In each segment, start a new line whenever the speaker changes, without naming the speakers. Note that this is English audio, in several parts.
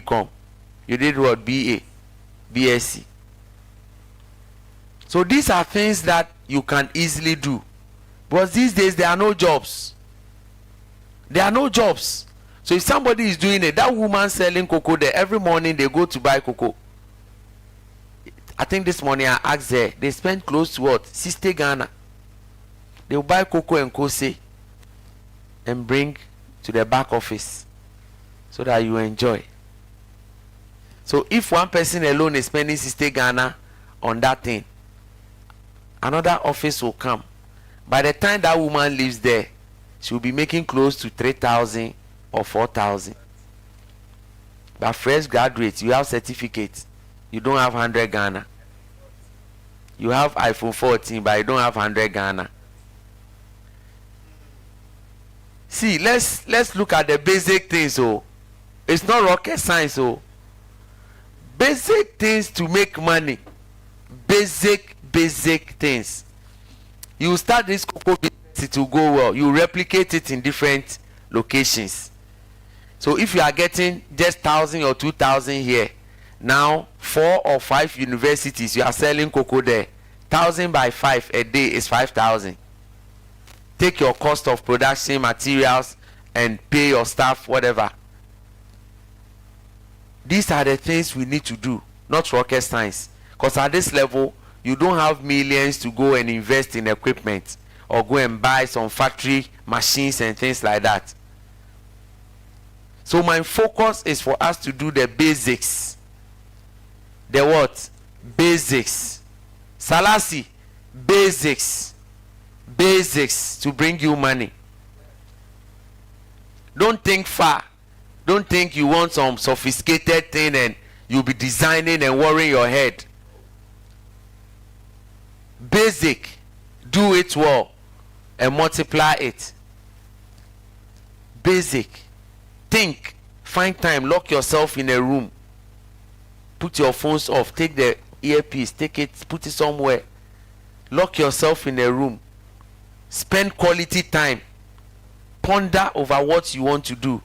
BCom. You did what? BA, BSc. So these are things that you can easily do. Because these days there are no jobs. There are no jobs. So if somebody is doing it, that woman selling cocoa there, every morning they go to buy cocoa. I think this morning I asked her, they spend close to what? 60 Ghana. They will buy cocoa and kose and bring to the back office so that you enjoy. So if one person alone is spending 60 Ghana on that thing, another office will come. By the time that woman leaves there, she will be making close to 3,000 or 4,000. But fresh graduates, you have certificates, you don't have 100 Ghana. You have iPhone 14, but you don't have 100 Ghana. See, let's look at the basic things. Oh, it's not rocket science. Oh, basic things to make money. Basic things. You start this cocoa business, it will go well. You replicate it in different locations. So if you are getting just 1,000 or 2,000 here, now 4 or 5 universities you are selling cocoa there. 1,000 by 5 a day is 5,000. Take your cost of production, materials, and pay your staff, whatever. These are the things we need to do, not rocket science. Because at this level, you don't have millions to go and invest in equipment or go and buy some factory machines and things like that. So my focus is for us to do the basics. The what? Basics. Salasi, basics. Basics to bring you money. Don't think far. Don't think you want some sophisticated thing and you'll be designing and worrying your head. Basic. Do it well and multiply it. Basic. Think. Find time. Lock yourself in a room. Put your phones off. Take the earpiece. Take it. Put it somewhere. Lock yourself in a room. Spend quality time. Ponder over what you want to do.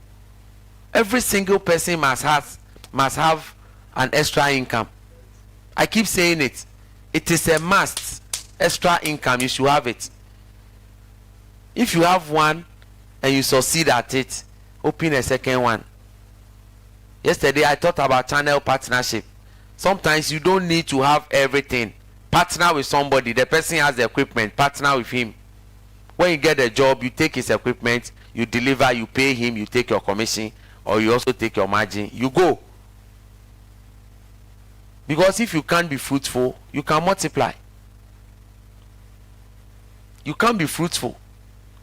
Every single person must have an extra income. I keep saying it. It is a must. Extra income, you should have it. If you have one and you succeed at it, open a second one. Yesterday I thought about channel partnership. Sometimes you don't need to have everything. Partner with somebody. The person has the equipment. Partner with him. When you get the job, you take his equipment, you deliver, you pay him, you take your commission, or you also take your margin. You go. Because if you can't be fruitful, you can multiply. You can't be fruitful.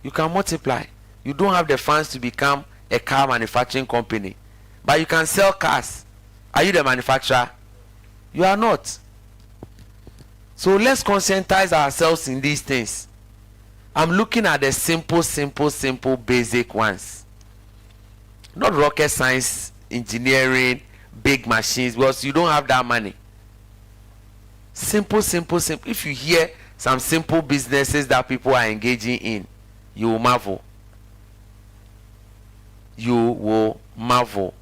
You can multiply. You don't have the funds to become a car manufacturing company. But you can sell cars. Are you the manufacturer? You are not. So let's conscientize ourselves in these things. I'm looking at the simple, basic ones. Not rocket science, engineering, big machines, because you don't have that money. Simple. If you hear some simple businesses that people are engaging in, you will marvel. You will marvel.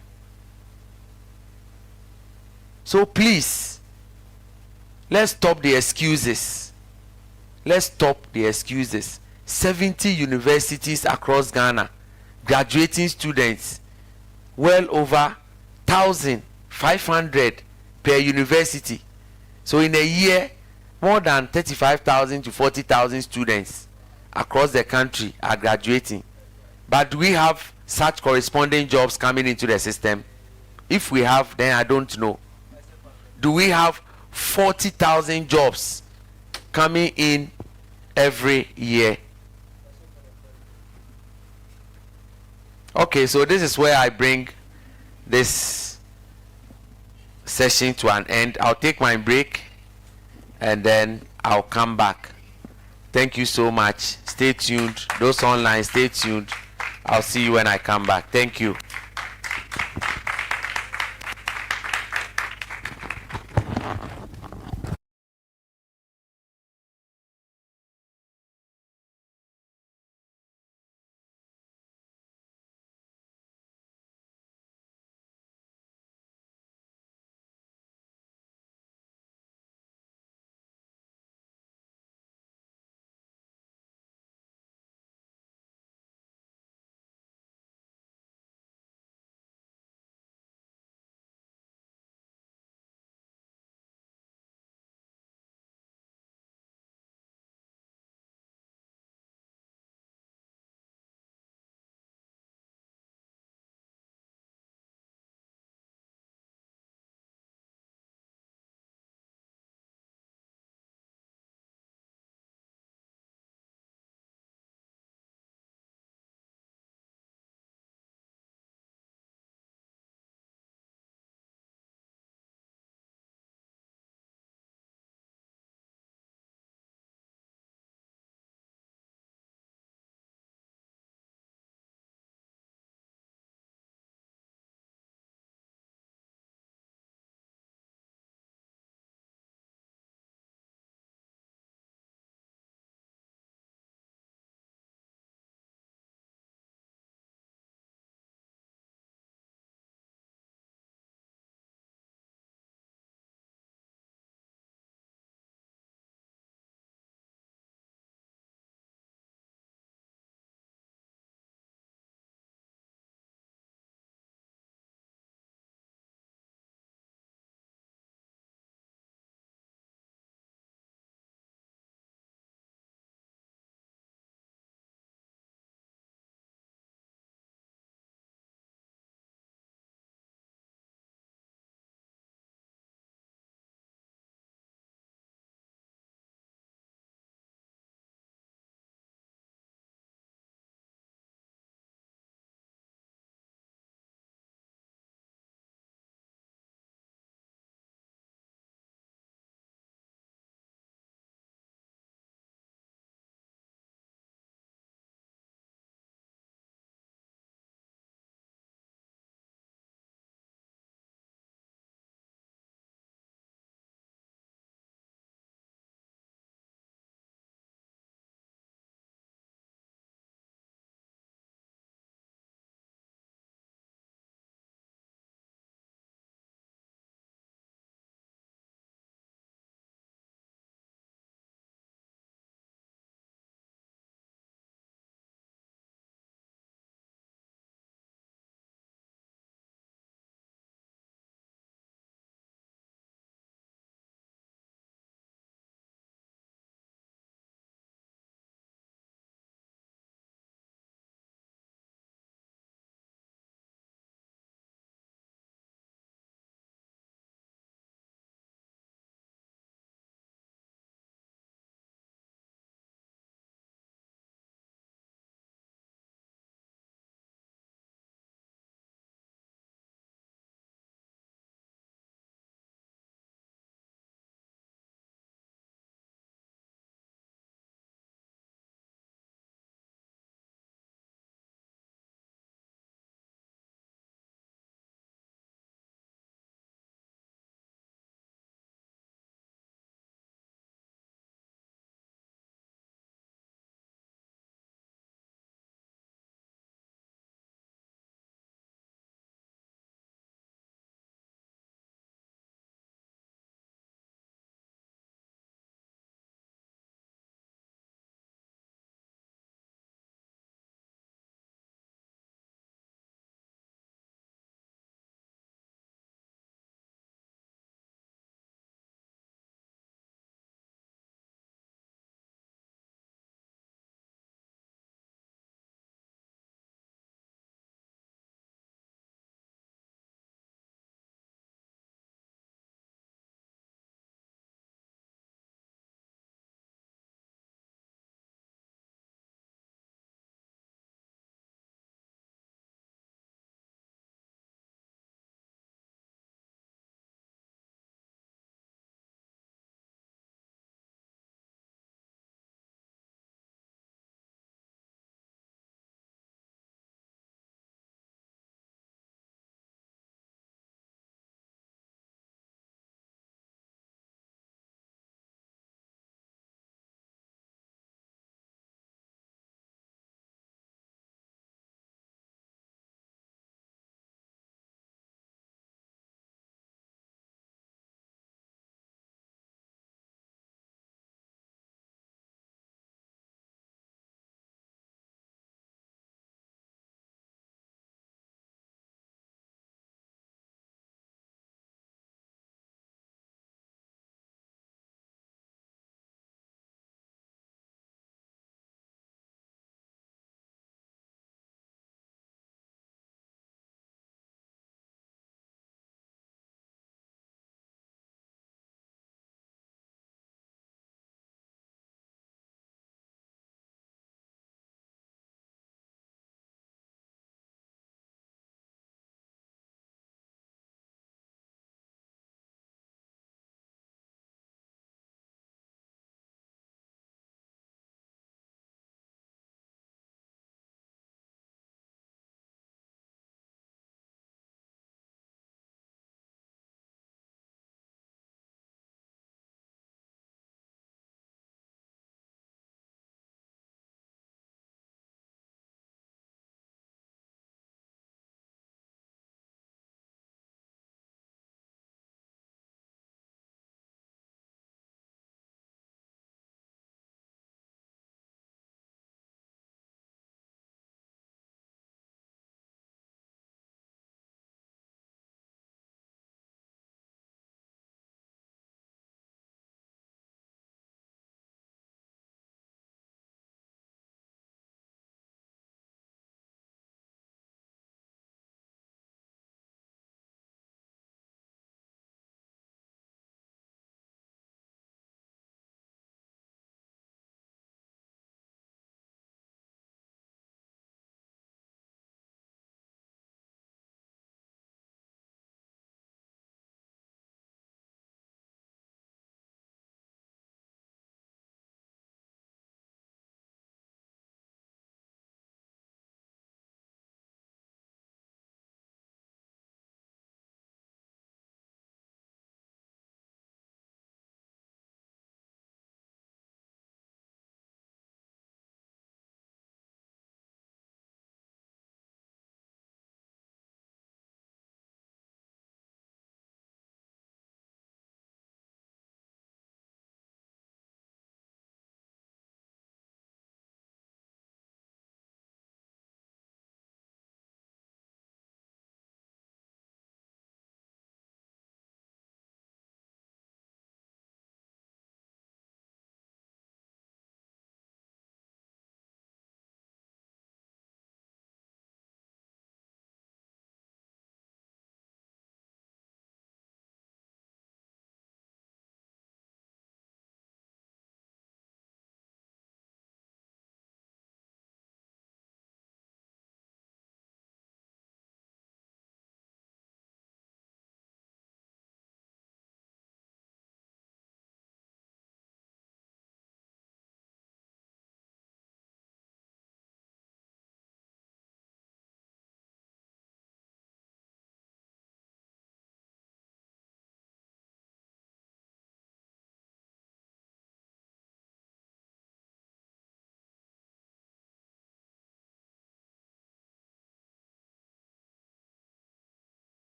So please, let's stop the excuses. Let's stop the excuses. 70 universities across Ghana, graduating students, well over 1,500 per university. So in a year, more than 35,000 to 40,000 students across the country are graduating. But do we have such corresponding jobs coming into the system? If we have, then I don't know. Do we have 40,000 jobs coming in every year? Okay, so this is where I bring this session to an end. I'll take my break and then I'll come back. Thank you so much. Stay tuned. Those online, stay tuned. I'll see you when I come back. Thank you.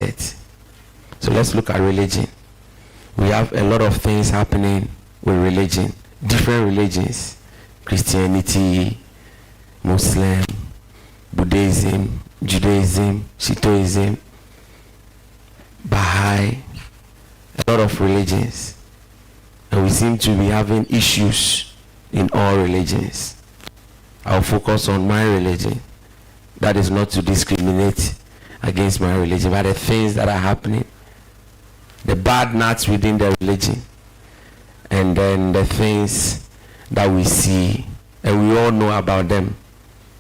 mindset. So let's look at religion. We have a lot of things happening with religion. Different religions. Christianity, Muslim, Buddhism, Judaism, Shintoism, Baha'i, a lot of religions. And we seem to be having issues in all religions. I'll focus on my religion. That is not to discriminate against my religion, but the things that are happening, the bad nuts within the religion, and then the things that we see, and we all know about them,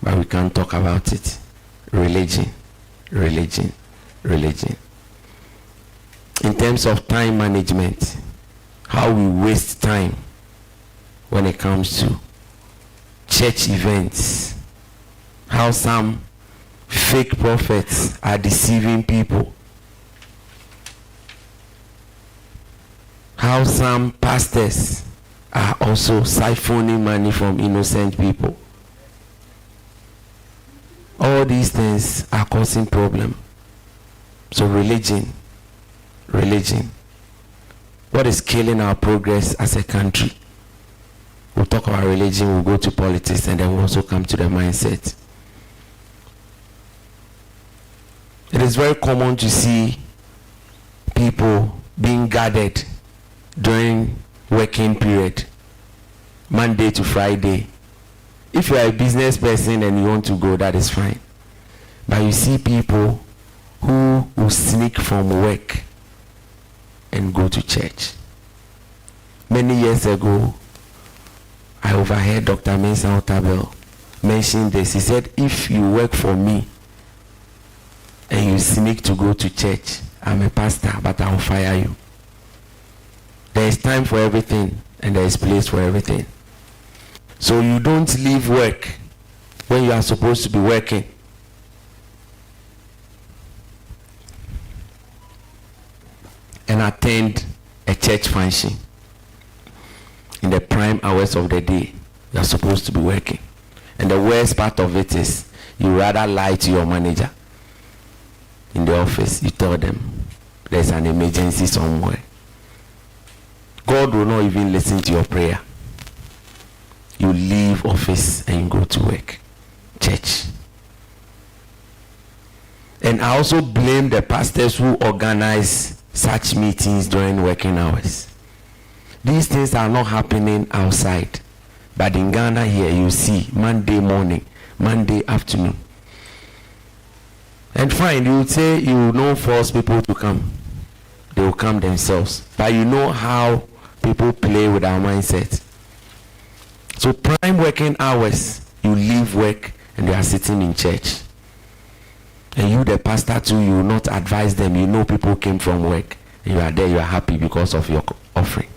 but we can't talk about it. Religion, religion, religion. In terms of time management, how we waste time when it comes to church events, how some fake prophets are deceiving people, how some pastors are also siphoning money from innocent people. All these things are causing problem. So religion. What is killing our progress as a country? We'll talk about religion, we'll go to politics, and then we'll also come to the mindset. It is very common to see people being gathered during working period, Monday to Friday. If you are a business person and you want to go, that is fine. But you see people who will sneak from work and go to church. Many years ago, I overheard Dr. Mensah Otabil mention this. He said, if you work for me and you sneak to go to church, I'm a pastor, but I'll fire you. There is time for everything and there is place for everything. So you don't leave work when you are supposed to be working. And attend a church function in the prime hours of the day. You are supposed to be working. And the worst part of it is you rather lie to your manager in the office. You tell them there's an emergency somewhere. God will not even listen to your prayer. You leave office and you go to work. Church. And I also blame the pastors who organize such meetings during working hours. These things are not happening outside. But in Ghana here, you see Monday morning, Monday afternoon. And fine, you would say you will not force people to come. They will come themselves. But you know how people play with our mindset. So prime working hours, you leave work and they are sitting in church. And you, the pastor too, you will not advise them. You know people came from work. And you are there, you are happy because of your offering.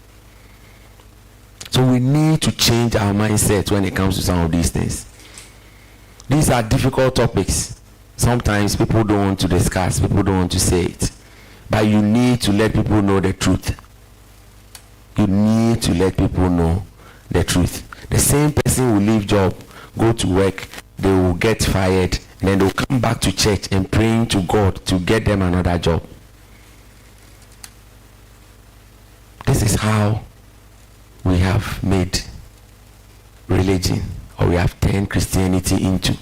So we need to change our mindset when it comes to some of these things. These are difficult topics. Sometimes people don't want to discuss, people don't want to say it. But you need to let people know the truth. You need to let people know the truth. The same person will leave job, go to work, they will get fired, and then they'll come back to church and praying to God to get them another job. This is how we have made religion, or we have turned Christianity into.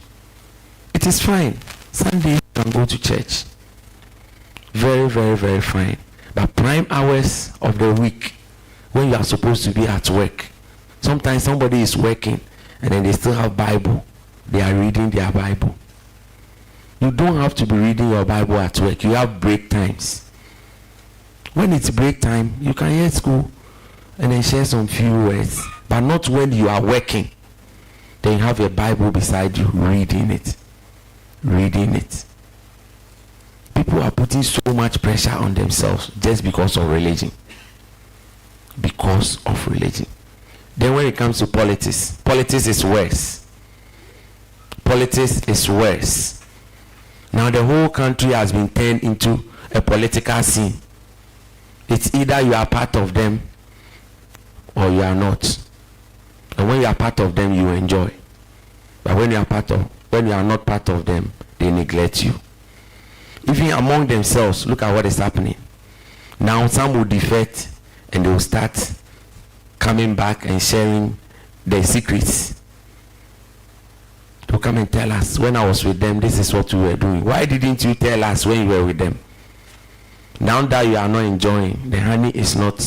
It is fine. Sunday you can go to church. Very, very, very fine. But prime hours of the week, when you are supposed to be at work, sometimes somebody is working and then they still have Bible. They are reading their Bible. You don't have to be reading your Bible at work. You have break times. When it's break time, you can hear school and then share some few words. But not when you are working. Then you have your Bible beside you, reading it. Reading it. People are putting so much pressure on themselves just because of religion. Because of religion. Then when it comes to politics, politics is worse. Politics is worse. Now the whole country has been turned into a political scene. It's either you are part of them or you are not. And when you are part of them, you enjoy. But when you are not part of them, they neglect you. Even among themselves, look at what is happening. Now some will defect and they will start coming back and sharing their secrets. They'll come and tell us, when I was with them, this is what we were doing. Why didn't you tell us when you were with them? Now that you are not enjoying, the honey is not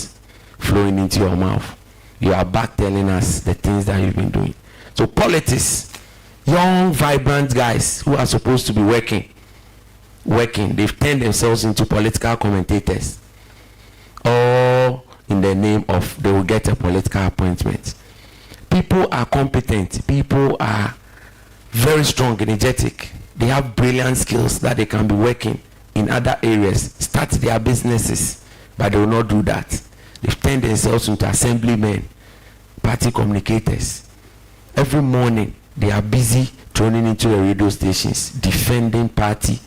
flowing into your mouth. You are back telling us the things that you've been doing. So politics, young, vibrant guys who are supposed to be working, they've turned themselves into political commentators. All in the name of they will get a political appointment. People are competent. People are very strong, energetic. They have brilliant skills that they can be working in other areas, start their businesses, but they will not do that. They've turned themselves into assemblymen, party communicators. Every morning they are busy tuning into the radio stations, defending party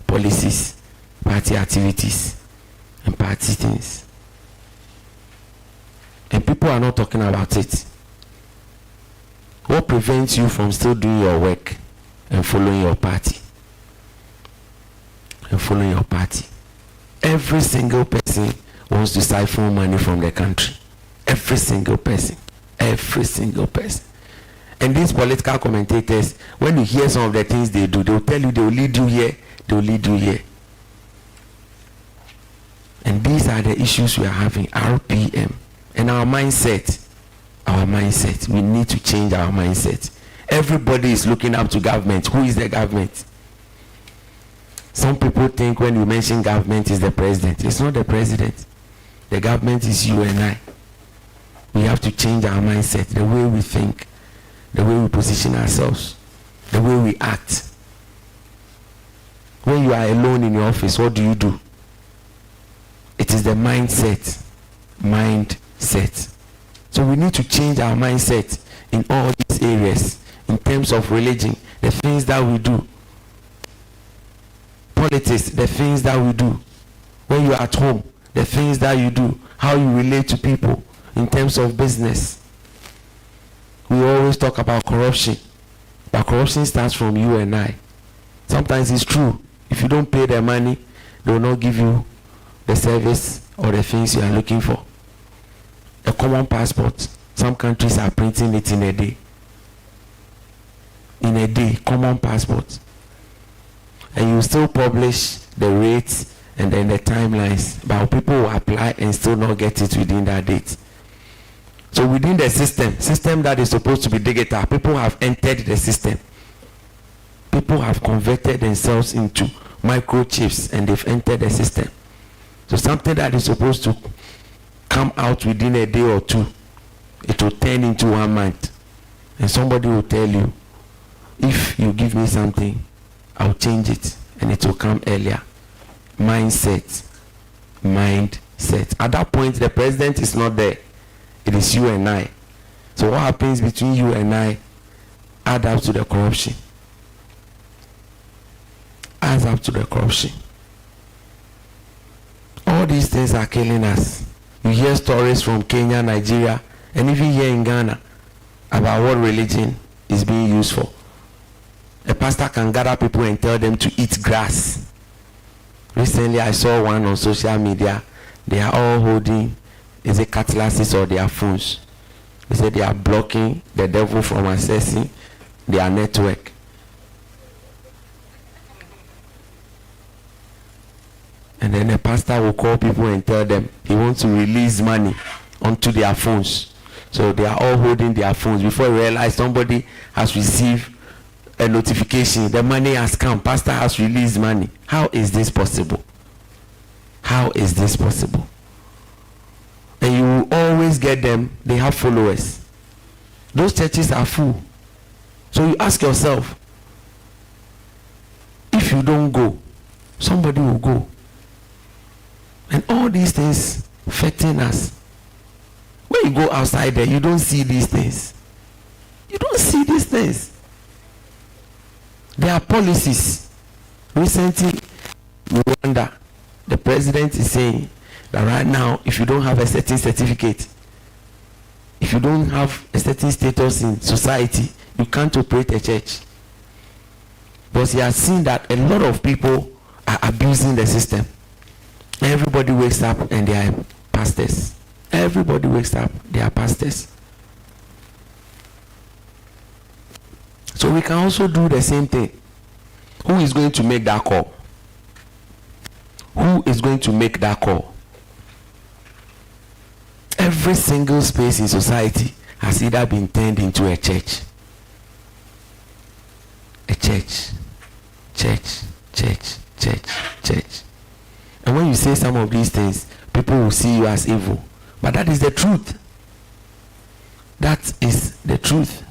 policies, party activities, and party things. And people are not talking about it. What prevents you from still doing your work and following your party? Every single person wants to siphon money from the country. Every single person. And these political commentators, when you hear some of the things they do, they will tell you they will lead you here. And these are the issues we are having. RPM. And our mindset, we need to change our mindset. Everybody is looking up to government. Who is the government? Some people think when you mention government is the president. It's not the president. The government is you and I. We have to change our mindset, the way we think, the way we position ourselves, the way we act. When you are alone in your office, what do? It is the mindset. So we need to change our mindset in all these areas, in terms of religion, the things that we do, politics, the things that we do, when you are at home, the things that you do, how you relate to people, in terms of business. We always talk about corruption, but corruption starts from you and I. Sometimes it's true. If you don't pay their money, they will not give you the service or the things you are looking for. A common passport, some countries are printing it in a day. Common passport. And you still publish the rates and then the timelines, but people will apply and still not get it within that date. So within the system that is supposed to be digital, people have entered the system. People have converted themselves into microchips and they've entered the system. So something that is supposed to come out within a day or two, it will turn into 1 month. And somebody will tell you, if you give me something, I'll change it and it will come earlier. Mindset. At that point, the president is not there. It is you and I. So what happens between you and I adds up to the corruption. All these things are killing us. You hear stories from Kenya, Nigeria, and even here in Ghana about what religion is being used for. A pastor can gather people and tell them to eat grass. Recently, I saw one on social media. They are all holding, is it cutlasses or their phones? They said they are blocking the devil from accessing their network. And then the pastor will call people and tell them he wants to release money onto their phones. So they are all holding their phones. Before you realize somebody has received a notification, the money has come, pastor has released money. How is this possible? And you will always get them, they have followers. Those churches are full. So you ask yourself, if you don't go, somebody will go. And all these things affecting us. When you go outside there, you don't see these things. There are policies. Recently, Rwanda, the president is saying that right now, if you don't have a certain certificate, if you don't have a certain status in society, you can't operate a church. Because he has seen that a lot of people are abusing the system. Everybody wakes up and they are pastors. Everybody wakes up, they are pastors. So we can also do the same thing. Who is going to make that call? Who is going to make that call? Every single space in society has either been turned into a church. A church. Church. Church. Church. Church. And when you say some of these things, people will see you as evil. But that is the truth. That is the truth.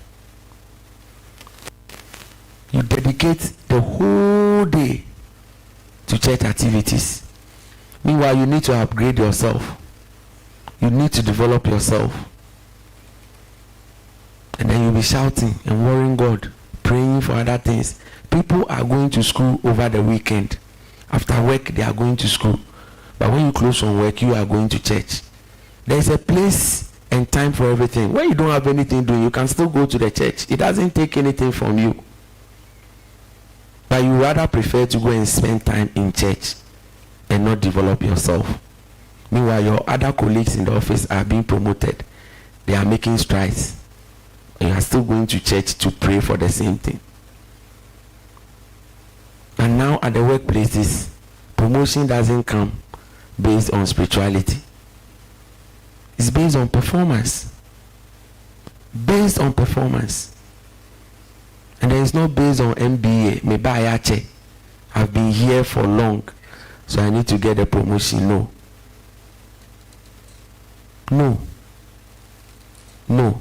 You dedicate the whole day to church activities. Meanwhile, you need to upgrade yourself. You need to develop yourself. And then you'll be shouting and worrying God, praying for other things. People are going to school over the weekend. After work, they are going to school. But when you close from work, you are going to church. There's a place and time for everything. When you don't have anything doing, you can still go to the church. It doesn't take anything from you. But you rather prefer to go and spend time in church and not develop yourself. Meanwhile, your other colleagues in the office are being promoted. They are making strides. And you are still going to church to pray for the same thing. And now at the workplaces, promotion doesn't come based on spirituality. It's based on performance. Based on performance. And then it's not based on MBA. Maybe I've been here for long, so I need to get a promotion. No. No. No.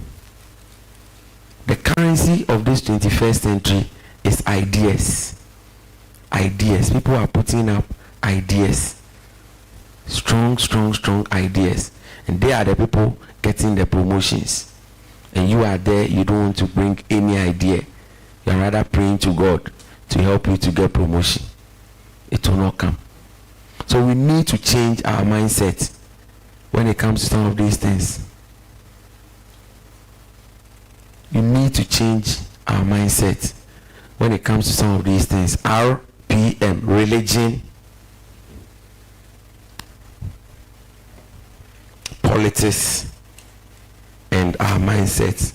The currency of this 21st century is ideas. Ideas. People are putting up ideas. Strong, strong, strong ideas. And they are the people getting the promotions. And you are there, you don't want to bring any idea. You are rather praying to God to help you to get promotion. It will not come. So we need to change our mindset when it comes to some of these things. You need to change our mindset when it comes to some of these things. RPM, religion, politics, and our mindset.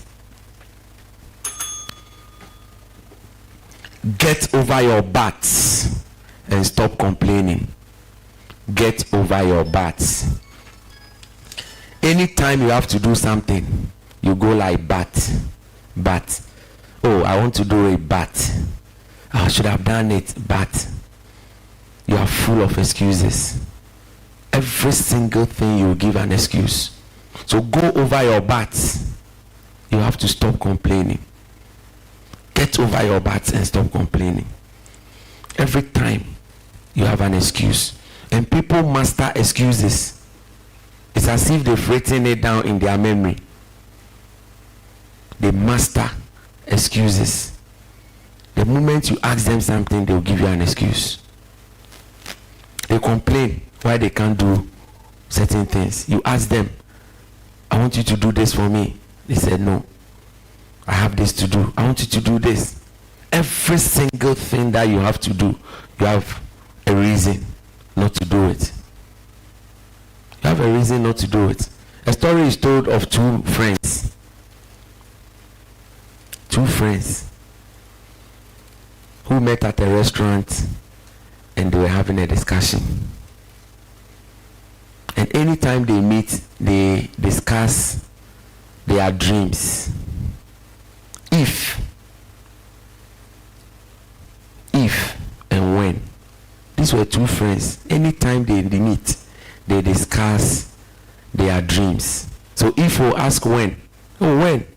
Get over your butts and stop complaining. Get over your butts. Anytime you have to do something, you go like but. Oh, I want to do a but. I should have done it, but. You are full of excuses. Every single thing you give an excuse. So go over your butts. You have to stop complaining. Get over your butts and stop complaining. Every time you have an excuse. And people master excuses. It's as if they've written it down in their memory. They master excuses. The moment you ask them something, they'll give you an excuse. They complain why they can't do certain things. You ask them, I want you to do this for me. They said, no. I have this to do. I want you to do this. Every single thing that you have to do, you have a reason not to do it. You have a reason not to do it. A story is told of two friends. Two friends who met at a restaurant and they were having a discussion. And anytime they meet, they discuss their dreams. If and when. These were two friends. Anytime they meet, they discuss their dreams. So if we ask when, oh, when?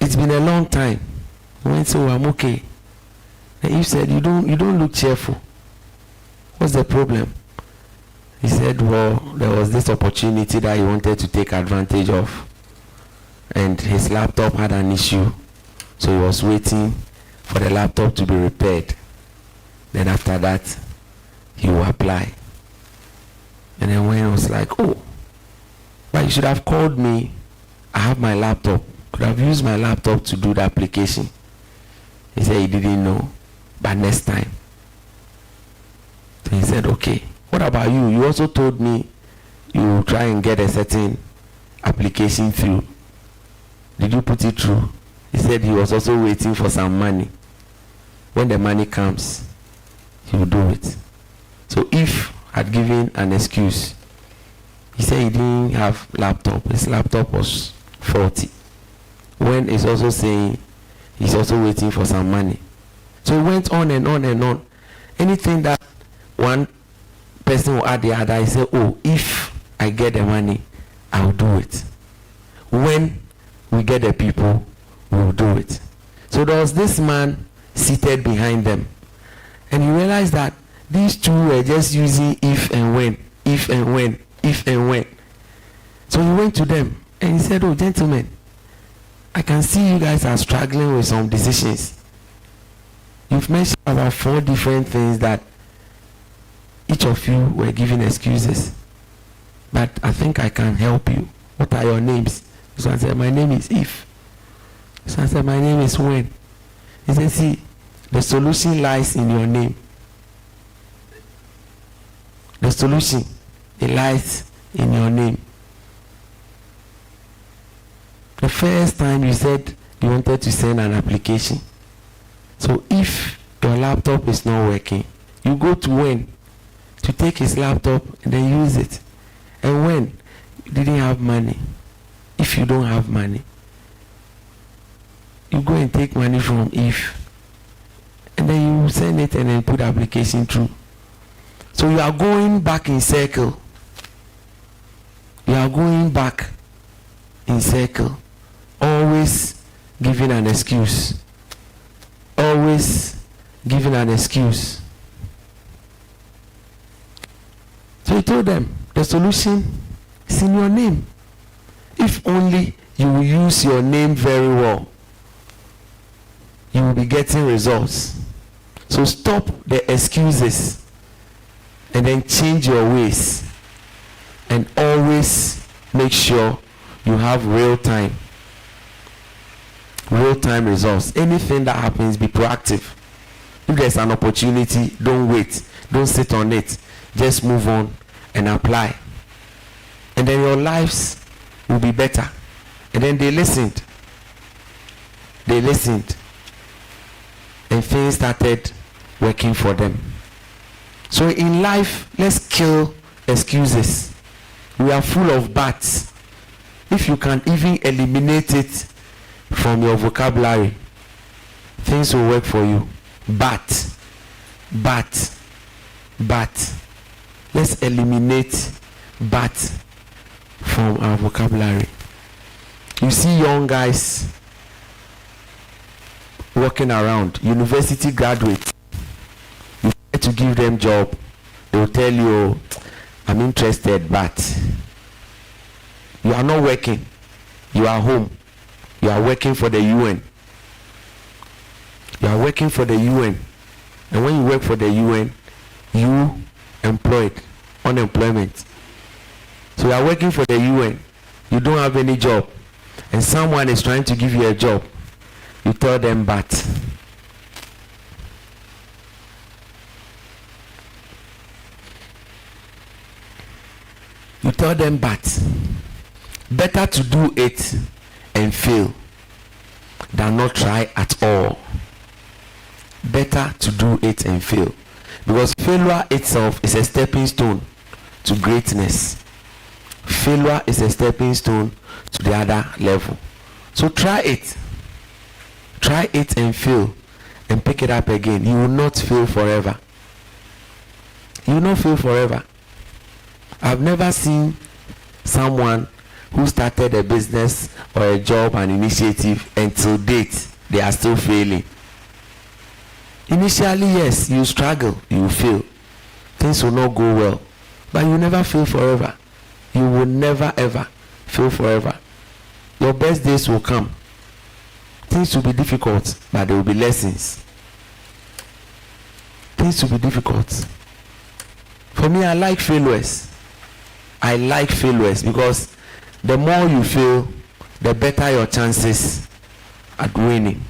It's been a long time. When? So I'm okay. And Eve said, you don't look cheerful. What's the problem? He said, well, there was this opportunity that he wanted to take advantage of. And his laptop had an issue. So he was waiting for the laptop to be repaired. Then after that, he will apply. And then when he was like, oh, but you should have called me. I have my laptop. Could have used my laptop to do the application. He said he didn't know. But next time, So he said, okay, what about you? You also told me you try and get a certain application through. Did you put it through? He said he was also waiting for some money. When the money comes, he will do it. So if had given an excuse, he said he didn't have laptop. His laptop was faulty. When he's also saying he's also waiting for some money. So it went on and on and on. Anything that one person will add the other, he said, oh, if I get the money, I'll do it. When we get the people, we'll do it. So there was this man seated behind them. And he realized that these two were just using if and when, if and when, if and when. So he went to them and he said, oh, gentlemen, I can see you guys are struggling with some decisions. You've mentioned about 4 different things that each of you were giving excuses. But I think I can help you. What are your names? So I said, my name is If. So I said, my name is When. He said, see, the solution lies in your name. The solution, it lies in your name. The first time you said you wanted to send an application. So if your laptop is not working, you go to When to take his laptop and then use it. And when you didn't have money, if you don't have money, you go and take money from If, and then you send it and then put the application through. So you are going back in circle. You are going back in circle. Always giving an excuse. Always giving an excuse. So he told them, the solution is in your name. If only you will use your name very well, you will be getting results. So stop the excuses and then change your ways, and always make sure you have real-time results. Anything that happens, be proactive. If there's an opportunity, don't wait, don't sit on it, just move on and apply, and then your lives will be better. And then they listened, and things started working for them. So in life, let's kill excuses. We are full of buts. If you can even eliminate it from your vocabulary, things will work for you. But. Let's eliminate but from our vocabulary. You see young guys walking around, university graduates. You try to give them job, they will tell you, I'm interested, but you are not working. You are home. You are working for the UN. You are working for the UN. And when you work for the UN, you employed, unemployment. So you are working for the UN. You don't have any job. And someone is trying to give you a job. You tell them, but. You tell them, but. Better to do it and fail than not try at all. Better to do it and fail. Because failure itself is a stepping stone to greatness. Failure is a stepping stone to the other level. So try it. Try it and fail, and pick it up again. You will not fail forever. You will not fail forever. I've never seen someone who started a business or a job, an initiative, and till date they are still failing. Initially, yes, you struggle, you will fail. Things will not go well, but you never fail forever. You will never ever fail forever. Your best days will come. Things will be difficult, but there will be lessons. Things will be difficult. For me, I like failures. I like failures because the more you fail, the better your chances at winning.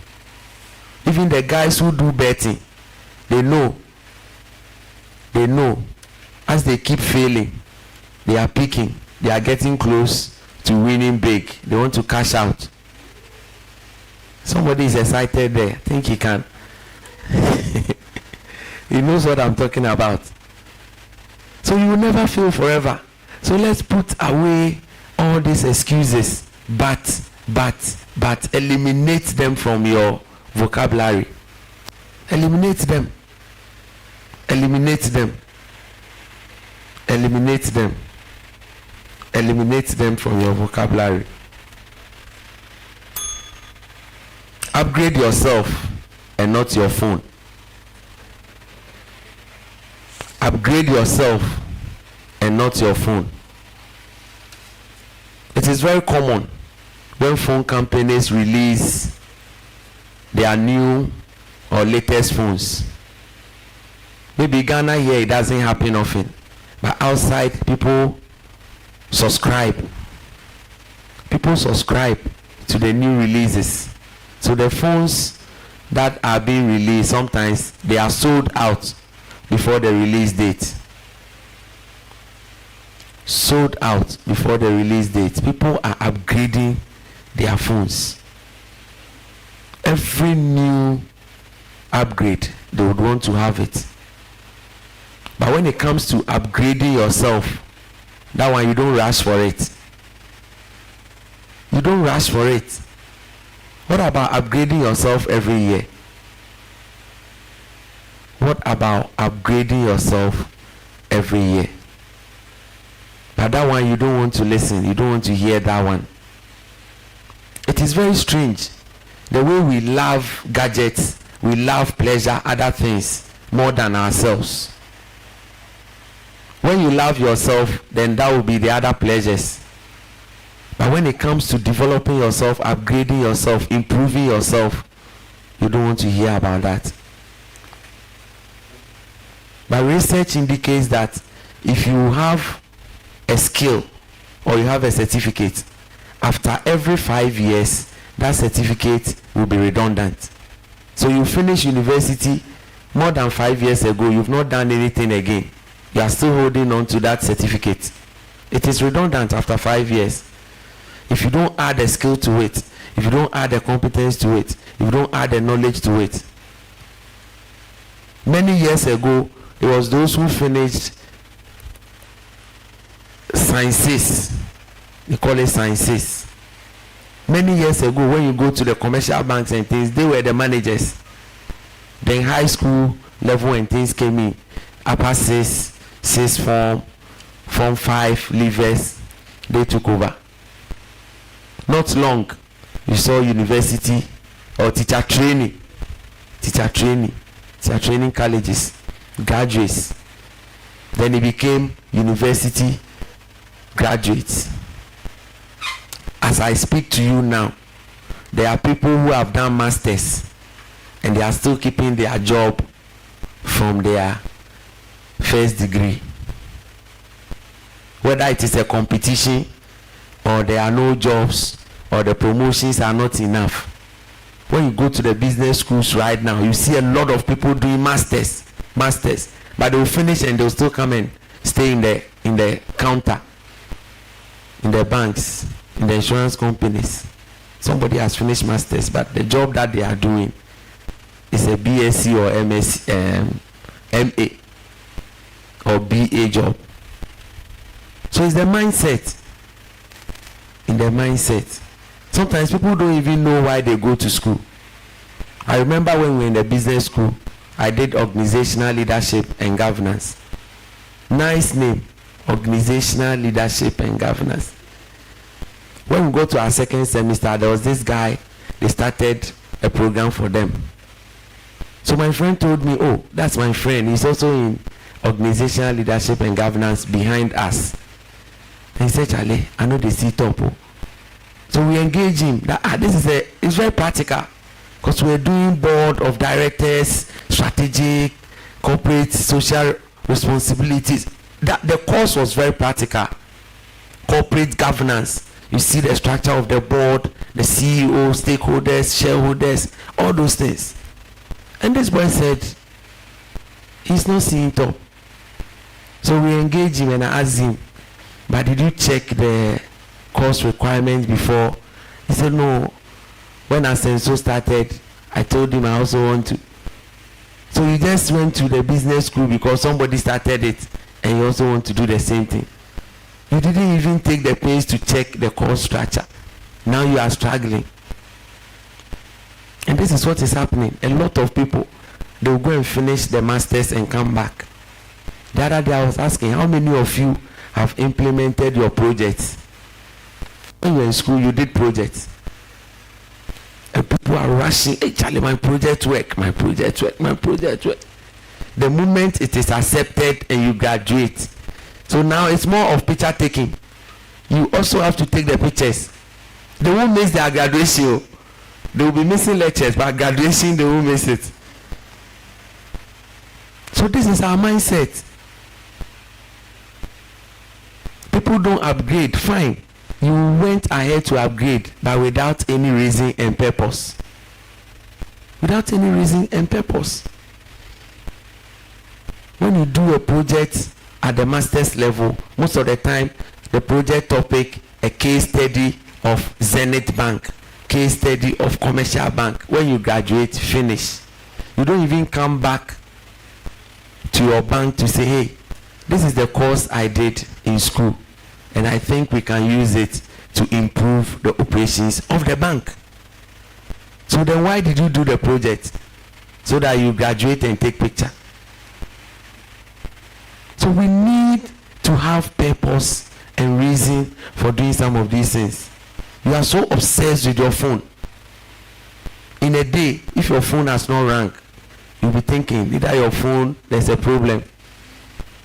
Even the guys who do betting, they know They know as they keep failing, they are peaking, they are getting close to winning big. They want to cash out. Somebody is excited there. I think he can. He knows what I'm talking about. So you will never fail forever. So let's put away all these excuses, but eliminate them from your vocabulary. Eliminate them. Eliminate them. Eliminate them. Eliminate them from your vocabulary. Upgrade yourself and not your phone. Upgrade yourself and not your phone. It is very common when phone companies release their new or latest phones. Maybe Ghana here it doesn't happen often, but outside people subscribe. People subscribe to the new releases. So the phones that are being released, sometimes they are sold out before the release date. Sold out before the release date. People are upgrading their phones. Every new upgrade, they would want to have it. But when it comes to upgrading yourself, that one you don't rush for it. You don't rush for it. What about upgrading yourself every year? What about upgrading yourself every year? But that one you don't want to listen. You don't want to hear that one. It is very strange. The way we love gadgets, we love pleasure, other things more than ourselves. When you love yourself, then that will be the other pleasures. But when it comes to developing yourself, upgrading yourself, improving yourself, you don't want to hear about that. But research indicates that if you have a skill or you have a certificate, after every 5 years, that certificate will be redundant. So you finish university more than 5 years ago, you've not done anything again. You are still holding on to that certificate. It is redundant after 5 years. If you don't add a skill to it, if you don't add a competence to it, if you don't add a knowledge to it. Many years ago, it was those who finished sciences. They call it sciences. Many years ago, when you go to the commercial banks and things, they were the managers. Then high school level and things came in. Upper 6 form, form 5, leavers, they took over. Not long, you saw university or teacher training colleges, graduates. Then it became university graduates. As I speak to you now, there are people who have done masters and they are still keeping their job from their first degree. Whether it is a competition or there are no jobs or the promotions are not enough. When you go to the business schools right now, you see a lot of people doing masters, but they will finish and they will still come and stay in the counter, in the banks, in the insurance companies. Somebody has finished masters, but the job that they are doing is a BSc or MSc, MA or BA job. So it's the mindset. In the mindset. Sometimes people don't even know why they go to school. I remember when we were in the business school, I did organizational leadership and governance. Nice name, organizational leadership and governance. When we go to our second semester, there was this guy, they started a program for them. So my friend told me, oh, that's my friend. He's also in organizational leadership and governance behind us. And he said, Charlie, I know they see top. So we engage him that it's very practical because we're doing board of directors, strategic, corporate, social responsibilities. That the course was very practical. Corporate governance. You see the structure of the board, the CEO, stakeholders, shareholders, all those things. And this boy said, he's not seeing top. So we engaged him and I asked him, but did you check the course requirements before? He said, no. When Asenso started, I told him I also want to. So you just went to the business school because somebody started it and you also want to do the same thing. You didn't even take the pains to check the course structure. Now you are struggling. And this is what is happening. A lot of people, they will go and finish the masters and come back. The other day I was asking, how many of you have implemented your projects? When you were in school, you did projects. And people are rushing, hey Charlie, my project work. The moment it is accepted and you graduate. So now it's more of picture taking. You also have to take the pictures. They won't miss their graduation. They will be missing lectures, but graduation they won't miss it. So this is our mindset. People don't upgrade, fine. You went ahead to upgrade, but without any reason and purpose. Without any reason and purpose. When you do a project at the master's level, most of the time, the project topic, a case study of Zenith Bank, case study of Commercial Bank. When you graduate, finish. You don't even come back to your bank to say, hey, this is the course I did in school, and I think we can use it to improve the operations of the bank. So then why did you do the project? So that you graduate and take picture. So we need to have purpose and reason for doing some of these things. You are so obsessed with your phone. In a day, if your phone has not rang, you'll be thinking either your phone, there's a problem.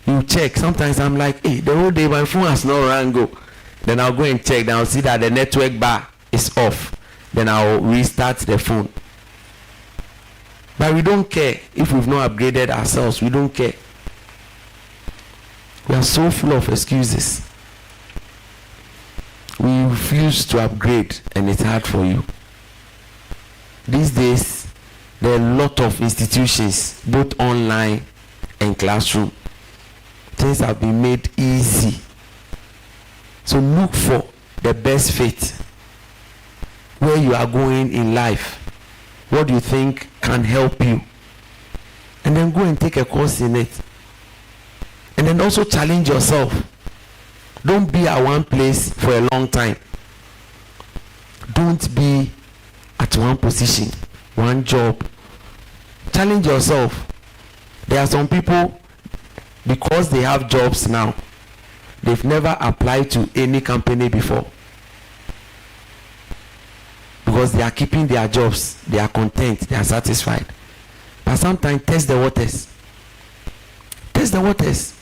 You check. Sometimes I'm like, hey, the whole day my phone has not rang. Then I'll go and check. Then I'll see that the network bar is off. Then I'll restart the phone. But we don't care if we've not upgraded ourselves. We don't care. We are so full of excuses. We refuse to upgrade, and it's hard for you. These days, there are a lot of institutions, both online and classroom. Things have been made easy. So look for the best fit. Where you are going in life. What do you think can help you? And then go and take a course in it. And then also challenge yourself. Don't be at one place for a long time. Don't be at one position, one job. Challenge yourself. There are some people, because they have jobs now, they've never applied to any company before. Because they are keeping their jobs, they are content, they are satisfied. But sometimes test the waters. Test the waters.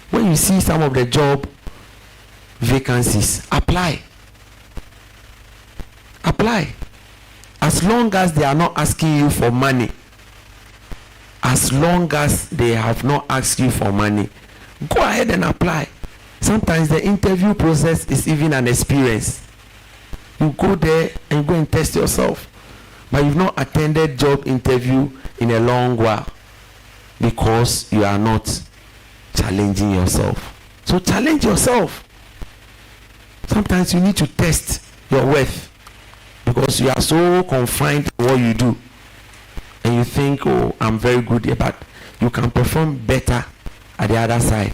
When you see some of the job vacancies, apply. Apply. As long as they are not asking you for money, as long as they have not asked you for money, go ahead and apply. Sometimes the interview process is even an experience. You go there and go and test yourself. But you've not attended job interview in a long while because you are not challenging yourself. So challenge yourself. Sometimes you need to test your worth because you are so confined to what you do. And you think, oh, I'm very good here, but you can perform better at the other side.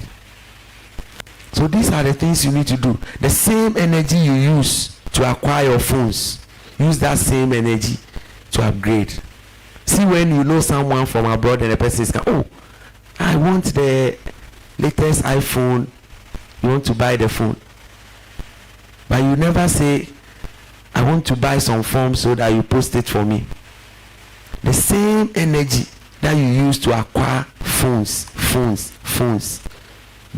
So these are the things you need to do. The same energy you use to acquire your phones, use that same energy to upgrade. See, when you know someone from abroad and the person is, oh, I want the latest iPhone, you want to buy the phone. But you never say, I want to buy some form so that you post it for me. The same energy that you use to acquire phones,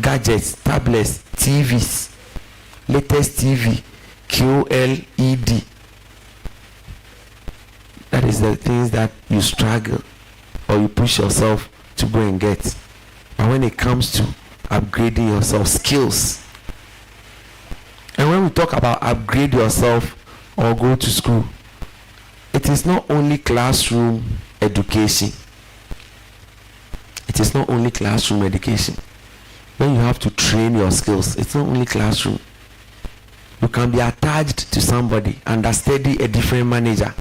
gadgets, tablets, TVs, latest TV, QLED. That is the things that you struggle or you push yourself to go and get. But when it comes to upgrading yourself, skills. And when we talk about upgrade yourself or go to school, it is not only classroom education. It is not only classroom education. when you have to train your skills, it's not only classroom. You can be attached to somebody, understudy a different manager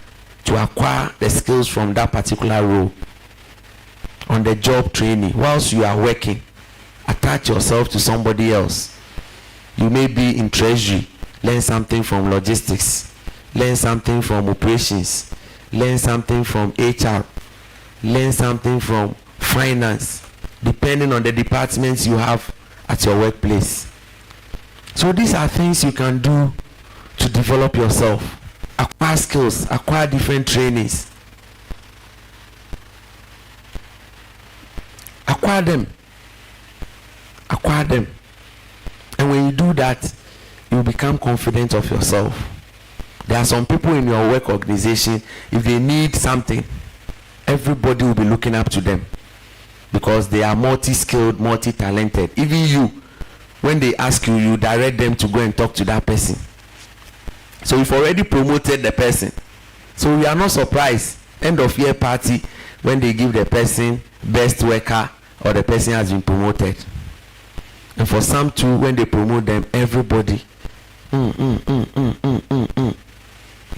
to acquire the skills from that particular role. On the job training, whilst you are working, attach yourself to somebody else. You may be in treasury, learn something from logistics, learn something from operations, learn something from HR, learn something from finance, depending on the departments you have at your workplace. So these are things you can do to develop yourself, acquire skills, acquire different trainings. Acquire them. And when you do that, you become confident of yourself. There are some people in your work organization, if they need something, everybody will be looking up to them because they are multi-skilled, multi-talented. Even you, when they ask you, you direct them to go and talk to that person. So you've already promoted the person. So we are not surprised, end of year party, when they give the person best worker or the person has been promoted. And for some too, when they promote them, everybody, you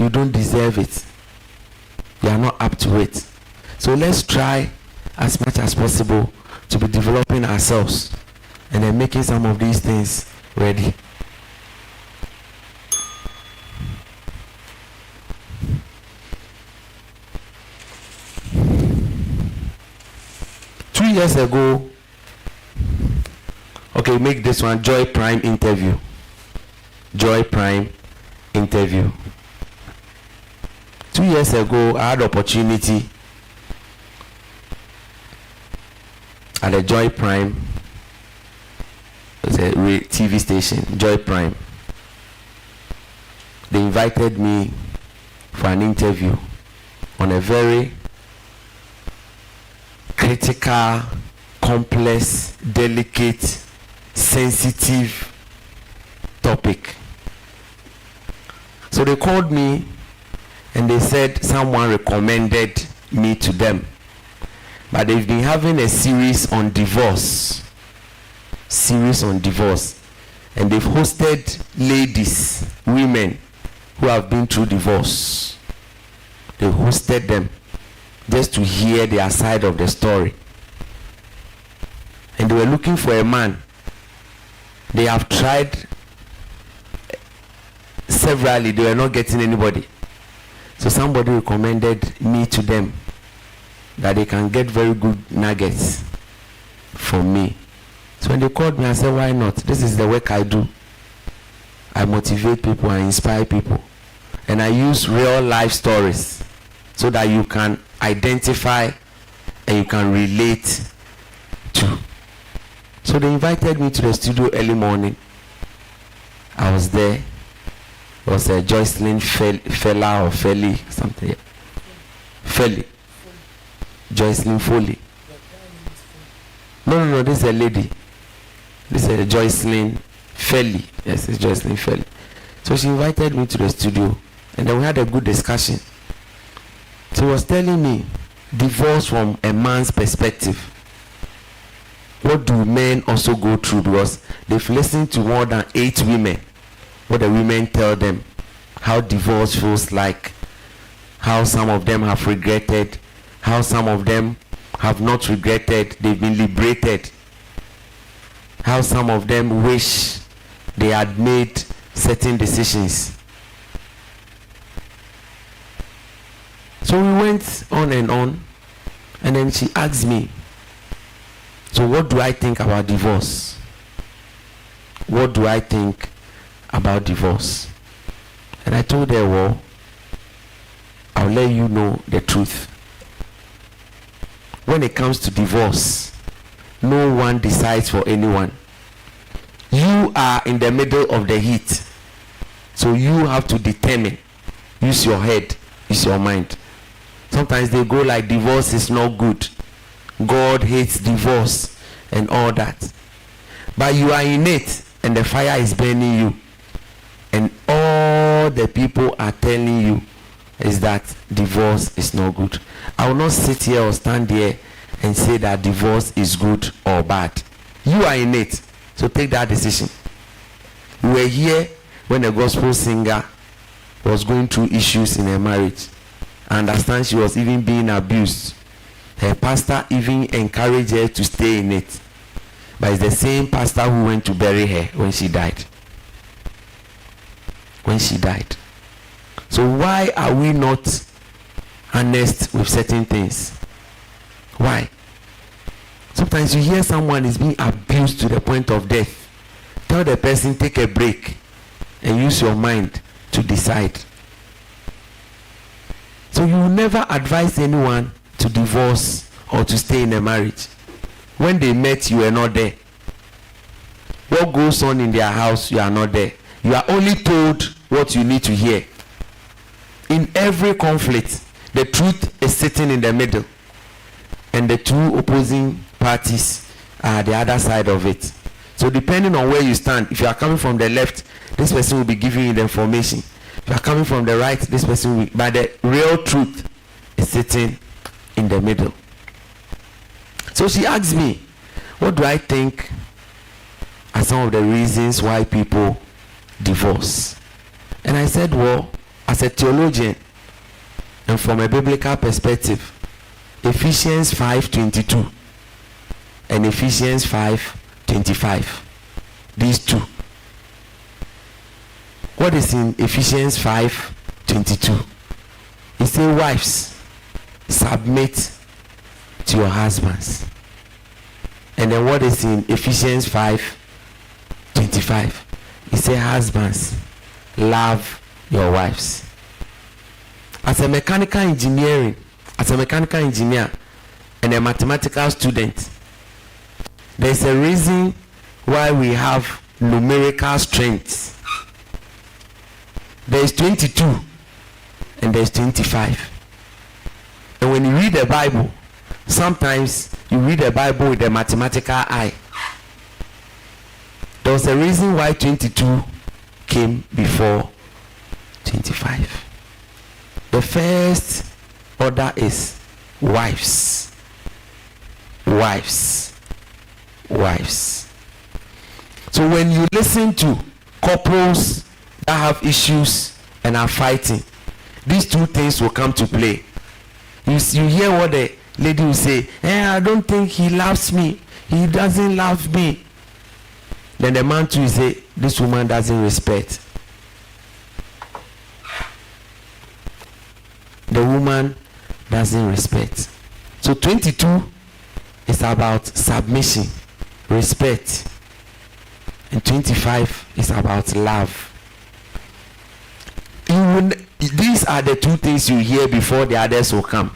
don't deserve it. You are not up to it. So let's try as much as possible to be developing ourselves and then making some of these things ready. Years ago, okay, make this one Joy Prime interview. 2 years ago, I had opportunity at a Joy Prime, it's a TV station, Joy Prime. They invited me for an interview on a very critical, complex, delicate, sensitive topic. So they called me and they said someone recommended me to them, but they've been having a series on divorce, and they've hosted ladies, women who have been through divorce. They hosted them just to hear their side of the story. And they were looking for a man. They have tried severally, they were not getting anybody. So somebody recommended me to them that they can get very good nuggets from me. So when they called me, I said, why not? This is the work I do. I motivate people, I inspire people. And I use real life stories so that you can identify and you can relate to. So they invited me to the studio early morning. I was there. It was a Joycelyn Fella or Felly, something. Felly. Joycelyn Foley. No, this is a lady. This is a Joycelyn Felly. Yes, it's Joycelyn Felly. So she invited me to the studio and then we had a good discussion. She was telling me divorce from a man's perspective. What do men also go through? Because they've listened to more than 8 women. What the women tell them, how divorce feels like, how some of them have regretted, how some of them have not regretted, they've been liberated, how some of them wish they had made certain decisions. So we went on, and then she asked me, so what do I think about divorce? What do I think about divorce? And I told her, well, I'll let you know the truth. When it comes to divorce, no one decides for anyone. You are in the middle of the heat. So you have to determine. Use your head, use your mind. Sometimes they go like divorce is not good. God hates divorce and all that. But you are in it and the fire is burning you. And all the people are telling you is that divorce is not good. I will not sit here or stand here and say that divorce is good or bad. You are in it. So take that decision. We were here when a gospel singer was going through issues in her marriage. I understand she was even being abused. Her pastor even encouraged her to stay in it. But it's the same pastor who went to bury her when she died. When she died. So why are we not honest with certain things? Why? Sometimes you hear someone is being abused to the point of death. Tell the person, take a break and use your mind to decide. So you will never advise anyone to divorce or to stay in a marriage. When they met, you were not there. What goes on in their house, you are not there. You are only told what you need to hear. In every conflict, the truth is sitting in the middle, and the two opposing parties are the other side of it. So depending on where you stand, if you are coming from the left, this person will be giving you the information. If you are coming from the right, this person will be, but the real truth is sitting in the middle. So she asked me, what do I think are some of the reasons why people divorce? And I said, well, as a theologian and from a biblical perspective, Ephesians 5:22 and Ephesians 5:25, these two. What is in Ephesians 5:22? It says, wives, submit to your husbands. And then what is in Ephesians 5:25? It says, husbands, love your wives. As a mechanical engineer and a mathematical student, there's a reason why we have numerical strengths. There is 22 and there's 25. And when you read the Bible, sometimes you read the Bible with a mathematical eye. There was a reason why 22 came before 25. The first order is wives. Wives. Wives. So when you listen to couples that have issues and are fighting, these two things will come to play. You hear what the lady will say, I don't think he loves me. He doesn't love me. Then the man too will say, this woman doesn't respect. The woman doesn't respect. So 22 is about submission, respect. And 25 is about love. These are the two things you hear before the others will come.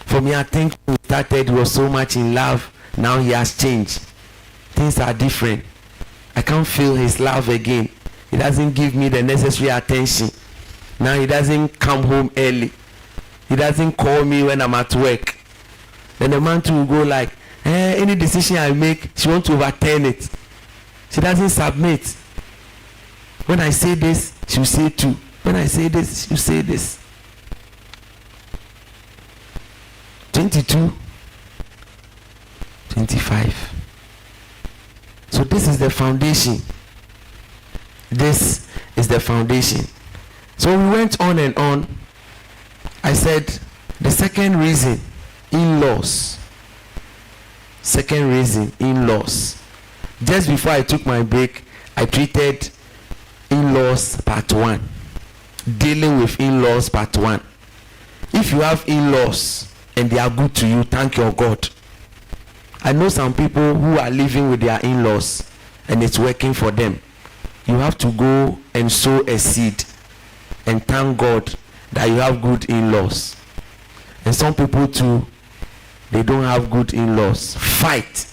For me, I think when he started, he was so much in love. Now he has changed. Things are different. I can't feel his love again. He doesn't give me the necessary attention. Now he doesn't come home early. He doesn't call me when I'm at work. Then the man too will go like, any decision I make, she wants to overturn it. She doesn't submit. When I say this, she'll say two. When I say this, she'll say this. 22, 25. So this is the foundation. This is the foundation. So we went on and on. I said the second reason, in-laws. Second reason, in-laws. Just before I took my break, I treated in-laws part 1. Dealing with in-laws part 1. If you have in-laws and they are good to you, thank your God. I know some people who are living with their in-laws and it's working for them. You have to go and sow a seed and thank God that you have good in-laws. And some people too, they don't have good in-laws. Fight.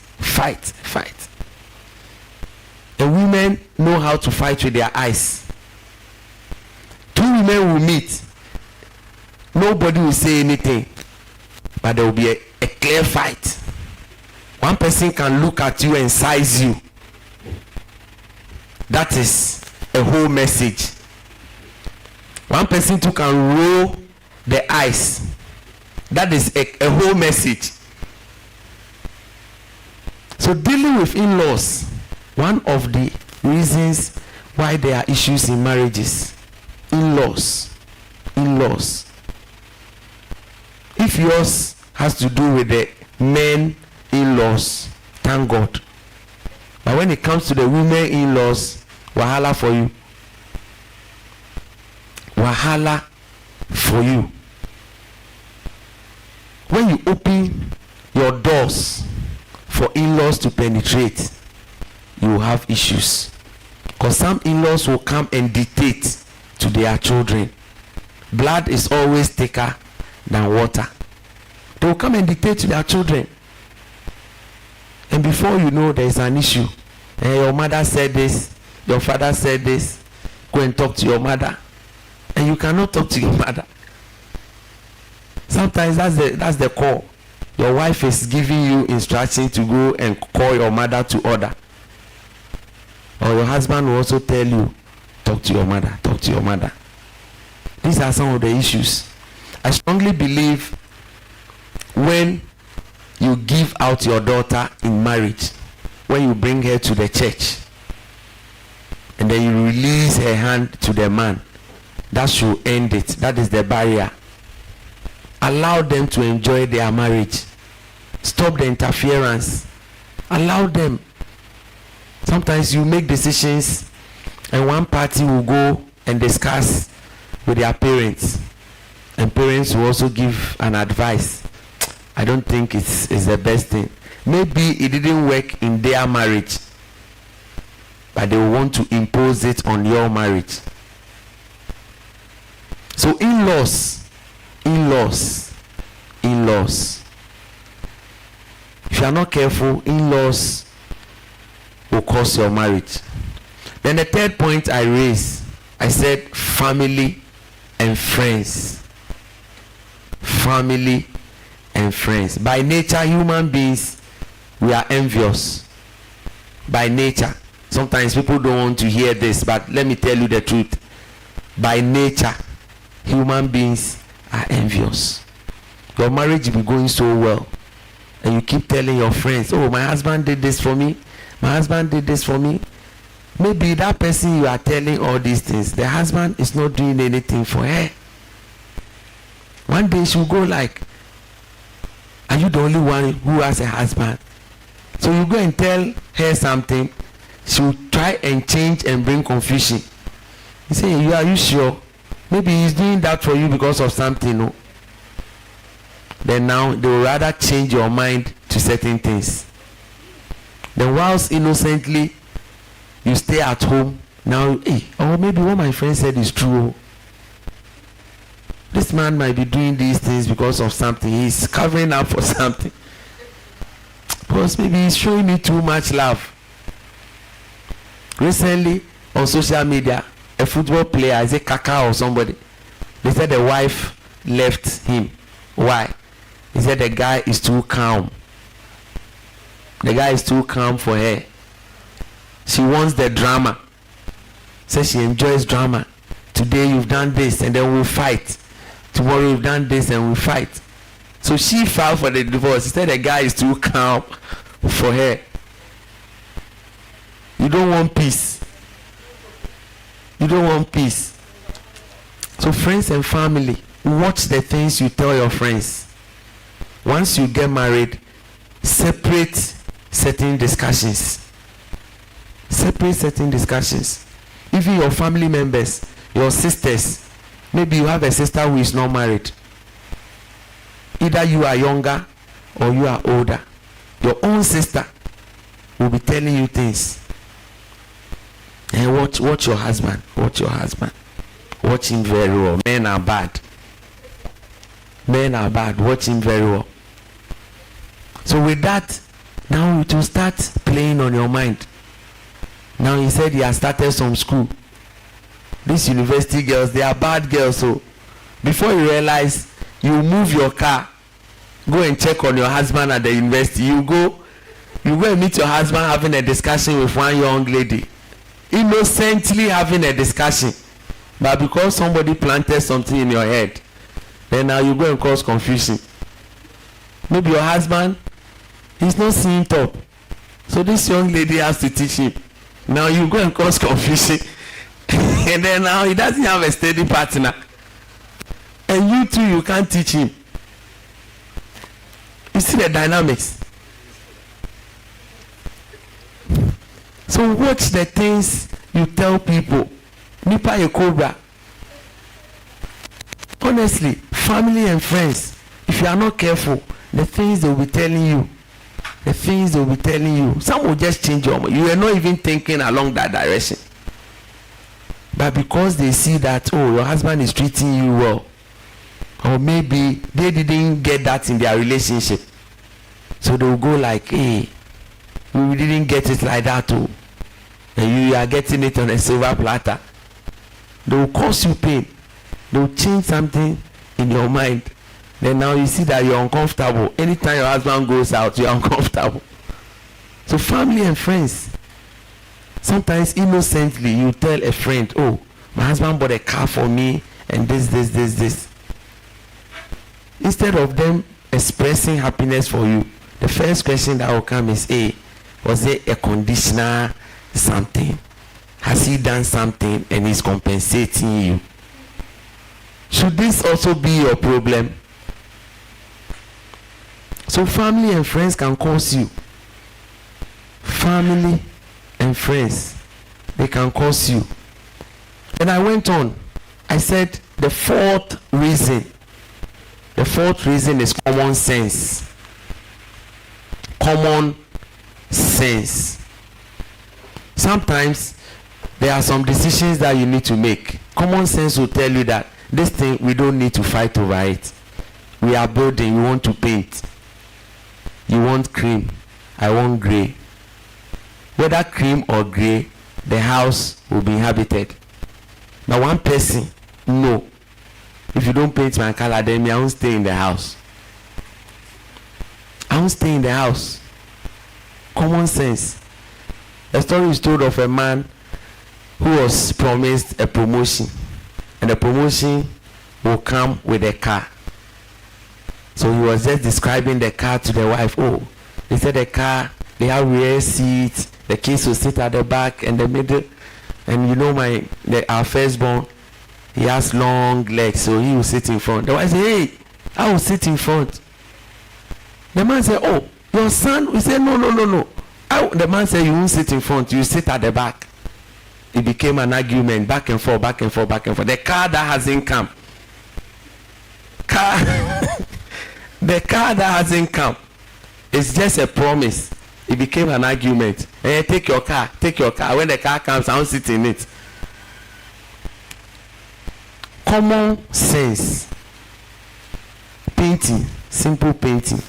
And women know how to fight with their eyes. Two women will meet. Nobody will say anything, but there will be a clear fight. One person can look at you and size you. That is a whole message. One person too can roll the eyes. That is a whole message. So dealing with in-laws One of the reasons why there are issues in marriages, in-laws. If yours has to do with the men in-laws, thank God. But when it comes to the women in-laws, wahala for you. Wahala for you. When you open your doors for in-laws to penetrate, you will have issues. Because some in-laws will come and dictate to their children. Blood is always thicker than water. They will come and dictate to their children. And before you know, there is an issue. And your mother said this, your father said this. Go and talk to your mother. And you cannot talk to your mother. Sometimes that's the call. Your wife is giving you instruction to go and call your mother to order. Or your husband will also tell you, talk to your mother, talk to your mother. These are some of the issues. I strongly believe when you give out your daughter in marriage, when you bring her to the church, and then you release her hand to the man, that should end it. That is the barrier. Allow them to enjoy their marriage. Stop the interference. Allow them. Sometimes you make decisions and one party will go and discuss with their parents, and parents will also give an advice. I don't think it's the best thing. Maybe it didn't work in their marriage, but they will want to impose it on your marriage. So in-laws. If you are not careful, in-laws will cause your marriage. Then the third point I raised, I said family and friends. Family and friends. By nature, human beings, we are envious. By nature. Sometimes people don't want to hear this, but let me tell you the truth. By nature, human beings are envious. Your marriage will be going so well, and you keep telling your friends, oh, my husband did this for me, my husband did this for me. Maybe that person you are telling all these things, the husband is not doing anything for her. One day she will go like, are you the only one who has a husband? So you go and tell her something, she will try and change and bring confusion. You say, are you sure? Maybe he's doing that for you because of something, no? Then now they will rather change your mind to certain things. Then whilst innocently you stay at home, now, hey, or maybe what my friend said is true. This man might be doing these things because of something. He's covering up for something. Because maybe he's showing me too much love. Recently on social media, a football player, is it Kaka or somebody, they said the wife left him. Why? He said the guy is too calm. The guy is too calm for her. She wants the drama. Says she enjoys drama. Today you've done this and then we'll fight. Tomorrow you've done this and we'll fight. So she filed for the divorce. He said the guy is too calm for her. You don't want peace. You don't want peace. So friends and family, watch the things you tell your friends. Once you get married, separate certain discussions. Separate certain discussions. Even your family members, your sisters, maybe you have a sister who is not married. Either you are younger or you are older. Your own sister will be telling you things. And watch your husband. Watch your husband. Watch him very well. Men are bad. Men are bad. Watch him very well. So with that, now it will start playing on your mind. Now he said he has started some school. These university girls, they are bad girls. So before you realize, you move your car, go and check on your husband at the university. You go and meet your husband having a discussion with one young lady. Innocently having a discussion. But because somebody planted something in your head, then now you go and cause confusion. Maybe your husband, he's not seeing top. So this young lady has to teach him. Now you go and cause confusion. And then now he doesn't have a steady partner. And you too, you can't teach him. You see the dynamics. So watch the things you tell people. Nipa ye cobra. Honestly, family and friends, if you are not careful, the things they will be telling you, some will just change your mind. You are not even thinking along that direction. But because they see that, oh, your husband is treating you well, or maybe they didn't get that in their relationship, so they will go like, hey, we didn't get it like that too, and you are getting it on a silver platter. They will cause you pain. They will change something in your mind. Then now you see that you're uncomfortable. Anytime your husband goes out, you're uncomfortable. So family and friends, sometimes innocently you tell a friend, oh, my husband bought a car for me and this. Instead of them expressing happiness for you, the first question that will come is, hey, was it a conditional something? Has he done something and he's compensating you? Should this also be your problem? So family and friends can cause you. Family and friends, they can cause you. And I went on. I said the fourth reason is common sense. Common sense. Sometimes there are some decisions that you need to make. Common sense will tell you that this thing, we don't need to fight over it. We are building, we want to paint. You want cream, I want grey. Whether cream or grey, the house will be inhabited. Now one person, no. If you don't paint my color, then I won't stay in the house. I won't stay in the house. Common sense. A story is told of a man who was promised a promotion, and the promotion will come with a car. So he was just describing the car to the wife. Oh, he said the car, they have rear seats, the kids will sit at the back and the middle, and you know our firstborn, he has long legs, so he will sit in front. The wife said, hey, I will sit in front. The man said, oh, your son? We said, no. The man said, you won't sit in front, you sit at the back. It became an argument, back and forth. The car that hasn't come. The car that hasn't come. It's just a promise. It became an argument. Hey, take your car. When the car comes, I won't sit in it. Common sense. Painting. Simple painting.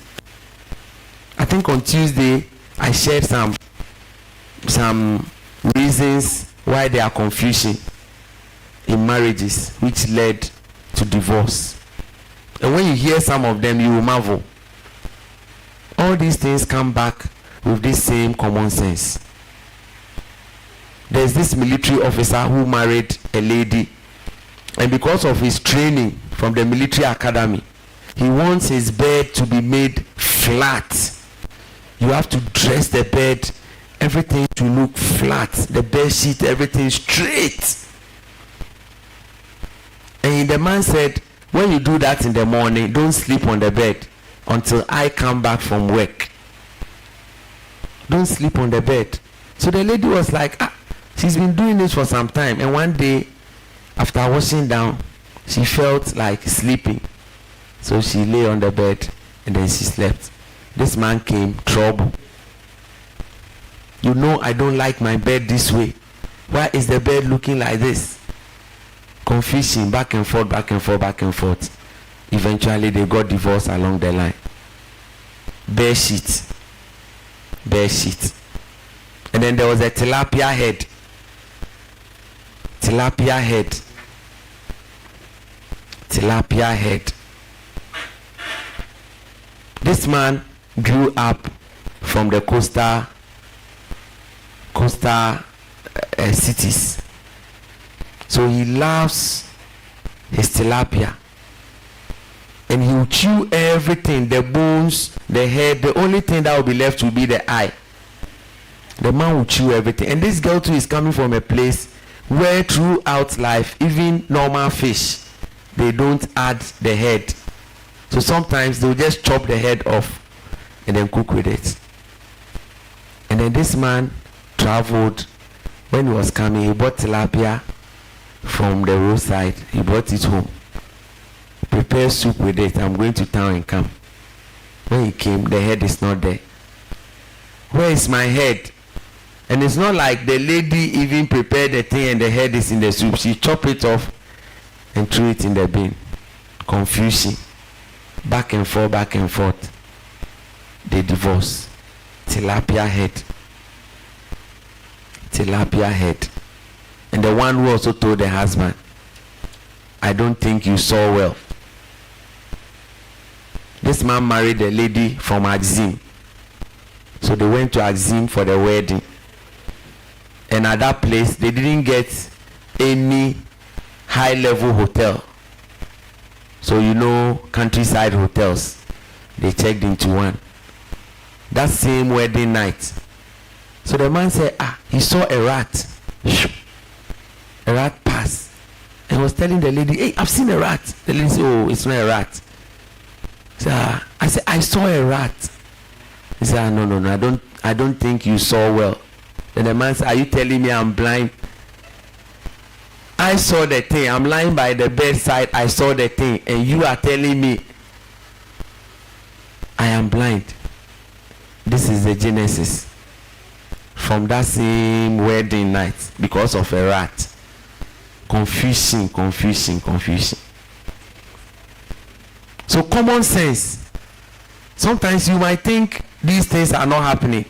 I think on Tuesday, I shared some reasons why there are confusion in marriages which led to divorce. And when you hear some of them, you will marvel. All these things come back with this same common sense. There's this military officer who married a lady, and because of his training from the military academy, he wants his bed to be made flat. You have to dress the bed, everything to look flat, the bed sheet, everything straight. And the man said, when you do that in the morning, don't sleep on the bed until I come back from work. Don't sleep on the bed. So the lady was like, she's been doing this for some time, and one day after washing down, she felt like sleeping. So she lay on the bed and then she slept. This man came, trouble. You know I don't like my bed this way. Why is the bed looking like this? Confusion, back and forth. Eventually they got divorced along the line. Bare sheet. And then there was a tilapia head. This man grew up from the coastal cities, so he loves his tilapia, and he will chew everything, the bones, the head. The only thing that will be left will be the eye. The man will chew everything. And this girl too is coming from a place where throughout life, even normal fish, they don't add the head. So sometimes they'll just chop the head off and then cook with it. And then this man traveled. When he was coming, he bought tilapia from the roadside. He brought it home. Prepare soup with it. I'm going to town and come. When he came, the head is not there. Where is my head? And it's not like the lady even prepared the thing and the head is in the soup. She chopped it off and threw it in the bin. Confusion. Back and forth, back and forth. They divorce. Tilapia head. Tilapia head. And the one who also told the husband, I don't think you saw well. This man married a lady from Axim. So they went to Axim for the wedding. And at that place, they didn't get any high-level hotel. So you know, countryside hotels. They checked into one. That same wedding night. So the man said, he saw a rat. A rat pass. And was telling the lady, hey, I've seen a rat. The lady said, oh, it's not a rat. So, I said, I saw a rat. He said, no, I don't think you saw well. Then the man said, are you telling me I'm blind? I saw the thing. I'm lying by the bedside. I saw the thing. And you are telling me I am blind. This is the genesis. From that same wedding night. Because of a rat. Confusion. So common sense. Sometimes you might think these things are not happening.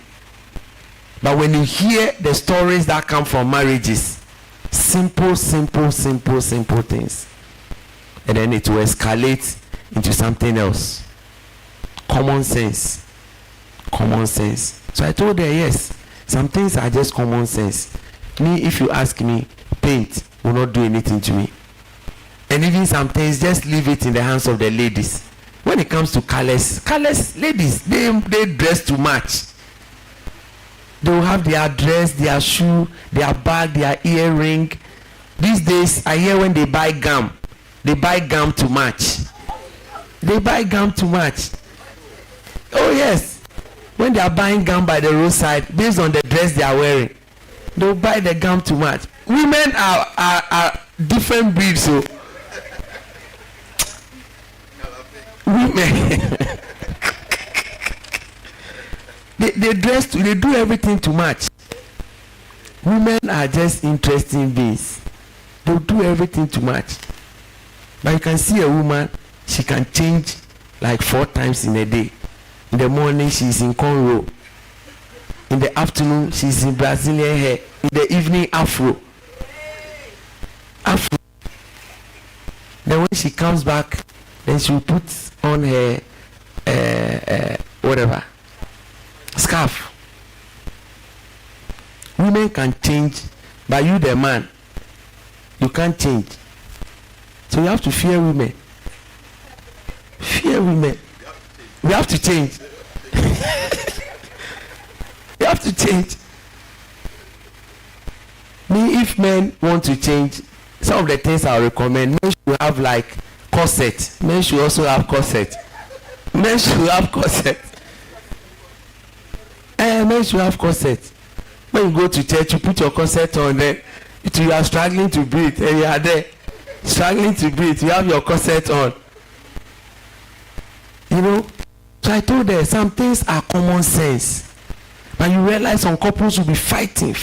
But when you hear the stories that come from marriages, simple things. And then it will escalate into something else. Common sense. So I told her, yes, some things are just common sense. Me, if you ask me, paint will not do anything to me. And even some things, just leave it in the hands of the ladies. When it comes to colors, ladies, they dress to match. They will have their dress, their shoe, their bag, their earring. These days, I hear when they buy gum to match. Oh yes, when they are buying gum by the roadside, based on the dress they are wearing, they will buy the gum to match. Women are different breeds, so women they dress to, they do everything to match. Women are just interesting beings. They do everything to match. But you can see a woman, she can change like 4 times in a day. In the morning she's in cornrow. In the afternoon she's in Brazilian hair. In the evening afro. Then when she comes back, then she will put on her scarf. Women can change, but you the man, you can't change. So you have to fear women. We have to change. We have to change. Me, if men want to change, some of the things I recommend, men should have like corset. Men should also have corset. Men should have corset. When you go to church, you put your corset on there. You are struggling to breathe, and you are there struggling to breathe. You have your corset on. You know. So I told her some things are common sense, but you realize some couples will be fighting.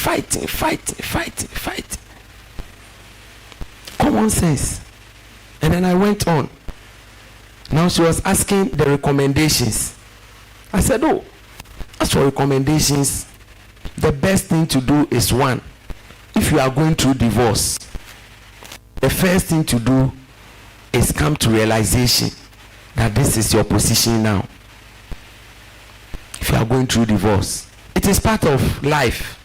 Common sense. And then I went on. Now she was asking the recommendations. I said, oh, as for recommendations, the best thing to do is one. If you are going through divorce, the first thing to do is come to realization that this is your position now. If you are going through divorce, it is part of life.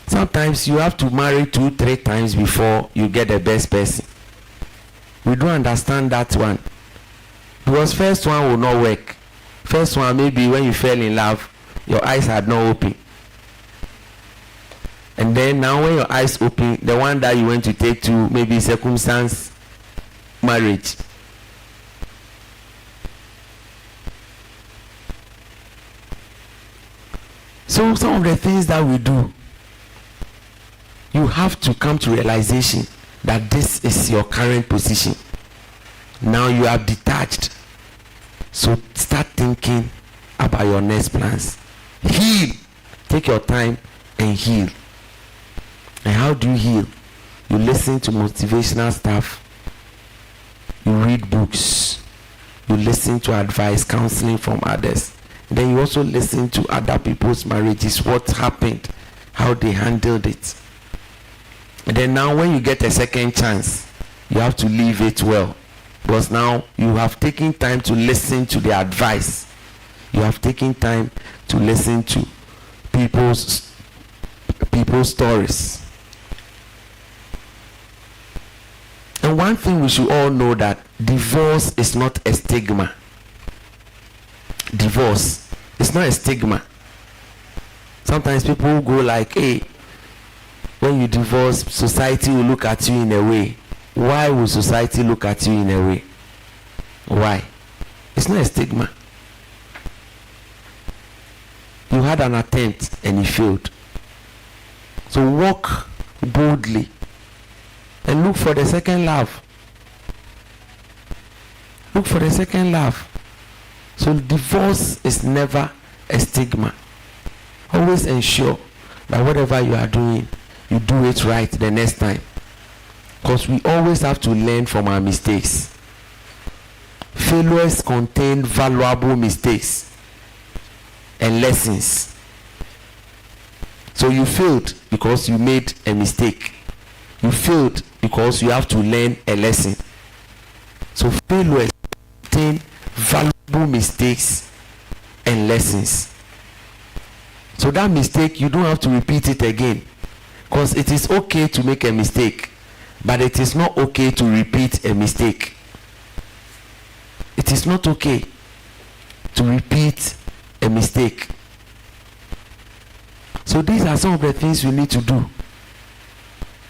Sometimes you have to marry 2-3 times before you get the best person. We don't understand that one. Because first one will not work. First one, maybe when you fell in love, your eyes had not opened. And then now when your eyes open, the one that you went to take to maybe circumstance marriage. So some of the things that we do, you have to come to realization that this is your current position. Now you are detached. So start thinking about your next plans. Heal. Take your time and heal. And how do you heal? You listen to motivational stuff. You read books. You listen to advice, counseling from others. Then you also listen to other people's marriages, what happened, how they handled it. And then now when you get a second chance, you have to leave it well. Because now you have taken time to listen to the advice. You have taken time to listen to people's stories. And one thing we should all know, that divorce is not a stigma. Divorce is not a stigma. Sometimes people go like, hey, when you divorce, society will look at you in a way. Why will society look at you in a way? Why? It's not a stigma. You had an attempt and you failed. So walk boldly and look for the second love. Look for the second love. So divorce is never a stigma. Always ensure that whatever you are doing, you do it right the next time. Because we always have to learn from our mistakes. Failures contain valuable mistakes and lessons. So you failed because you made a mistake. You failed because you have to learn a lesson. So failures contain valuable mistakes and lessons. So that mistake, you don't have to repeat it again. Because it is okay to make a mistake, but it is not okay to repeat a mistake. It is not okay to repeat a mistake. So these are some of the things we need to do.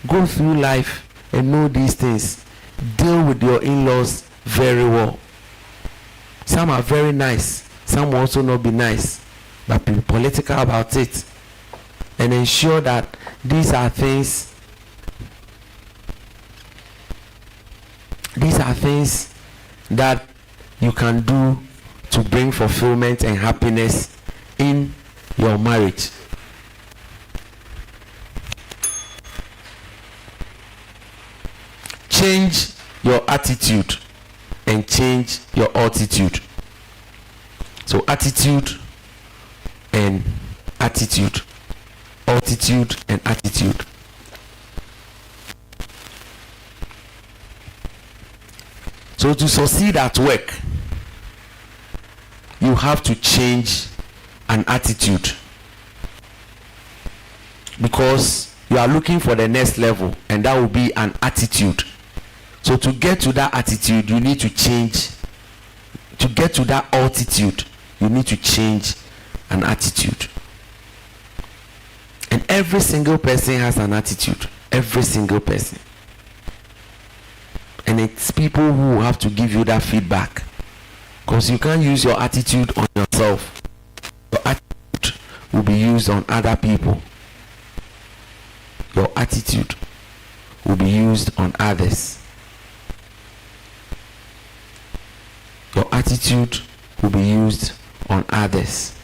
Go through life and know these things. Deal with your in-laws very well. Some are very nice, some will also not be nice, but be political about it. And ensure that these are things that you can do to bring fulfillment and happiness in your marriage. Change your attitude and change your altitude. So attitude and attitude. Altitude and attitude. So to succeed at work, you have to change an attitude, because you are looking for the next level, and that will be an attitude. So to get to that attitude, you need to change. To get to that altitude, you need to change an attitude. And every single person has an attitude. Every single person. And it's people who have to give you that feedback. Because you can't use your attitude on yourself. Your attitude will be used on other people. Your attitude will be used on others. Your attitude will be used on others.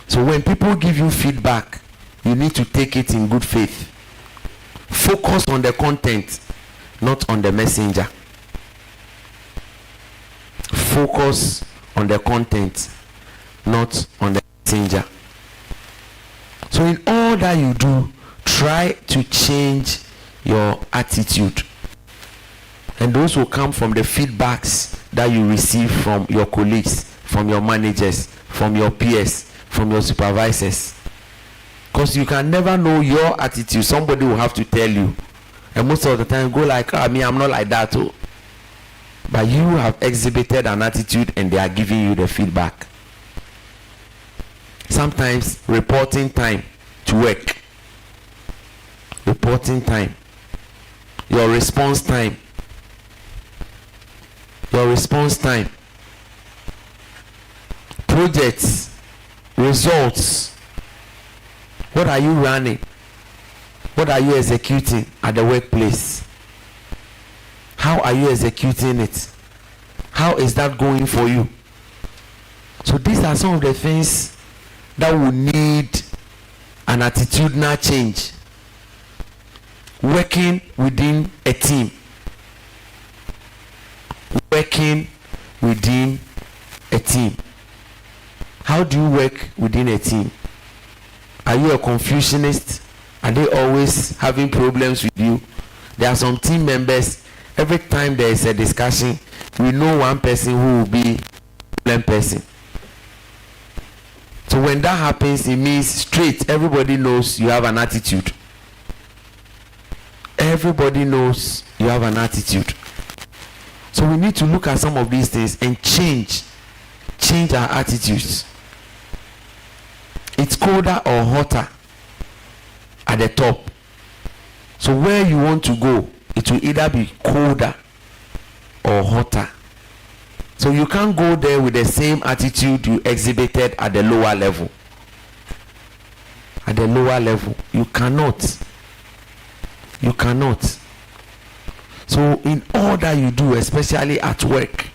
So when people give you feedback, you need to take it in good faith. Focus on the content, not on the messenger. Focus on the content, not on the messenger. So in all that you do, try to change your attitude. And those will come from the feedbacks that you receive from your colleagues, from your managers, from your peers, from your supervisors. Because you can never know your attitude. Somebody will have to tell you. And most of the time, go like, me, I'm not like that too. But you have exhibited an attitude and they are giving you the feedback. sometimes reporting time to work, reporting time, your response time, projects, results. What are you running? What are you executing at the workplace? How are you executing it? How is that going for you? So these are some of the things that will need an attitudinal change. Working within a team. Working within a team. How do you work within a team? Are you a Confucianist? Are they always having problems with you? There are some team members, every time there is a discussion, we know one person who will be a problem person. So when that happens, it means straight, everybody knows you have an attitude. Everybody knows you have an attitude. So we need to look at some of these things and change our attitudes. It's colder or hotter at the top. So where you want to go, it will either be colder or hotter. So you can't go there with the same attitude you exhibited at the lower level. At the lower level, you cannot. You cannot. So in all that you do, especially at work,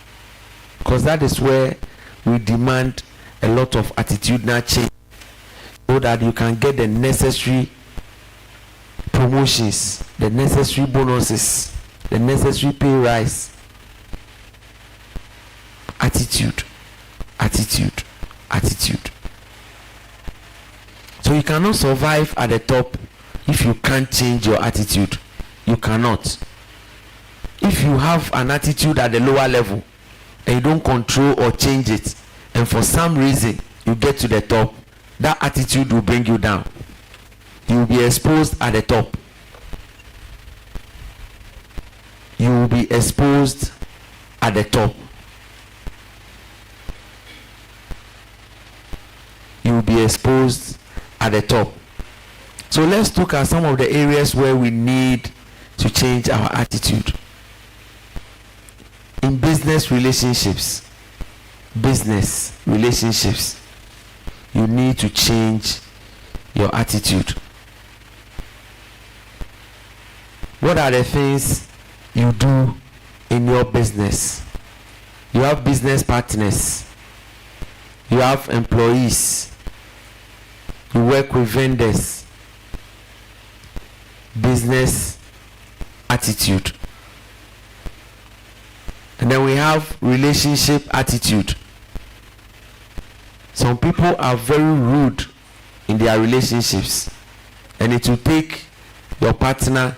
because that is where we demand a lot of attitudinal change, so that you can get the necessary promotions, the necessary bonuses, the necessary pay rise. Attitude. So you cannot survive at the top if you can't change your attitude. You cannot. If you have an attitude at the lower level and you don't control or change it, and for some reason you get to the top, that attitude will bring you down. You will be exposed at the top. You will be exposed at the top. You will be exposed at the top. So let's look at some of the areas where we need to change our attitude. In business relationships, you need to change your attitude. What are the things you do in your business? You have business partners, you have employees, you work with vendors. Business attitude. And then we have relationship attitude. Some people are very rude in their relationships, and it will take your partner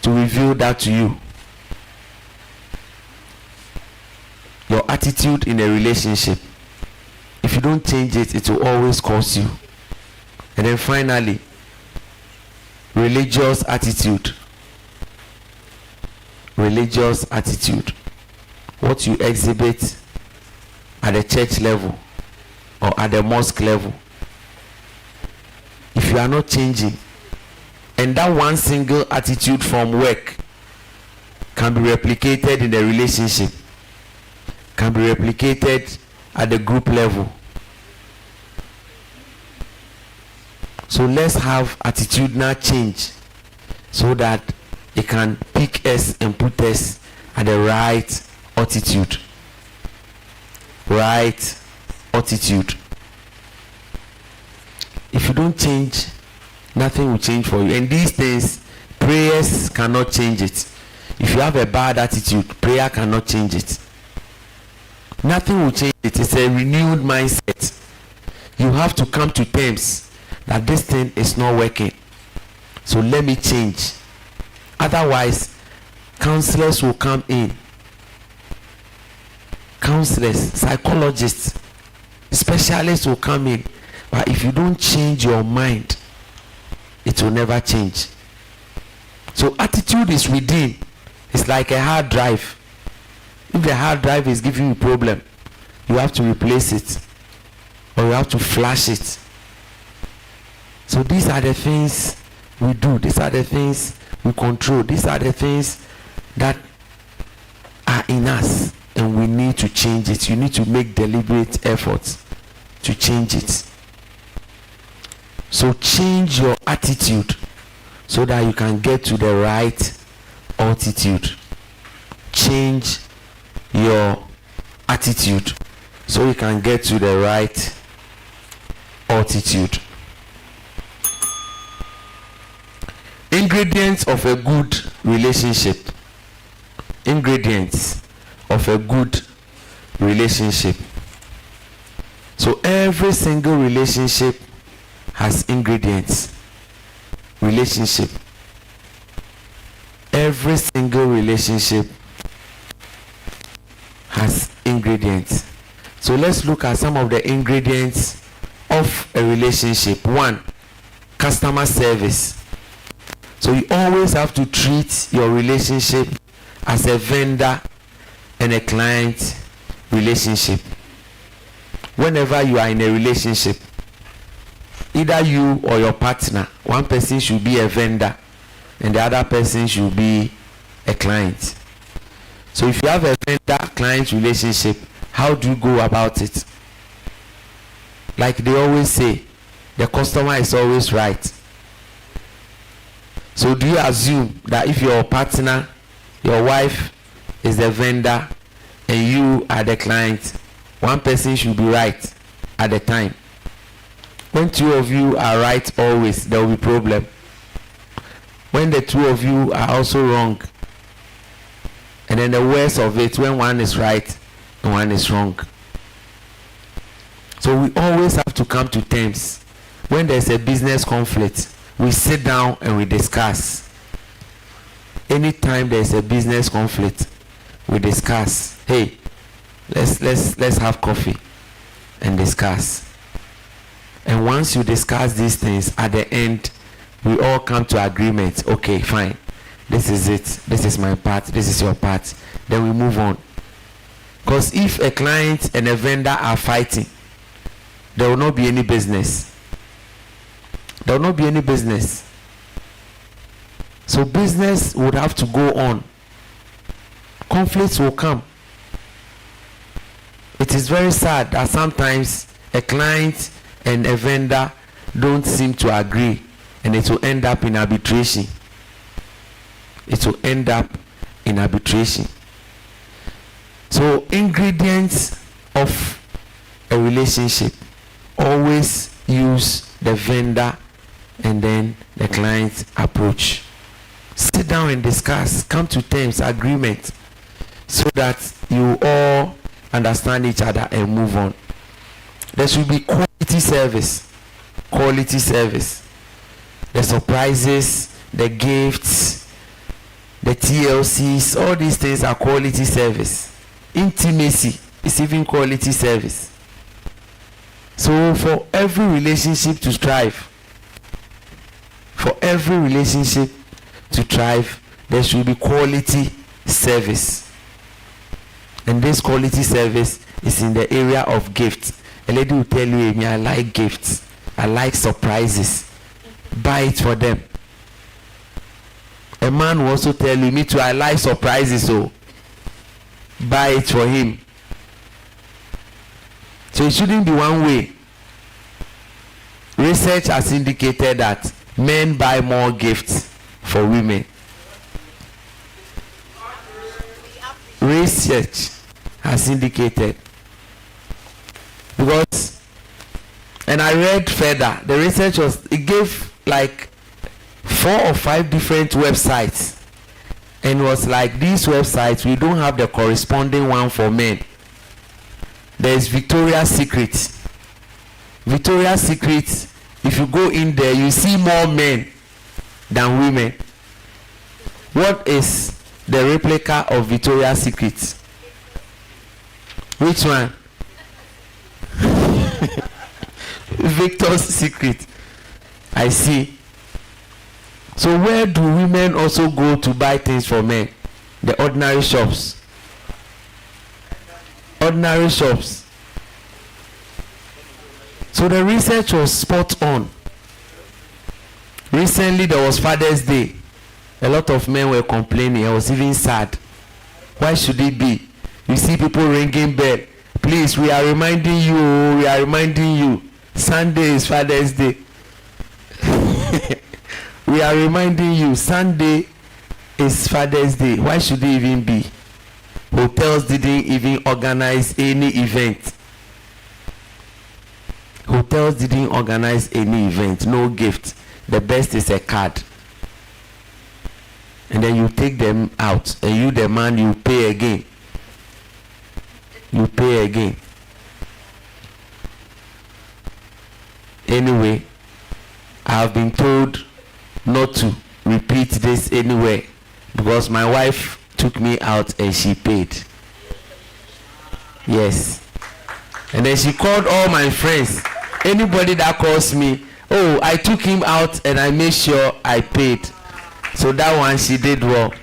to reveal that to you. Your attitude in a relationship, if you don't change it, it will always cost you. And then finally, religious attitude. What you exhibit at the church level or at the mosque level. If you are not changing, and that one single attitude from work can be replicated in the relationship, can be replicated at the group level. So let's have attitudinal change so that it can pick us and put us at the right attitude. If you don't change, nothing will change for you. And these things, prayers cannot change it. If you have a bad attitude, prayer cannot change it. Nothing will change it. It's a renewed mindset. You have to come to terms that this thing is not working, so let me change. Otherwise, counselors will come in. Counselors, psychologists, specialists will come in. But if you don't change your mind, it will never change. So attitude is within. It's like a hard drive. If the hard drive is giving you a problem, you have to replace it, or you have to flash it. So these are the things we do. These are the things we control. These are the things that are in us, and we need to change it. You need to make deliberate efforts to change it. So change your attitude so that you can get to the right altitude. Change your attitude so you can get to the right altitude. Ingredients of a good relationship. Ingredients of a good relationship. So every single relationship has ingredients. Relationship. Every single relationship has ingredients. So let's look at some of the ingredients of a relationship. 1, customer service. So you always have to treat your relationship as a vendor and a client relationship. Whenever you are in a relationship, either you or your partner, one person should be a vendor and the other person should be a client. So if you have a vendor-client relationship, how do you go about it? Like they always say, the customer is always right. So do you assume that if your partner, your wife is the vendor and you are the client, one person should be right at the time? When two of you are right always, there will be problem. When the two of you are also wrong, and then the worst of it, when one is right and one is wrong. So we always have to come to terms. When there's a business conflict, we sit down and we discuss. Anytime there's a business conflict, we discuss. Hey, let's have coffee and discuss. And once you discuss these things, at the end, we all come to agreement. Okay, fine. This is it. This is my part. This is your part. Then we move on. Because if a client and a vendor are fighting, there will not be any business. There will not be any business. So business would have to go on. Conflicts will come. It is very sad that sometimes a client and a vendor don't seem to agree, and it will end up in arbitration. It will end up in arbitration. So ingredients of a relationship, always use the vendor and then the client approach. Sit down and discuss, come to terms, agreement, so that you all understand each other and move on. There should be quality service. Quality service. The surprises, the gifts, the TLCs, all these things are quality service. Intimacy is even quality service. So for every relationship to thrive, there should be quality service. And this quality service is in the area of gifts. A lady will tell you, Amy, I like gifts. I like surprises. Buy it for them. A man will also tell you, me too, I like surprises, so buy it for him. So it shouldn't be one way. Research has indicated that men buy more gifts for women. Research has indicated. Because, and I read further, the research was, it gave like 4 or 5 different websites, and was like, these websites, we don't have the corresponding one for men. There is Victoria's Secret. Victoria's Secret, if you go in there, you see more men than women. What is the replica of Victoria's Secret? Which one? Victor's Secret. I see. So where do women also go to buy things for men? The ordinary shops. Ordinary shops. So the research was spot on. Recently there was Father's Day. A lot of men were complaining. I was even sad. Why should it be? You see people ringing bell. Please, we are reminding you. We are reminding you. Sunday is Father's Day. We are reminding you. Sunday is Father's Day. Why should it even be? Hotels didn't even organize any event. Hotels didn't organize any event. No gift. The best is a card. And then you take them out. And you, the man, you pay again. You pay again. Anyway, I have been told not to repeat this anywhere because my wife took me out and she paid. Yes. And then she called all my friends. Anybody that calls me, oh, I took him out and I made sure I paid. So that one she did well.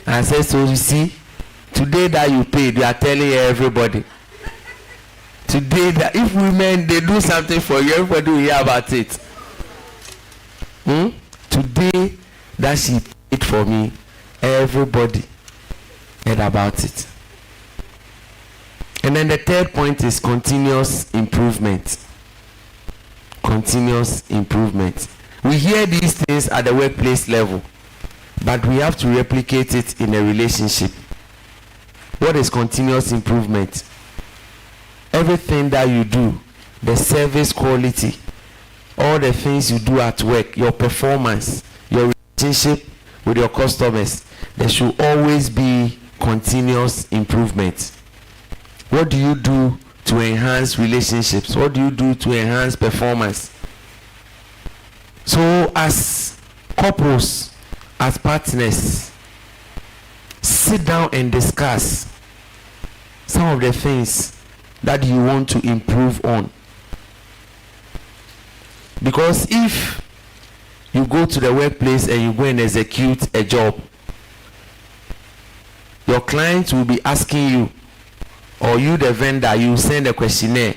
I said, so you see, today that you paid, you are telling everybody. Today that if women, they do something for you, everybody will hear about it. Today that she paid for me, everybody heard about it. And then the third point is continuous improvement. Continuous improvement. We hear these things at the workplace level, but we have to replicate it in a relationship. What is continuous improvement? Everything that you do, the service quality, all the things you do at work, your performance, your relationship with your customers, there should always be continuous improvement. What do you do to enhance relationships? What do you do to enhance performance? So as couples, as partners, sit down and discuss some of the things that you want to improve on. Because if you go to the workplace and you go and execute a job, your client will be asking you, or you the vendor, you send a questionnaire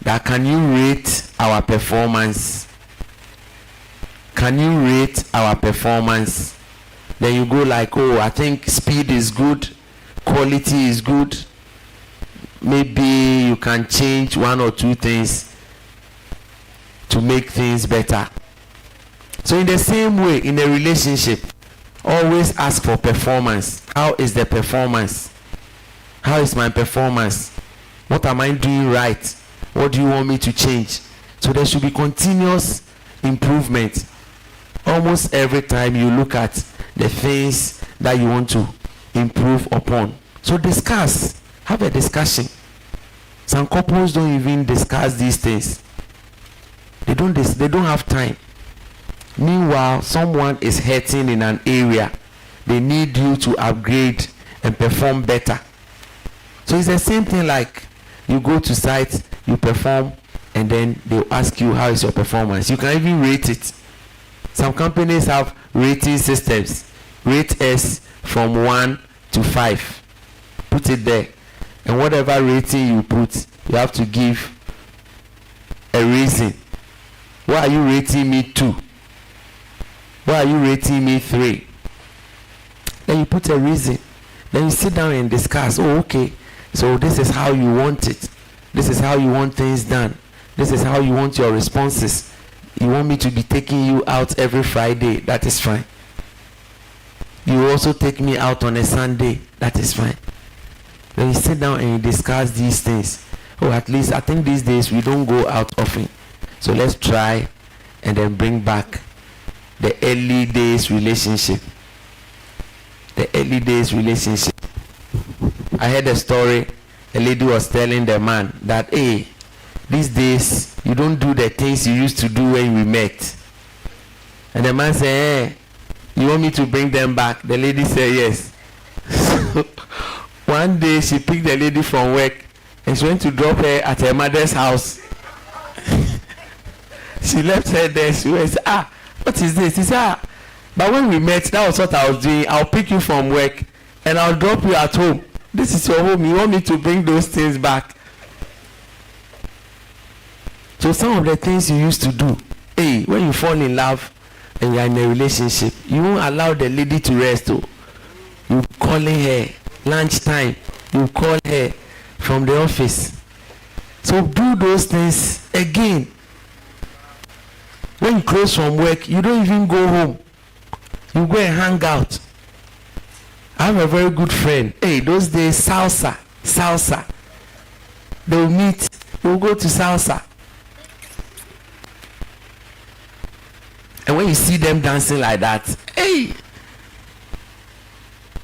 that can you rate our performance? Can you rate our performance? Then you go like, oh, I think speed is good, quality is good. Maybe you can change one or two things to make things better. So in the same way, in a relationship, always ask for performance. How is the performance? How is my performance? What am I doing right? What do you want me to change? So there should be continuous improvement. Almost every time you look at the things that you want to improve upon. So discuss. Have a discussion. Some couples don't even discuss these things. They don't have time. Meanwhile, someone is hurting in an area. They need you to upgrade and perform better. So it's the same thing like you go to site, you perform, and then they'll ask you how is your performance. You can even rate it. Some companies have rating systems. Rate us from 1 to 5. Put it there. And whatever rating you put, you have to give a reason. Why are you rating me 2? Why are you rating me 3? Then you put a reason. Then you sit down and discuss. Oh, okay. So this is how you want it. This is how you want things done. This is how you want your responses. You want me to be taking you out every Friday. That is fine. You also take me out on a Sunday. That is fine. Then you sit down and you discuss these things. Oh, at least I think these days we don't go out often. So let's try and then bring back the early days relationship. The early days relationship. I heard a story. A lady was telling the man that, hey, these days you don't do the things you used to do when we met. And the man said, hey, you want me to bring them back? The lady said yes. One day she picked the lady from work and she went to drop her at her mother's house. She left her there. She went, what is this? He said, but when we met, that was what I was doing. I'll pick you from work and I'll drop you at home. This is your home. You want me to bring those things back? So some of the things you used to do, Hey, when you fall in love and you're in a relationship, you won't allow the lady to rest. Oh, you calling her lunchtime, you call her from the office. So do those things again. When you close from work, you don't even go home. You go and hang out. I have a very good friend. Hey, those days, salsa. They'll meet, we'll go to salsa. And when you see them dancing like that, hey,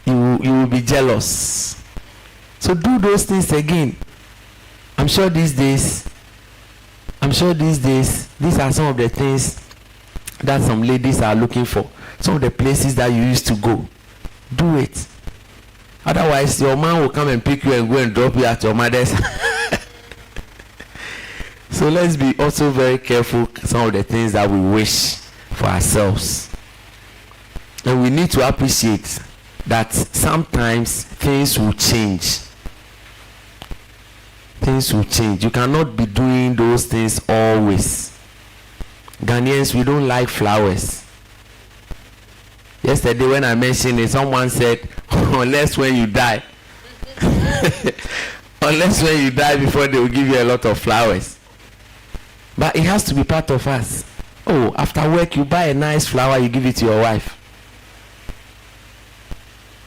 you will be jealous. So do those things again. I'm sure these days, these are some of the things that some ladies are looking for. Some of the places that you used to go. Do it. Otherwise, your man will come and pick you and go and drop you at your mother's. So let's be also very careful some of the things that we wish for ourselves. And we need to appreciate that sometimes things will change. Things will change. You cannot be doing those things always. Ghanaians, we don't like flowers. Yesterday when I mentioned it, someone said, unless when you die. Unless when you die before they will give you a lot of flowers. But it has to be part of us. Oh, after work you buy a nice flower, you give it to your wife.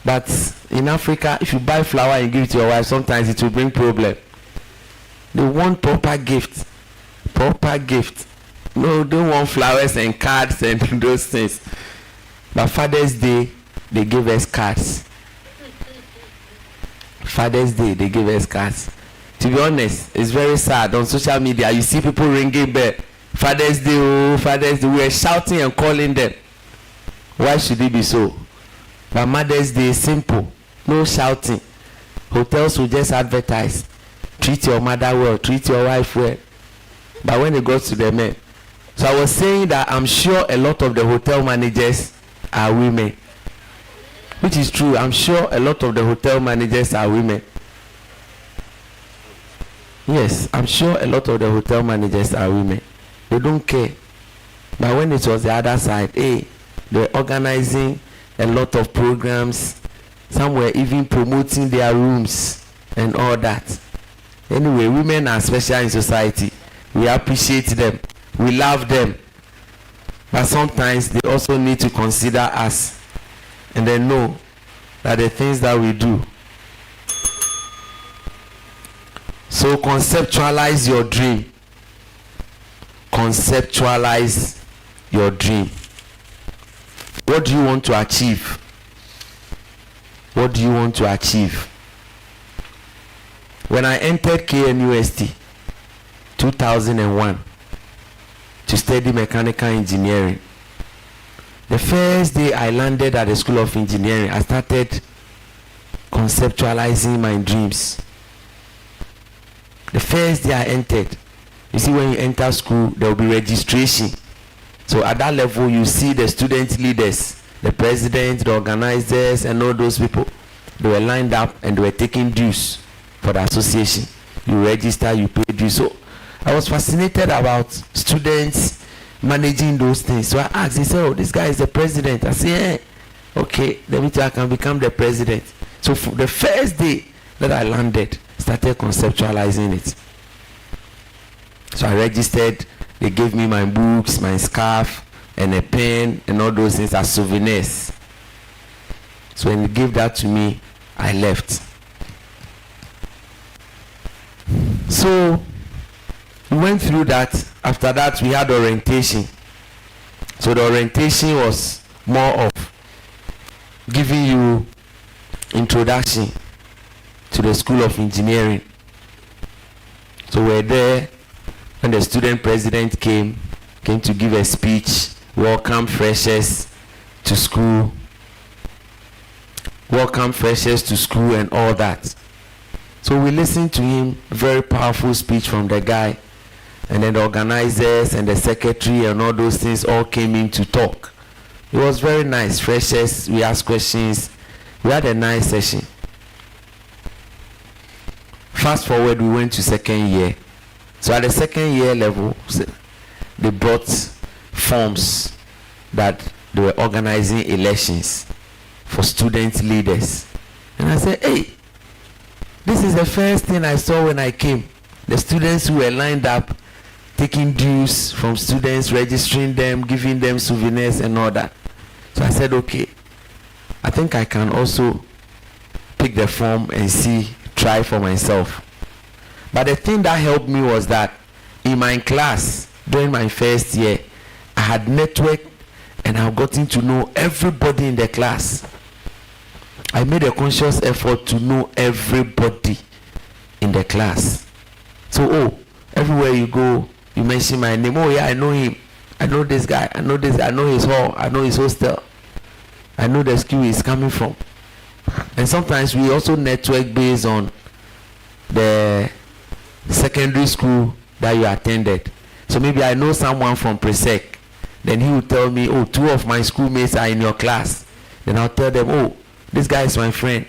But in Africa, if you buy flower and give it to your wife, sometimes it will bring problem. They want proper gift. Proper gift. No, they don't want flowers and cards and those things. But Father's Day, they give us cards. Father's Day, they give us cards. To be honest, it's very sad. On social media, you see people ringing bell. Father's Day, oh, Father's Day. We are shouting and calling them. Why should it be so? But Mother's Day is simple. No shouting. Hotels will just advertise. Treat your mother well. Treat your wife well. But when it goes to the men. So I was saying that I'm sure a lot of the hotel managers are women. Which is true. I'm sure a lot of the hotel managers are women. Yes, I'm sure a lot of the hotel managers are women. They don't care. But when it was the other side, hey, they're organizing a lot of programs. Some were even promoting their rooms and all that. Anyway, women are special in society. We appreciate them. We love them. But sometimes they also need to consider us. And they know that the things that we do. So conceptualize your dream. Conceptualize your dream. What do you want to achieve? What do you want to achieve? When I entered KNUST 2001 to study mechanical engineering, the first day I landed at the School of Engineering, I started conceptualizing my dreams. The first day I entered, you see, when you enter school, there will be registration. So at that level, you see the student leaders, the president, the organizers, and all those people. They were lined up and they were taking dues for the association. You register, you pay dues. So I was fascinated about students managing those things. So I asked, they said, oh, this guy is the president. I said, yeah, okay, let me tell you, I can become the president. So for the first day that I landed, started conceptualizing it. So I registered. They gave me my books, my scarf, and a pen, and all those things as souvenirs. So when they gave that to me, I left. So we went through that. After that, we had orientation. So the orientation was more of giving you introduction to the School of Engineering. So we're there, and the student president came to give a speech, welcome freshers to school, and all that. So we listened to him, very powerful speech from the guy, and then the organizers and the secretary and all those things all came in to talk. It was very nice. Freshers, we asked questions. We had a nice session. Fast forward, we went to second year. So at the second year level, they brought forms that they were organizing elections for student leaders. And I said, hey, this is the first thing I saw when I came. The students who were lined up, taking dues from students, registering them, giving them souvenirs and all that. So I said, okay, I think I can also pick the form and try for myself. But the thing that helped me was that in my class, during my first year, I had networked and I've gotten to know everybody in the class. I made a conscious effort to know everybody in the class. So, everywhere you go, you mention my name. Oh yeah, I know him. I know this guy. I know this. I know his hall. I know his hostel. I know the school he's coming from. And sometimes we also network based on the secondary school that you attended. So maybe I know someone from Presec. Then he will tell me, oh, 2 of my schoolmates are in your class. Then I'll tell them, oh, this guy is my friend.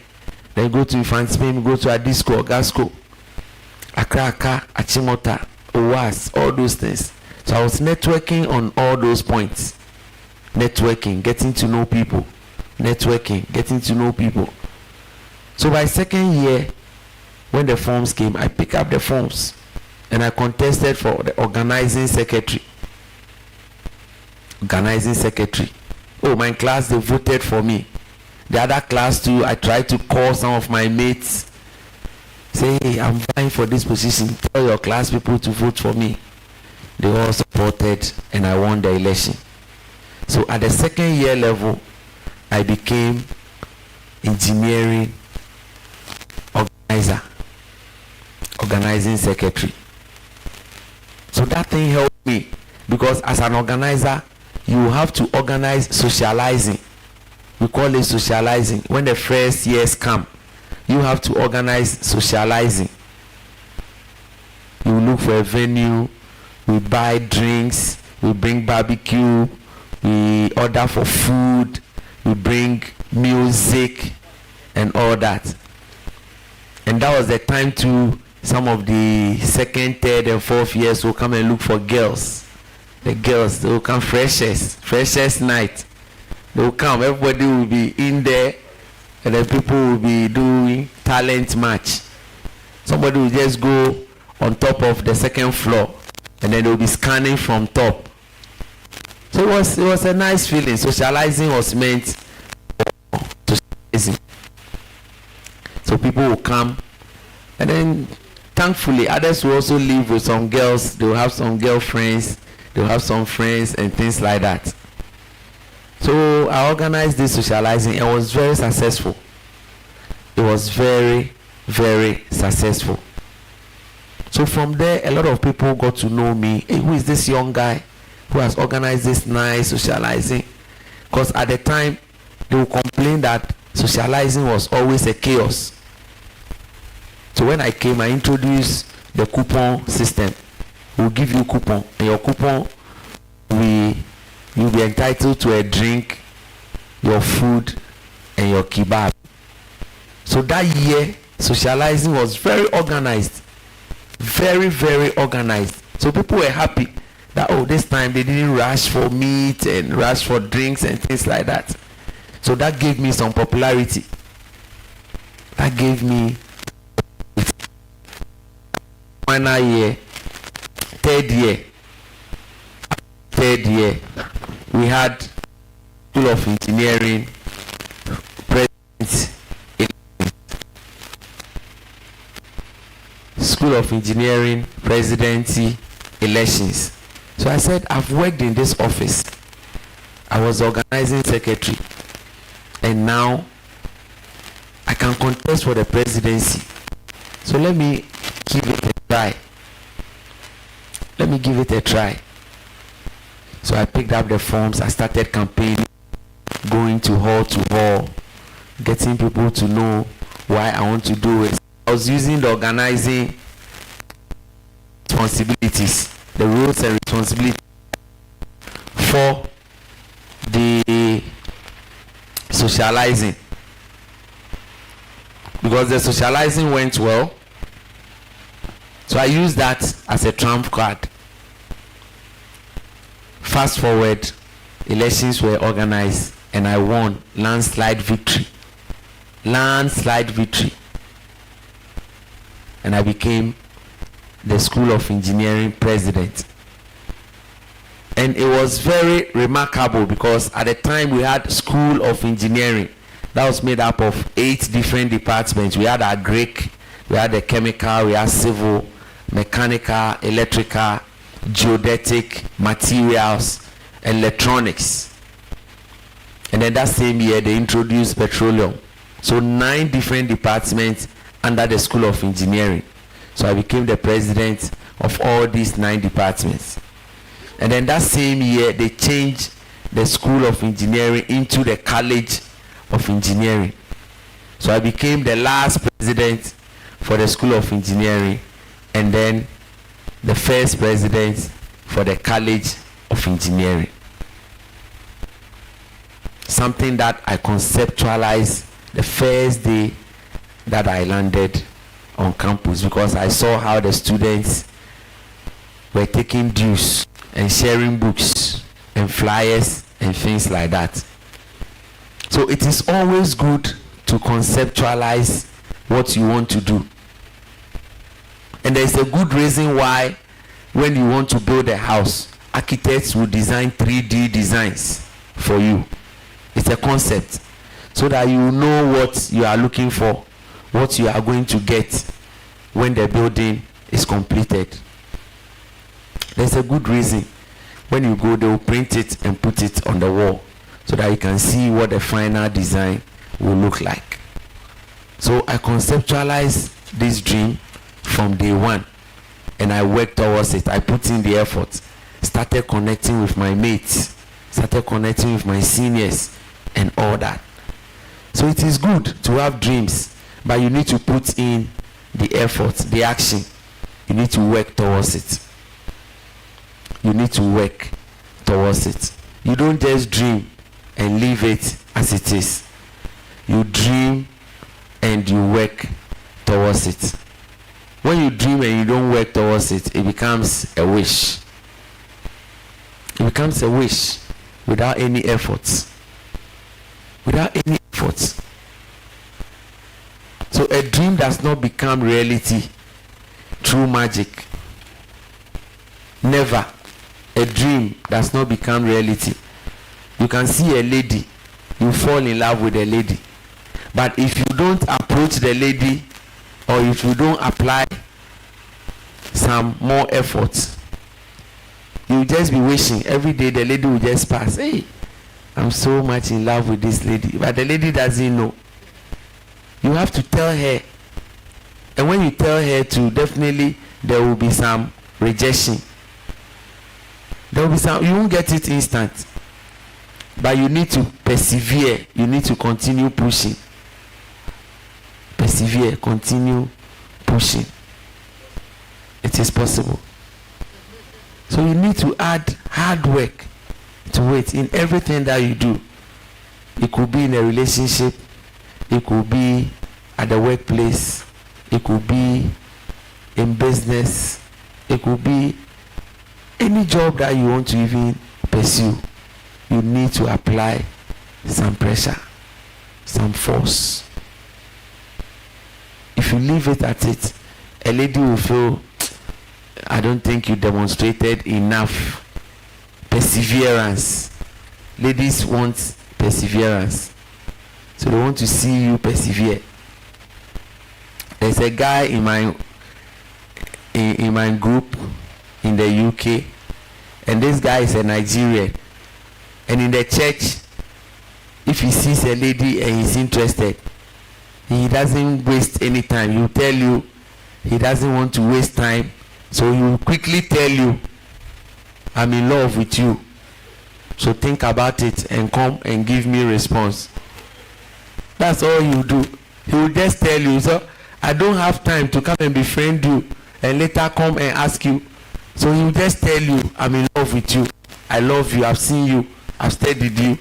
Then go to Infant Spain, go to Adisco, Gasco, Accra, Achimota, OWAS, all those things. So I was networking on all those points. Networking, getting to know people. Networking, getting to know people. So by second year, when the forms came, I picked up the forms and I contested for the organizing secretary. Organizing secretary. Oh, my class, they voted for me. The other class too, I tried to call some of my mates. Say, hey, I'm vying for this position. Tell your class people to vote for me. They all supported and I won the election. So at the second year level, I became engineering organizer, organizing secretary. So that thing helped me because as an organizer, you have to organize socializing. We call it socializing. When the first years come, you have to organize socializing. You look for a venue, we buy drinks, we bring barbecue, we order for food, we bring music and all that. And that was the time to some of the second, third and fourth years will come and look for girls. The girls, they will come freshest night. They will come, everybody will be in there and then people will be doing talent match. Somebody will just go on top of the second floor and then they will be scanning from top. So it was a nice feeling. Socializing was meant for socializing. So people will come and then thankfully others will also live with some girls. They will have some girlfriends, they will have some friends and things like that. So I organized this socializing and it was very successful. It was very, very successful. So from there, a lot of people got to know me. Hey, who is this young guy who has organized this nice socializing? Because at the time, they would complain that socializing was always a chaos. So when I came, I introduced the coupon system. We'll give you coupon, and your coupon, you'll be entitled to a drink, your food, and your kebab. So that year, socializing was very organized. Very, very organized. So people were happy that, oh, this time they didn't rush for meat and rush for drinks and things like that. So that gave me some popularity. That gave me final year, third year, we had School of Engineering president. School of Engineering presidency elections. So I said, I've worked in this office. I was organizing secretary, and now I can contest for the presidency. So let me give it a try. So I picked up the forms. I started campaigning, going to hall, getting people to know why I want to do it. I was using the organizing responsibilities, the roles and responsibilities for the socializing, because the socializing went well. So I used that as a trump card. Fast forward, elections were organized and I won landslide victory. Landslide victory. And I became the School of Engineering president. And it was very remarkable because at the time we had School of Engineering that was made up of 8 different departments. We had agric, we had the chemical, we had civil, mechanical, electrical, geodetic, materials, electronics. And then that same year they introduced petroleum. So 9 different departments under the School of Engineering. So I became the president of all these 9 departments. And then that same year they changed the School of Engineering into the College of Engineering. So I became the last president for the School of Engineering and then the first president for the College of Engineering. Something that I conceptualized the first day that I landed on campus, because I saw how the students were taking dues and sharing books and flyers and things like that. So it is always good to conceptualize what you want to do. And there is a good reason why when you want to build a house, architects will design 3D designs for you. It's a concept so that you know what you are looking for, what you are going to get when the building is completed. There's a good reason. When you go, they will print it and put it on the wall so that you can see what the final design will look like. So I conceptualized this dream from day one and I worked towards it. I put in the effort, started connecting with my mates, started connecting with my seniors and all that. So it is good to have dreams, but you need to put in the effort, the action. You need to work towards it. You need to work towards it. You don't just dream and leave it as it is. You dream and you work towards it. When you dream and you don't work towards it, it becomes a wish. It becomes a wish without any efforts. Without any efforts. So a dream does not become reality through magic. Never. A dream does not become reality. You can see a lady, you fall in love with a lady. But if you don't approach the lady, or if you don't apply some more efforts, you will just be wishing. Every day the lady will just pass. Hey, I'm so much in love with this lady. But the lady doesn't know. You have to tell her. And when you tell her to, definitely there will be some rejection. There will be some, you won't get it instant. But you need to persevere. You need to continue pushing. Persevere, continue pushing. It is possible. So you need to add hard work to it in everything that you do. It could be in a relationship. It could be at the workplace. It could be in business. It could be any job that you want to even pursue. You need to apply some pressure, some force. If you leave it at it, a lady will feel, I don't think you demonstrated enough perseverance. Ladies want perseverance. So they want to see you persevere. There's a guy in my group in the UK, and this guy is a Nigerian. And in the church, if he sees a lady and he's interested, he doesn't waste any time. He will tell you he doesn't want to waste time, so he will quickly tell you, I'm in love with you. So think about it and come and give me a response. That's all he will do. He will just tell you, so I don't have time to come and befriend you and later come and ask you. So he will just tell you, I'm in love with you. I love you. I've seen you. I've studied you.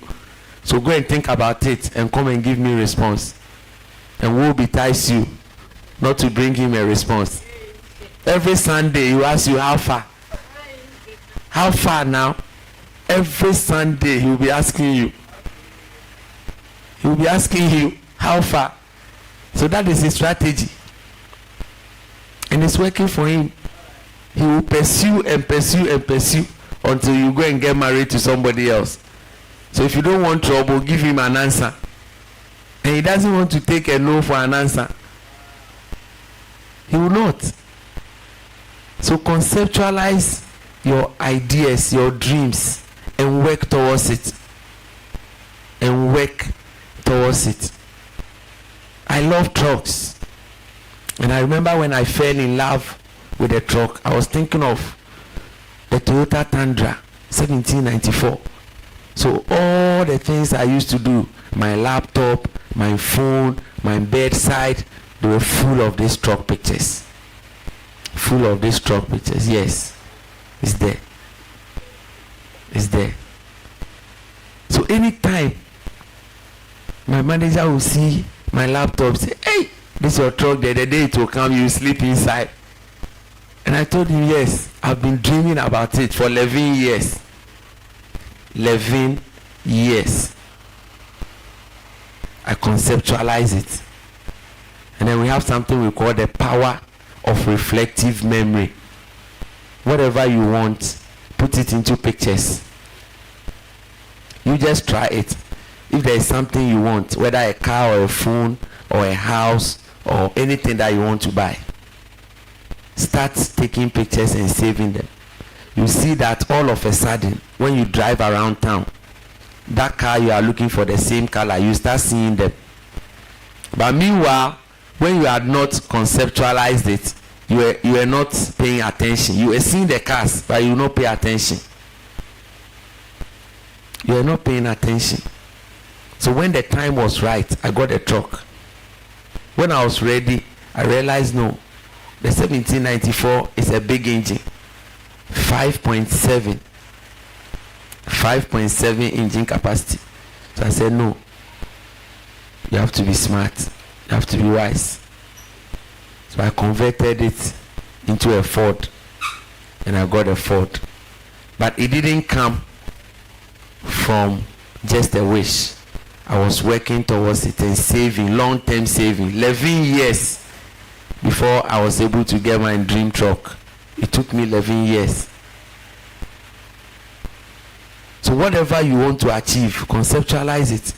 So go and think about it and come and give me a response. And we'll betice you not to bring him a response. Every Sunday he will ask you, how far? How far now? Every Sunday he will be asking you. He will be asking you how far. So that is his strategy. And it's working for him. He will pursue and pursue and pursue until you go and get married to somebody else. So if you don't want trouble, give him an answer. And he doesn't want to take a no for an answer. He will not. So conceptualize your ideas, your dreams, and work towards it. And work towards it. I love trucks. And I remember when I fell in love with a truck, I was thinking of the Toyota Tundra 1794. So all the things I used to do, my laptop, my phone, my bedside, they were full of these truck pictures. Full of these truck pictures. Yes, it's there. It's there. So anytime my manager will see my laptop, say, hey, this is your truck there, the day it will come, you sleep inside. And I told him, yes, I've been dreaming about it for 11 years. 11 years. I conceptualize it. And then we have something we call the power of reflective memory. Whatever you want, put it into pictures. You just try it. If there is something you want, whether a car or a phone or a house or anything that you want to buy, start taking pictures and saving them. You see that all of a sudden, when you drive around town, that car you are looking for, the same color, you start seeing them. But meanwhile, when you had not conceptualized it, you were not paying attention. You were seeing the cars, but you not pay attention. You were not paying attention. So when the time was right, I got a truck. When I was ready, I realized no, the 1794 is a big engine. 5.7 engine capacity. So I said no, you have to be smart, you have to be wise. So I converted it into a Ford, and I got a Ford. But it didn't come from just a wish. I was working towards it and saving, long-term saving. 11 years before I was able to get my dream truck. It took me 11 years. So whatever you want to achieve, conceptualize it.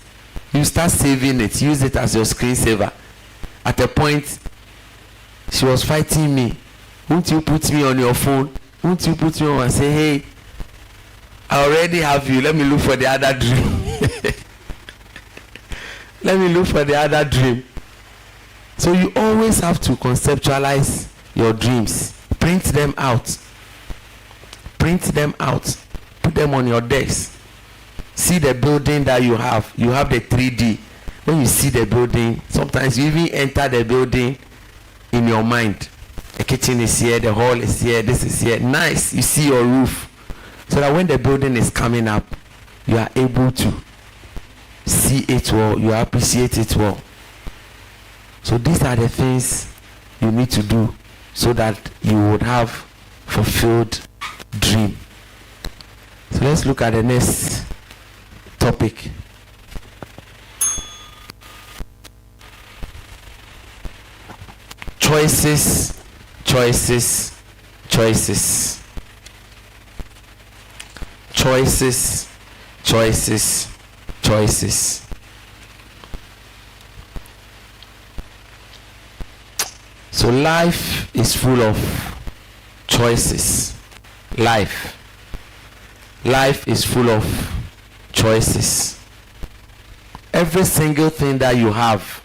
You start saving it. Use it as your screensaver. At a point, she was fighting me. Won't you put me on your phone? Won't you put me on and say, hey, I already have you. Let me look for the other dream. Let me look for the other dream. So you always have to conceptualize your dreams. Print them out. Print them out. Put them on your desk. See the building that you have. You have the 3D. When you see the building, sometimes you even enter the building in your mind. The kitchen is here, the hall is here, this is here. Nice. You see your roof. So that when the building is coming up, you are able to see it well. You appreciate it well. So these are the things you need to do so that you would have fulfilled dream. So let's look at the next topic. Choices, choices, choices. Choices, choices, choices. So life is full of choices. Life is full of choices. Every single thing that you have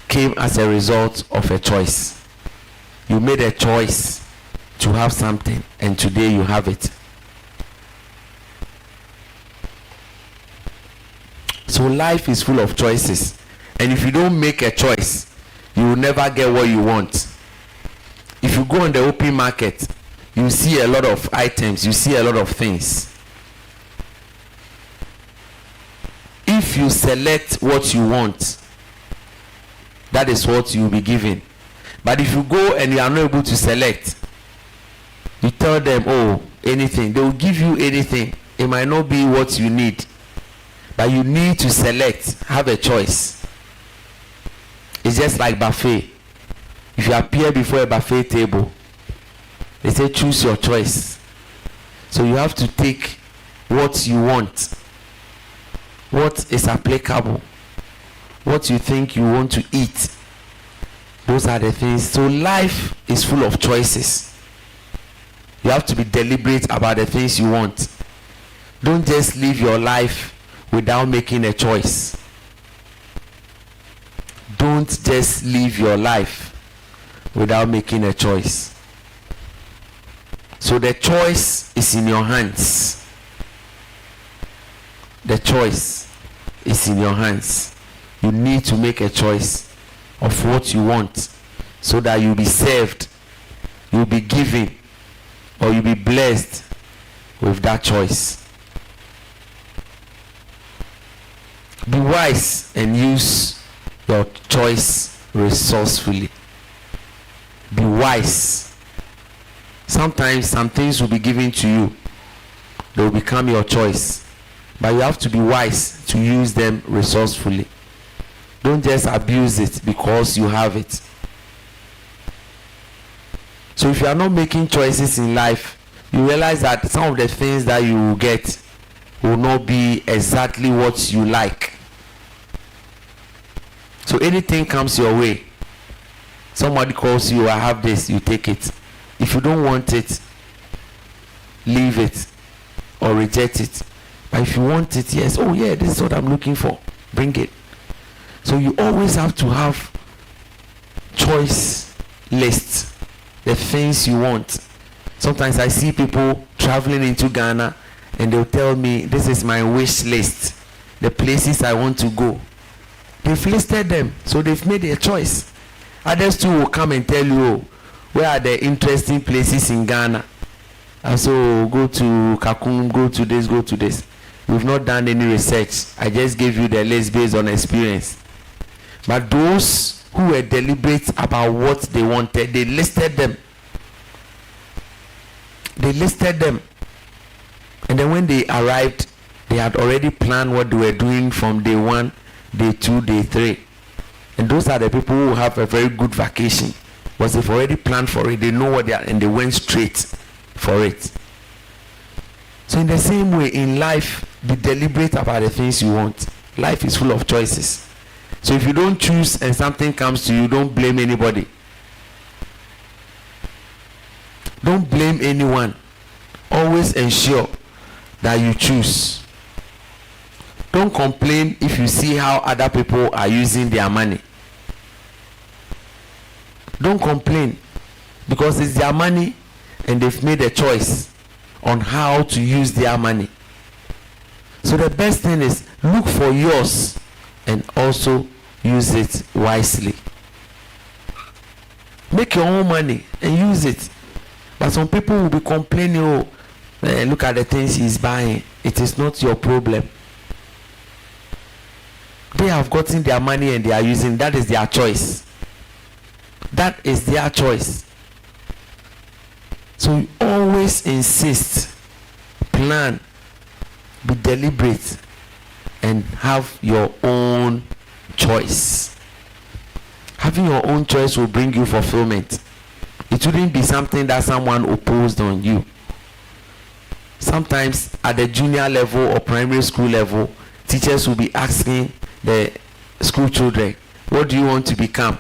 came as a result of a choice. You made a choice to have something, and today you have it. So life is full of choices, and if you don't make a choice, you will never get what you want. If you go on the open market, you see a lot of items, you see a lot of things. If you select what you want, that is what you will be given. But if you go and you are not able to select, you tell them, oh, anything. They will give you anything. It might not be what you need, but you need to select, have a choice. It's just like buffet. If you appear before a buffet table, they say choose your choice. So you have to take what you want, what is applicable, what you think you want to eat. Those are the things. So life is full of choices. You have to be deliberate about the things you want. Don't just live your life without making a choice. Don't just live your life without making a choice. So the choice is in your hands. The choice is in your hands. You need to make a choice of what you want so that you'll be served, you'll be given, or you'll be blessed with that choice. Be wise and use your choice resourcefully. Be wise. Sometimes some things will be given to you. They will become your choice. But you have to be wise to use them resourcefully. Don't just abuse it because you have it. So if you are not making choices in life, you realize that some of the things that you will get will not be exactly what you like. So anything comes your way. Somebody calls you, I have this, you take it. If you don't want it, leave it or reject it. But if you want it, yes, oh yeah, this is what I'm looking for, bring it. So you always have to have choice lists, the things you want. Sometimes I see people traveling into Ghana and they'll tell me, this is my wish list, the places I want to go. They've listed them, so they've made their choice. Others too will come and tell you, oh, where are the interesting places in Ghana? And so go to Kakum, go to this, go to this. We've not done any research. I just gave you the list based on experience. But those who were deliberate about what they wanted, they listed them. They listed them. And then when they arrived, they had already planned what they were doing from day 1, day 2, day 3. And those are the people who have a very good vacation. Because they've already planned for it, they know what they are, and they went straight for it. So in the same way, in life, be deliberate about the things you want. Life is full of choices. So if you don't choose and something comes to you, don't blame anybody. Don't blame anyone. Always ensure that you choose. Don't complain if you see how other people are using their money. Don't complain because it's their money and they've made a choice on how to use their money. So the best thing is look for yours and also use it wisely. Make your own money and use it. But some people will be complaining, oh, look at the things he's buying. It is not your problem. They have gotten their money and they are using. That is their choice. That is their choice. So you always insist, plan, be deliberate, and have your own choice. Having your own choice will bring you fulfillment. It wouldn't be something that someone opposed on you. Sometimes at the junior level or primary school level, teachers will be asking the school children, what do you want to become?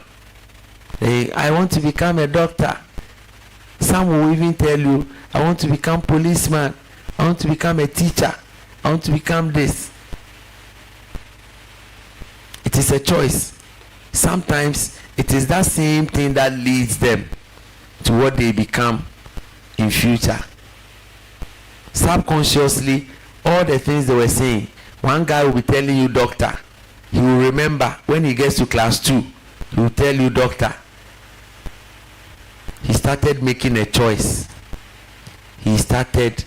I want to become a doctor. Some will even tell you, I want to become policeman. I want to become a teacher. I want to become this. It is a choice. Sometimes it is that same thing that leads them to what they become in future. Subconsciously, all the things they were saying, one guy will be telling you doctor. He will remember when he gets to class 2, he will tell you doctor. He started making a choice. He started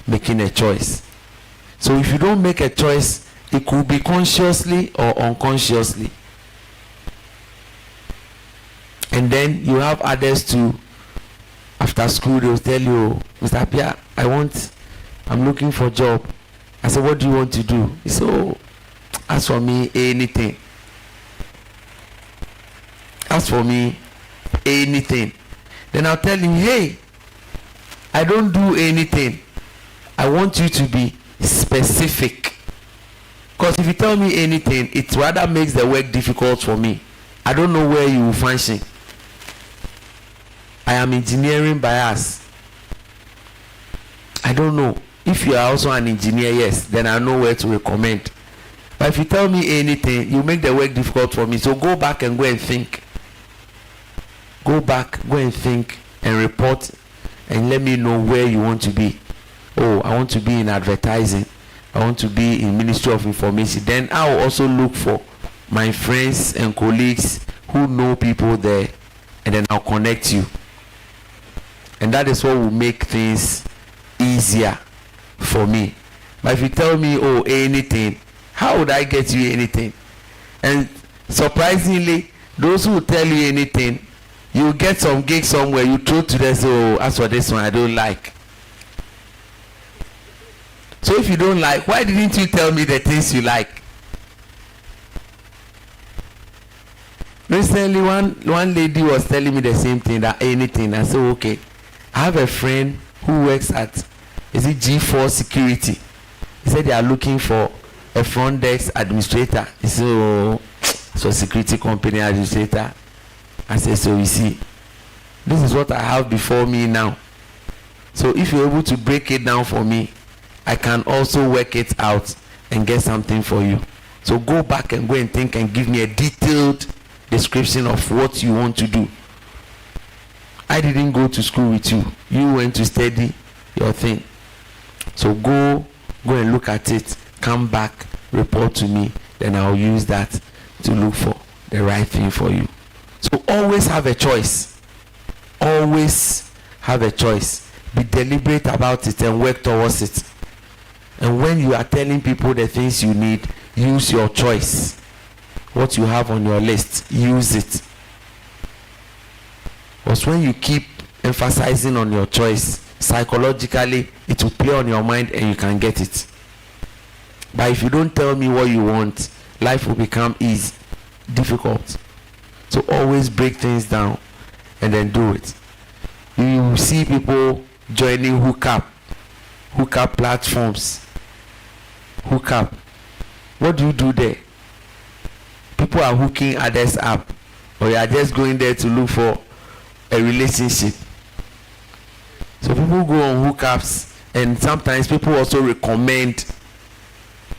making a choice. So if you don't make a choice, it could be consciously or unconsciously. And then you have others too. After school, they will tell you, Mr. Appiah, I'm looking for a job. I said, what do you want to do? He said, oh, ask for me anything. Ask for me anything. Then I'll tell him, hey, I don't do anything. I want you to be specific. Because if you tell me anything, it rather makes the work difficult for me. I don't know where you will function. I am engineering bias. I don't know. If you are also an engineer, yes, then I know where to recommend. But if you tell me anything, you make the work difficult for me. So go back and go and think. Go back, go and think and report and let me know where you want to be. Oh, I want to be in advertising. I want to be in Ministry of Information. Then I will also look for my friends and colleagues who know people there, and then I'll connect you. And that is what will make things easier for me. But if you tell me, oh, anything, how would I get you anything? And surprisingly, those who tell you anything, you get some gig somewhere, you throw to them, say, oh, as for this one, I don't like. So if you don't like, why didn't you tell me the things you like? Recently, one lady was telling me the same thing, that anything. I said, okay, I have a friend who works at, is it G4 Security? He said they are looking for a front desk administrator. He said, oh, so security company administrator. I said, so you see, this is what I have before me now. So if you're able to break it down for me, I can also work it out and get something for you. So go back and go and think and give me a detailed description of what you want to do. I didn't go to school with you. You went to study your thing. So go and look at it, come back, report to me, then I'll use that to look for the right thing for you. So always have a choice. Always have a choice. Be deliberate about it and work towards it. And when you are telling people the things you need, use your choice. What you have on your list, use it. Because when you keep emphasizing on your choice, psychologically, it will play on your mind and you can get it. But if you don't tell me what you want, life will become easy, difficult. So always break things down and then do it. You see people joining hookup platforms. Hookup. What do you do there? People are hooking others up, or you are just going there to look for a relationship. So people go on hookups, and sometimes people also recommend.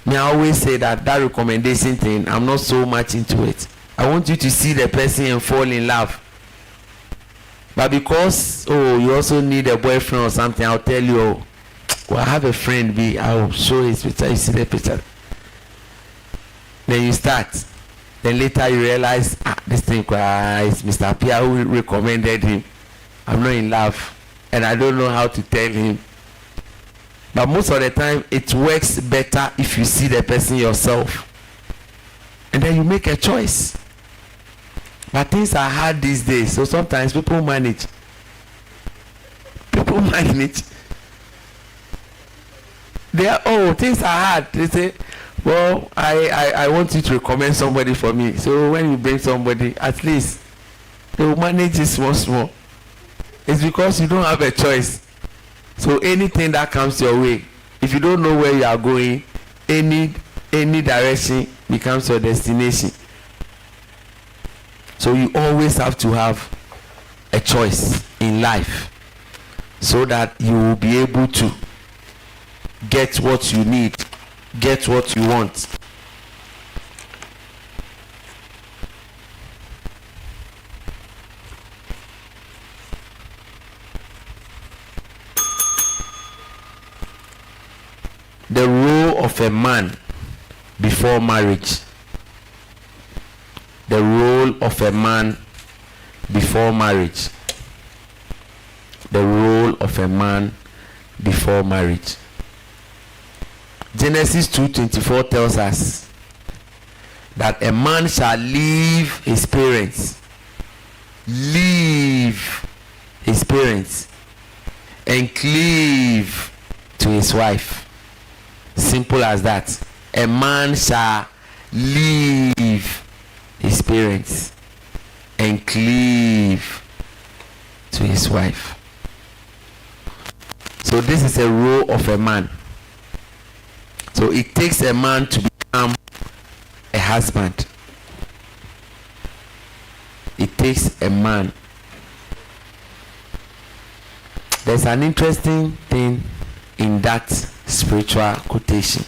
Me, I always say that recommendation thing, I'm not so much into it. I want you to see the person and fall in love. But because, oh, you also need a boyfriend or something, I'll tell you, oh, well, I have a friend, I'll show his picture, you see the picture. Then you start. Then later you realize, this thing is Mr. Appiah who recommended him. I'm not in love, and I don't know how to tell him. But most of the time, it works better if you see the person yourself. And then you make a choice. But things are hard these days, so sometimes people manage. Things are hard. They say, well, I want you to recommend somebody for me. So when you bring somebody, at least they will manage it small. It's because you don't have a choice. So anything that comes your way, if you don't know where you are going, any direction becomes your destination. So you always have to have a choice in life so that you will be able to get what you need, get what you want. The role of a man before marriage. The role of a man before marriage. The role of a man before marriage. Genesis 2:24 tells us that a man shall leave his parents. Leave his parents and cleave to his wife. Simple as that. A man shall leave his parents and cleave to his wife. So this is a role of a man. So it takes a man to become a husband. It takes a man. There's an interesting thing in that spiritual quotation.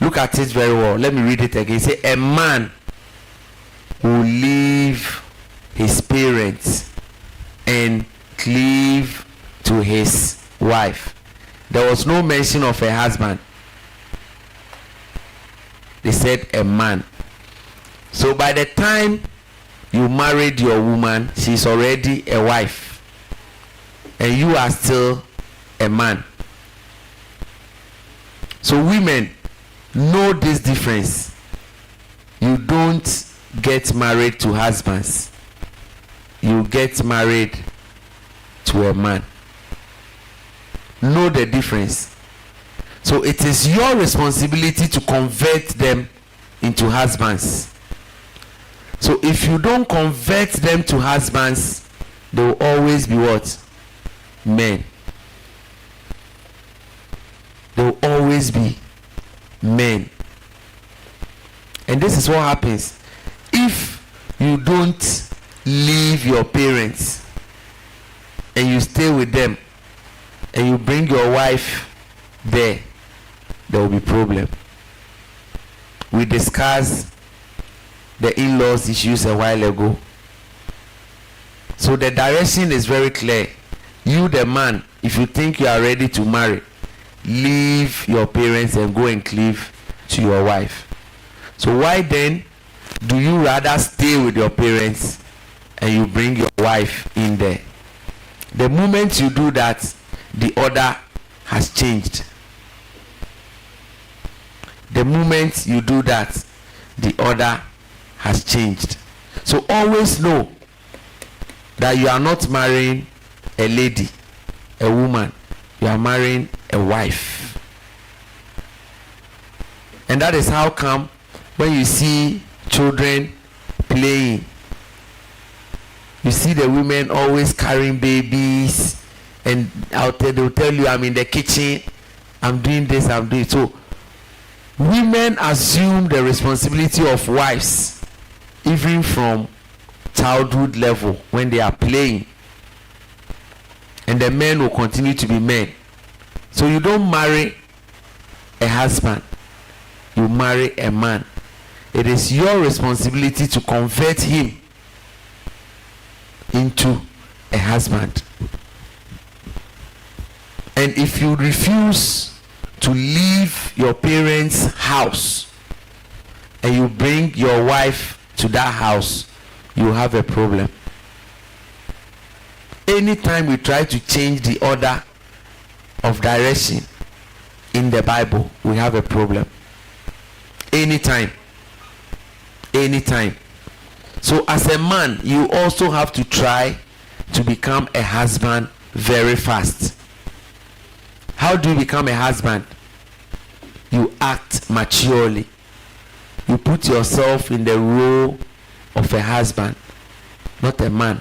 Look at it very well. Let me read it again. Say, a man will leave his parents and cleave to his wife. There was no mention of a husband. They said a man. So by the time you married your woman, she's already a wife, and you are still a man. So women, know this difference. You don't get married to husbands. You get married to a man. Know the difference. So it is your responsibility to convert them into husbands. So if you don't convert them to husbands, they will always be what? Men. They will always be men. And this is what happens if you don't leave your parents and you stay with them and you bring your wife there will be problem. We discussed the in-laws issues a while ago. So the direction is very clear. You, the man, if you think you are ready to marry, leave your parents and go and cleave to your wife. So why then do you rather stay with your parents and you bring your wife in there? The moment you do that, the order has changed. The moment you do that, the order has changed. So always know that you are not marrying a lady, a woman. You are marrying a wife. And that is how come when you see children playing, you see the women always carrying babies, and they'll tell you, I'm in the kitchen, I'm doing this, I'm doing so. Women assume the responsibility of wives even from childhood level when they are playing, and the men will continue to be men. So you don't marry a husband, you marry a man. It is your responsibility to convert him into a husband. And if you refuse to leave your parents' house and you bring your wife to that house, you have a problem. Anytime we try to change the order of direction in the Bible, we have a problem. Anytime. So as a man, you also have to try to become a husband very fast. How do you become a husband? You act maturely. You put yourself in the role of a husband, not a man.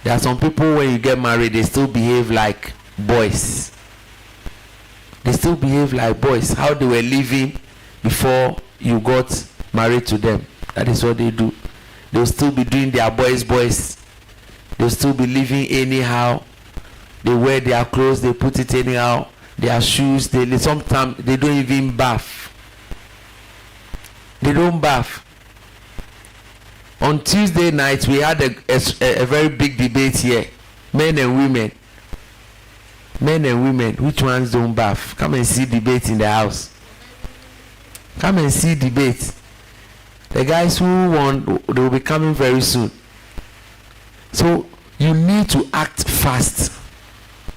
There are some people, when you get married, they still behave like boys. They still behave like boys. How they were living before you got married to them. That is what they do. They'll still be doing their boys. They'll still be living anyhow. They wear their clothes, they put it anyhow. Their shoes, sometimes they don't even bath. They don't bath. On Tuesday night, we had a very big debate here. Men and women, which ones don't bath? Come and see debate in the house. Come and see debate. The guys who won, they will be coming very soon. So you need to act fast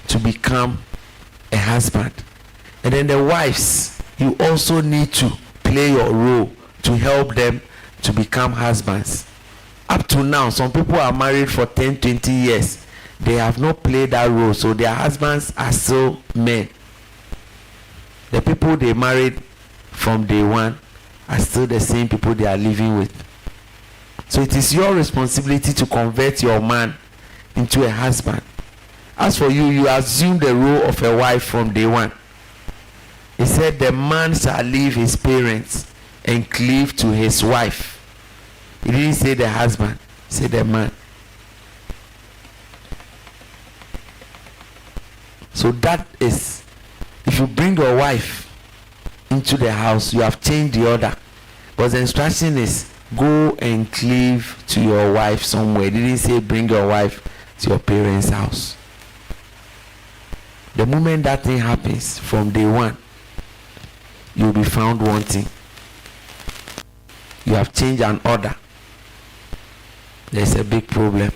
to become a husband. And then the wives, you also need to play your role to help them to become husbands. Up to now, some people are married for 10-20 years. they have not played that role, so their husbands are still men. The people they married from day one are still the same people they are living with. So it is your responsibility to convert your man into a husband. As for you, you assume the role of a wife from day one. He said, the man shall leave his parents and cleave to his wife. He didn't say the husband, he said the man. So that is, if you bring your wife into the house, you have changed the order. But the instruction is, go and cleave to your wife somewhere. It didn't say bring your wife to your parents' house. The moment that thing happens, from day one, you'll be found wanting. You have changed an order. There's a big problem.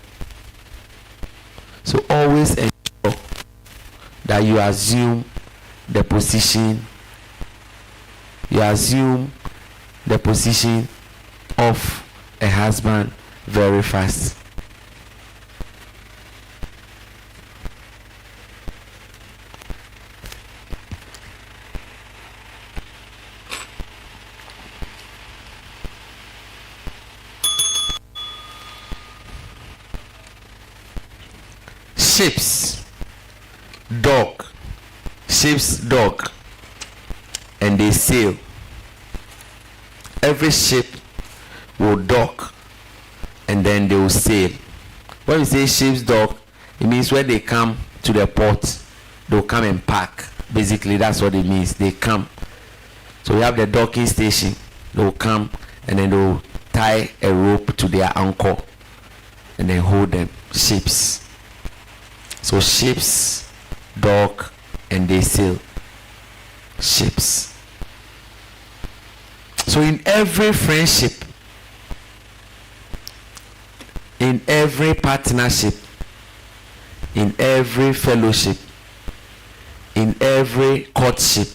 So always ensure that you assume the position. You assume the position of a husband very fast. Ship's dog, and they sail. Every ship will dock and then they will sail. When we say ship's dock, it means when they come to the port, they'll come and park. Basically, that's what it means. They come. So we have the docking station. They'll come and then they'll tie a rope to their anchor and then hold them. Ships. So ships dock and they sail. Ships. So in every friendship, in every partnership, in every fellowship, in every courtship,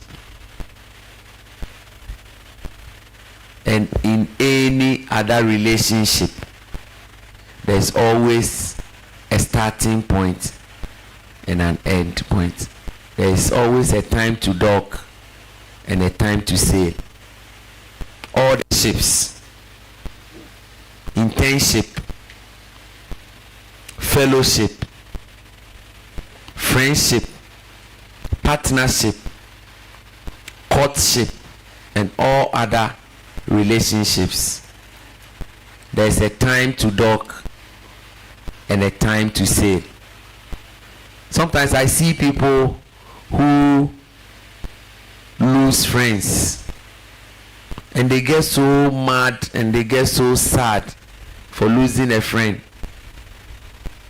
and in any other relationship, there's always a starting point and an end point. There is always a time to dock and a time to sail. All the ships, internship, fellowship, friendship, partnership, courtship, and all other relationships, there's a time to dock and a time to sail. Sometimes I see people who lose friends and they get so mad and they get so sad for losing a friend.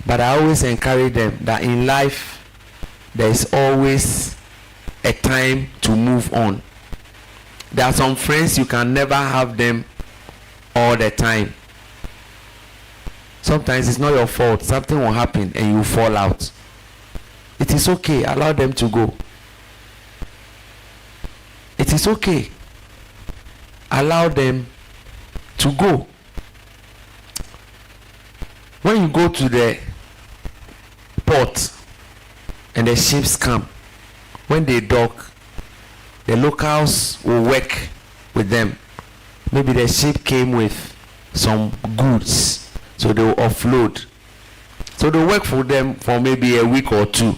But I always encourage them that in life there is always a time to move on. There are some friends you can never have them all the time. Sometimes it's not your fault. Something will happen and you fall out. It is okay. Allow them to go. It is okay. Allow them to go. When you go to the port and the ships come, when they dock, the locals will work with them. Maybe the ship came with some goods, so they will offload. So they work for them for maybe a week or two.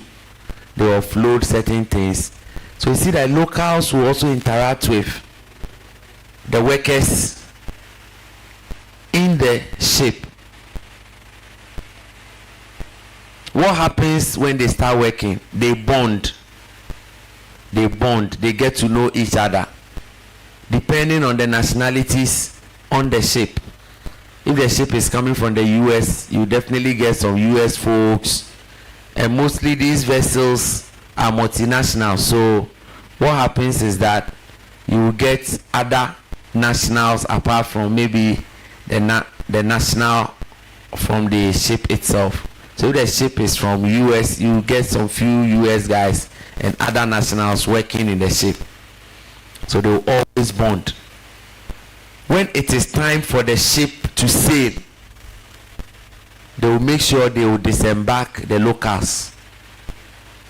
They offload certain things. So you see that locals will also interact with the workers in the ship. What happens when they start working? They bond. They get to know each other depending on the nationalities on the ship. If the ship is coming from the US, you definitely get some US folks, and mostly these vessels are multinational. So what happens is that you will get other nationals apart from maybe the national from the ship itself. So if the ship is from US, you get some few US guys and other nationals working in the ship. So they will always bond. When it is time for the ship to sail, they will make sure they will disembark the locals.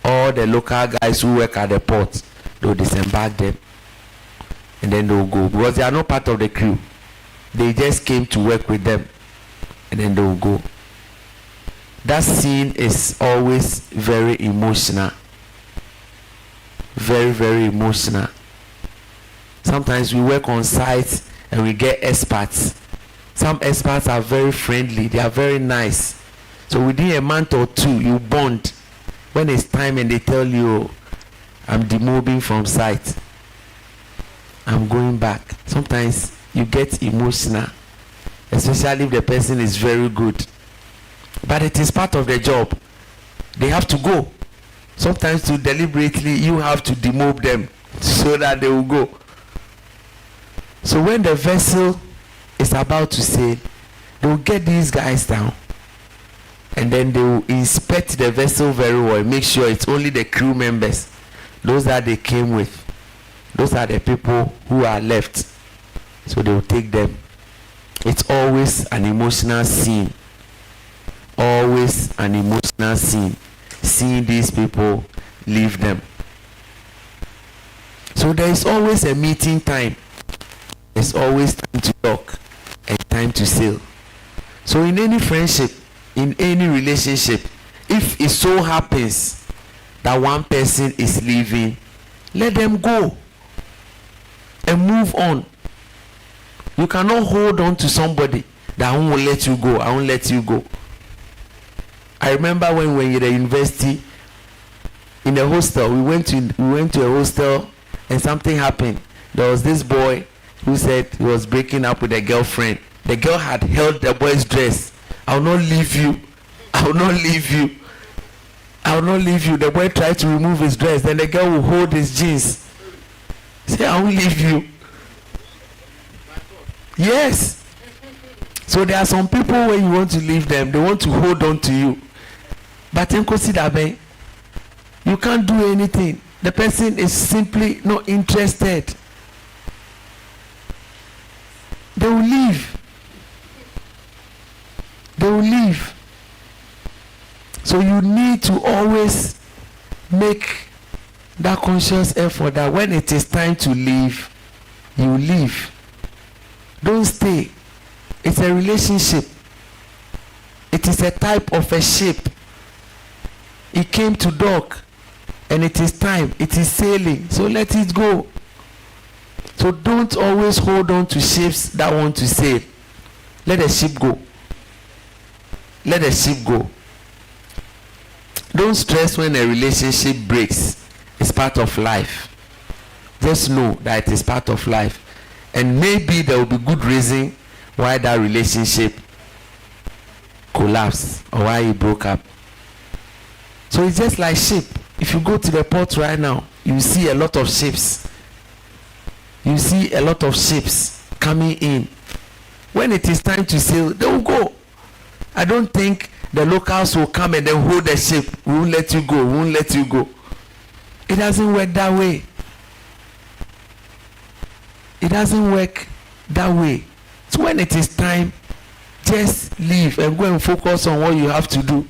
All the local guys who work at the port, they will disembark them, and then they will go, because they are not part of the crew. They just came to work with them, and then they will go. That scene is always very emotional. Very, very emotional. Sometimes we work on sites and we get experts. Some experts are very friendly, they are very nice. So within a month or two, you bond. When it's time and they tell you, I'm demobbing from site, I'm going back. Sometimes you get emotional, especially if the person is very good. But it is part of the job. They have to go. Sometimes to deliberately, you have to demob them so that they will go. So when the vessel is about to sail, they will get these guys down, and then they will inspect the vessel very well, make sure it's only the crew members, those that they came with, those are the people who are left. So they will take them. It's always an emotional scene. Always an emotional scene, seeing these people leave them. So there is always a meeting time. There's always time to talk and time to sail. So in any friendship, in any relationship, if it so happens that one person is leaving, let them go and move on. You cannot hold on to somebody that I won't let you go, I won't let you go. I remember when we were in the university, in the hostel, we went to a hostel and something happened. There was this boy who said he was breaking up with a girlfriend. The girl had held the boy's dress. I will not leave you. I will not leave you. I will not leave you. The boy tried to remove his dress. Then the girl will hold his jeans. Say, I will leave you. Yes. So there are some people when you want to leave them, they want to hold on to you. But in Kosidabe, you can't do anything. The person is simply not interested. They will leave. They will leave. So you need to always make that conscious effort that when it is time to leave, you leave. Don't stay. It's a relationship. It is a type of a ship. It came to dock and it is time. It is sailing. So let it go. So don't always hold on to ships that want to sail. Let the ship go. Let the ship go. Don't stress when a relationship breaks. It's part of life. Just know that it is part of life. And maybe there will be good reason why that relationship collapsed or why it broke up. So it's just like ship. If you go to the port right now, you see a lot of ships. You see a lot of ships coming in. When it is time to sail, they will go. I don't think the locals will come and then hold the ship. We won't let you go. We won't let you go. It doesn't work that way. It doesn't work that way. So when it is time, just leave and go and focus on what you have to do.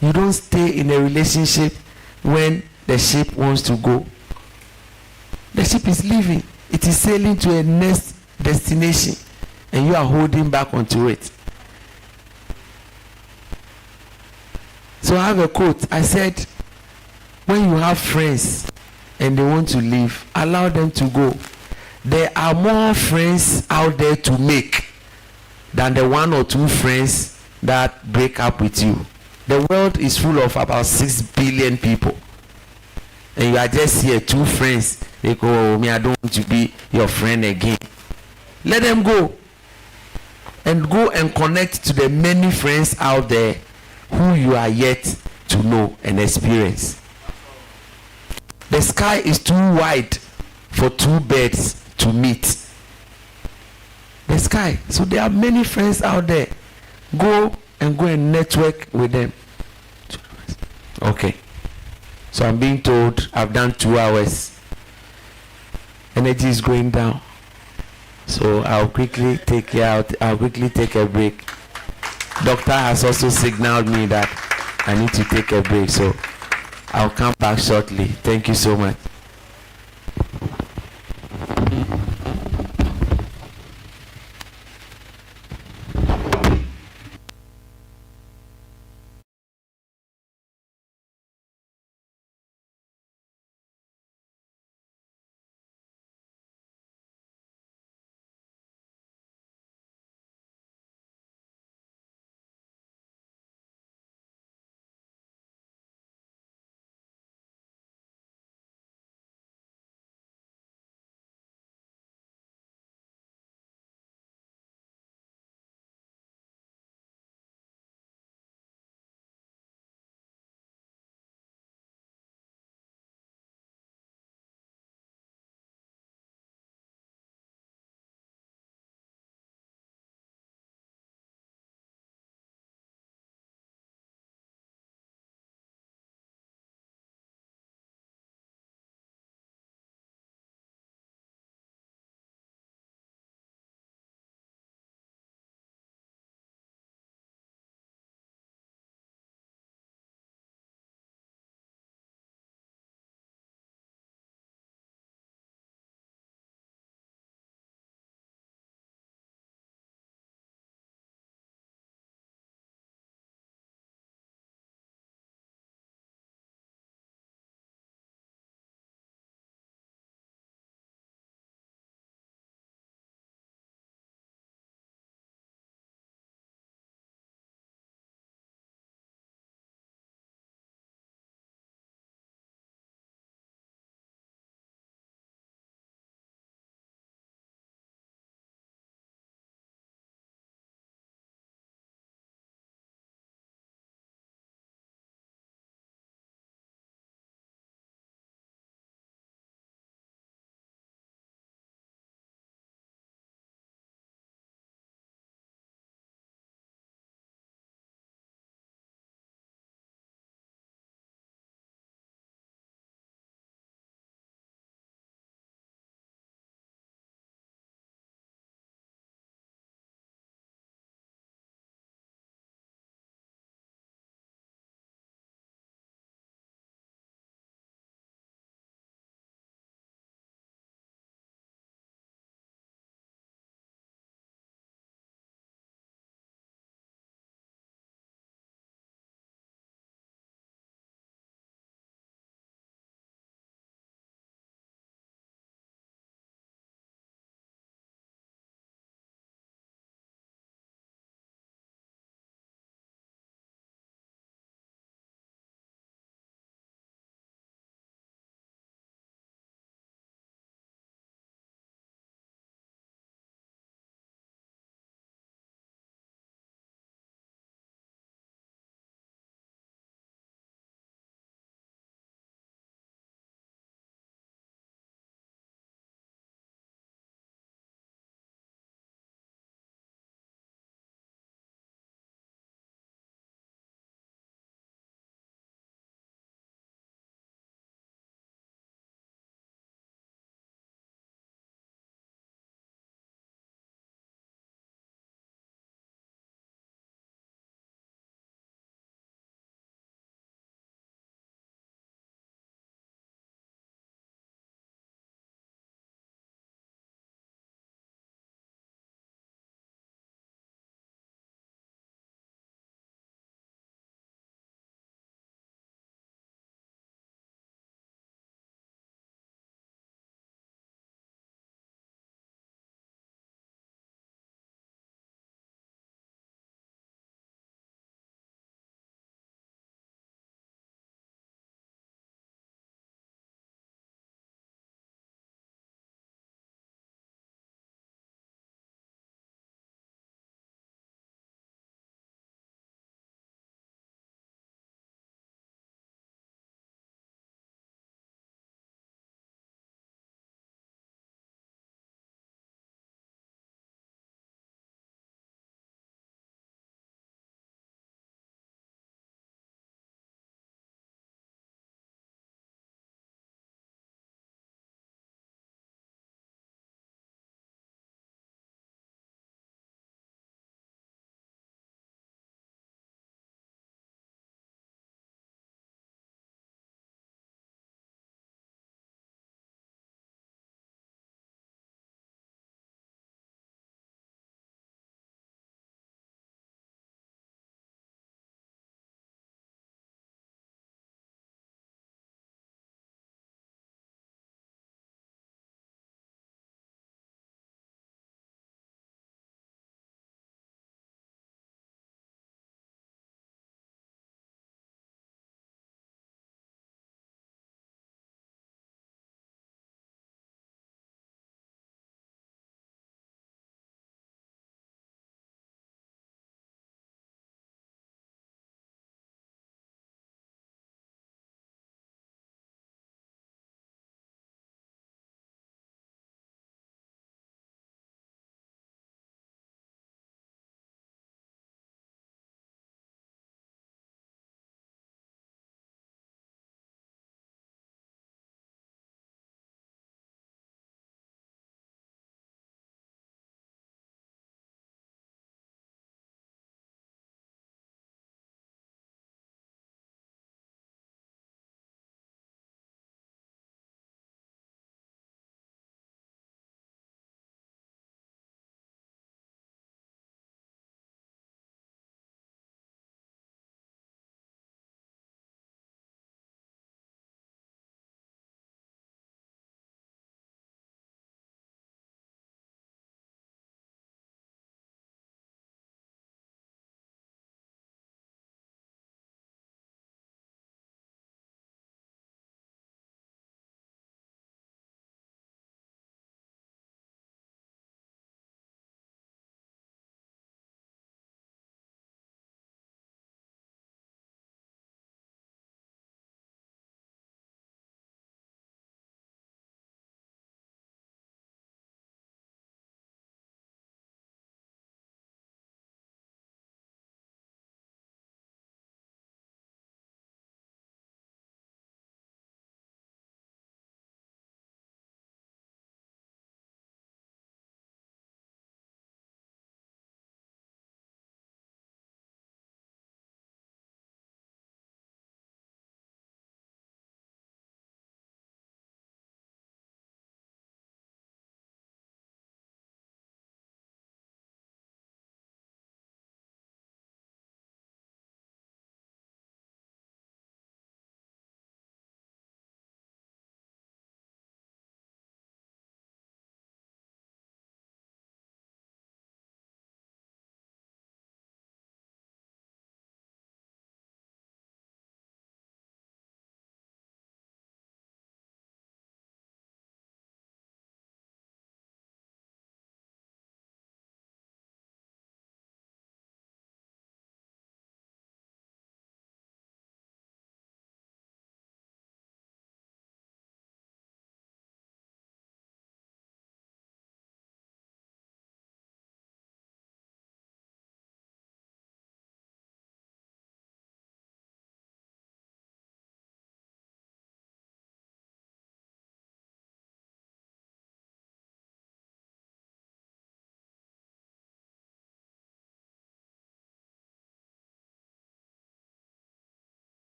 You don't stay in a relationship when the ship wants to go. The ship is leaving. It is sailing to a next destination and you are holding back onto it. So I have a quote. I said, when you have friends and they want to leave, allow them to go. There are more friends out there to make than the one or two friends that break up with you. The world is full of about 6 billion people. And you are just here, 2 friends. They go, oh, me, I don't want to be your friend again. Let them go. And go and connect to the many friends out there who you are yet to know and experience. The sky is too wide for 2 birds to meet. The sky. So there are many friends out there. Go and network with them. Okay. So I'm being told I've done 2 hours. Energy is going down. So I'll quickly take a break. Doctor has also signaled me that I need to take a break, so I'll come back shortly. Thank you so much.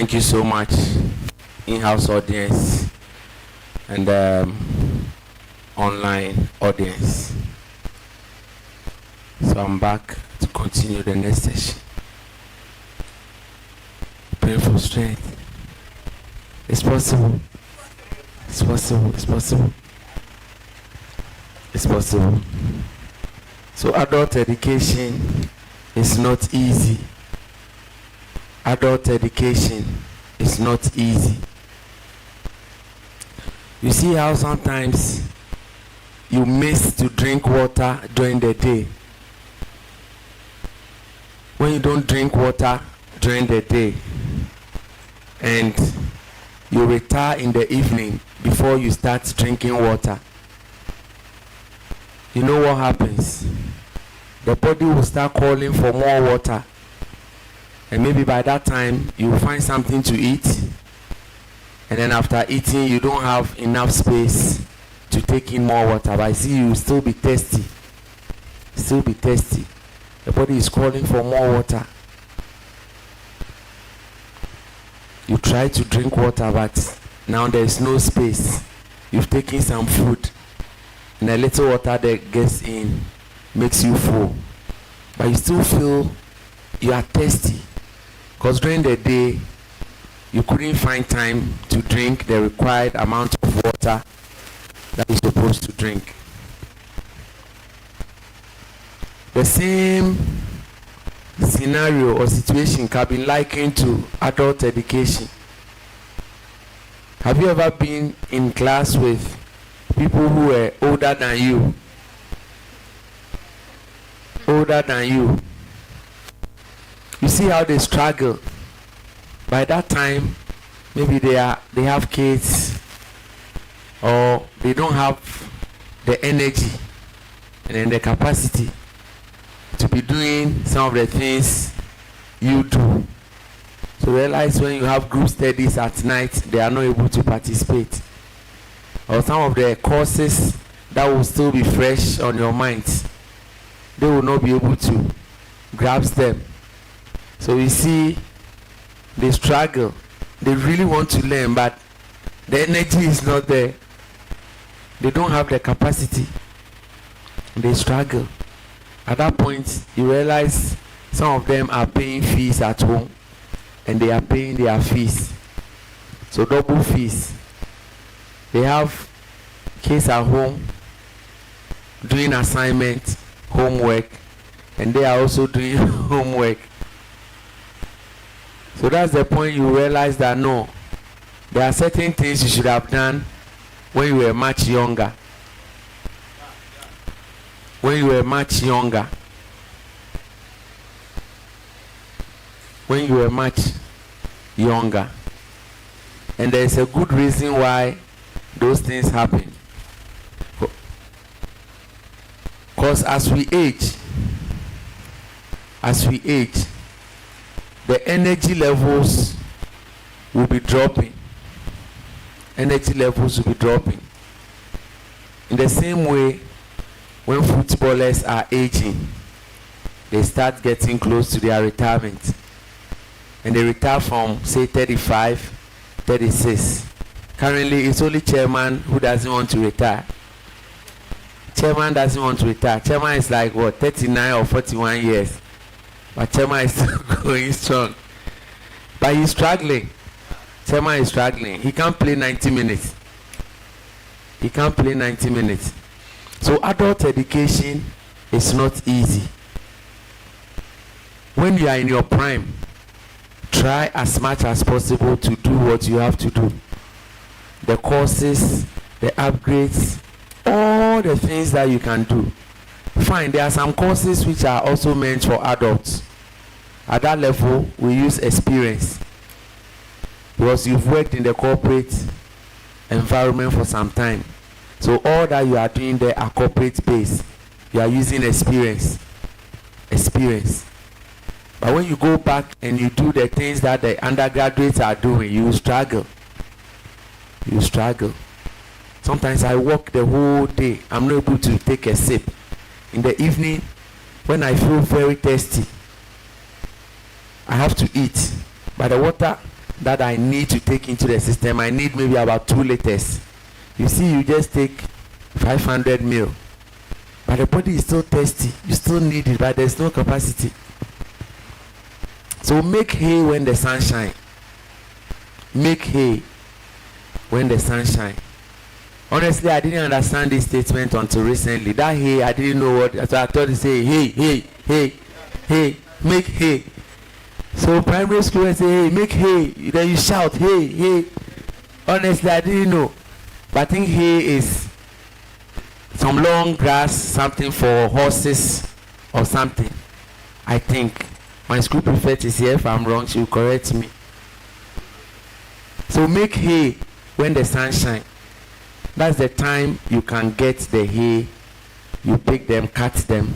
Thank you so much, in-house audience and online audience. So I'm back to continue the next session. Pray for strength. It's possible. It's possible. It's possible. It's possible. So adult education is not easy. Adult education is not easy. You see how sometimes you miss to drink water during the day. When you don't drink water during the day and you retire in the evening before you start drinking water, you know what happens? The body will start calling for more water, and maybe by that time you will find something to eat, and then after eating you don't have enough space to take in more water, but I see you will still be thirsty. The body is calling for more water. You try to drink water, but now there is no space. You've taken some food, and the little water that gets in makes you full, but you still feel you are thirsty because during the day you couldn't find time to drink the required amount of water that you're supposed to drink. The same scenario or situation can be likened to adult education. Have you ever been in class with people who were older than you? You see how they struggle. By that time, maybe they have kids, or they don't have the energy and then the capacity to be doing some of the things you do. So realize when you have group studies at night, they are not able to participate. Or some of the courses that will still be fresh on your minds, they will not be able to grasp them. So you see, they struggle. They really want to learn, but the energy is not there. They don't have the capacity. They struggle. At that point, you realize some of them are paying fees at home, and they are paying their fees. So double fees. They have kids at home doing assignment, homework, and they are also doing homework. So that's the point you realize that no, there are certain things you should have done when you were much younger. When you were much younger. And there is a good reason why those things happen. Because as we age, the energy levels will be dropping. In the same way, when footballers are aging, they start getting close to their retirement. And they retire from, say, 35, 36. Currently, it's only chairman who doesn't want to retire. Chairman is like, 39 or 41 years. But chairman is still going strong. But he's struggling. Chairman is struggling. He can't play 90 minutes. So adult education is not easy. When you are in your prime, try as much as possible to do what you have to do. The courses, the upgrades, all the things that you can do. Fine, there are some courses which are also meant for adults. At that level, we use experience. Because you've worked in the corporate environment for some time. So all that you are doing there are corporate based. You are using experience. But when you go back and you do the things that the undergraduates are doing, you struggle. Sometimes I work the whole day. I'm not able to take a sip. In the evening, when I feel very thirsty, I have to eat. But the water that I need to take into the system, I need maybe about 2 liters. You see, you just take 500 ml, but the body is still thirsty. You still need it, but there's no capacity. So make hay when the sun shines. Make hay when the sun shines. Honestly, I didn't understand this statement until recently. That hay, I didn't know what. So I thought to say, hey, make hay. So primary school, I say, hey, make hay. Then you shout, hey. Honestly, I didn't know. But I think hay is some long grass, something for horses or something. I think. My school prefect is here. If I'm wrong, she will correct me. So make hay when the sun shines. That's the time you can get the hay. You pick them, cut them,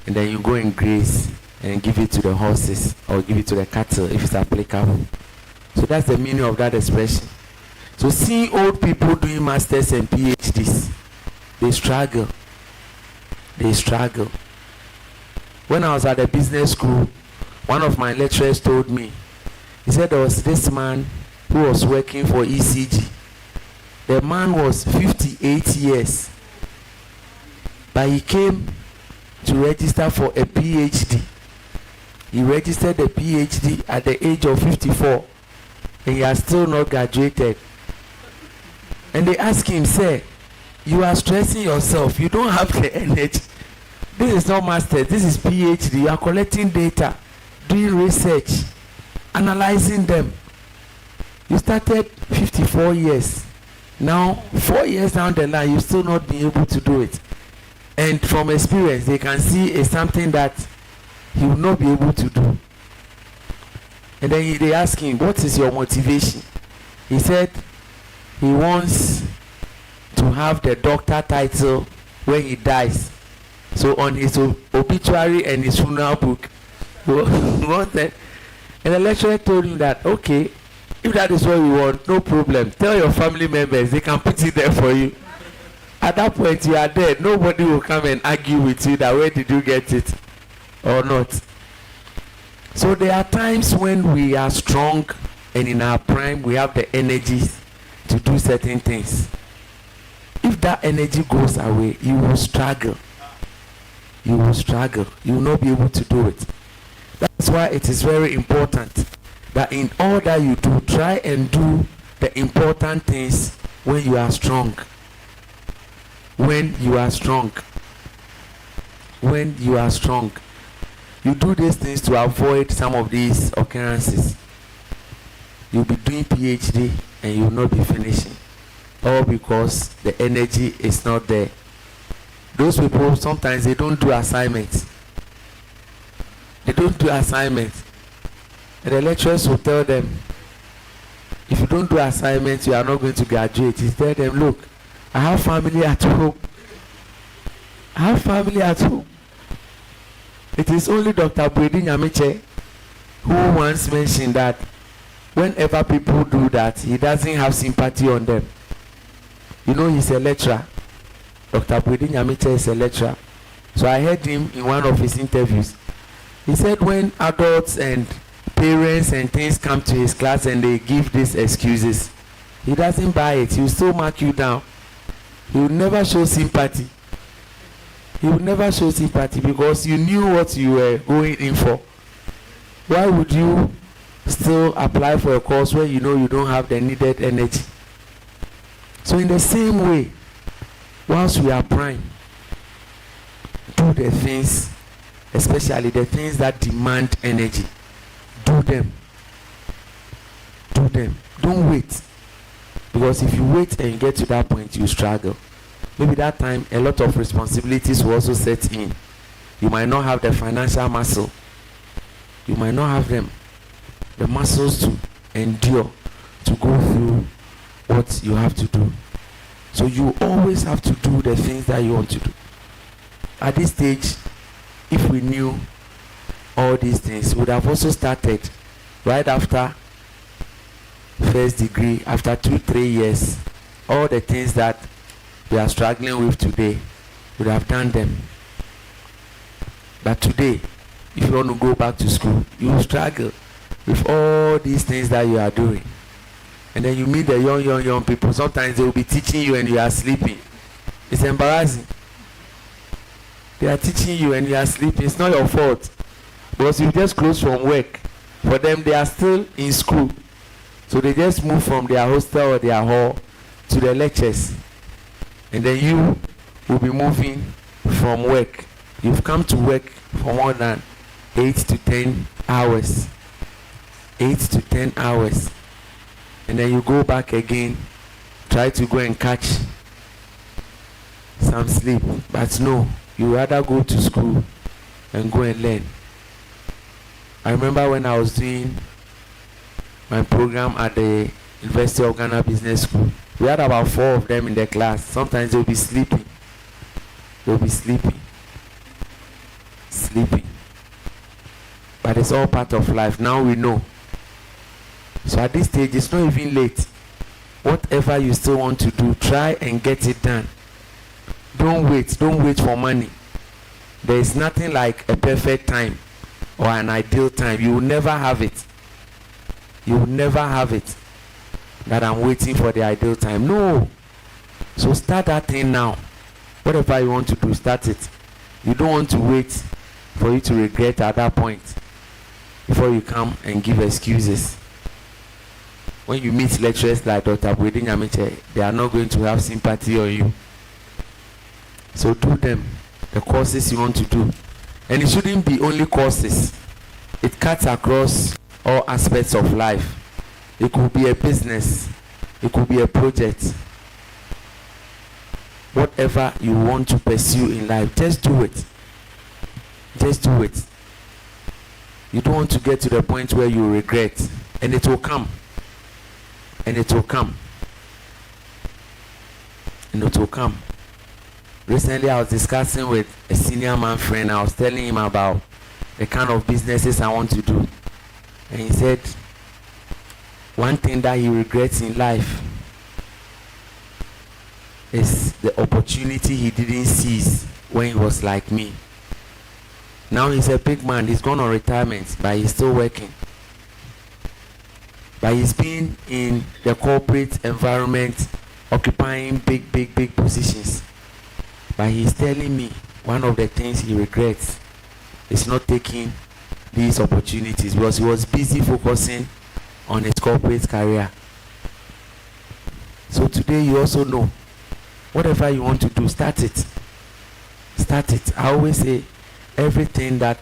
and then you go and graze and give it to the horses or give it to the cattle if it's applicable. So that's the meaning of that expression. So seeing old people doing masters and PhDs, they struggle. When I was at the business school, one of my lecturers told me, he said there was this man who was working for ECG. The man was 58 years, but he came to register for a PhD. He registered a PhD at the age of 54, and he has still not graduated. And they asked him, "Sir, you are stressing yourself. You don't have the energy. This is not master. This is PhD. You are collecting data, doing research, analyzing them. You started 54 years. Now, 4 years down the line, you still not be able to do it." And from experience, they can see it's something that he will not be able to do. And then they ask him, "What is your motivation?" He said he wants to have the doctor title when he dies. So on his obituary and his funeral book, he wanted. And the lecturer told him that, okay, if that is what you want, no problem. Tell your family members, they can put it there for you. At that point, you are dead. Nobody will come and argue with you that where did you get it or not. So there are times when we are strong and in our prime, we have the energy to do certain things. If that energy goes away, you will struggle. You will struggle. You will not be able to do it. That's why it is very important that in all that you do, try and do the important things when you are strong. When you are strong. When you are strong. You do these things to avoid some of these occurrences. You'll be doing PhD and you will not be finishing. All because the energy is not there. Those people, sometimes they don't do assignments. They don't do assignments. And the lecturers will tell them, if you don't do assignments, you are not going to graduate. You tell them, look, I have family at home. I have family at home. It is only Dr. Brady Nyamiche who once mentioned that whenever people do that, he doesn't have sympathy on them. You know, he's a lecturer. Dr. Brady Nyamiche is a lecturer. So I heard him in one of his interviews. He said when adults and parents and things come to his class and they give these excuses, he doesn't buy it. He will still mark you down. He will never show sympathy. He will never show sympathy because you knew what you were going in for. Why would you still apply for a course when you know you don't have the needed energy? So in the same way, whilst we are prime, do the things, especially the things that demand energy. Do them. Do them. Don't wait. Because if you wait and you get to that point, you struggle. Maybe that time a lot of responsibilities will also set in. You might not have the financial muscle. You might not have them. The muscles to endure, to go through what you have to do. So you always have to do the things that you want to do. At this stage, if we knew all these things, we would have also started right after first degree, after 2-3 years, all the things that we are struggling with today, we would have done them. But today, if you want to go back to school, you will struggle. with all these things that you are doing. And then you meet the young people. Sometimes they will be teaching you and you are sleeping. It's embarrassing. They are teaching you and you are sleeping. It's not your fault. Because you just close from work. For them, they are still in school. So they just move from their hostel or their hall to the lectures. And then you will be moving from work. You've come to work for more than 8 to 10 hours. 8 to 10 hours. And then you go back again, try to go and catch some sleep. But no, you rather go to school and go and learn. I remember when I was doing my program at the University of Ghana Business School, we had about 4 of them in the class. Sometimes they'll be sleeping. They'll be sleeping. Sleeping. But it's all part of life. Now we know. So at this stage, it's not even late. Whatever you still want to do, try and get it done. Don't wait. Don't wait for money. There is nothing like a perfect time or an ideal time. You will never have it. You will never have it. That I'm waiting for the ideal time. No. So start that thing now. Whatever you want to do, start it. You don't want to wait for you to regret at that point before you come and give excuses. When you meet lecturers like Dr. Bwedin Yamiche, they are not going to have sympathy on you. So do them, the courses you want to do. And it shouldn't be only courses. It cuts across all aspects of life. It could be a business. It could be a project. Whatever you want to pursue in life, just do it. Just do it. You don't want to get to the point where you regret. And it will come. And it will come. And it will come. Recently, I was discussing with a senior man friend. I was telling him about the kind of businesses I want to do. And he said, one thing that he regrets in life is the opportunity he didn't seize when he was like me. Now he's a big man. He's gone on retirement, but he's still working. But he's been in the corporate environment, occupying big positions. But he's telling me one of the things he regrets is not taking these opportunities because he was busy focusing on his corporate career. So today you also know, whatever you want to do, start it. Start it. I always say, everything that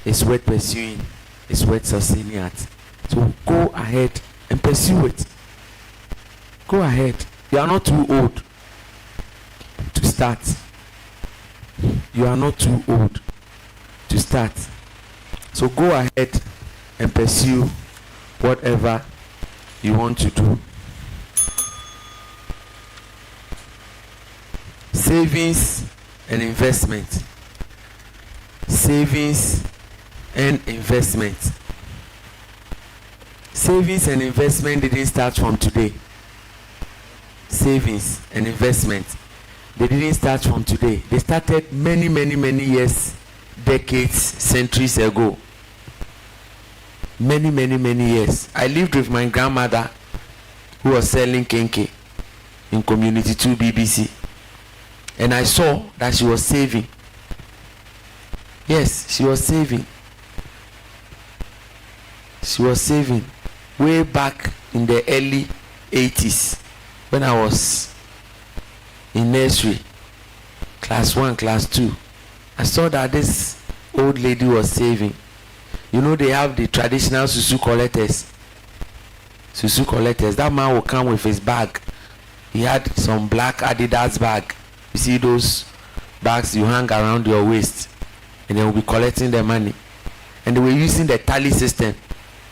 is worth pursuing is worth sustaining at. So go ahead and pursue it. Go ahead. You are not too old to start. You are not too old to start. So go ahead and pursue whatever you want to do. Savings and investment. Savings and investment. Savings and investment didn't start from today. Savings and investment, they didn't start from today. They started many years, decades, centuries ago. Many years. I lived with my grandmother who was selling kenke in Community 2 BBC. And I saw that she was saving. Yes, she was saving. She was saving way back in the early 80s when I was in nursery, class 1, class 2. I saw that this old lady was saving. You know, they have the traditional susu collectors. Susu collectors. That man will come with his bag. He had some black Adidas bag. You see those bags you hang around your waist, and they will be collecting the money. And they were using the tally system.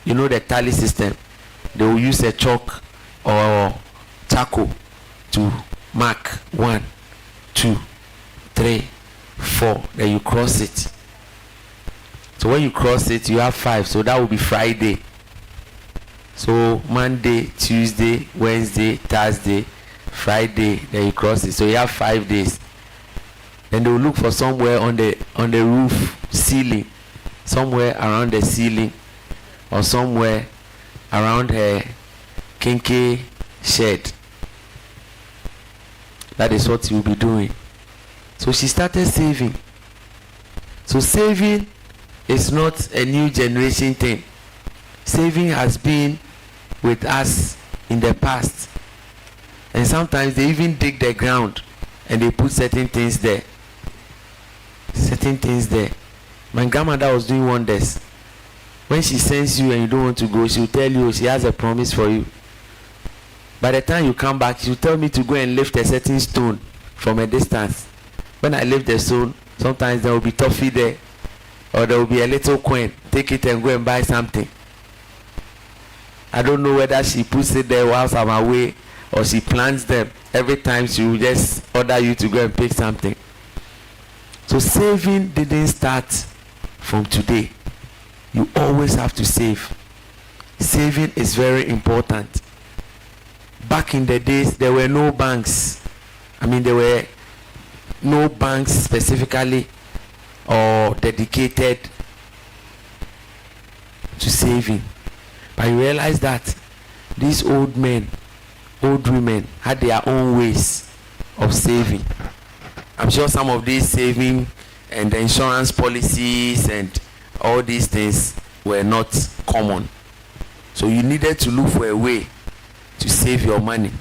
You know the tally system. They will use a chalk or charcoal to mark 1, 2, 3, 4. Then you cross it. So when you cross it, you have 5. So that will be Friday. So Monday, Tuesday, Wednesday, Thursday, Friday. Then you cross it. So you have 5 days. Then they will look for somewhere on the roof, ceiling, somewhere around the ceiling. or somewhere around her kinky shed. That is what you'll be doing. So she started saving. So saving is not a new generation thing. Saving has been with us in the past. And sometimes they even dig the ground and they put certain things there. Certain things there. My grandmother was doing wonders. When she sends you and you don't want to go, she will tell you she has a promise for you. By the time you come back, she will tell me to go and lift a certain stone from a distance. When I lift the stone, sometimes there will be toffee there, or there will be a little coin. Take it and go and buy something. I don't know whether she puts it there whilst I'm away or she plants them. Every time she will just order you to go and pick something. So saving didn't start from today. You always have to save. Saving is very important. Back in the days, there were no banks. There were no banks specifically or dedicated to saving. But you realize that these old men, old women had their own ways of saving. I'm sure some of these saving and the insurance policies and all these things were not common. So you needed to look for a way to save your money.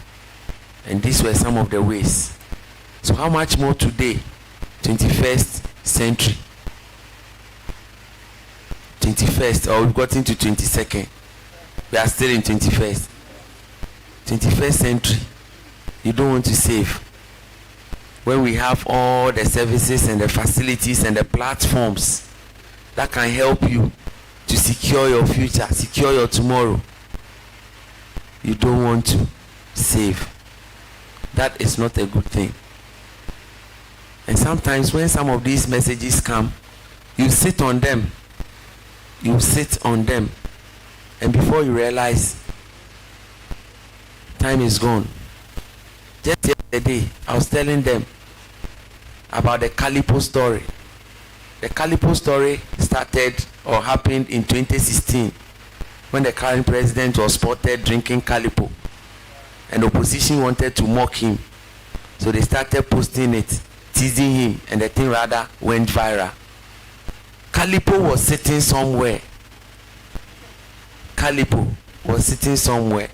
And these were some of the ways. So how much more today, 21st century? 21st, or we've gotten to 22nd. We are still in 21st. 21st century. You don't want to save. When we have all the services and the facilities and the platforms that can help you to secure your future, secure your tomorrow, you don't want to save. That is not a good thing. And sometimes when some of these messages come, you sit on them. You sit on them. And before you realize, time is gone. Just yesterday, I was telling them about the Calipo story. The Calipo story started or happened in 2016 when the current president was spotted drinking Calipo. And the opposition wanted to mock him. So they started posting it, teasing him, and the thing rather went viral. Calipo was sitting somewhere. Calipo was sitting somewhere.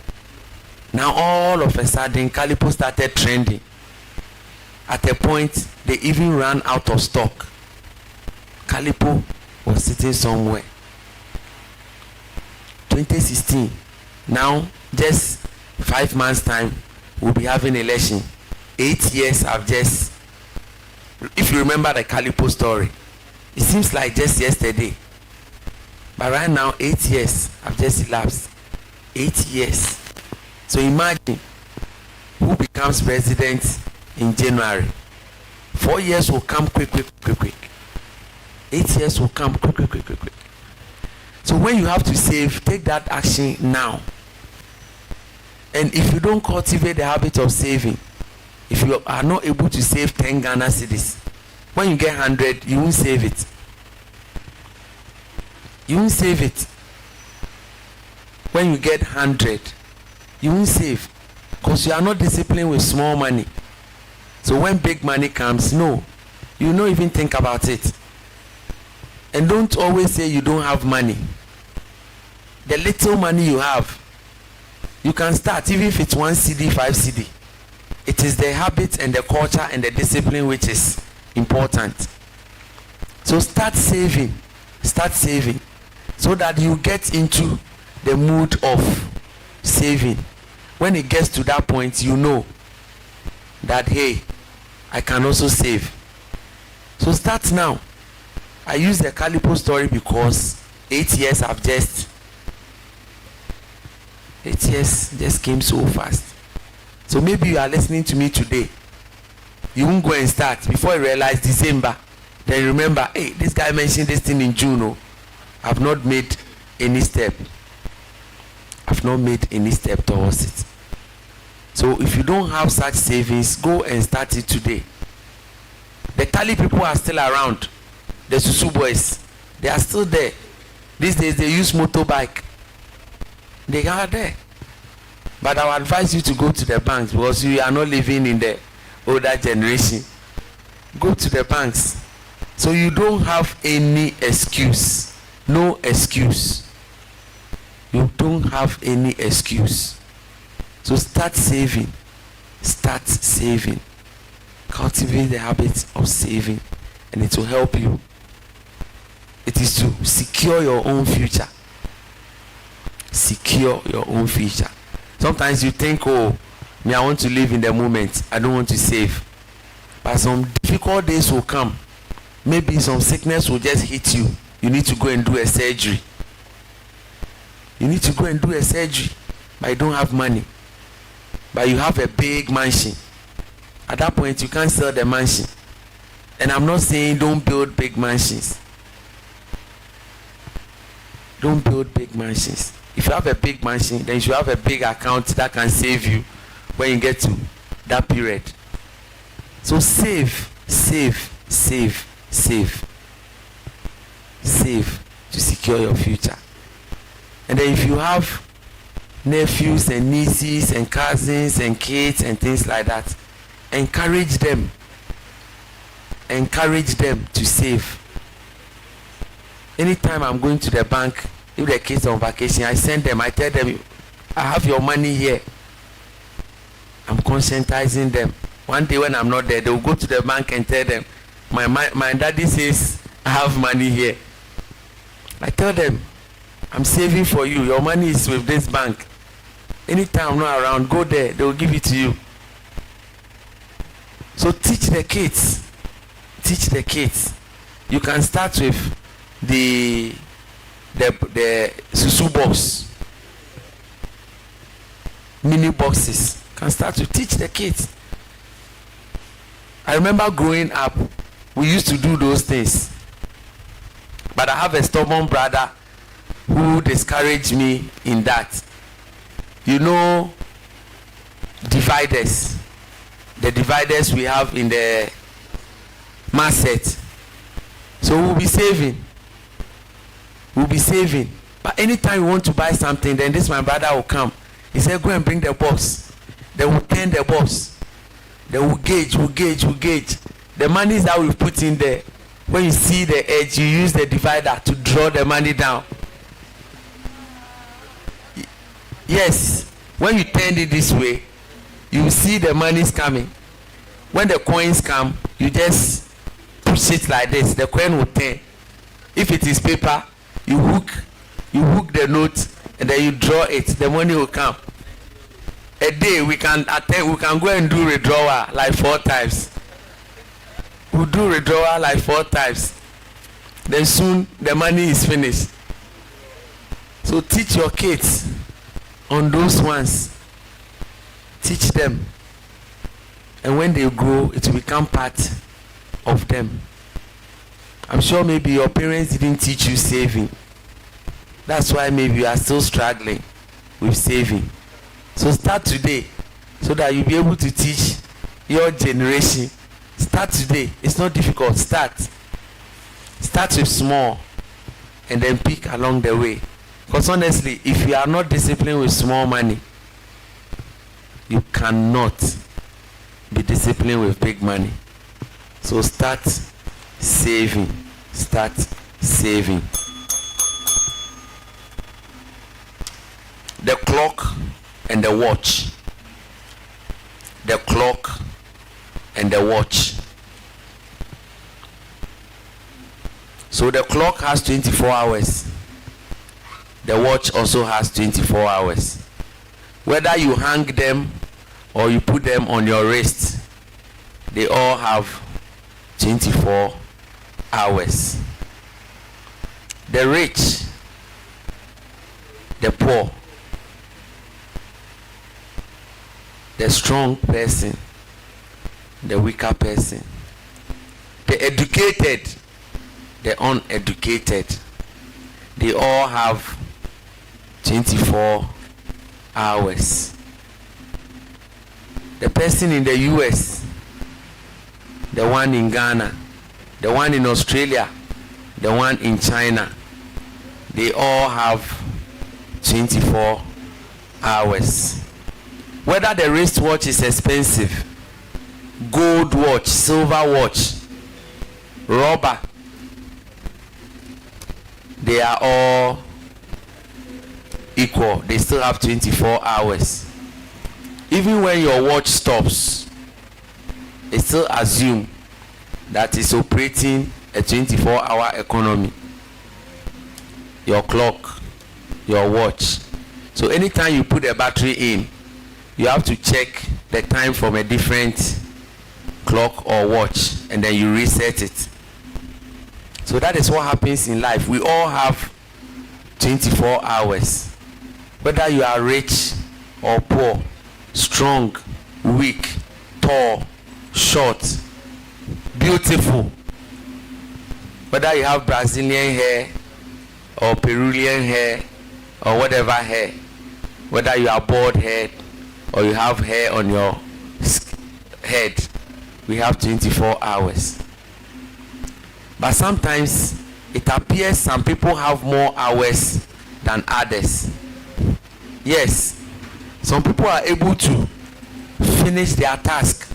Now all of a sudden, Calipo started trending. At a point, they even ran out of stock. Calipo was sitting somewhere. 2016. Now, just 5 months' time, we'll be having election. 8 years I've just... If you remember the Calipo story, it seems like just yesterday. But right now, 8 years have just elapsed. 8 years. So imagine who becomes president in January. 4 years will come quick. 8 years will come quick. So when you have to save, take that action now. And if you don't cultivate the habit of saving, if you are not able to save 10 Ghana cedis, when you get 100, you won't save it. You won't save it. When you get 100, you won't save. Because you are not disciplined with small money. So when big money comes, no, you don't even think about it. And don't always say you don't have money. The little money you have, you can start even if it's 1 CD, 5 CD. It is the habit and the culture and the discipline which is important. So start saving so that you get into the mood of saving. When it gets to that point, you know that, hey, I can also save. So start now. I use the Calipo story because 8 years have just 8 years just came so fast. So maybe you are listening to me today. You won't go and start before you realize December. Then remember, hey, this guy mentioned this thing in June. Oh, I've not made any step. I've not made any step towards it. So if you don't have such savings, go and start it today. The Tali people are still around. The Susu boys, they are still there. These days they use motorbike. They are there. But I would advise you to go to the banks because you are not living in the older generation. Go to the banks. So you don't have any excuse. No excuse. You don't have any excuse. So start saving. Start saving. Cultivate the habit of saving, and it will help you. It is to secure your own future. Secure your own future. Sometimes you think, oh, me, I want to live in the moment. I don't want to save. But some difficult days will come. Maybe some sickness will just hit you. You need to go and do a surgery. You need to go and do a surgery, but you don't have money. But you have a big mansion. At that point, you can't sell the mansion. And I'm not saying don't build big mansions. Don't build big mansions. If you have a big mansion, then you should have a big account that can save you when you get to that period. So save, save, save, save. Save to secure your future. And then if you have nephews and nieces and cousins and kids and things like that, encourage them. Encourage them to save. Anytime I'm going to the bank, if the kids are on vacation, I send them, I tell them, I have your money here. I'm conscientizing them. One day when I'm not there, they will go to the bank and tell them, my daddy says I have money here. I tell them, I'm saving for you. Your money is with this bank. Anytime I'm not around, go there. They will give it to you. So teach the kids. Teach the kids. You can start with the susu box. Mini boxes. You can start to teach the kids. I remember growing up, we used to do those things. But I have a stubborn brother who discouraged me in that. You know, dividers. The dividers we have in the market. So we'll be saving. We'll be saving. But anytime we want to buy something, then this my brother will come. He said, go and bring the box. They will turn the box. They will gauge. The money that we put in there, when you see the edge, you use the divider to draw the money down. Yes, when you turn it this way, you see the money's coming. When the coins come, you just push it like this. The coin will turn. If it is paper, you hook the note, and then you draw it. The money will come. A day we can go and do withdrawal like 4 times. We'll do withdrawal like 4 times. Then soon the money is finished. So teach your kids on those ones. Teach them. And when they grow, it will become part of them. I'm sure maybe your parents didn't teach you saving. That's why maybe you are still struggling with saving. So start today so that you'll be able to teach your generation. Start today. It's not difficult. Start with small and then pick along the way. Because honestly, if you are not disciplined with small money, you cannot be disciplined with big money. So start saving. Start saving. The clock and the watch. The clock and the watch. So the clock has 24 hours. The watch also has 24 hours. Whether you hang them or you put them on your wrist, they all have 24 hours. The rich, the poor, the strong person, the weaker person, the educated, the uneducated, they all have 24 hours. The person in the US, the one in Ghana, the one in Australia, the one in China, they all have 24
hours. Whether the wristwatch is expensive, gold watch, silver watch, rubber, they are all equal. They still have 24 hours. Even when your watch stops, it still assume that it's operating a 24-hour economy. Your clock, your watch. So anytime you put a battery in, you have to check the time from a different clock or watch, and then you reset it. So that is what happens in life. We all have 24 hours. Whether you are rich or poor, strong, weak, tall, short, beautiful, whether you have Brazilian hair or Peruvian hair or whatever hair, whether you are bald head or you have hair on your head, we have 24 hours. But sometimes it appears some people have more hours than others. Yes, some people are able to finish their task,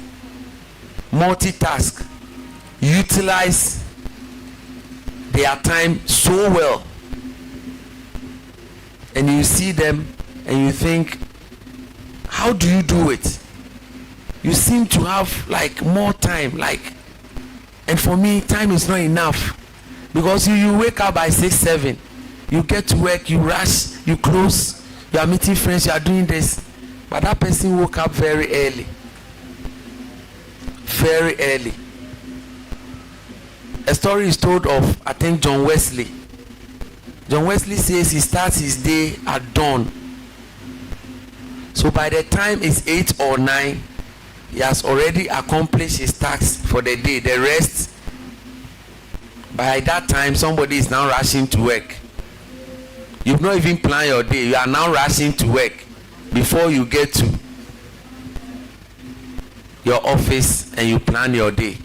multitask, utilize their time so well, and you see them and you think, how do you do it? You seem to have like more time, and for me time is not enough, because you wake up by 6, 7, you get to work, you rush, you close, you are meeting friends, you are doing this, but that person woke up very early. A story is told of, I think, John Wesley. John Wesley says he starts his day at dawn. So by the time it's 8 or 9, he has already accomplished his tasks for the day. The rest, by that time, somebody is now rushing to work. You've not even planned your day. You are now rushing to work before you get to your office and you plan your day.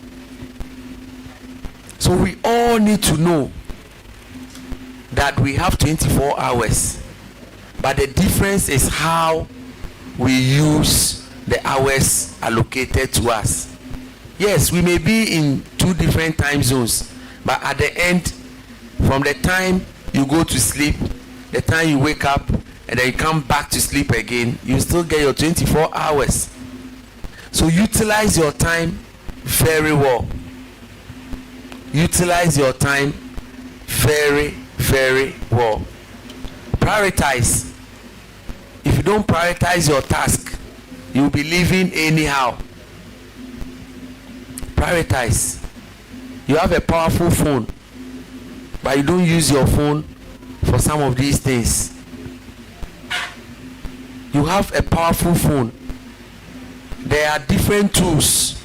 So we all need to know that we have 24 hours. But the difference is how we use the hours allocated to us. Yes, we may be in 2 different time zones, but at the end, from the time you go to sleep, the time you wake up, and then you come back to sleep again, you still get your 24 hours. So utilize your time very well. Utilize your time very, very well. Prioritize. If you don't prioritize your task, you'll be living anyhow. Prioritize. You have a powerful phone, but you don't use your phone for some of these things. You have a powerful phone. There are different tools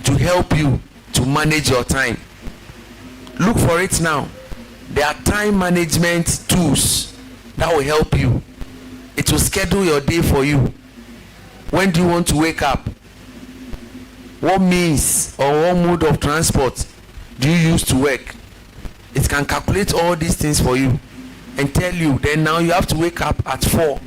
to help you to manage your time. Look for it now. There are time management tools that will help you. It will schedule your day for you. When do you want to wake up? What means or what mode of transport do you use to work? It can calculate all these things for you and tell you, then now you have to wake up at 4.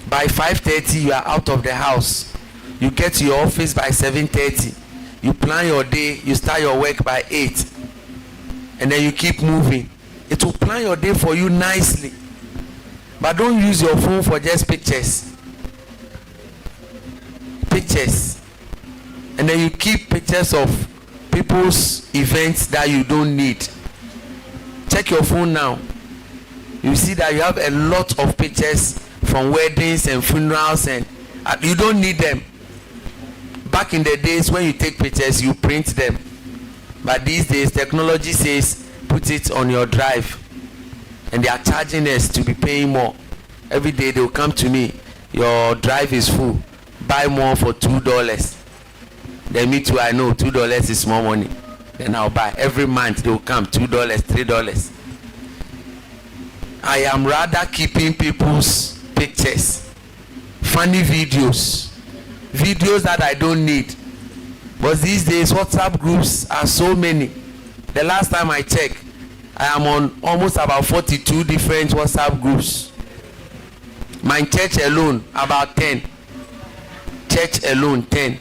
By 5:30 you are out of the house. You get to your office by 7:30. You plan your day, you start your work by 8. And then you keep moving. It will plan your day for you nicely. But don't use your phone for just pictures. And then you keep pictures of people's events that you don't need. Check your phone now. You see that you have a lot of pictures from weddings and funerals, and you don't need them. Back in the days when you take pictures, you print them. But these days, technology says put it on your drive, and they are charging us to be paying more. Every day they will come to me, your drive is full, buy more for $2. Then me too, I know $2 is small money. Then I'll buy. Every month they will come, $2, $3. I am rather keeping people's pictures, funny videos that I don't need. But these days WhatsApp groups are so many. The last time I checked, I am on almost about 42 different WhatsApp groups. My church alone, about 10. Church alone, 10.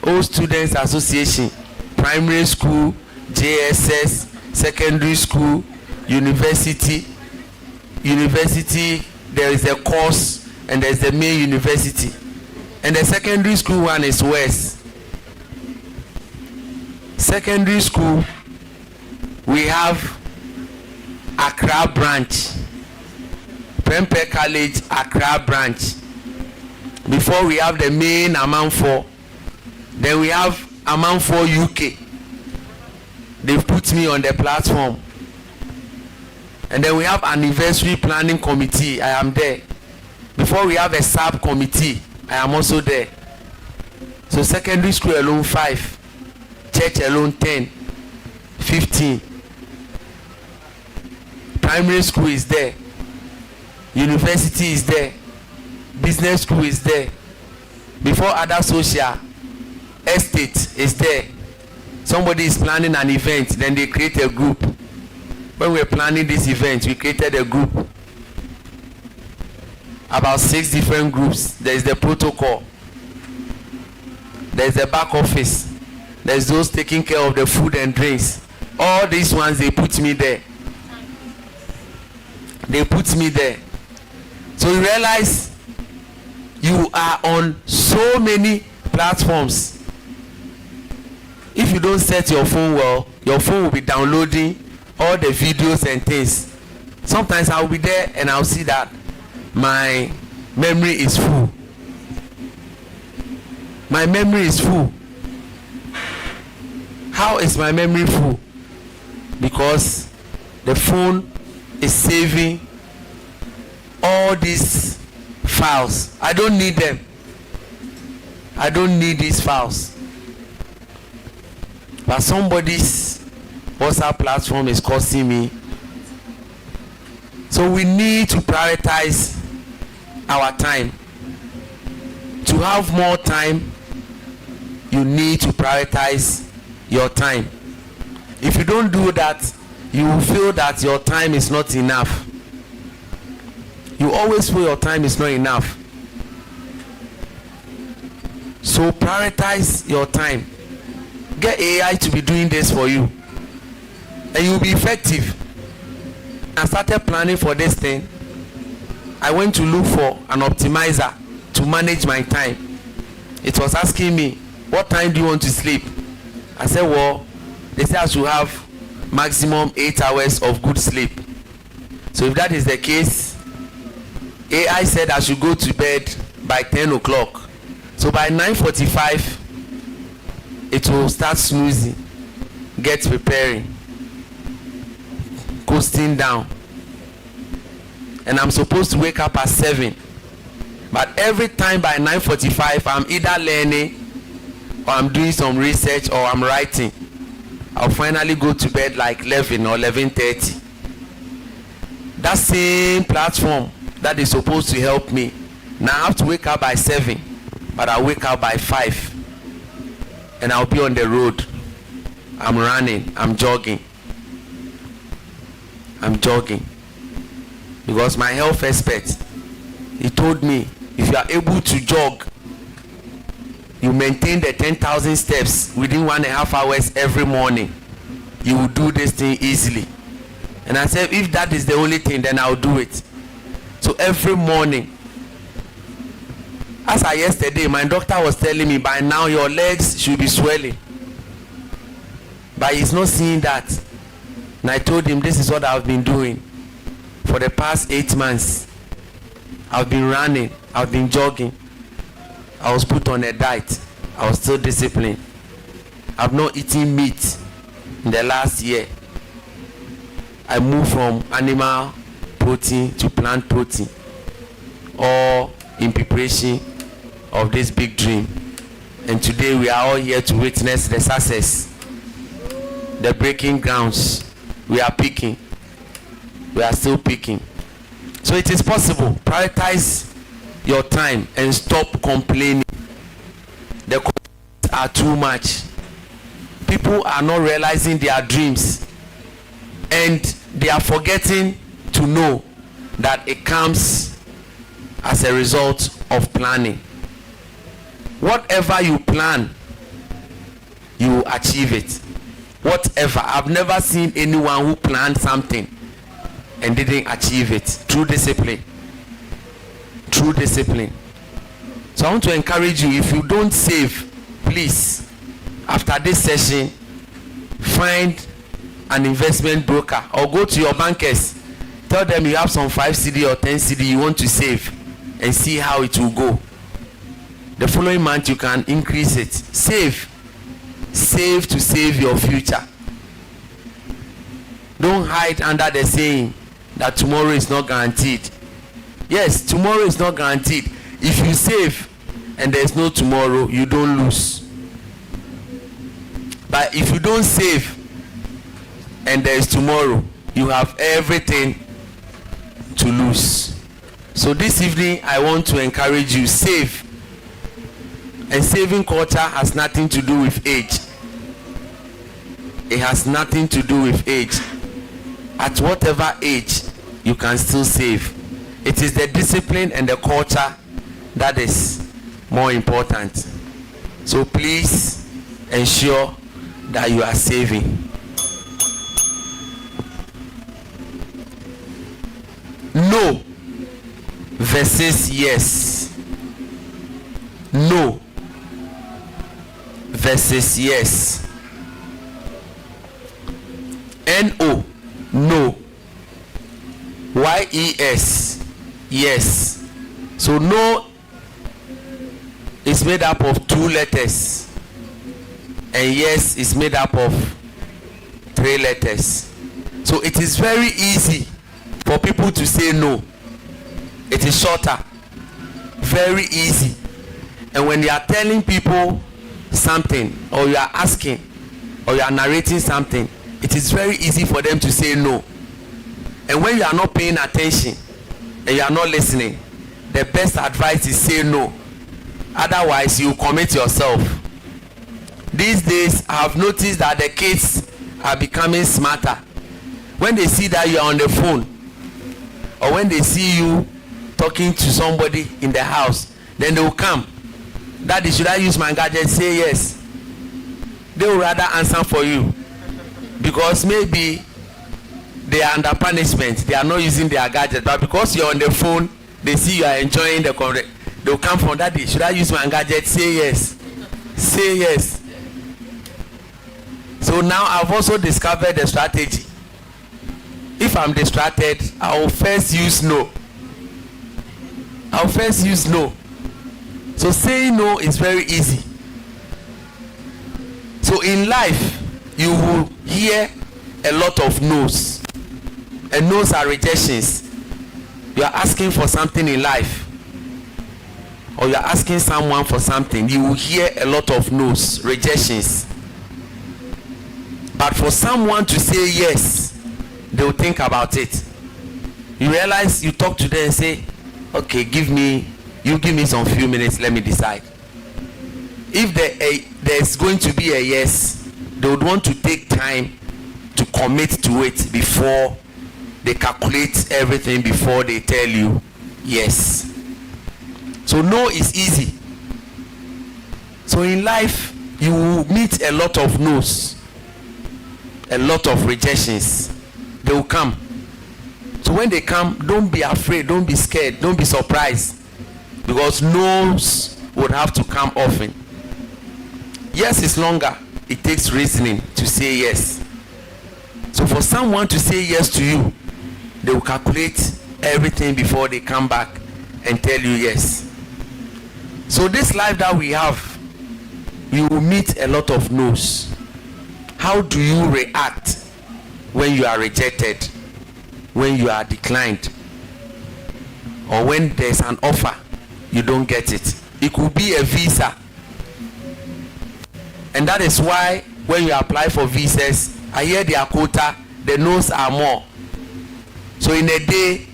All Students Association, primary school, JSS, secondary school, university. University, there is a course and there is the main university. And the secondary school one is West. Secondary school, we have Accra branch. Prempeh College, Accra branch. Before we have the main Amanfo, then we have Amanfo UK. They've put me on the platform. And then we have anniversary planning committee. I am there. Before we have a subcommittee, I am also there. So secondary school alone 5, church alone 10, 15. Primary school is there. University is there. Business school is there. Before other social, estate is there. Somebody is planning an event, then they create a group. When we were planning this event, we created a group. About 6 different groups. There is the protocol. There is the back office. There is those taking care of the food and drinks. All these ones, they put me there. They put me there. So you realize you are on so many platforms. If you don't set your phone well, your phone will be downloading all the videos and things. Sometimes I'll be there and I'll see that my memory is full. My memory is full. How is my memory full? Because the phone is saving all these files. I don't need them. I don't need these files. But somebody's WhatsApp platform is costing me. So we need to prioritize our time. To have more time, you need to prioritize your time. If you don't do that, you will feel that your time is not enough. You always feel your time is not enough. So prioritize your time. Get AI to be doing this for you, and you'll be effective. I started planning for this thing. I went to look for an optimizer to manage my time. It was asking me, what time do you want to sleep? I said, well, they say I should have maximum 8 hours of good sleep. So if that is the case, AI said I should go to bed by 10 o'clock. So by 9:45, it will start snoozing, get preparing, coasting down. And I'm supposed to wake up at 7. But every time by 9:45, I'm either learning or I'm doing some research or I'm writing. I'll finally go to bed like 11 or 11:30. That same platform that is supposed to help me, now I have to wake up by 7, but I'll wake up by 5. And I'll be on the road. I'm running, I'm jogging. Because my health expert, he told me, if you are able to jog, you maintain the 10,000 steps within 1.5 hours every morning, you will do this thing easily. And I said, if that is the only thing, then I'll do it. So every morning, as I yesterday, my doctor was telling me, by now your legs should be swelling. But he's not seeing that. And I told him, this is what I've been doing for the past 8 months. I've been running, I've been jogging. I was put on a diet. I was still disciplined. I've not eaten meat in the last year. I moved from animal protein to plant protein, all in preparation of this big dream. And today we are all here to witness the success, the breaking grounds. We are picking. We are still picking. So it is possible. Prioritize your time and stop complaining. The complaints are too much. People are not realizing their dreams, and they are forgetting to know that it comes
as a result of planning. Whatever you plan, you achieve it. Whatever. I've never seen anyone who planned something and didn't achieve it through discipline. Through discipline. So I want to encourage you, if you don't save, please, after this session, find an investment broker or go to your bankers. Tell them you have some 5 cedi or 10 cedi you want to save and see how it will go. The following month you can increase it. Save. Save to save your future. Don't hide under the saying that tomorrow is not guaranteed. Yes, tomorrow is not guaranteed. If you save and there is no tomorrow, you don't lose. But if you don't save and there is tomorrow, you have everything to lose. So this evening I want to encourage you, save. And saving culture has nothing to do with age. It has nothing to do with age. At whatever age, you can still save. It is the discipline and the culture that is more important. So please ensure that you are saving. No versus yes. No versus yes. No, no. Yes, yes. So no is made up of 2 letters and yes is made up of 3 letters. So it is very easy for people to say no. It is shorter. Very easy. And when you are telling people something, or you are asking, or you are narrating something, it is very easy for them to say no. And when you are not paying attention and you are not listening, the best advice is say no. Otherwise you commit yourself. These days I have noticed that the kids are becoming smarter. When they see that you are on the phone, or when they see you talking to somebody in the house, then they will come. Daddy, should I use my gadget? Say yes. They will rather answer for you, because maybe they are under punishment. They are not using their gadget, but because you are on the phone, they see you are enjoying the conversation. They will come from, Daddy, should I use my gadget? Say yes. Say yes. So now I've also discovered the strategy. If I'm distracted, I will first use no. I'll first use no. So saying no is very easy. So in life, you will hear a lot of no's. And no's are rejections. You are asking for something in life, or you are asking someone for something, you will hear a lot of no's, rejections. But for someone to say yes, they will think about it. You realize, you talk to them and say, okay, give me some few minutes, let me decide. If there's going to be a yes, they would want to take time to commit to it before they calculate everything, before they tell you yes. So no is easy. So in life, you will meet a lot of no's, a lot of rejections. They will come. So when they come, don't be afraid, don't be scared, don't be surprised, because no's would have to come often. Yes is longer. It takes reasoning to say yes. So for someone to say yes to you, they will calculate everything before they come back and tell you yes. So this life that we have, you will meet a lot of no's. How do you react when you are rejected, when you are declined, or when there's an offer, you don't get it? It could be a visa. And that is why when you apply for visas, I hear their quota, the no's are more. So in a day,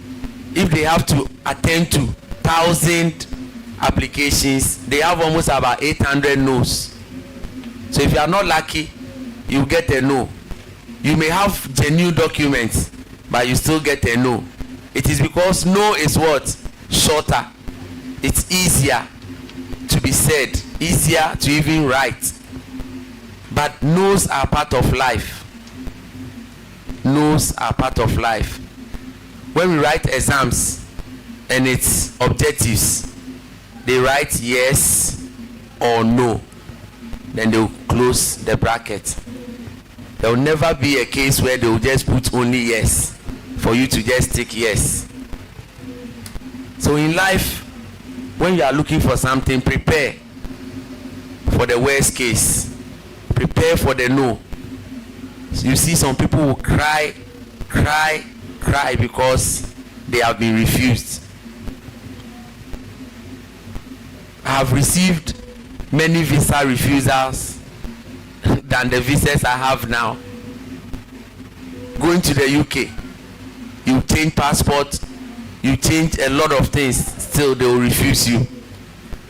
if they have to attend to 1,000 applications, they have almost about 800 no's. So if you are not lucky, you get a no. You may have genuine documents, but you still get a no. It is because no is what? Shorter.
It's easier to be said, easier to even write. But no's are part of life. No's are part of life. When we write exams and it's objectives, they write yes or no. Then they'll close the bracket. There will never be a case where they will just put only yes for you to just tick yes. So in life, when you are looking for something, prepare for the worst case. Prepare for the no. So you see some people will cry because they have been refused. I have received many visa refusals than the visas I have now. Going to the UK, you change passport, you change a lot of things, still they will refuse you.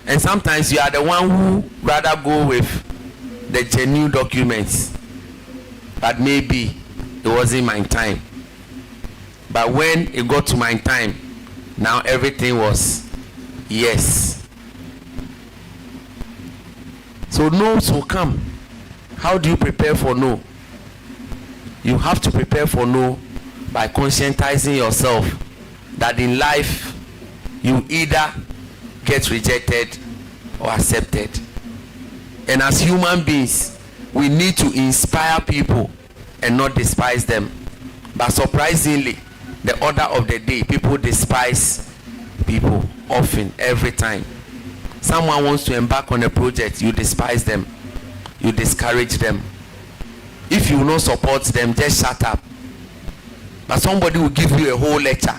And sometimes you are the one who rather go with the genuine documents, but maybe it wasn't my time. But when it got to my time, now everything was yes. So no's will come. How do you prepare for no? You have to prepare for no by conscientizing yourself that in life you either get rejected or accepted. And as human beings, we need to inspire people and not despise them. But surprisingly, the order of the day, people despise people often, every time. Someone wants to embark on a project, you despise them, you discourage them. If you will not support them, just shut up. But somebody will give you a whole lecture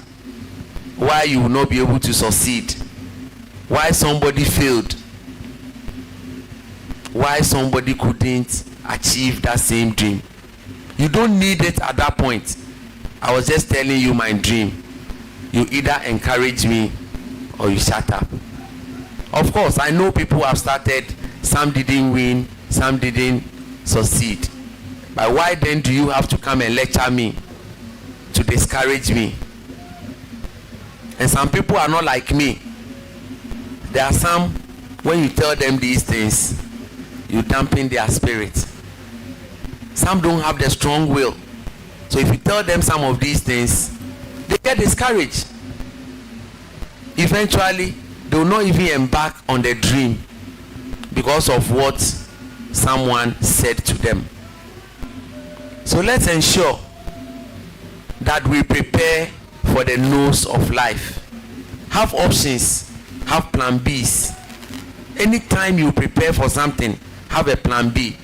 why you will not be able to succeed, why somebody failed, why somebody couldn't achieve that same dream. You don't need it at that point. I was just telling you my dream. You either encourage me or you shut up. Of course, I know people have started, some didn't win, some didn't succeed. But why then do you have to come and lecture me, to discourage me? And some people are not like me. There are some, when you tell them these things, you dampen their spirit. Some don't have the strong will. So if you tell them some of these things, they get discouraged. Eventually, they will not even embark on the dream because of what someone said to them. So let's ensure that we prepare for the no's of life. Have options, have plan B's. Anytime you prepare for something, have a plan B.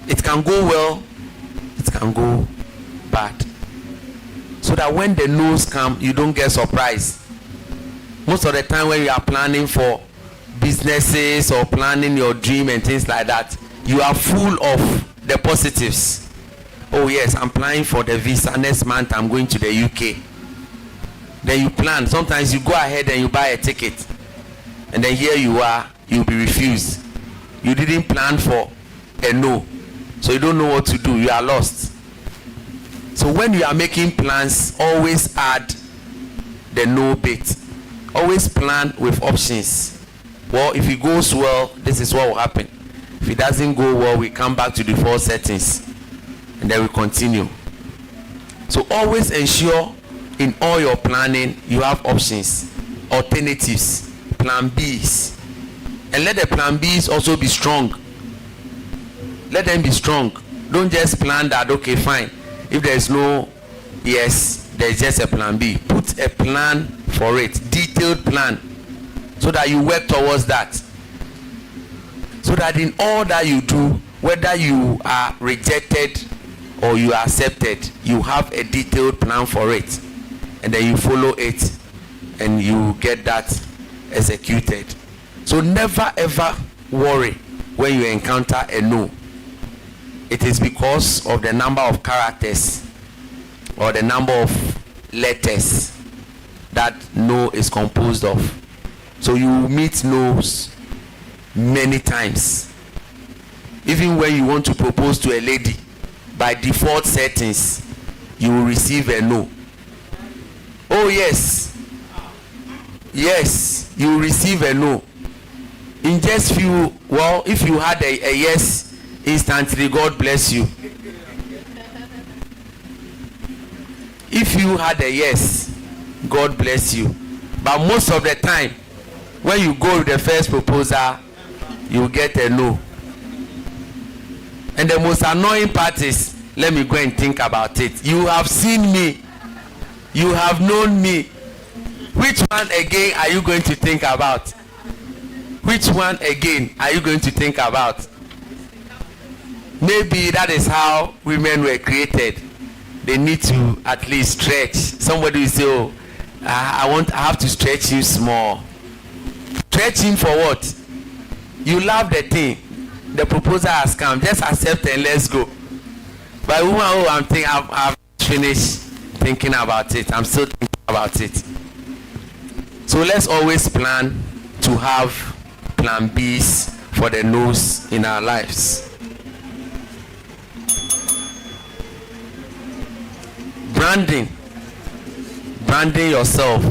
It can go well, it can go bad. So that when the no's come, you don't get surprised. Most of the time when you are planning for businesses or planning your dream and things like that, you are full of the positives. Oh yes, I'm applying for the visa. Next month I'm going to the UK. Then you plan. Sometimes you go ahead and you buy a ticket. And then here you are, you'll be refused. You didn't plan for a no. So you don't know what to do. You are lost. So when you are making plans, always add the no bit. Always plan with options. Well, if it goes well, this is what will happen. If it doesn't go well, we come back to the default settings and then we continue. So always ensure in all your planning you have options, alternatives, plan B's, and let the plan B's also be strong. Let them be strong. Don't just plan that, okay, fine, if there is no yes, there is just a plan B. Put a plan for it, detailed plan, so that you work towards that. So that in all that you do, whether you are rejected or you are accepted, you have a detailed plan for it, and then you follow it and you get that executed. So never ever worry when you encounter a no. It is because of the number of characters or the number of letters that no is composed of. So you meet no's many times. Even when you want to propose to a lady, by default settings you will receive a no. Oh yes, yes, you receive a no. In just few, well, if you had a yes instantly, God bless you. If you had a yes, God bless you. But most of the time, when you go with the first proposal, you get a no. And the most annoying part is, let me go and think about it. You have seen me, you have known me. Which one again are you going to think about? Which one again are you going to think about? Maybe that is how women were created. They need to at least stretch. Somebody will say, oh, I have to stretch you small. Stretch him for what? You love the thing. The proposal has come. Just accept and let's go. But woman, oh, I've finished thinking about it. I'm still thinking about it. So let's always plan to have plan B's for the no's in our lives. Branding yourself.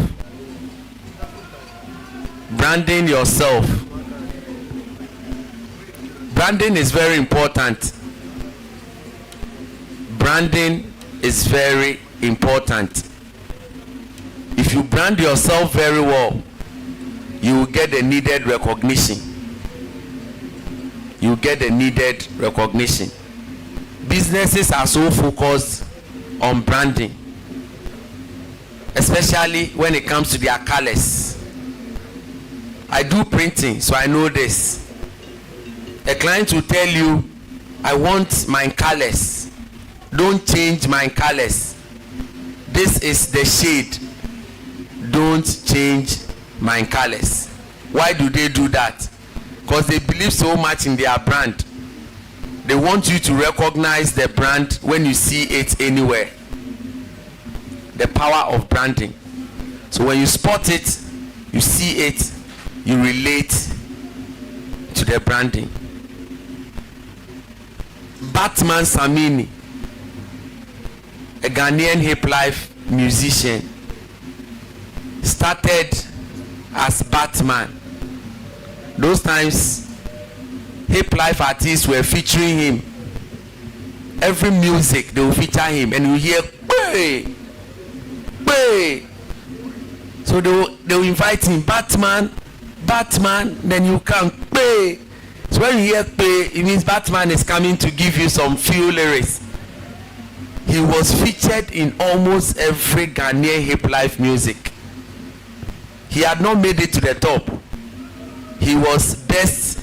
Branding yourself. Branding is very important. Branding is very important. If you brand yourself very well, you will get the needed recognition. You get the needed recognition. Businesses are so focused on branding, especially when it comes to their colors. I do printing, so I know this. A client will tell you, I want my colors. Don't change my colors. This is the shade. Don't change my colors. Why do they do that? Because they believe so much in their brand. They want you to recognize the brand when you see it anywhere. The power of branding. So when you spot it, you see it, you relate to the branding. Batman Samini, a Ghanaian hip life musician, started as Batman. Those times, hip life artists were featuring him. Every music they will feature him, and you hear "Bay, Bay." So they will invite him, Batman, then you can Bay. So when you hear Bay, it means Batman is coming to give you some few lyrics. He was featured in almost every Ghanaian hip life music. He had not made it to the top. He was best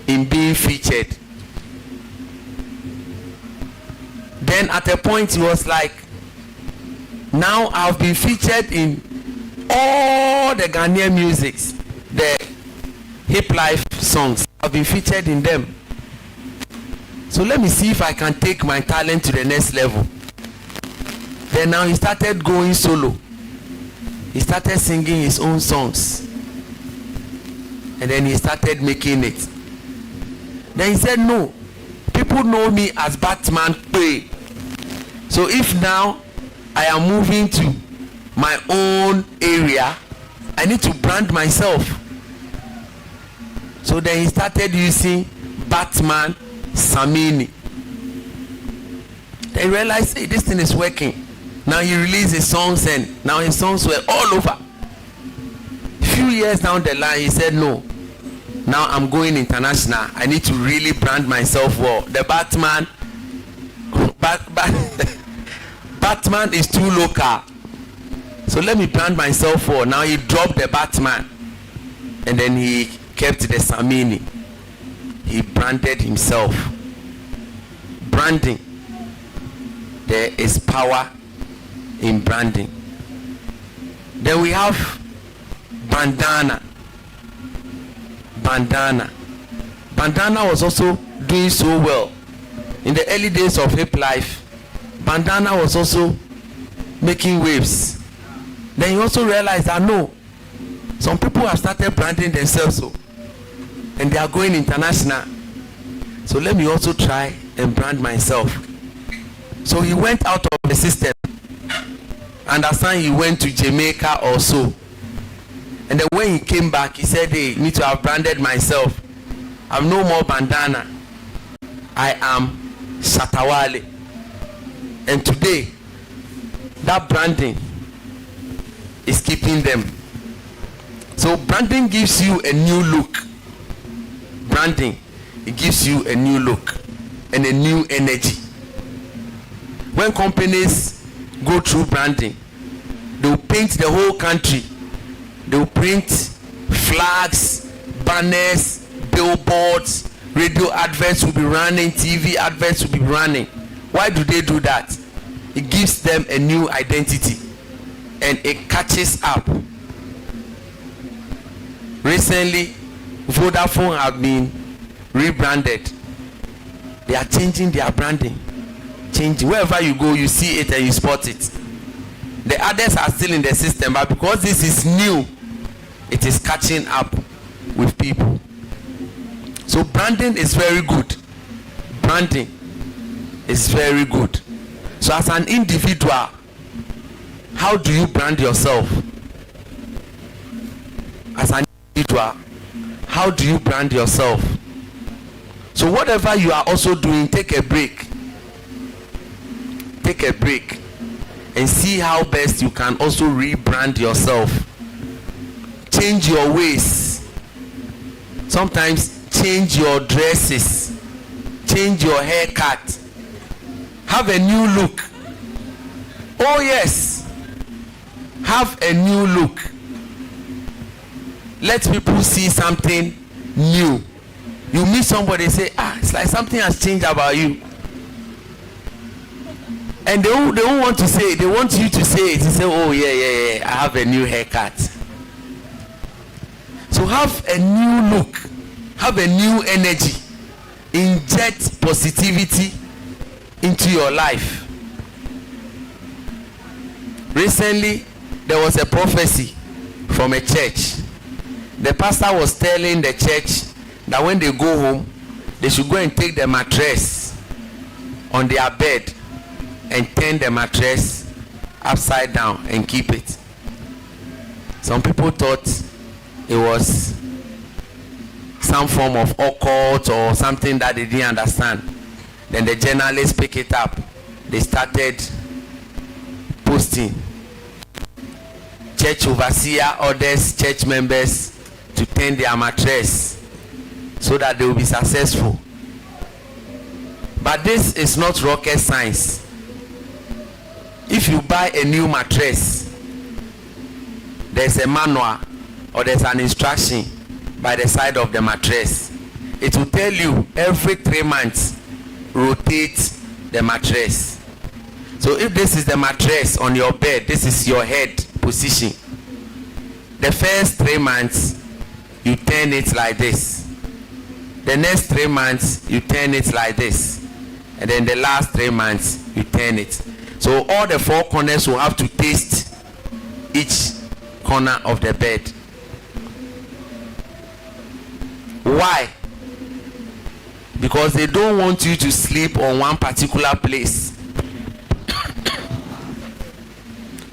in being featured. Then at a point he was like, now I've been featured in all the Ghanaian musics, the hip life songs. I've been featured in them. So let me see if I can take my talent to the next level. Then now he started going solo. He started singing his own songs. And then he started making it. Then he said, no, people know me as Batman Pay. So if now I am moving to my own area, I need to brand myself. So then he started using Batman Samini. Then he realized, hey, this thing is working. Now he released his songs, and now his songs were all over. A few years down the line, he said, no, now I'm going international. I need to really brand myself well. The Batman Batman is too local, so let me brand myself well. Now he dropped the Batman, and then he kept the Samini. He branded himself. Branding, there is power in branding. Then we have bandana. Bandana was also doing so well in the early days of hip life. Bandana was also making waves. Then you also realize that no, some people have started branding themselves, and they are going international. So let me also try and brand myself. So he went out of the system. Understand, he went to Jamaica also. And then when he came back, he said, hey, need to have branded myself. I'm no more bandana. I am Shatawale. And today, that branding is keeping them. So branding gives you a new look. Branding, it gives you a new look and a new energy. When companies go through branding, they'll paint the whole country. They'll print flags, banners, billboards, radio adverts will be running, TV adverts will be running. Why do they do that? It gives them a new identity and it catches up. Recently, Vodafone have been rebranded. They are changing their branding. Changing. Wherever you go, you see it and you spot it. The others are still in the system, but because this is new, it is catching up with people. So branding is very good. Branding is very good. So as an individual, how do you brand yourself? As an individual, how do you brand yourself? So whatever you are also doing, take a break. Take a break and see how best you can also rebrand yourself. Change your ways. Sometimes change your dresses. Change your haircut. Have a new look. Oh yes, have a new look. Let people see something new. You meet somebody, say, it's like something has changed about you. And they don't want to say it. They want you to say it. You say, oh yeah, I have a new haircut. So have a new look. Have a new energy. Inject positivity into your life. Recently, there was a prophecy from a church. The pastor was telling the church that when they go home, they should go and take the mattress on their bed and turn the mattress upside down and keep it. Some people thought it was some form of occult or something that they didn't understand. Then the journalists pick it up. They started posting. Church overseer orders church members to turn their mattress so that they will be successful. But this is not rocket science. If you buy a new mattress, there's a manual or there's an instruction by the side of the mattress. It will tell you every 3 months rotate the mattress. So if this is the mattress on your bed, this is your head position. The first 3 months you turn it like this. The next 3 months you turn it like this. And then the last 3 months you turn it. So all the 4 corners will have to taste each corner of the bed. Why? Because they don't want you to sleep on one particular place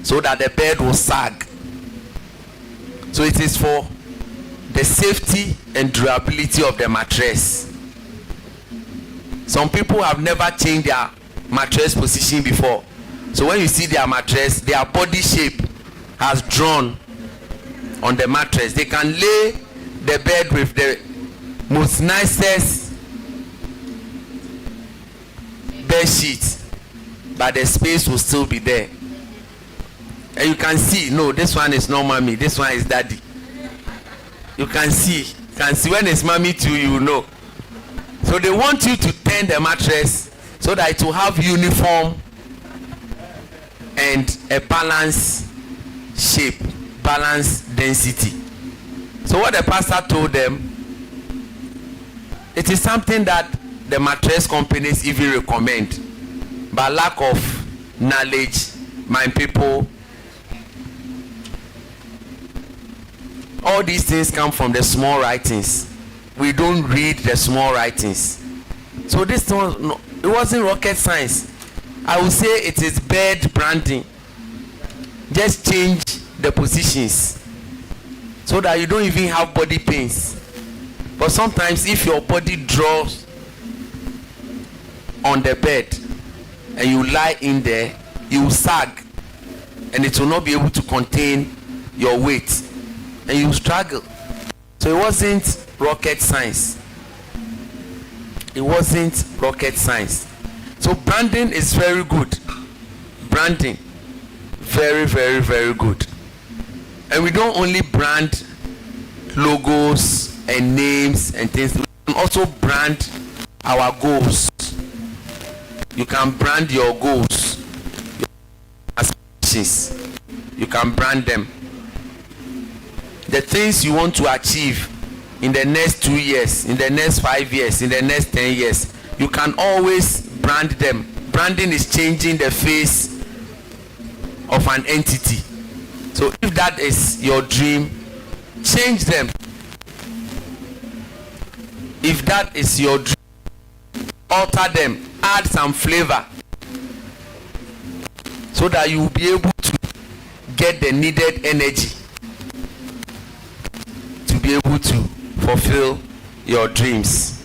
so that the bed will sag. So it is for the safety and durability of the mattress. Some people have never changed their mattress position before. So when you see their mattress, their body shape has drawn on the mattress. They can lay the bed with the most nicest bed sheet, but the space will still be there. And you can see, no, this one is not mommy, this one is daddy. You can see when it's mommy too, you know. So they want you to turn the mattress so that it will have uniform and a balanced shape, balanced density. So what the pastor told them, it is something that the mattress companies even recommend, but lack of knowledge, my people, all these things come from the small writings. We don't read the small writings. So this one, no, it wasn't rocket science. I would say it is bed branding. Just change the positions so that you don't even have body pains. But sometimes if your body draws on the bed and you lie in there, you will sag and it will not be able to contain your weight and you struggle. So it wasn't rocket science. It wasn't rocket science. So branding is very good. Branding, very, very, very good. And we don't only brand logos and names and things. We can also brand our goals. You can brand your goals, your aspirations. You can brand them. The things you want to achieve in the next 2 years, in the next 5 years, in the next 10 years, you can always brand them. Branding is changing the face of an entity. So if that is your dream, change them. If that is your dream, alter them, add some flavor, so that you will be able to get the needed energy to be able to fulfill your dreams.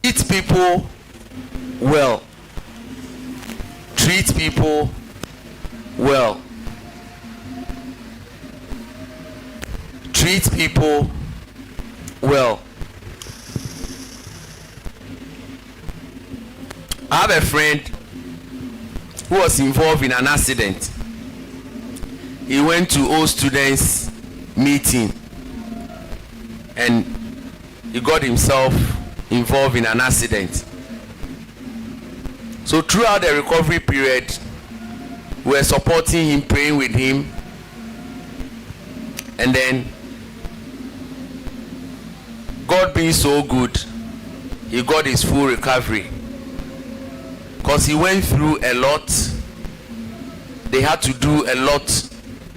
Treat people well. Treat people well. Treat people well. I have a friend who was involved in an accident. He went to all students meeting and he got himself involved in an accident. So throughout the recovery period, we were supporting him, praying with him, and then God being so good, he got his full recovery. Because he went through a lot. They had to do a lot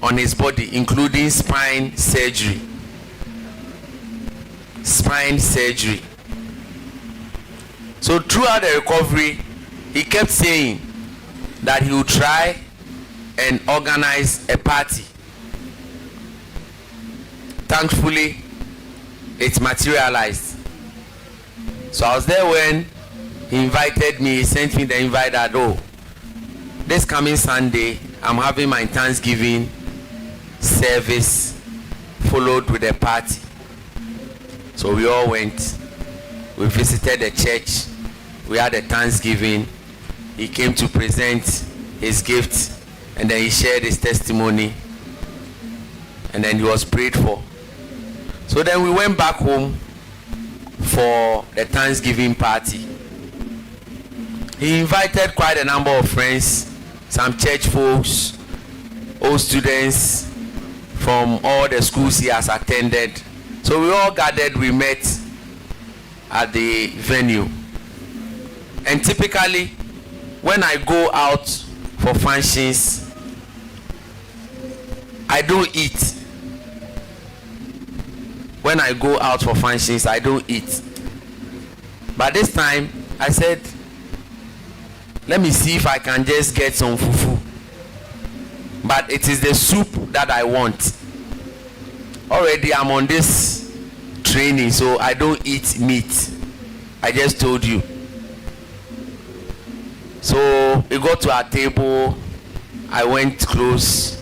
on his body, including spine surgery. Spine surgery. So throughout the recovery, he kept saying that he would try and organize a party. Thankfully, it materialized. So I was there when he invited me. He sent me the invite that, oh, this coming Sunday, I'm having my Thanksgiving service followed with a party. So we all went. We visited the church. We had a Thanksgiving. He came to present his gift, and then he shared his testimony, and then he was prayed for. So then we went back home for the Thanksgiving party. He invited quite a number of friends, some church folks, old students from all the schools he has attended. So we all gathered, we met at the venue. And typically, when I go out for functions, I don't eat. When I go out for functions, I don't eat. But this time, I said, let me see if I can just get some fufu. But it is the soup that I want. Already I'm on this training, so I don't eat meat. I just told you. So we got to our table. I went close,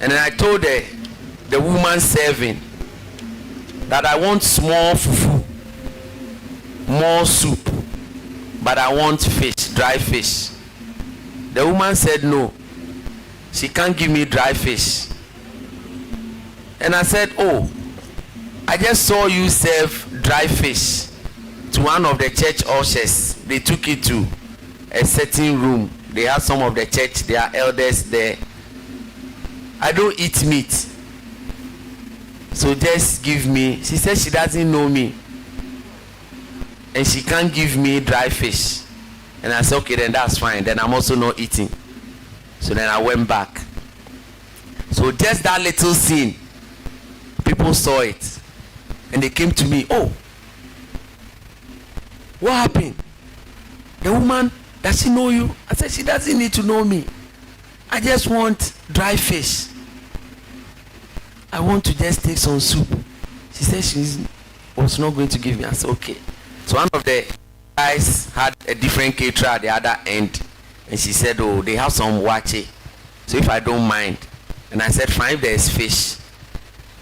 and then I told the woman serving that I want small fufu, more soup, but I want fish, dry fish. The woman said no, she can't give me dry fish. And I said, oh, I just saw you serve dry fish to one of the church ushers. They took it to a certain room. They have some of the church, their elders there. I don't eat meat, so just give me. She said she doesn't know me and she can't give me dry fish. And I said, okay, then that's fine. Then I'm also not eating. So then I went back. So just that little scene, people saw it and they came to me, oh, what happened? The woman, does she know you? I said, she doesn't need to know me. I just want dry fish. I want to just take some soup. She said she was not going to give me. I said, okay. So one of the guys had a different caterer at the other end. And she said, oh, they have some wache. So if I don't mind. And I said, fine, if there's fish,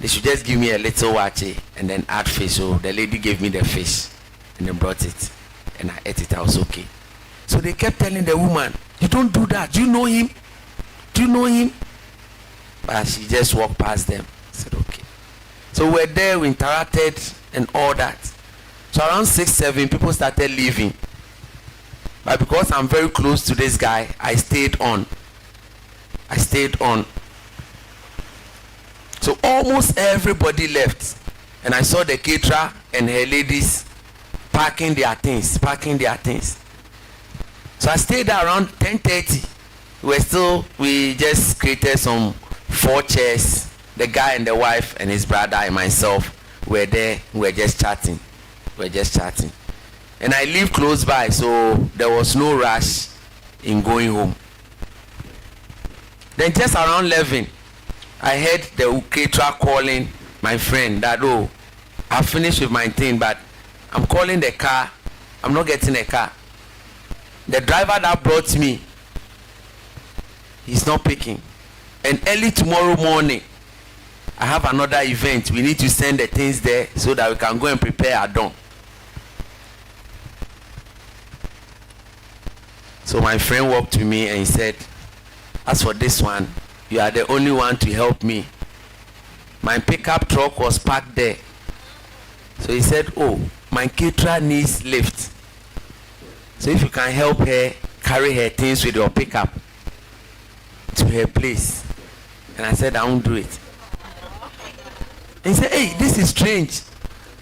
they should just give me a little wache and then add fish. So the lady gave me the fish and then brought it. And I ate it. I was okay. So they kept telling the woman, you don't do that. Do you know him? Do you know him? But she just walked past them. I said, okay. So we're there, we interacted and all that. So around 6, 7, people started leaving. But because I'm very close to this guy, I stayed on. So almost everybody left. And I saw the caterer and her ladies packing their things. So I stayed there around 10:30. We just created some 4 chairs. The guy and the wife and his brother and myself were there. We were just chatting. And I live close by, so there was no rush in going home. Then just around 11, I heard the caterer calling my friend that, oh, I finished with my thing, but I'm calling the car. I'm not getting a car. The driver that brought me, he's not picking. And early tomorrow morning, I have another event. We need to send the things there so that we can go and prepare our dawn. So my friend walked to me and he said, as for this one, you are the only one to help me. My pickup truck was parked there. So he said, oh, my caterer needs lift. So if you can help her carry her things with your pickup to her place. And I said, I won't do it. And he said, hey, this is strange.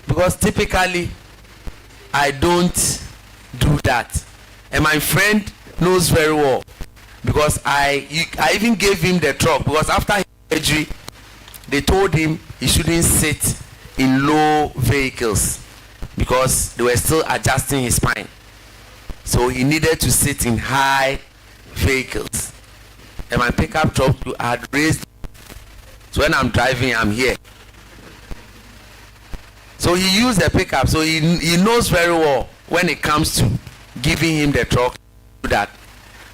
Because typically, I don't do that. And my friend knows very well. Because I even gave him the truck. Because after his surgery, they told him he shouldn't sit in low vehicles. Because they were still adjusting his spine. So he needed to sit in high vehicles. And my pickup truck had raised. So when I'm driving, I'm here. So he used the pickup. So he knows very well when it comes to giving him the truck to do that.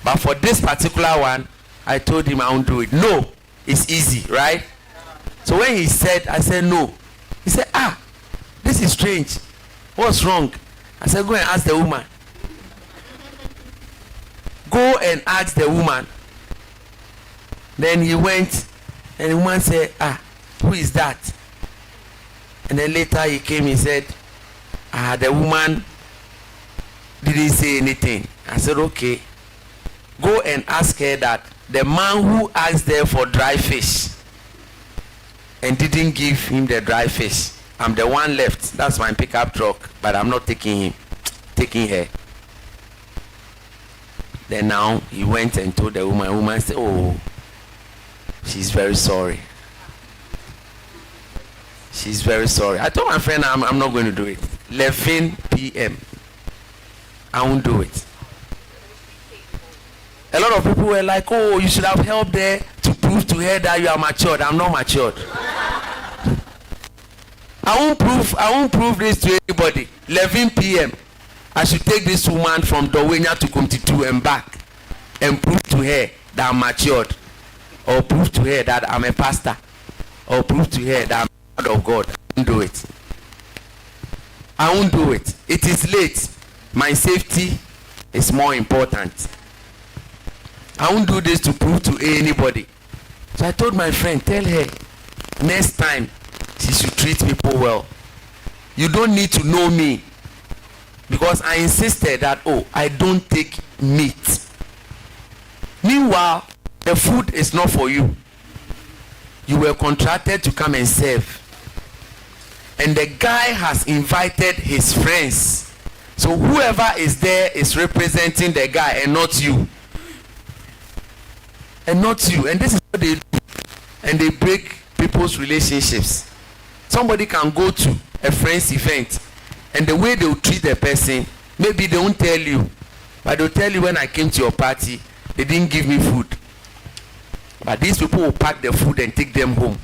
But for this particular one, I told him I won't do it. No, it's easy, right? So when he said, I said no. He said, this is strange. What's wrong? I said, go and ask the woman. Go and ask the woman. Then he went and the woman said, who is that? And then later he came, he said, the woman didn't say anything. I said, okay. Go and ask her that the man who asked her for dry fish and didn't give him the dry fish, I'm the one left. That's my pickup truck, but I'm not taking her. Then now he went and told the woman. The woman said, oh, she's very sorry. She's very sorry. I told my friend I'm not going to do it. 11 p.m. I won't do it. A lot of people were like, oh, you should have helped her to prove to her that you are matured. I'm not matured. I won't prove this to anybody. 11 p.m. I should take this woman from Dowenya to Kumtitu and back and prove to her that I'm matured, or prove to her that I'm a pastor, or prove to her that I'm a child of God. I won't do it. I won't do it. It is late. My safety is more important. I won't do this to prove to anybody. So I told my friend, tell her next time she should treat people well. You don't need to know me. Because I insisted that, oh, I don't take meat. Meanwhile, the food is not for you. You were contracted to come and serve. And the guy has invited his friends. So whoever is there is representing the guy and not you. And not you. And this is what they do. And they break people's relationships. Somebody can go to a friend's event, and the way they will treat the person, maybe they won't tell you. But they'll tell you when I came to your party, they didn't give me food. But these people will pack the food and take them home.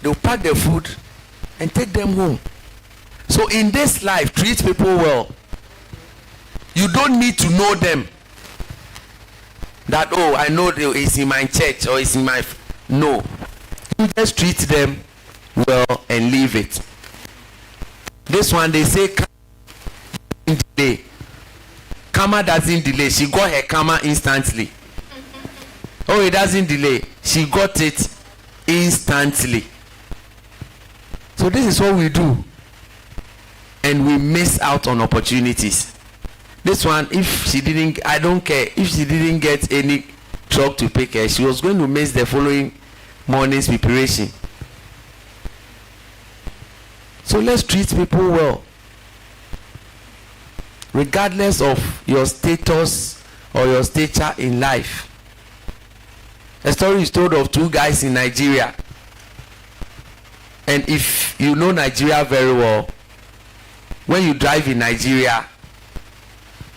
They'll pack the food and take them home. So in this life, treat people well. You don't need to know them. That, oh, I know it's in my church or it's in my... No. You just treat them well and leave it. This one, they say, delay. Karma doesn't delay. She got her karma instantly. Oh, it doesn't delay. She got it instantly. So this is what we do. And we miss out on opportunities. This one, if she didn't, I don't care. If she didn't get any truck to pick her, she was going to miss the following morning's preparation. So let's treat people well. Regardless of your status or your stature in life. A story is told of two guys in Nigeria. And if you know Nigeria very well, when you drive in Nigeria,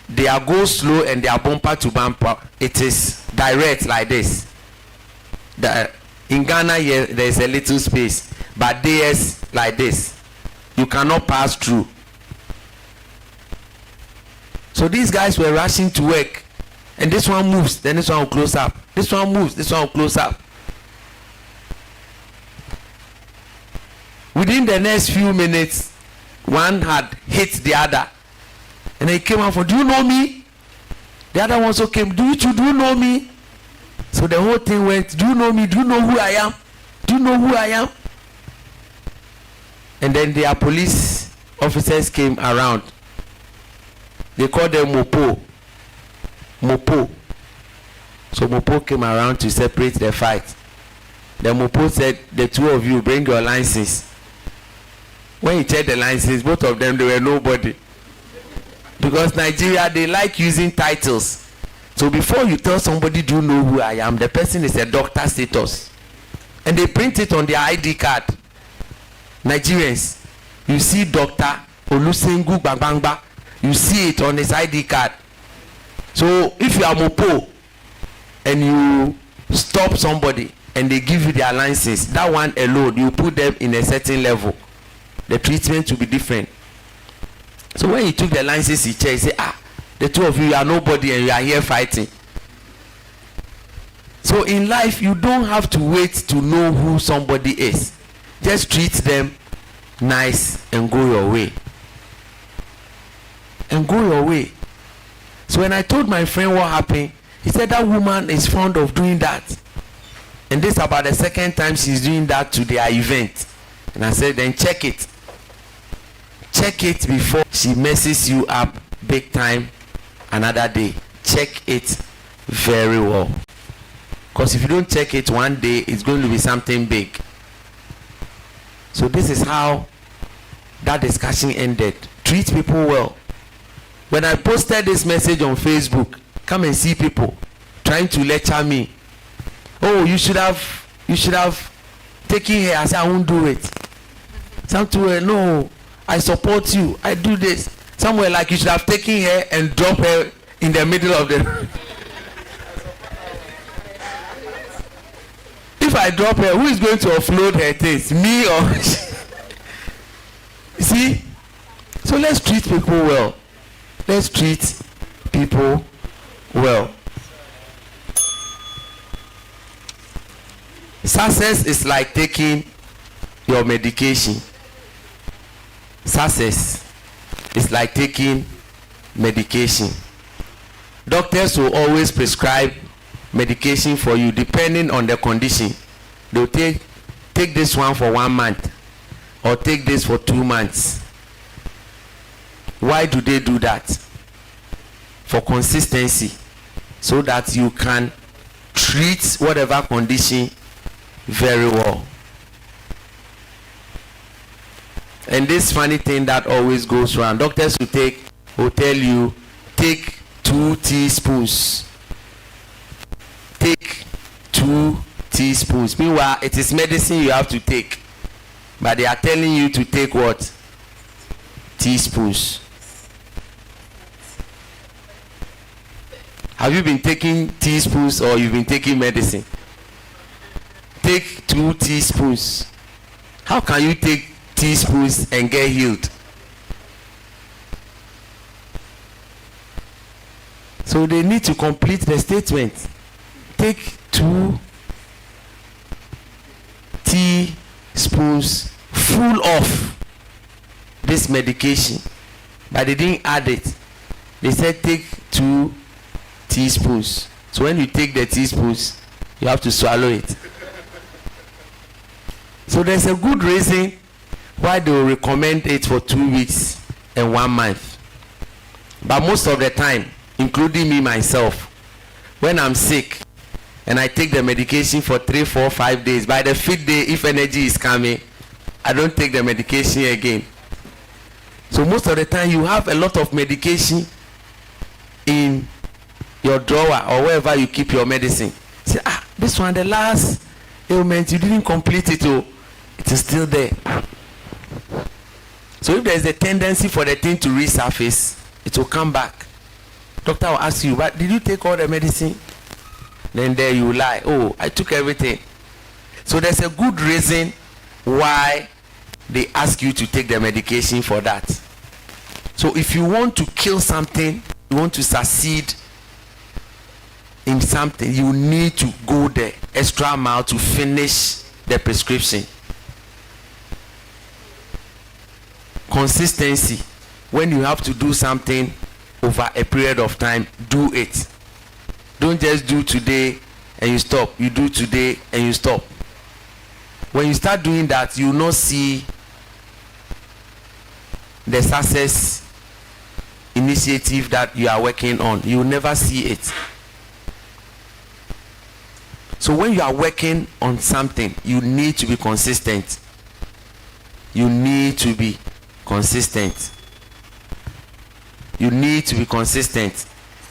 they are go slow and they are bumper to bumper. It is direct like this. In Ghana here, there is a little space, but theirs like this. You cannot pass through. So these guys were rushing to work, and this one moves, then this one will close up. This one moves, this one will close up. Within the next few minutes, one had hit the other, and he came out for, do you know me? The other one also came, do you know me? So the whole thing went, do you know me? Do you know who I am? Do you know who I am? And then their police officers came around. They called them Mopo. So Mopo came around to separate the fight. The Mopo said, the two of you bring your license. When he checked the license, both of them, they were nobody. Because Nigeria, they like using titles. So before you tell somebody, do you know who I am, the person is a doctor status. And they print it on their ID card. Nigerians, you see Dr. Olusengu Babangba, you see it on his ID card. So if you are Mopo and you stop somebody and they give you their license, that one alone, you put them in a certain level. The treatment will be different. So when he took the license, he checked, he said, the two of you are nobody and you are here fighting. So in life, you don't have to wait to know who somebody is. Just treat them nice and go your way. And go your way. So when I told my friend what happened, he said that woman is fond of doing that. And this is about the second time she's doing that to their event. And I said, then check it. Check it before she messes you up big time another day. Check it very well. Because if you don't check it one day, it's going to be something big. So this is how that discussion ended. Treat people well. When I posted this message on Facebook, come and see people trying to lecture me. Oh, you should have taken her. I said, I won't do it. Something, no, I support you. I do this. Somewhere like you should have taken her and drop her in the middle of the... If I drop her, who is going to offload her things? Me or... See? So let's treat people well. Let's treat people well. Success is like taking your medication. Success is like taking medication. Doctors will always prescribe medication for you depending on the condition. They'll take this one for 1 month or take this for 2 months. Why do they do that? For consistency, so that you can treat whatever condition very well. And this funny thing that always goes around, doctors will tell you, take 2 teaspoons. Take 2 teaspoons. Meanwhile, it is medicine you have to take. But they are telling you to take what? Teaspoons. Have you been taking teaspoons or you've been taking medicine? Take 2 teaspoons. How can you take teaspoons and get healed? So they need to complete the statement. Take 2 teaspoons full of this medication, but they didn't add it. They said take 2 teaspoons. So when you take the teaspoons, you have to swallow it. So there's a good reason why they will recommend it for 2 weeks and 1 month. But most of the time, including me myself, when I'm sick and I take the medication for 3, 4, 5 days, by the 5th day, if energy is coming, I don't take the medication again. So most of the time you have a lot of medication in your drawer or wherever you keep your medicine. Say, this one, the last ailment, you didn't complete it, oh, it is still there. So if there is a tendency for the thing to resurface, it will come back. Doctor will ask you, but did you take all the medicine? Then there you lie. Oh, I took everything. So there's a good reason why they ask you to take the medication for that. So if you want to kill something, you want to succeed in something, you need to go the extra mile to finish the prescription. Consistency. When you have to do something over a period of time, do it. Don't just do today and you stop. You do today and you stop. When you start doing that, you will not see the success initiative that you are working on. You will never see it. So when you are working on something, you need to be consistent. You need to be consistent. You need to be consistent.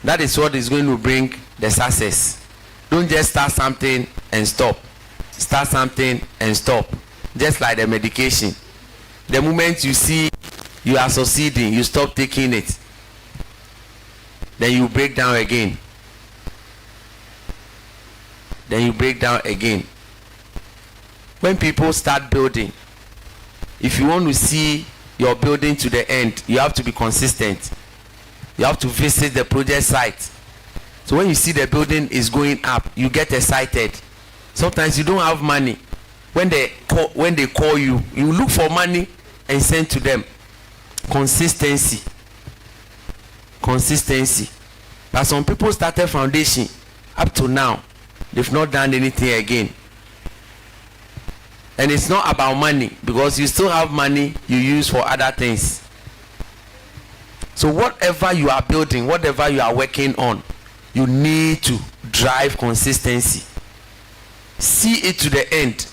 That is what is going to bring the success. Don't just start something and stop. Start something and stop. Just like the medication. The moment you see you are succeeding, you stop taking it. Then you break down again. Then you break down again. When people start building, if you want to see your building to the end, you have to be consistent. You have to visit the project site. So when you see the building is going up, you get excited. Sometimes you don't have money. When they call you, you look for money and send to them. Consistency. Consistency. But some people started foundation. Up to now, they've not done anything again. And it's not about money, because you still have money you use for other things. So whatever you are building, whatever you are working on, you need to drive consistency. See it to the end,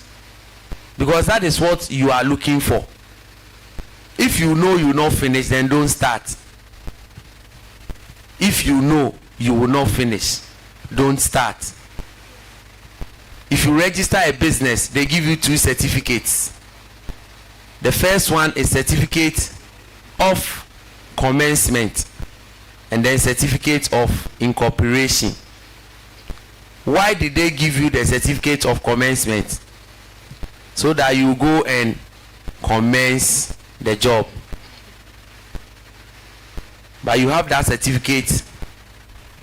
because that is what you are looking for. If you know you will not finish, then don't start. If you know you will not finish, don't start. If you register a business, they give you 2 certificates. The first one is certificate of commencement, and then certificate of incorporation. Why did they give you the certificate of commencement? So that you go and commence the job. But you have that certificate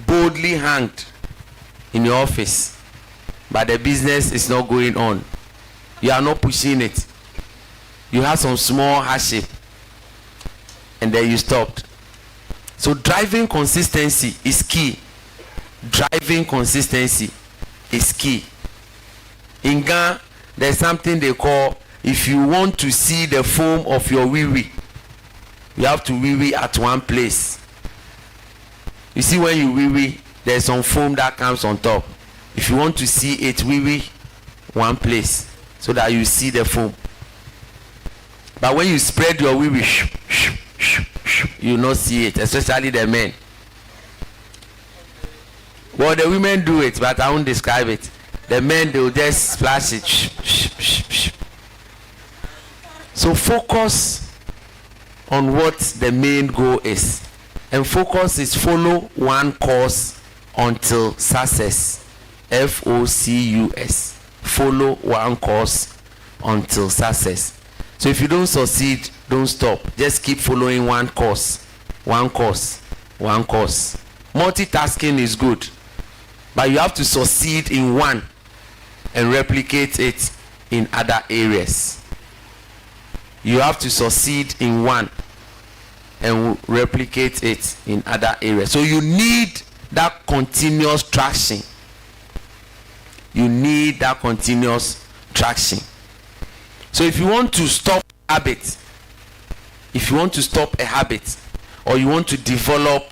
boldly hanged in your office, but the business is not going on. You are not pushing it. You have some small hardship, and then you stopped. So driving consistency is key. Driving consistency is key. In Ghana, there's something they call, if you want to see the foam of your wee-wee, you have to wee-wee at one place. You see, when you wee-wee, there's some foam that comes on top. If you want to see it, wee-wee one place, so that you see the foam. But when you spread your wee-wee, you will not see it, especially the men. Well, the women do it, but I won't describe it. The men, they will just splash it. So focus on what the main goal is. And focus is follow one course
until success. Focus. Follow one course until success. So if you don't succeed, don't stop. Just keep following one course. Multitasking is good, but you have to succeed in one and replicate it in other areas. You have to succeed in one and replicate it in other areas. So you need that continuous traction. So if you want to stop a habit, or you want to develop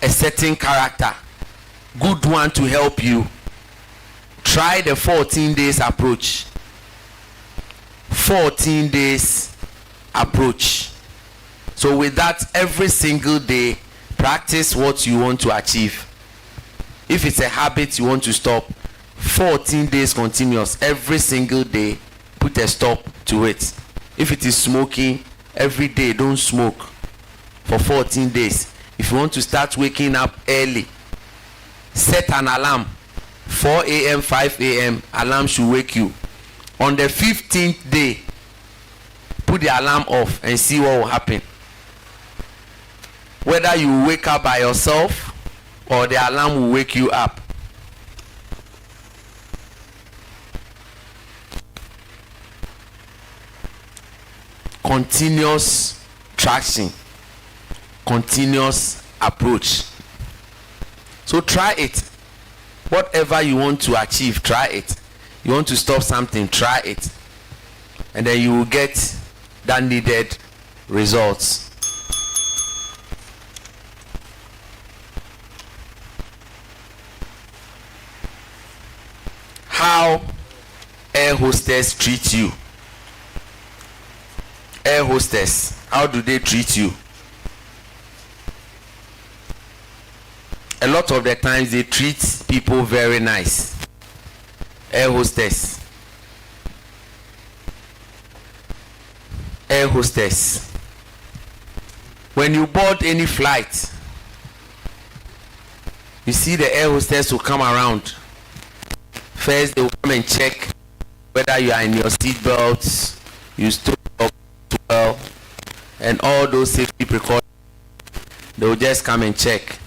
a certain character, good one to help you, try the 14 days approach. 14 days approach. So with that, every single day, practice what you want to achieve. If it's a habit you want to stop, 14 days continuous, every single day, put a stop to it. If it is smoking, every day don't smoke for 14 days. If you want to start waking up early, set an alarm. 4 a.m., 5 a.m. alarm should wake you. On the 15th day, put the alarm off and see what will happen. Whether you wake up by yourself or the alarm will wake you up. Continuous traction, continuous approach. So try it. Whatever you want to achieve, try it. You want to stop something, try it, and then you will get that needed results. How air hostess treat you? Air hostess, how do they treat you? A lot of the times they treat people very nice. Air hostess. When you board any flight, you see the air hostess will come around. First, they will come and check whether you are in your seat belts, you stood up well, and all those safety precautions. They will just come and check.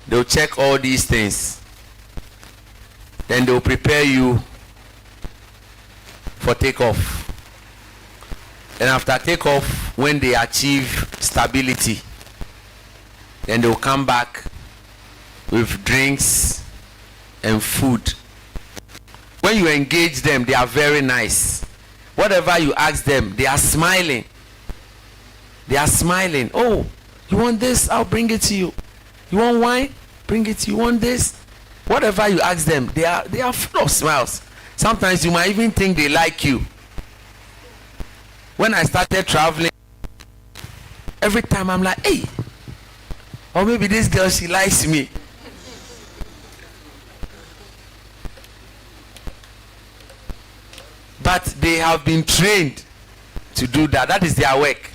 They will check all these things. Then they will prepare you for takeoff. Then after takeoff, when they achieve stability, then they will come back with drinks and food. When you engage them, they are very nice. Whatever you ask them, they are smiling. Oh, you want this? I'll bring it to you. You want wine? Bring it. You want this? Whatever you ask them, they are full of smiles. Sometimes you might even think they like you. When I started traveling, every time I'm like, hey, or maybe this girl, she likes me. But they have been trained to do that. That is their work.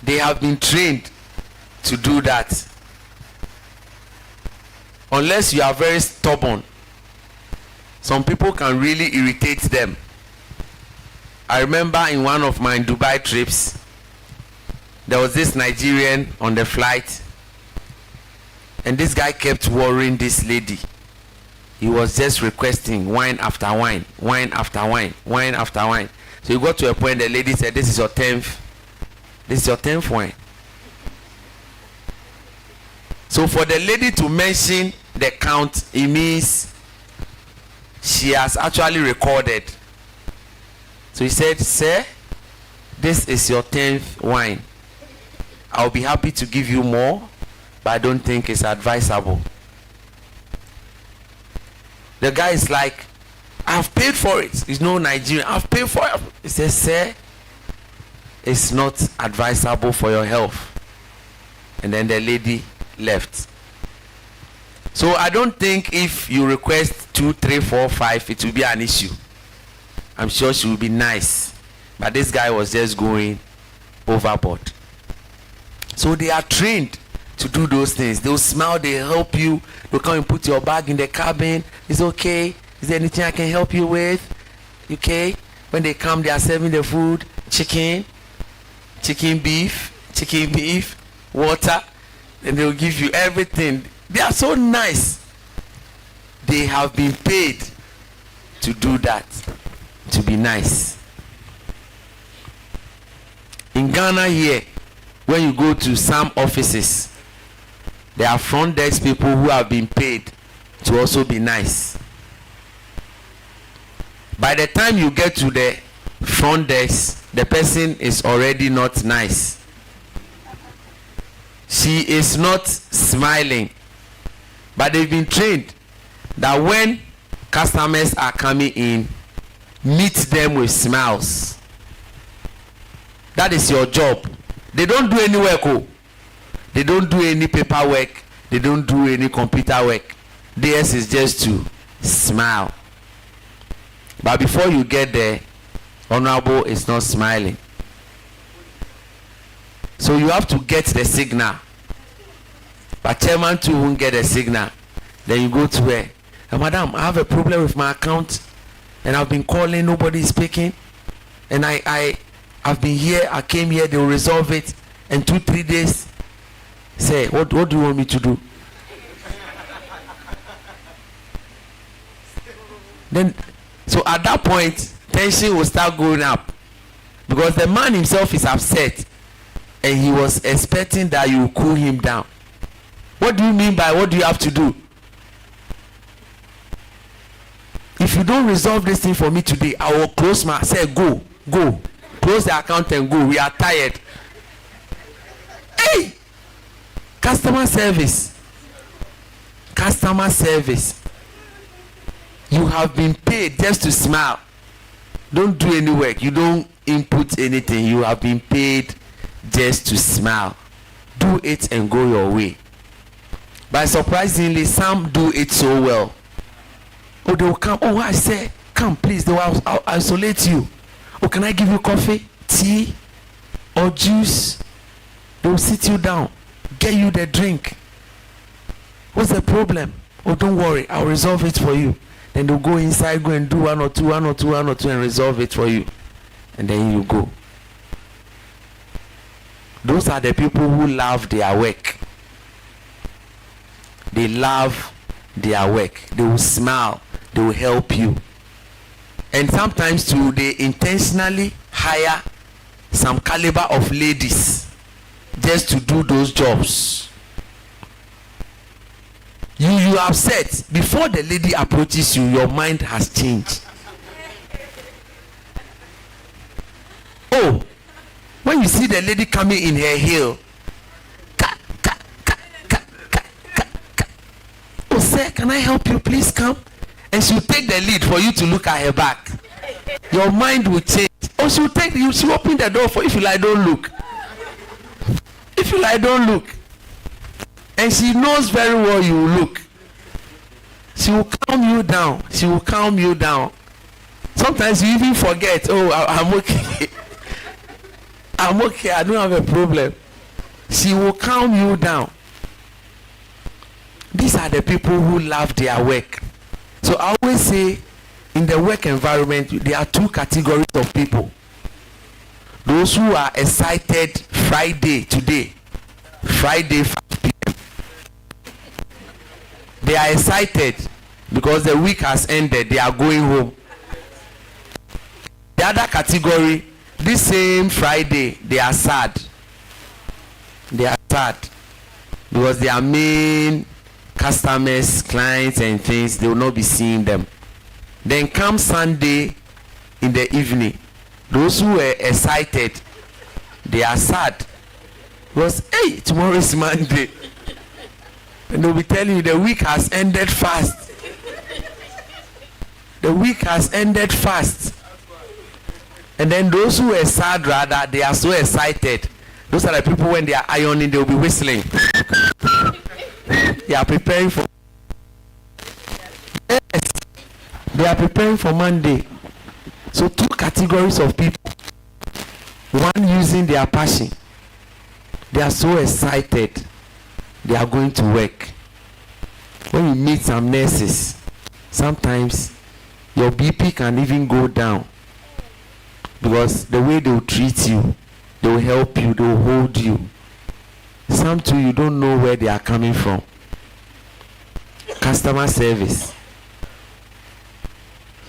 They have been trained to do that. Unless you are very stubborn, some people can really irritate them. I remember in one of my Dubai trips, there was this Nigerian on the flight, and this guy kept worrying this lady. He was just requesting wine after wine, wine after wine, wine after wine. So he got to a point, the lady said, this is your 10th wine. So for the lady to mention the count, it means she has actually recorded. So he said, sir, this is your 10th wine. I'll be happy to give you more, but I don't think it's advisable. The guy is like, I've paid for it. He's no Nigerian. I've paid for it. He says, sir, it's not advisable for your health. And then the lady left. So I don't think if you request 2, 3, 4, 5, it will be an issue. I'm sure she will be nice. But this guy was just going overboard.
So they are trained to do those things. They'll smile, they help you, they'll come and put your bag in the cabin. It's okay. Is there anything I can help you with? Okay. When they come, they are serving the food, chicken beef, water, and they'll give you everything. They are so nice. They have been paid to do that, to be nice. In Ghana here, when you go to some offices, there are front desk people who have been paid to also be nice. By the time you get to the front desk, the person is already not nice. She is not smiling. But they've been trained that when customers are coming in, meet them with smiles. That is your job. They don't do any work. Oh. They don't do any paperwork. They don't do any computer work. Theirs is just to smile. But before you get there, Honorable is not smiling. So you have to get the signal. But chairman too won't get a signal. Then you go to her. Madam, I have a problem with my account, and I've been calling, nobody is speaking. And I've been here, I came here, they will resolve it. And 2-3 days, say, what do you want me to do? Then, so at that point, tension will start going up. Because the man himself is upset. And he was expecting that you cool him down. What do you mean by what do you have to do? If you don't resolve this thing for me today, I will close my, say go. Close the account and go. We are tired. Hey! Customer service. You have been paid just to smile. Don't do any work. You don't input anything. You have been paid just to smile. Do it and go your way. But surprisingly, some do it so well. Oh, they will come. Oh, I say, come please. They will isolate you. Oh, can I give you coffee, tea, or juice? They will sit you down, get you the drink. What's the problem? Oh, don't worry, I'll resolve it for you. Then they'll go inside, go and do one or two, and resolve it for you. And then you go. Those are the people who love their work. They love their work. They will smile. They will help you. And sometimes too, they intentionally hire some caliber of ladies just to do those jobs. You are upset. Before the lady approaches you, your mind has changed. Oh, when you see the lady coming in her heel, oh sir, can I help you? Please come. And she'll take the lead for you to look at her back. Your mind will change. Or she'll open the door for you if you like, don't look. If you like, don't look. And she knows very well you will look. She will calm you down. Sometimes you even forget, oh, I'm okay. I'm okay, I don't have a problem. She will calm you down. These are the people who love their work. So I always say, in the work environment, there are two categories of people. Those who are excited Friday 5 p.m. They are excited because the week has ended. They are going home. The other category, this same Friday, they are sad. Because their main customers, clients and things, they will not be seeing them. Then come Sunday in the evening, those who were excited, they are sad because hey, tomorrow is Monday, and they'll be telling you the week has ended fast. And then those who were sad, rather, they are so excited. Those are the people, when they are ironing, they will be whistling. They are preparing for Monday. So two categories of people. One using their passion.
They are so excited. They are going to work. When you meet some nurses, sometimes your BP can even go down, because the way they will treat you, they will help you, they will hold you. Some too, you don't know where they are coming from. Customer service.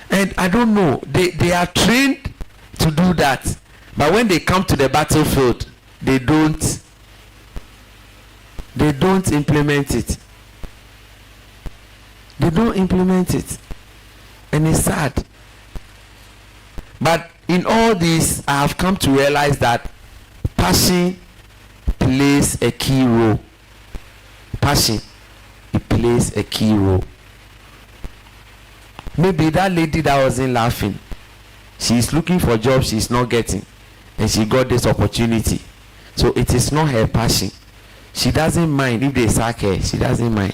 And I don't know, they are trained to do that, but when they come to the battlefield, they don't implement it. They don't implement it, and it's sad. But in all this, I have come to realize that passion plays a key role. Passion, it plays a key role. Maybe that lady that wasn't laughing, she is looking for a job she's not getting, and she got this opportunity. So it is not her passion. She doesn't mind if they sack her. She doesn't mind.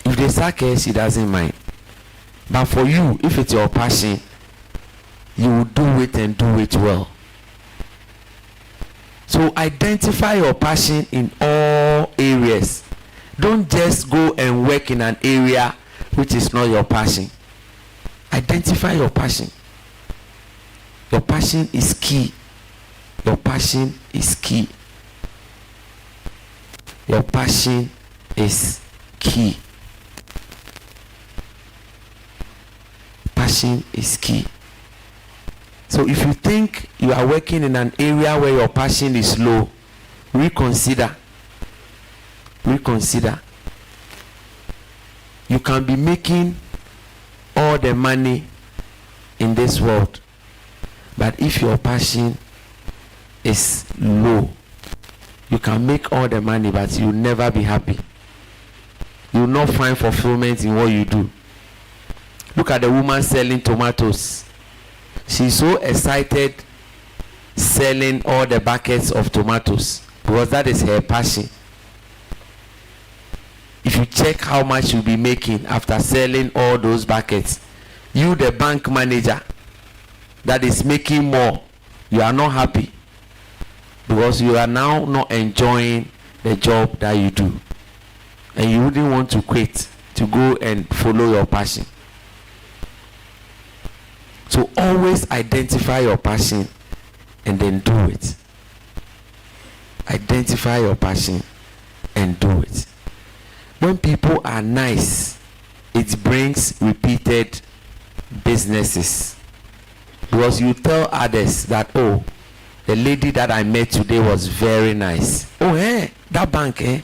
If they sack her, she doesn't mind. But for you, if it's your passion, you will do it and do it well. So identify your passion in all areas. Don't just go and work in an area which is not your passion. Identify your passion. Your passion is key. Your passion is key. Your passion is key. Passion is key. So if you think you are working in an area where your passion is low, reconsider. Reconsider. You can be making all the money in this world, but if your passion is low, you can make all the money, but you'll never be happy. You will not find fulfillment in what you do. Look at the woman selling tomatoes. She's so excited selling all the buckets of tomatoes because that is her passion. If you check how much you'll be making after selling all those buckets, you, the bank manager that is making more, you are not happy because you are now not enjoying the job that you do, and you wouldn't want to quit to go and follow your passion. So always identify your passion and then do it. Identify your passion and do it. When people are nice, it brings repeated businesses. Because you tell others that, oh, the lady that I met today was very nice. Oh, that bank, they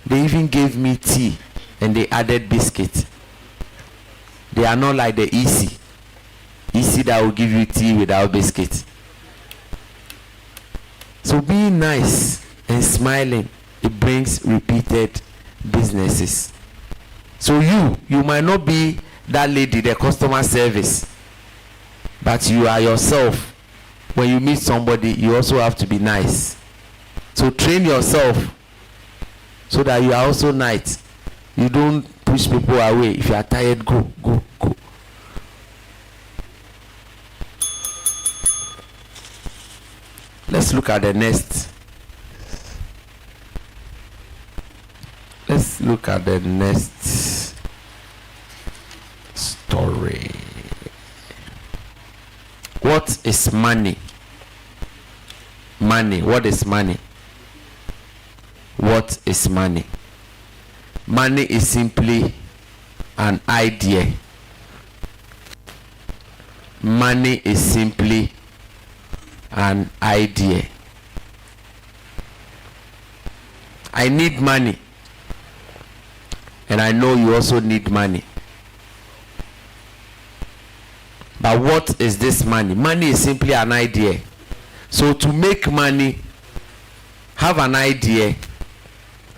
even gave me tea and they added biscuit. They are not like the EC that will give you tea without biscuit. So being nice and smiling, it brings repeated businesses. So you might not be that lady, the customer service, but you are yourself. When you meet somebody, you also have to be nice. So train yourself so that you are also nice. You don't push people away. If you are tired, go. Let's look at the next. Let's look at the next story. What is money? Money. What is money? What is money? Money is simply an idea. Money is simply an idea. I need money, and I know you also need money. But what is this money? Money is simply an idea. So to make money, have an idea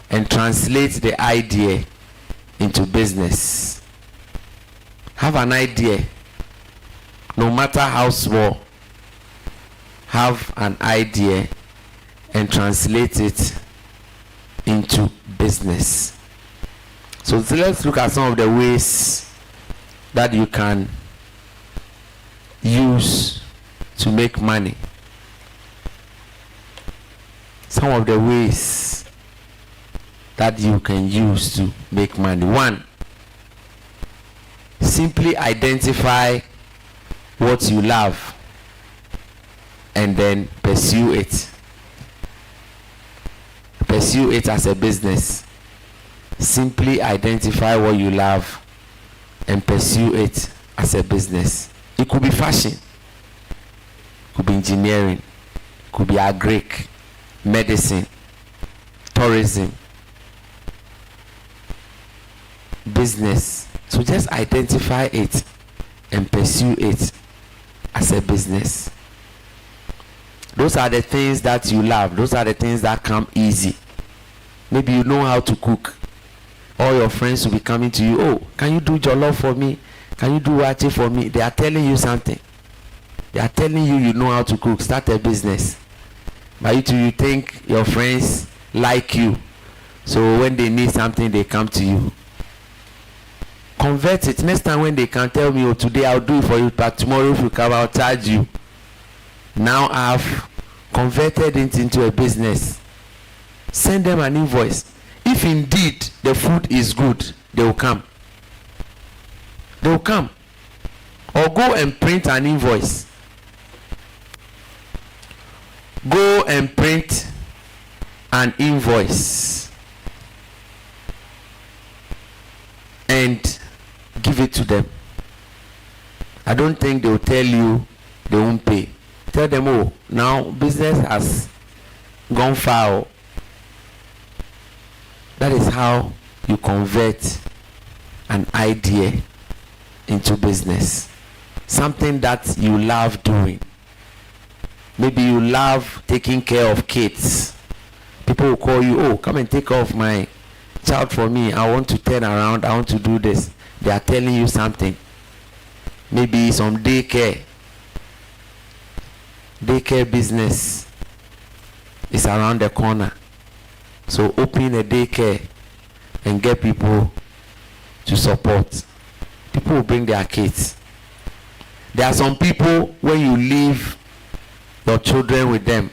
and translate the idea into business. Have an idea, no matter how small. Have an idea and translate it into business. So let's look at some of the ways that you can use to make money. some of the ways that you can use to make money. One, simply identify what you love and then pursue it. Pursue it as a business. Simply identify what you love and pursue it as a business. It could be fashion, could be engineering, could be agric, medicine, tourism, business. So just identify it and pursue it as a business. Those are the things that you love. Those are the things that come easy. Maybe you know how to cook. All your friends will be coming to you. Oh, can you do jollof for me? Can you do wachi for me? They are telling you something. They are telling you know how to cook. Start a business. But you think your friends like you. So when they need something, they come to you. Convert it. Next time when they can tell me, oh, today I'll do it for you, but tomorrow if you come, I'll charge you. Now I've converted it into a business. Send them an invoice. If indeed the food is good, they will come. They will come. Or go and print an invoice. Go and print an invoice and give it to them. I don't think they will tell you they won't pay. Tell them, oh, now business has gone far. That is how you convert an idea into business. Something that you love doing. Maybe you love taking care of kids. People will call you, oh, come and take care of my child for me. I want to turn around. I want to do this. They are telling you something. Maybe some daycare business is around the corner. So open a daycare and get people to support. People will bring their kids. There are some people, when you leave your children with them,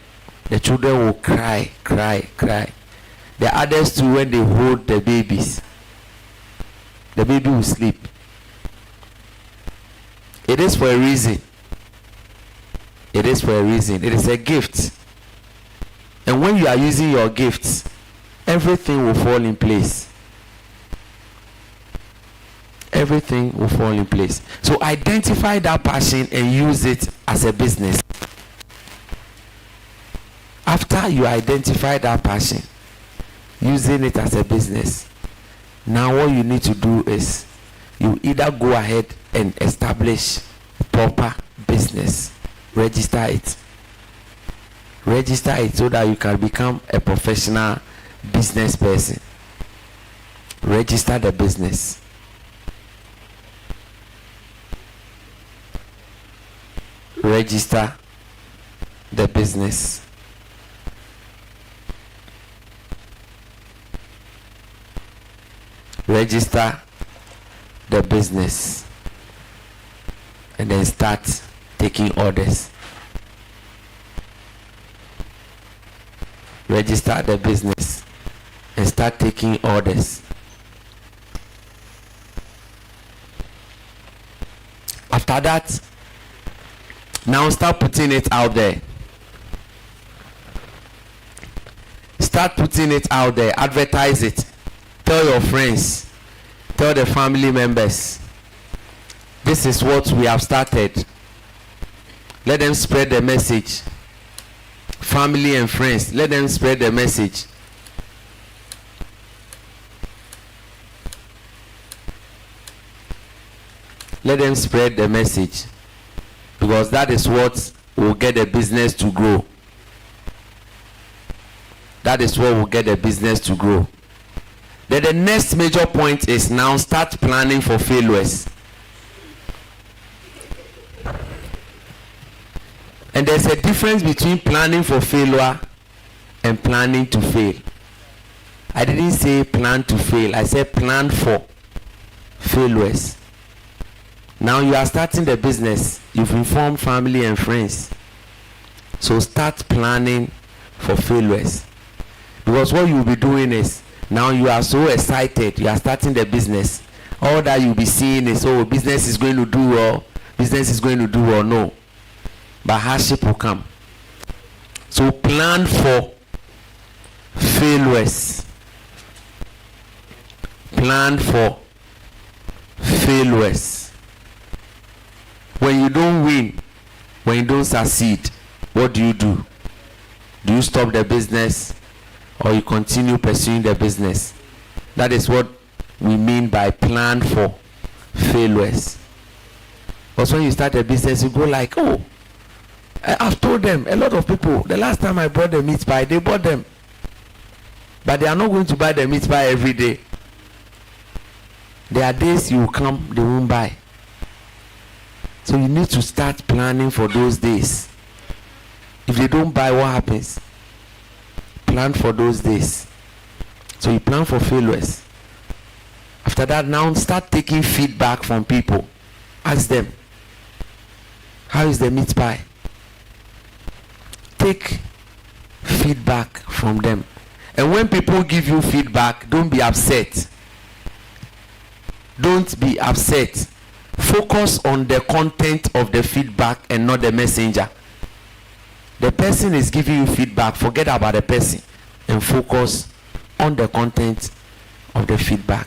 the children will cry. There are others too, when they hold the babies, the baby will sleep. It is for a reason. It is for a reason. It is a gift. And when you are using your gifts, everything will fall in place. Everything will fall in place. So identify that passion and use it as a business. After you identify that passion, using it as a business, now what you need to do is you either go ahead and establish proper business. Register it so that you can become a professional business person. Register the business. Register the business. Register the business and then start taking orders. Register the business and start taking orders. After that, now start putting it out there. Start putting it out there. Advertise it. Tell your friends. Tell the family members. This is what we have started. Let them spread the message. Family and friends, let them spread the message. Let them spread the message, because that is what will get the business to grow. That is what will get the business to grow. Then the next major point is now start planning for failures. And there's a difference between planning for failure and planning to fail. I didn't say plan to fail. I said plan for failures. Now you are starting the business. You've informed family and friends. So start planning for failures. Because what you will be doing is, now you are so excited, you are starting the business. All that you'll be seeing is, oh, business is going to do well, business is going to do well. No. But hardship will come. So plan for failures. Plan for failures. When you don't win, when you don't succeed, what do? Do you stop the business or you continue pursuing the business? That is what we mean by plan for failures. Because when you start a business, you go like, oh, I've told them, a lot of people, the last time I bought the meat pie, they bought them. But they are not going to buy the meat pie every day. There are days you will come, they won't buy. So you need to start planning for those days. If they don't buy, what happens? Plan for those days. So you plan for failures. After that, now start taking feedback from people. Ask them, how is the meat pie? Take feedback from them. And when people give you feedback, don't be upset. Don't be upset. Focus on the content of the feedback and not the messenger. The person is giving you feedback, forget about the person and focus on the content of the feedback.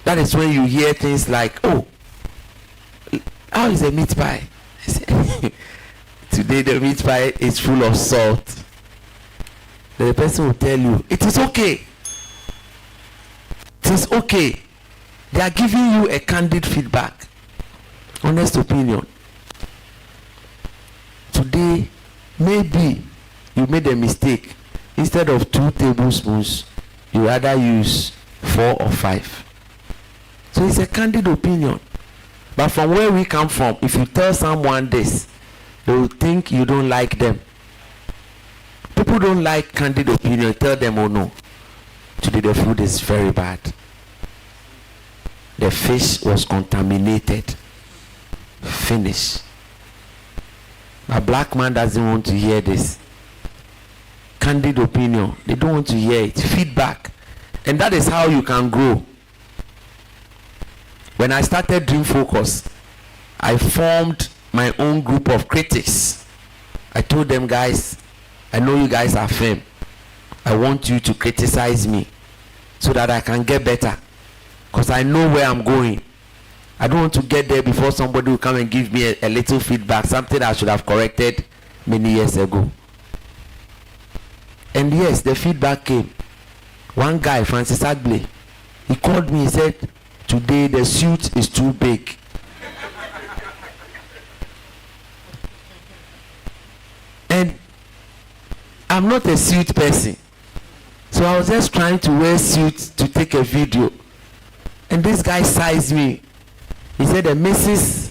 That is when you hear things like, oh, how is the meat pie? Today the meat pie is full of salt. The person will tell you, it is okay. It is okay. They are giving you a candid feedback, honest opinion. Today, maybe you made a mistake. Instead of 2 tablespoons, you rather use 4 or 5. So it's a candid opinion. But from where we come from, if you tell someone this, they will think you don't like them. People don't like candid opinion. Tell them, oh no, today the food is very bad. The fish was contaminated. Finish. A black man doesn't want to hear this. Candid opinion. They don't want to hear it. Feedback. And that is how you can grow. When I started Dream Focus, I formed my own group of critics. I told them, guys, I know you guys are firm. I want you to criticize me so that I can get better. Because I know where I'm going. I don't want to get there before somebody will come and give me a little feedback, something I should have corrected many years ago. And yes, the feedback came. One guy, Francis Agbley, he called me, he said, today the suit is too big. And I'm not a suit person. So I was just trying to wear suits to take a video. And this guy sized me. He said the missus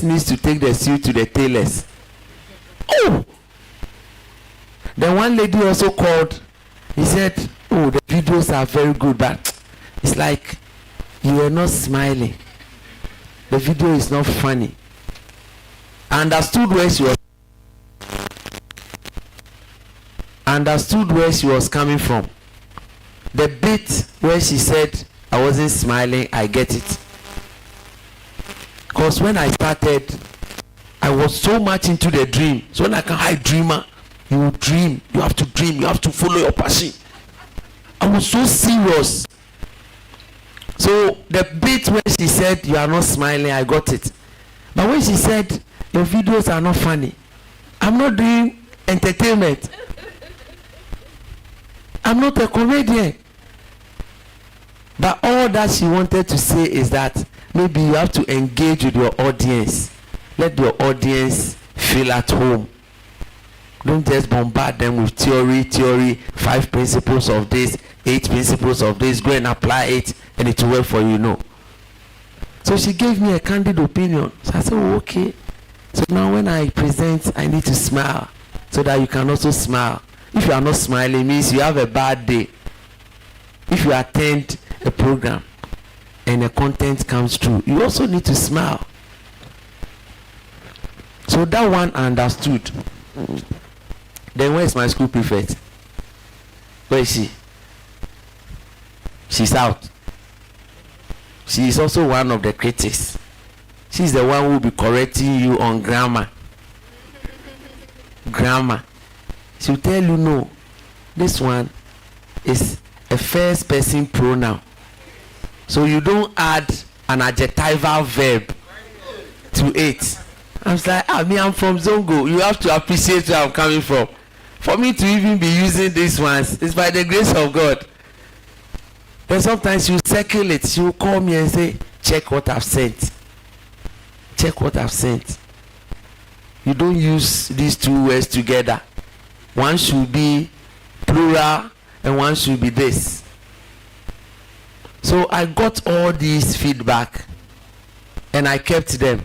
needs to take the suit to the tailors. Oh! Then one lady also called. He said, oh, the videos are very good, but it's like you are not smiling. The video is not funny. I understood where she was coming from. The bit where she said I wasn't smiling, I get it. Because when I started, I was so much into the dream. So when I can hide dreamer, you dream, you have to dream, you have to follow your passion. I was so serious. So the bit where she said you are not smiling, I got it. But when she said your videos are not funny, I'm not doing entertainment. I'm not a comedian. But all that she wanted to say is that maybe you have to engage with your audience. Let your audience feel at home. Don't just bombard them with theory, 5 principles of this, 8 principles of this, go and apply it and it will work for you. No. So she gave me a candid opinion. So I said, oh, okay. So now when I present, I need to smile so that you can also smile. If you are not smiling, it means you have a bad day. If you attend a program and the content comes through, you also need to smile. So that one I understood. Then where is my school prefect? Where is she? She's out. She is also one of the critics. She's the one who will be correcting you on grammar. Grammar. She'll tell you, no, this one is a first person pronoun. So you don't add an adjectival verb to it. I'm like, I'm from Zongo. You have to appreciate where I'm coming from. For me to even be using these ones, it's by the grace of God. Then sometimes you circle it. You call me and say, check what I've sent. Check what I've sent. You don't use these two words together. One should be plural and one should be this. So I got all these feedback and I kept them.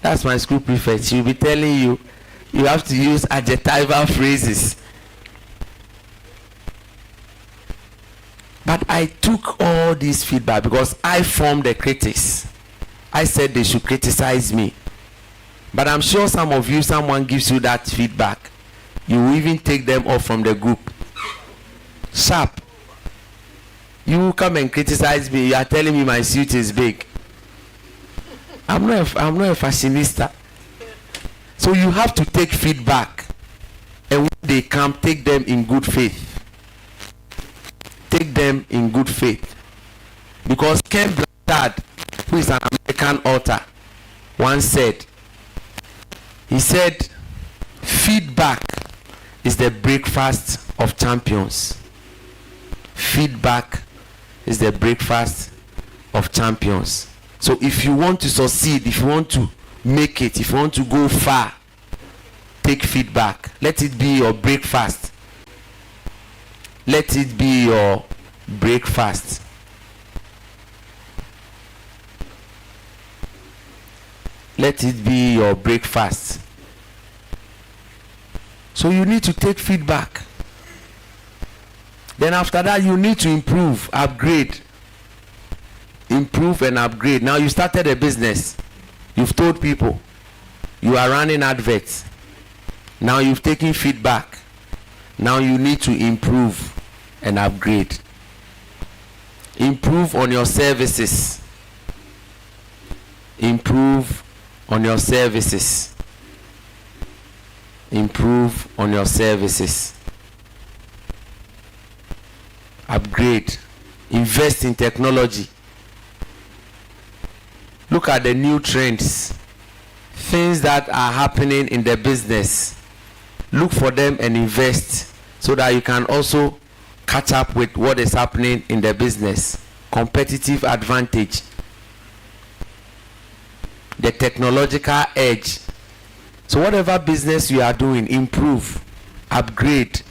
That's my school prefect. She'll be telling you, you have to use adjectival phrases. But I took all this feedback because I formed the critics. I said they should criticize me. But I'm sure some of you, someone gives you that feedback, you will even take them off from the group. Sharp. You will come and criticize me. You are telling me my suit is big. I'm not a fashionista. So you have to take feedback. And when they come, take them in good faith. Take them in good faith. Because Ken Blanchard, who is an American author, once said, he said, feedback is the breakfast of champions. Feedback is the breakfast of champions. So if you want to succeed, if you want to make it, if you want to go far, take feedback. Let it be your breakfast. Let it be your breakfast. Let it be your breakfast. So you need to take feedback. Then after that, you need to improve, upgrade. Improve and upgrade. Now you started a business. You've told people. You are running adverts. Now you've taken feedback. Now you need to improve and upgrade. Improve on your services. Improve on your services. Improve on your services. Upgrade. Invest in technology. Look at the new trends. Things that are happening in the business. Look for them and invest so that you can also catch up with what is happening in the business. Competitive advantage. The technological edge. So whatever business you are doing, improve, upgrade,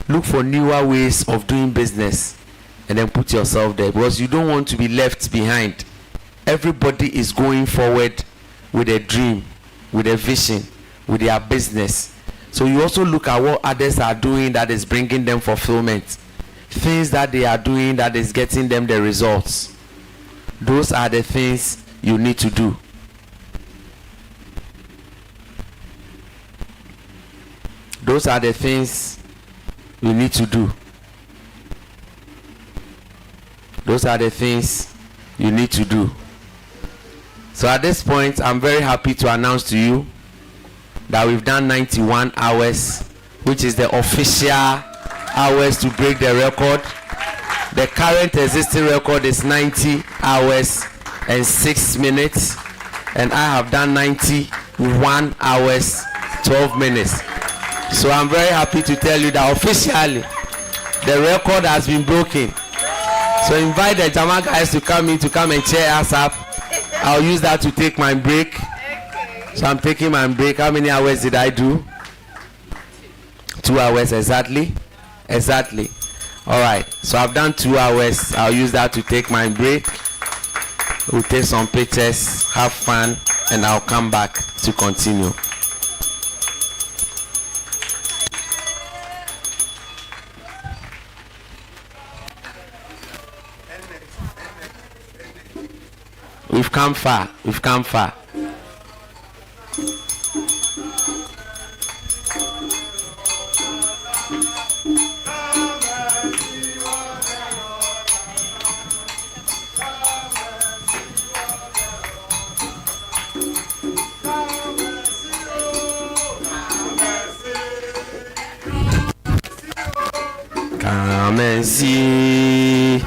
look for newer ways of doing business and then put yourself there, because you don't want to be left behind. Everybody is going forward with a dream, with a vision, with their business. So you also look at what others are doing that is bringing them fulfillment. Things that they are doing that is getting them the results. Those are the things you need to do. Those are the things you need to do. Those are the things you need to do. So at this point, I'm very happy to announce to you that we've done 91 hours, which is the official hours to break the record. The current existing record is 90 hours and 6 minutes, and I have done 91 hours 12 minutes. So I'm very happy to tell you that officially the record has been broken. So invite the Jama guys to come and cheer us up. I'll use that to take my break. So I'm taking my break. How many hours did I do? 2 hours exactly. Exactly. All right. So I've done 2 hours. I'll use that to take my break. We'll take some pictures, have fun, and I'll come back to continue. We've come far. We've come far. and see.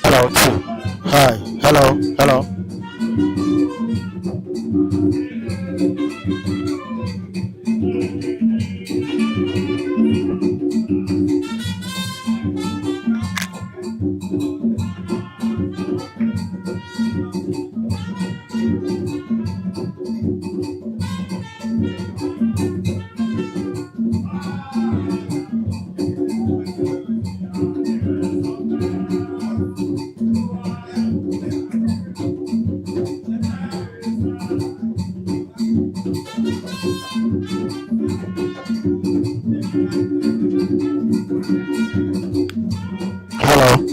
Hello, two. Hi. Hello. Hello. Hello.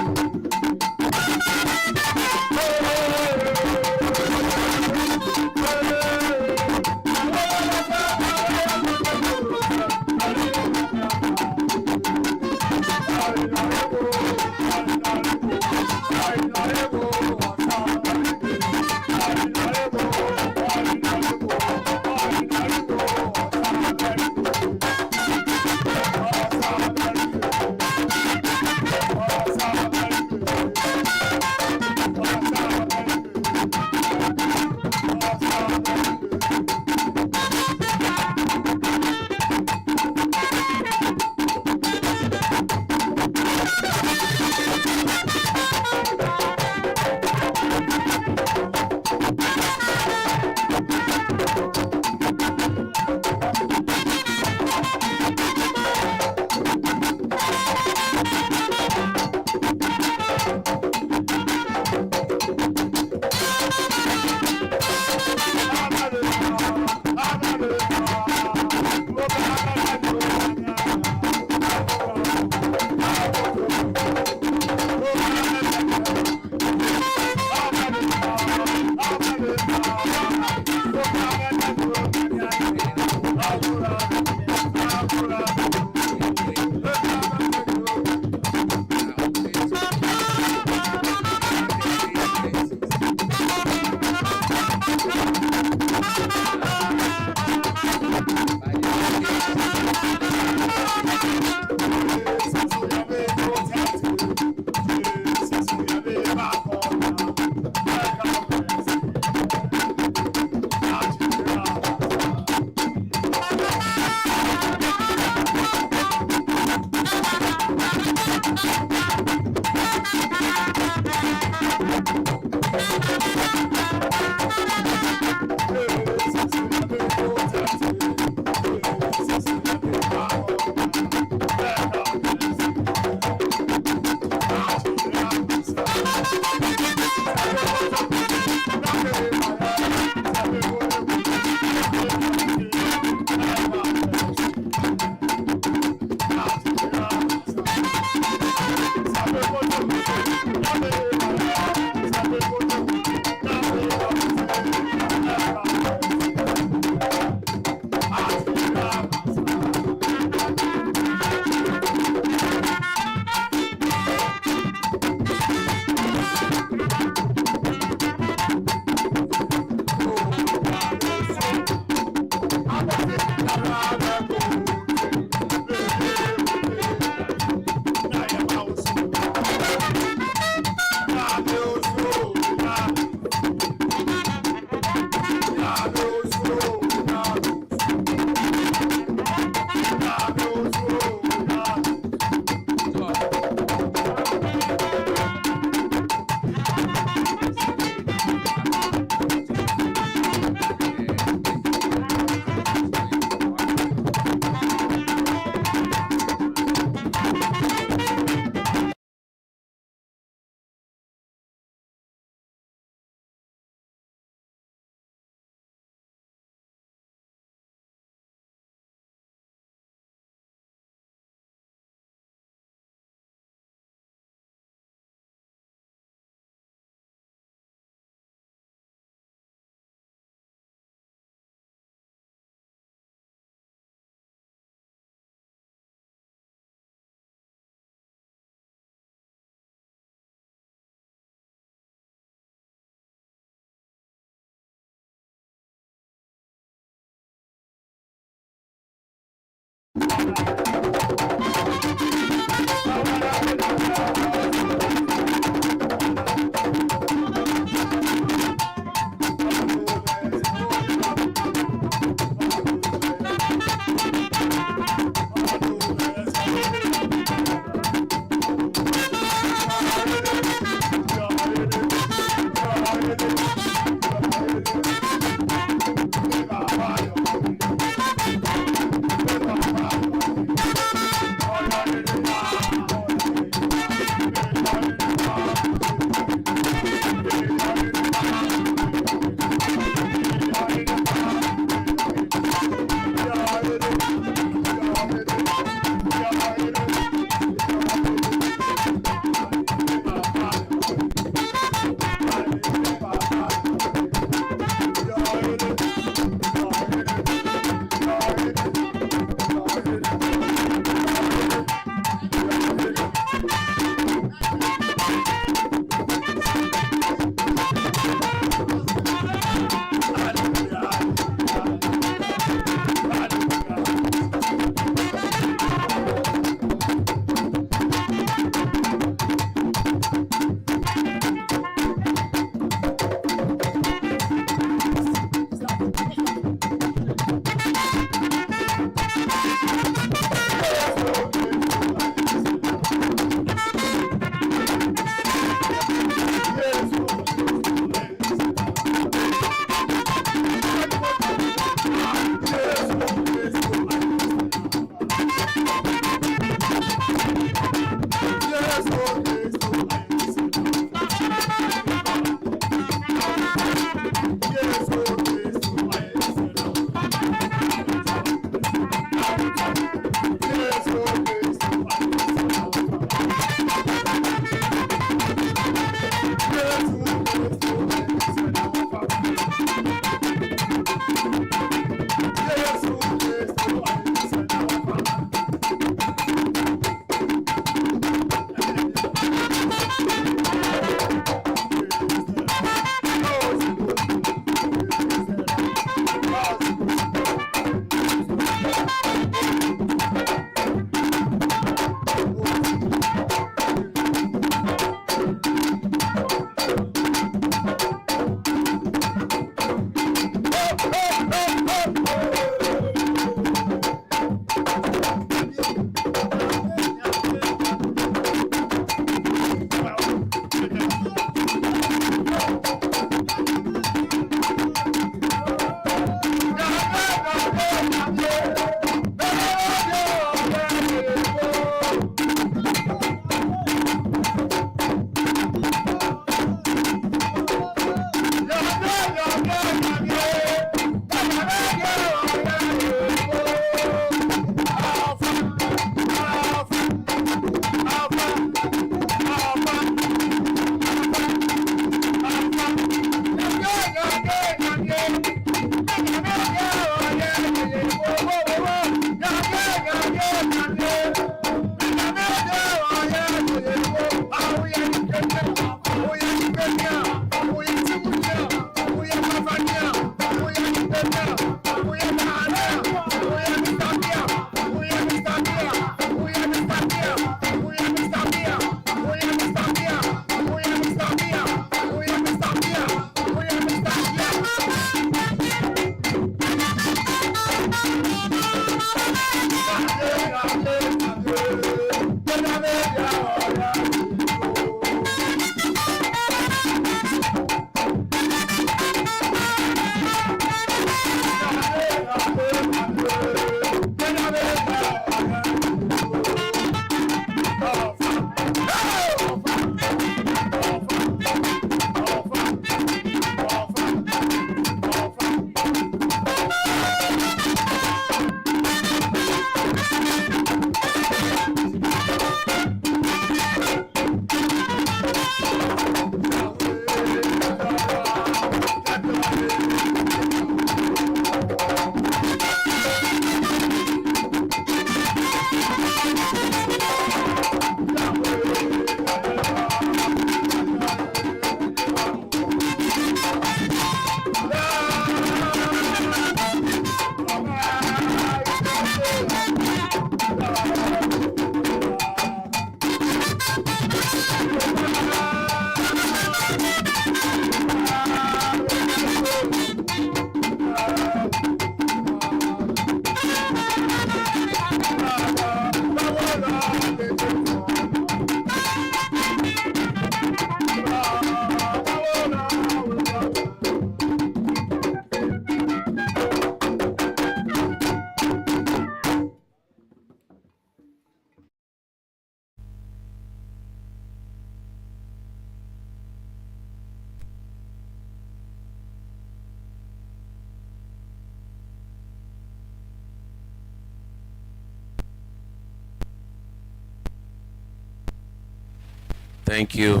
Thank you.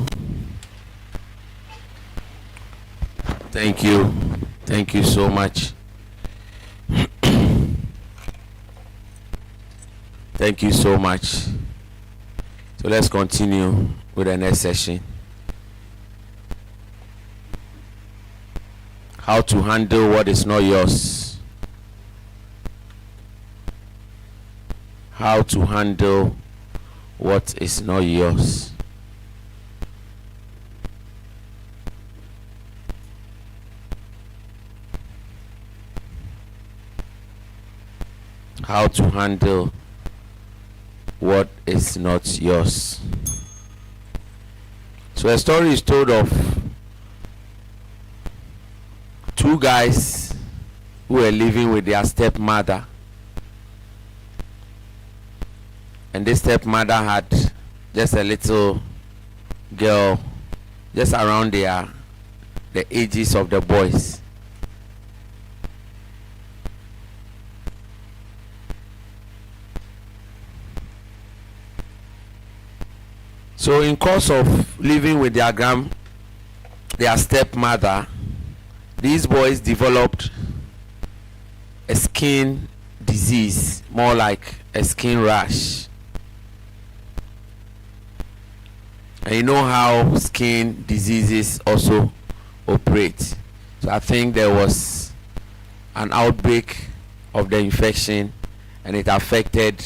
Thank you. Thank you so much. Thank you so much. So let's continue with the next session. How to handle what is not yours. How to handle what is not yours. How to handle what is not yours. So a story is told of two guys who were living with their stepmother, and this stepmother had just a little girl just around the ages of the boys. So in course of living with their stepmother, these boys developed a skin disease, more like a skin rash. And you know how skin diseases also operate. So I think there was an outbreak of the infection, and it affected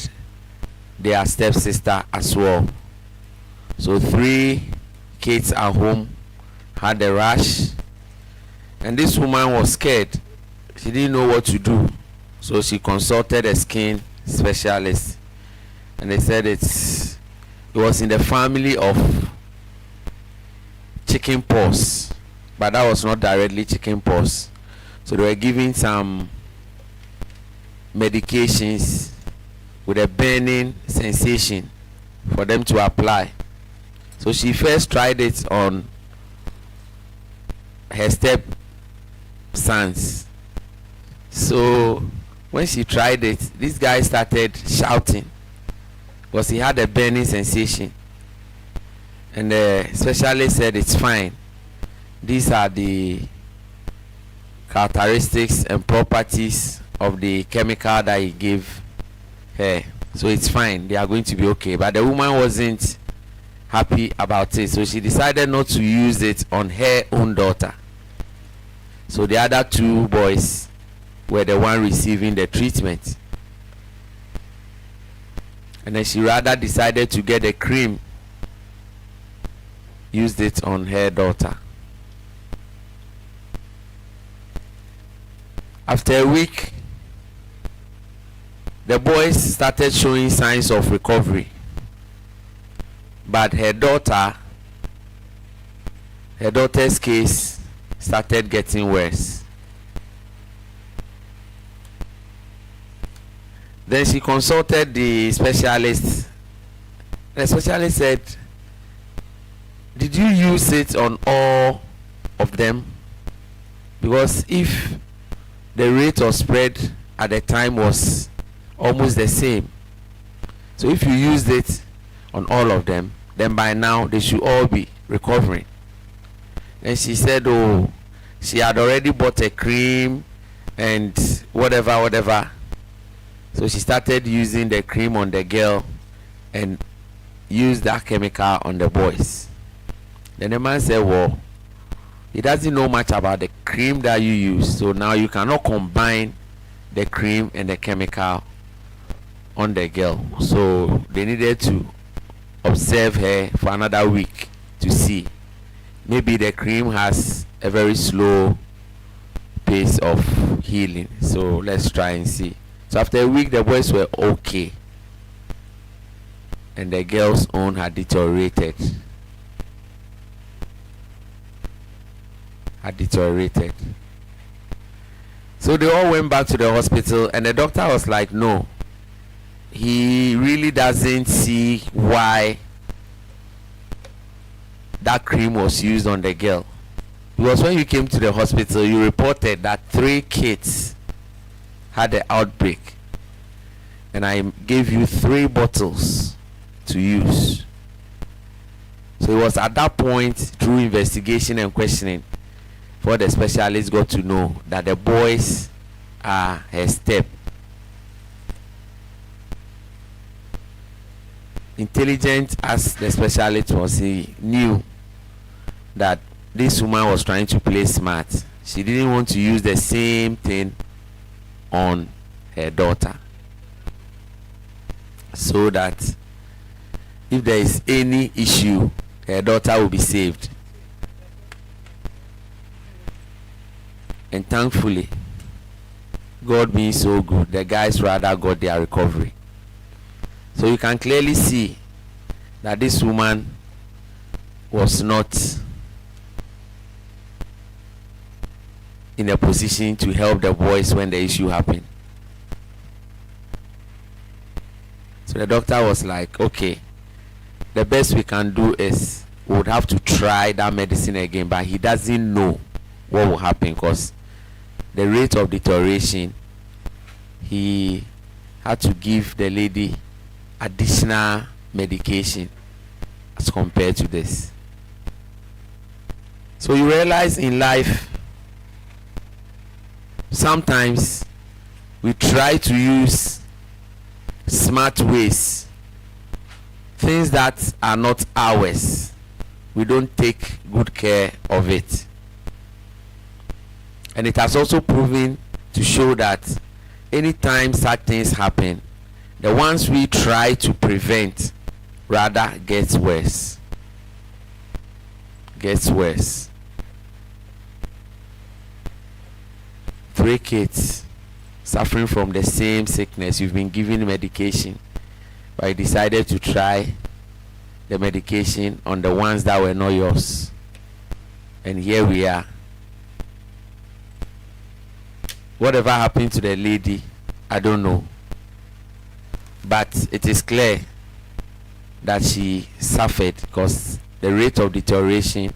their stepsister as well. So 3 kids at home had a rash, and this woman was scared. She didn't know what to do, so she consulted a skin specialist, and they said it was in the family of chicken pox, but that was not directly chicken pox. So they were giving some medications with a burning sensation for them to apply. So she first tried it on her stepsons. So when she tried it, this guy started shouting because he had a burning sensation. And the specialist said it's fine. These are the characteristics and properties of the chemical that he gave her. So it's fine. They are going to be okay. But the woman wasn't happy about it, so she decided not to use it on her own daughter. So the other 2 boys were the one receiving the treatment, and then she rather decided to get a cream, used it on her daughter. After a week, the boys started showing signs of recovery, but her daughter's case started getting worse. Then she consulted the specialist. The specialist said, did you use it on all of them? Because if the rate of spread at the time was almost the same, so if you used it on all of them, then by now they should all be recovering. And she said, oh, she had already bought a cream and whatever. So she started using the cream on the girl and used that chemical on the boys. Then the man said, well, he doesn't know much about the cream that you use, so now you cannot combine the cream and the chemical on the girl. So they needed to observe her for another week to see. Maybe the cream has a very slow pace of healing, so let's try and see. So after a week, the boys were okay, and the girl's own had deteriorated. So they all went back to the hospital, and the doctor was like, no, he really doesn't see why that cream was used on the girl. Because when you came to the hospital, you reported that 3 kids had the outbreak, and I gave you 3 bottles to use. So it was at that point, through investigation and questioning, for the specialists got to know that the boys are her step. Intelligent as the specialist was, he knew that this woman was trying to play smart. She didn't want to use the same thing on her daughter, so that if there is any issue, her daughter will be saved. And thankfully, God being so good, the guys rather got their recovery. So you can clearly see that this woman was not in a position to help the boys when the issue happened. So the doctor was like, okay, the best we can do is we would have to try that medicine again, but he doesn't know what will happen because the rate of deterioration, he had to give the lady additional medication as compared to this. So you realize in life, sometimes we try to use smart ways, things that are not ours. We don't take good care of it. And it has also proven to show that anytime such things happen, the ones we try to prevent rather gets worse. Gets worse. 3 kids suffering from the same sickness. You've been given medication, but you decided to try the medication on the ones that were not yours. And here we are. Whatever happened to the lady, I don't know. But it is clear that she suffered because the rate of deterioration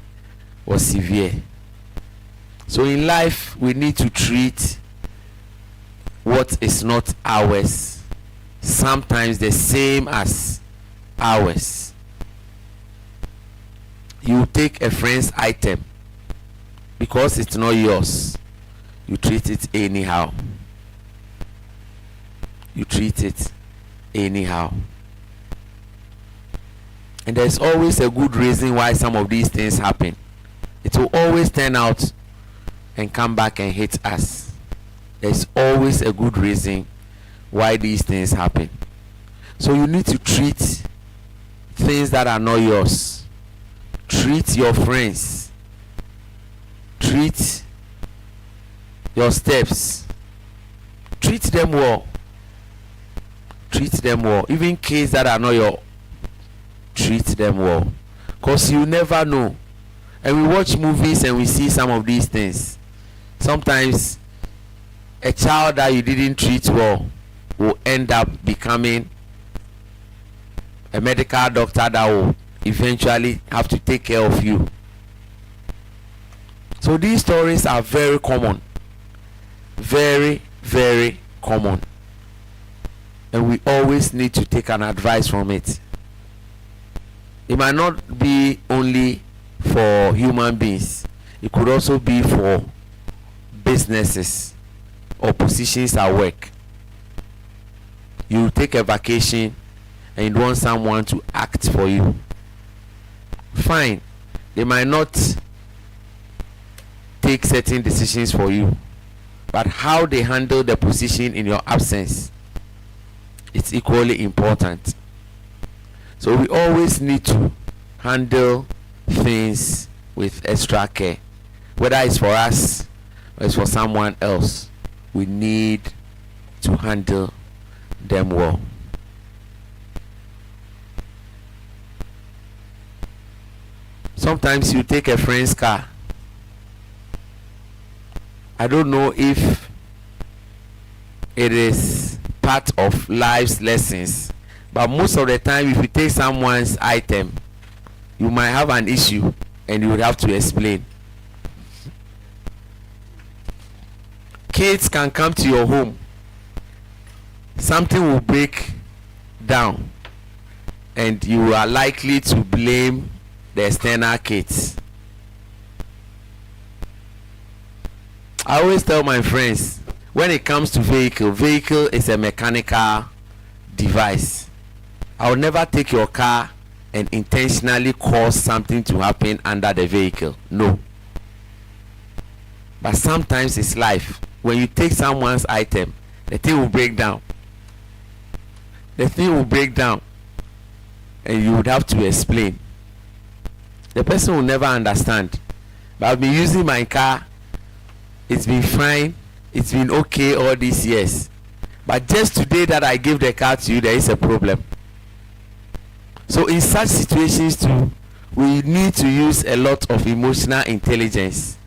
was severe. So in life, we need to treat what is not ours sometimes the same as ours. You take a friend's item because it's not yours, you treat it anyhow. You treat it anyhow. And there's always a good reason why some of these things happen. It will always turn out and come back and hit us. There's always a good reason why these things happen. So you need to treat things that are not yours. Treat your friends. Treat your steps. Treat them well. Treat them well. Even kids that are not your, treat them well. Because you never know. And we watch movies and we see some of these things. Sometimes a child that you didn't treat well will end up becoming a medical doctor that will eventually have to take care of you. So these stories are very common. Very, very common. And we always need to take an advice from it. It might not be only for human beings. It could also be for businesses or positions at work. You take a vacation and you want someone to act for you. Fine. They might not take certain decisions for you, but how they handle the position in your absence, it's equally important. So we always need to handle things with extra care. Whether it's for us or it's for someone else, we need to handle them well. Sometimes you take a friend's car. I don't know if it is part of life's lessons, but most of the time if you take someone's item, you might have an issue and you would have to explain. Kids can come to your home, something will break down and you are likely to blame the external kits. I always tell my friends, when it comes to vehicle is a mechanical device. I will never take your car and intentionally cause something to happen under the vehicle. No. But sometimes it's life. When you take someone's item, the thing will break down. The thing will break down. And you would have to explain. The person will never understand. But I've been using my car. It's been fine. It's been okay all these years. But just today that I gave the car to you, there is a problem. So in such situations too, we need to use a lot of emotional intelligence.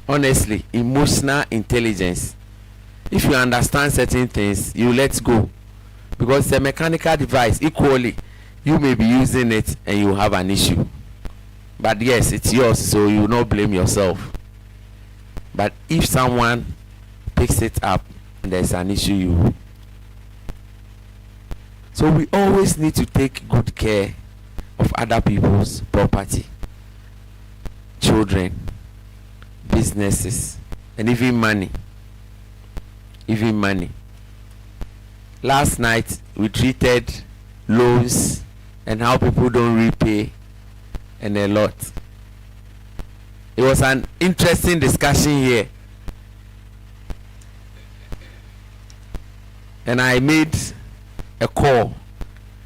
Honestly, emotional intelligence. If you understand certain things, you let go. Because it's a mechanical device. Equally, you may be using it and you have an issue. But yes, it's yours, so you will not blame yourself. But if someone picks it up and there's an issue, so we always need to take good care of other people's property, children, businesses, and even money. Even money. Last night we treated loans and how people don't repay and a lot. It was an interesting discussion here. And I made a call.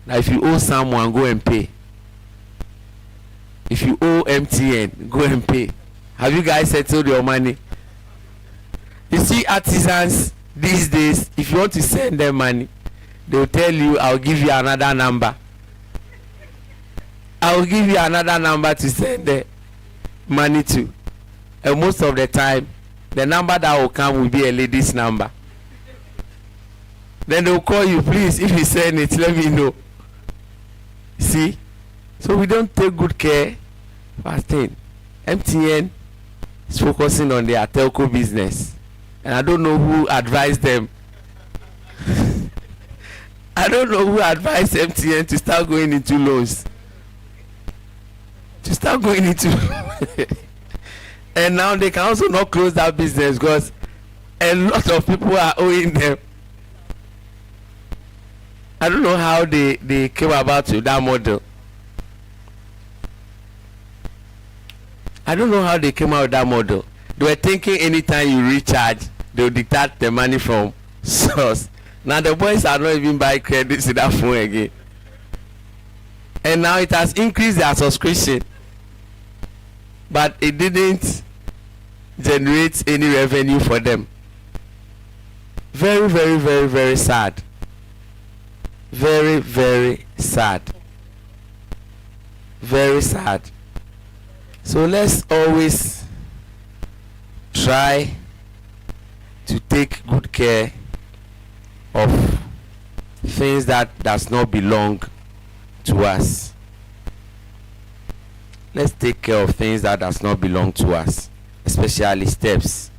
Now if you owe someone, go and pay. If you owe MTN, go and pay. Have you guys settled your money? You see, artisans these days, if you want to send them money, they'll tell you, I'll give you another number. I'll give you another number to send the money to. And most of the time, the number that will come will be a lady's number. Then they'll call you, please, if you send it, let me know. See? So we don't take good care. First thing, MTN is focusing on their telco business. And I don't know who advised them. I don't know who advised MTN to start going into loans. To start going into and now they can also not close that business because a lot of people are owing them. I don't know how they came about with that model. I don't know how they came out with that model. They were thinking anytime you recharge, they'll deduct the money from source. Now the boys are not even buying credits in that phone again. And now it has increased their subscription. But it didn't generate any revenue for them. Very, very, very, very sad. Very, very sad. Very sad. So let's always try to take good care of things that does not belong to us. Let's take care of things that does not belong to us, especially steps.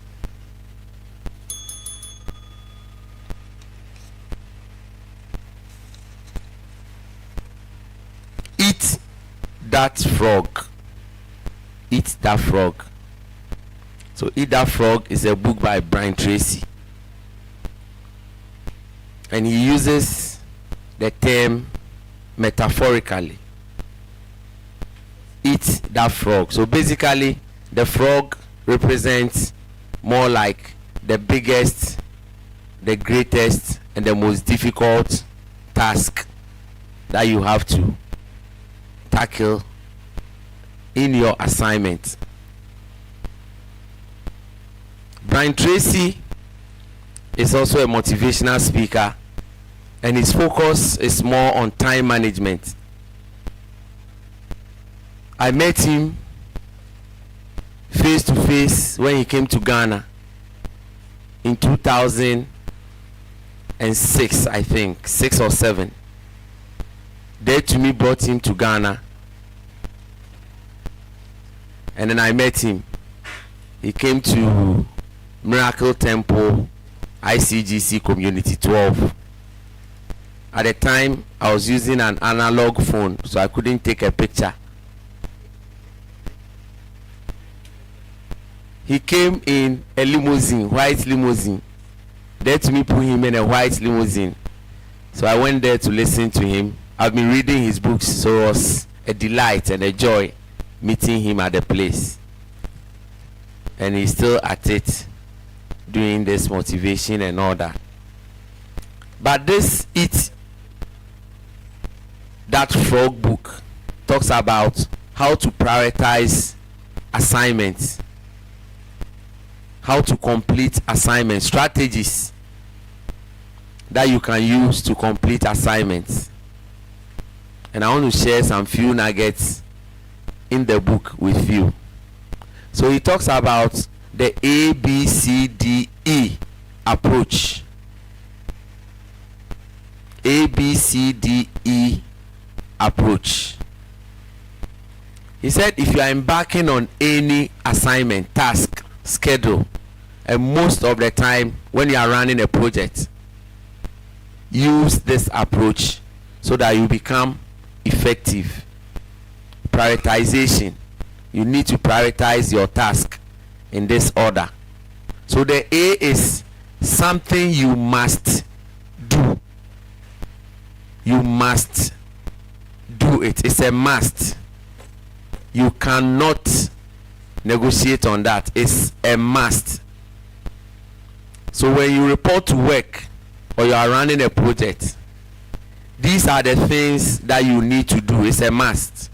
Eat that frog. Eat that frog. So Eat That Frog is a book by Brian Tracy. And he uses the term metaphorically. Eat that frog. So basically the frog represents more like the biggest, the greatest, and the most difficult task that you have to tackle in your assignment. Brian Tracy is also a motivational speaker, and his focus is more on time management. I met him face to face when he came to Ghana in 2006, I think, 6 or 7. There to me brought him to Ghana, and then I met him. He came to Miracle Temple ICGC Community 12. At the time I was using an analog phone, so I couldn't take a picture
he came in a limousine, white limousine. There to me put him in a white limousine. So I went there to listen to him. I've been reading his books, so it was a delight and a joy meeting him at the place. And he's still at it, doing this motivation and all that. But this Eat That Frog book talks about how to prioritize assignments, how to complete assignments, strategies that you can use to complete assignments. And I want to share some few nuggets in the book with you. So he talks about the ABCDE approach. ABCDE approach. He said if you are embarking on any assignment, task, schedule, and most of the time when you are running a project, use this approach so that you become effective. Prioritization. You need to prioritize your task in this order. So the A is something you must do. You must do it. It's a must. You cannot negotiate on that. It's a must. So when you report to work or you are running a project, these are the things that you need to do. It's a must.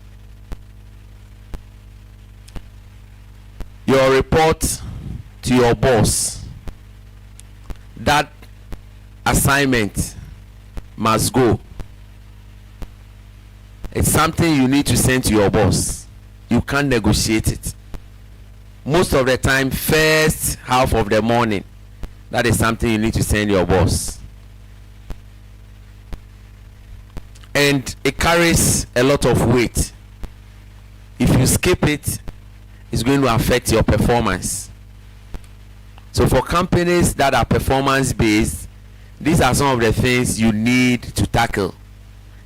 Your report to your boss, that assignment must go. It's something you need to send to your boss. You can't negotiate it. Most of the time, first half of the morning, that is something you need to send your boss. And it carries a lot of weight. If you skip it, it's going to affect your performance. So for companies that are performance based, these are some of the things you need to tackle,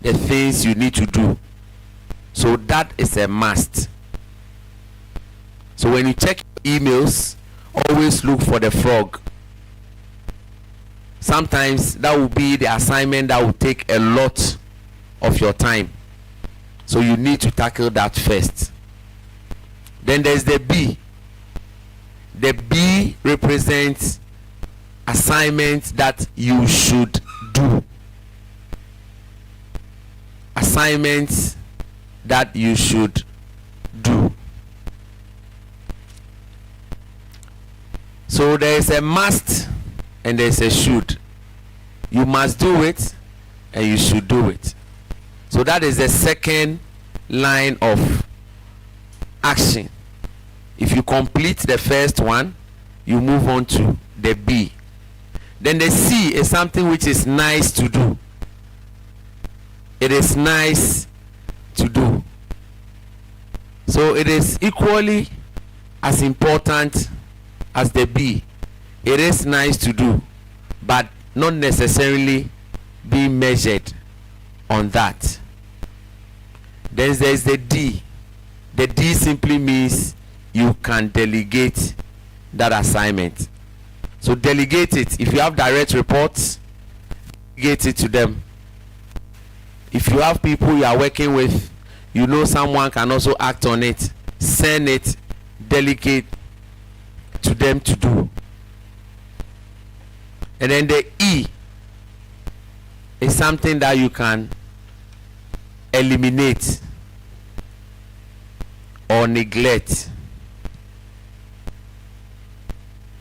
the things you need to do. So that is a must. So when you check emails, always look for the frog. Sometimes that will be the assignment that will take a lot of your time. So you need to tackle that first. Then there's the B. The B represents assignments that you should do. Assignments that you should do. So there is a must and there is a should. You must do it and you should do it. So that is the second line of action. If you complete the first one, you move on to the B. Then the C is something which is nice to do. It is nice to do. So it is equally as important as the B. It is nice to do, but not necessarily be measured on that. Then there is the D. The D simply means you can delegate that assignment. So delegate it. If you have direct reports, delegate it to them. If you have people you are working with, you know someone can also act on it, send it, delegate to them to do. And then the E is something that you can eliminate or neglect.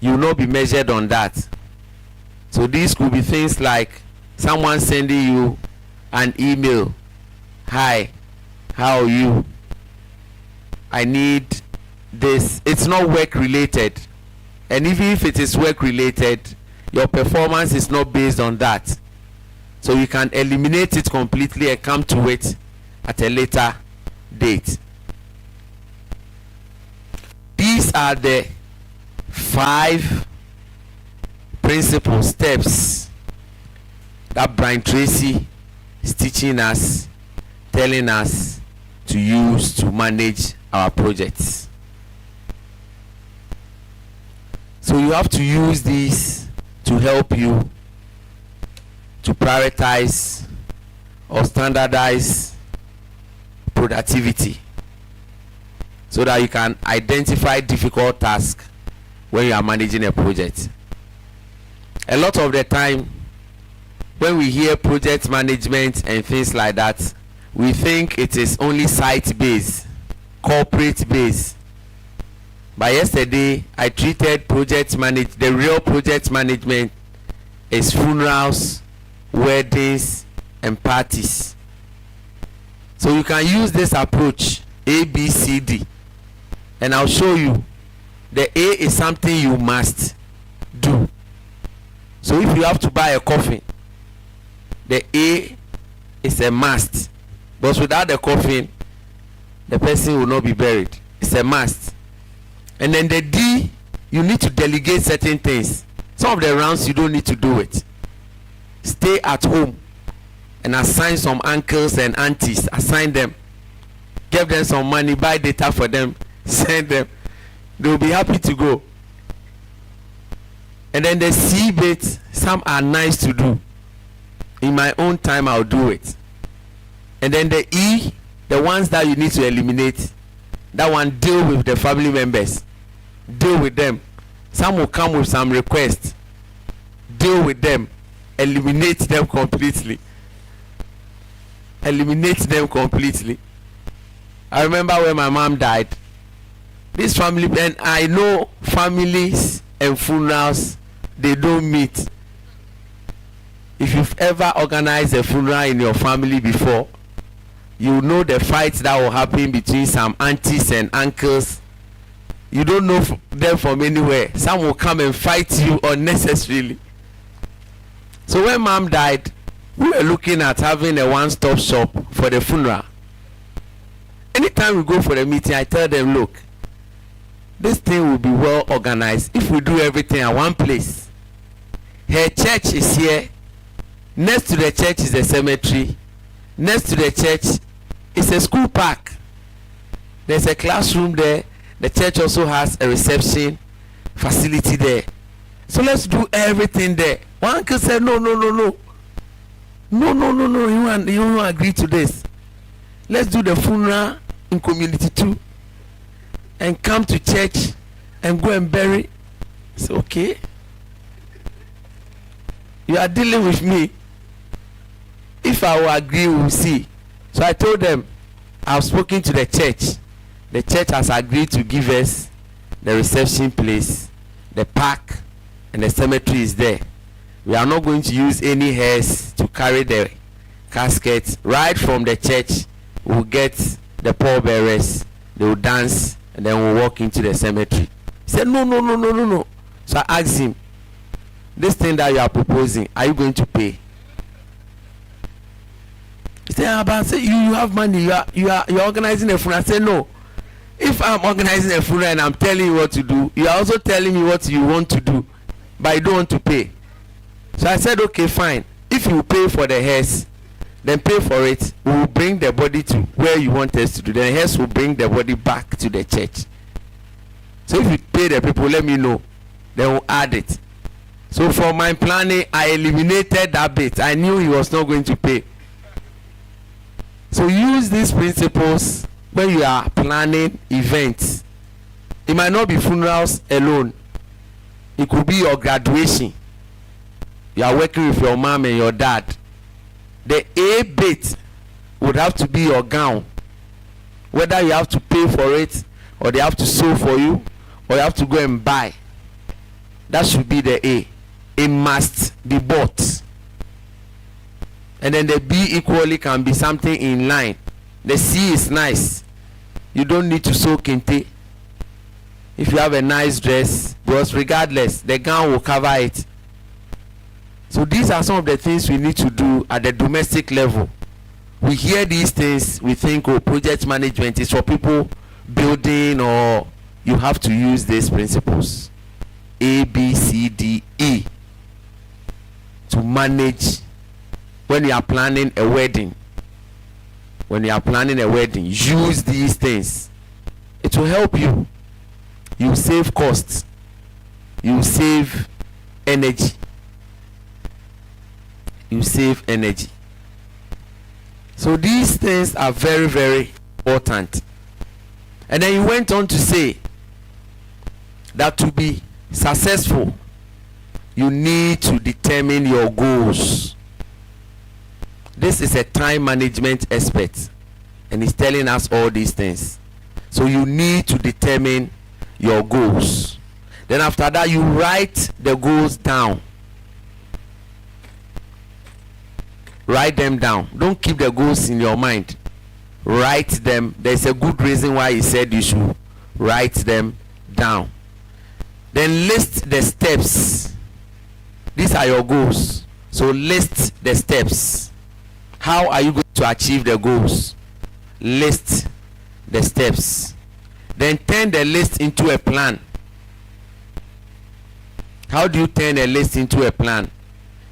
You will not be measured on that. So these could be things like someone sending you an email. Hi, how are you? I need this. It's not work related. And even if it is work related, your performance is not based on that. So you can eliminate it completely and come to it at a later date. These are the 5 principal steps that Brian Tracy is teaching us, telling us to use to manage our projects.
So you have to use these to help you to prioritize or standardize productivity, so that you can identify difficult tasks when you are managing a project. A lot of the time when we hear project management and things like that, we think it is only site based, corporate based. But yesterday I treated the real project management is funerals, weddings and parties. So you can use this approach, A, B, C, D, and I'll show you. The A is something you must do. So if you have to buy a coffin, the A is a must, but without the coffin the person will not be buried. It's a must. And then the D, you need to delegate certain things. Some of the rounds you don't need to do it. Stay at home and assign some uncles and aunties, assign them, give them some money, buy data for them, send them, they will be happy to go. And then the C bit, some are nice to do. In my own time I'll do it. And then the E, the ones that you need to eliminate, that one, deal with the family members, deal with them. Some will come with some requests, deal with them, eliminate them completely. Eliminate them completely. I remember when my mom died, this family, and I know families and funerals, they don't meet. If you've ever organized a funeral in your family before, you know the fights that will happen between some aunties and uncles. You don't know them from anywhere. Some will come and fight you unnecessarily. So when mom died, we were looking at having a one-stop shop for the funeral. Anytime we go for the meeting, I tell them, look, this thing will be well organized if we do everything at one place. Her church is here. Next to the church is a cemetery. Next to the church is a school park. There's a classroom there. The church also has a reception facility there. So let's do everything there. One uncle said, no. You won't agree to this. Let's do the funeral in community too, and come to church and go and bury. It's okay. You are dealing with me. If I will agree, we will see. So I told them, I've spoken to the church. The church has agreed to give us the reception place, the park, and the cemetery is there. We are not going to use any hearse to carry the casket. Right from the church, we'll get the pallbearers, they will dance, and then we'll walk into the cemetery. He said, no. So I asked him, this thing that you are proposing, are you going to pay? He said, but you have money, you are organizing a funeral. I said, no. If I'm organizing a funeral and I'm telling you what to do, you are also telling me what you want to do, but you don't want to pay. So I said, okay, fine. If you pay for the hearse, then pay for it. We will bring the body to where you want us to do. The hearse will bring the body back to the church. So if you pay the people, let me know. Then we'll add it. So for my planning, I eliminated that bit. I knew he was not going to pay. So use these principles when you are planning events. It might not be funerals alone. It could be your graduation. You are working with your mom and your dad. The A bit would have to be your gown. Whether you have to pay for it, or they have to sew for you, or you have to go and buy. That should be the A. It must be bought. And then the B equally can be something in line. The C is nice. You don't need to sew kente. If you have a nice dress, because regardless, the gown will cover it. So these are some of the things we need to do at the domestic level. We hear these things, we think, oh, project management is for people building, or you have to use these principles. A, B, C, D, E. To manage when you are planning a wedding. When you are planning a wedding, use these things. It will help you. You save costs.
you save energy. You save energy. So these things are very, very important. And then he went on to say that to be successful, you need to determine your goals. This is a time management expert, and he's telling us all these things. So you need to determine your goals. Then after that, you write the goals down. Write them down. Don't keep the goals in your mind. Write them. There's a good reason why he said you should write them down. Then list the steps. These are your goals. So list the steps. How are you going to achieve the goals? List the steps. Then turn the list into a plan. How do you turn a list into a plan?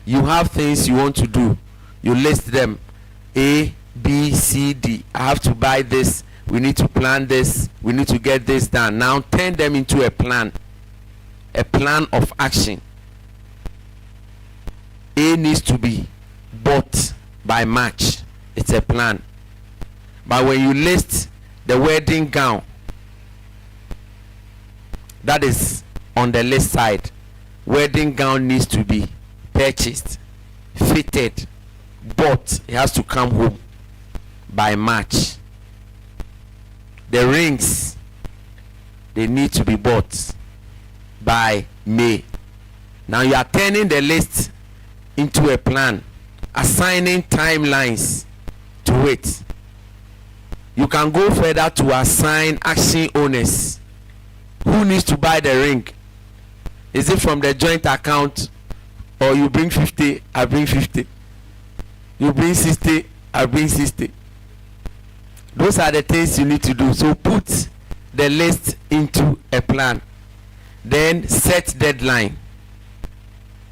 You have things you want to do. You list them. A, B, C, D. I have to buy this. We need to plan this. We need to get this done. Now turn them into a plan. A plan of action. A needs to be bought by March. It's a plan. But when you list the wedding gown, that is on the list side. Wedding gown needs to be purchased, fitted, bought. It has to come home by March. The rings, they need to be bought by May. Now you are turning the list into a plan, assigning timelines to it. You can go further to assign action owners. Who needs to buy the ring? Is it from the joint account, or you bring 50, I bring 50? You bring 60, I bring 60. Those are the things you need to do. So put the list into a plan. Then set deadline.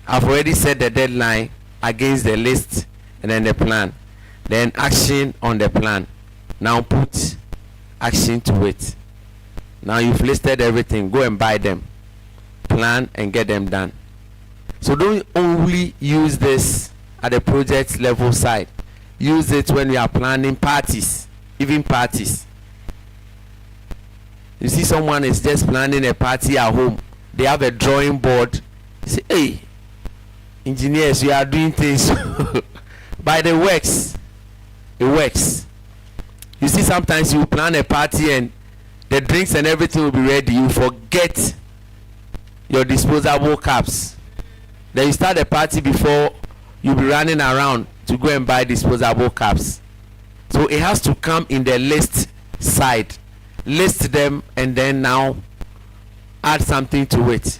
I've already set the deadline against the list and then the plan. Then action on the plan. Now put action to it. Now you've listed everything. Go and buy them. Plan and get them done. So don't only use this at the project level side. Use it when you are planning parties, even parties. You see someone is just planning a party at home. They have a drawing board. You say, hey, engineers, you are doing things by the works. It works. You see sometimes you plan a party and the drinks and everything will be ready. You forget your disposable cups. Then you start the party before you'll be running around to go and buy disposable cups. So it has to come in the list side. List them and then now add something to it.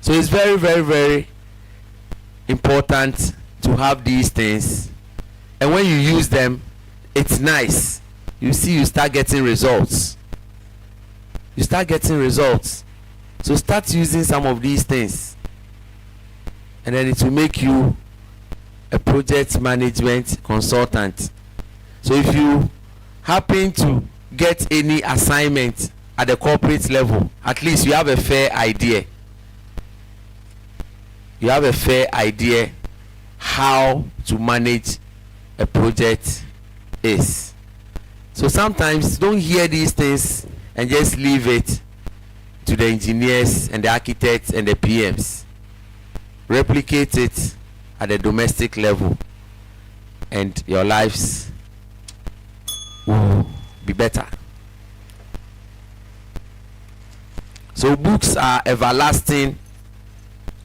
So it's very, very, very important to have these things. And when you use them, it's nice. You see, you start getting results. You start getting results. So start using some of these things. And then it will make you a project management consultant. So if you happen to get any assignment at the corporate level, at least you have a fair idea. You have a fair idea how to manage a project is. So sometimes don't hear these things and just leave it to the engineers and the architects and the PMs. Replicate it at the domestic level and your lives will be better. So books are everlasting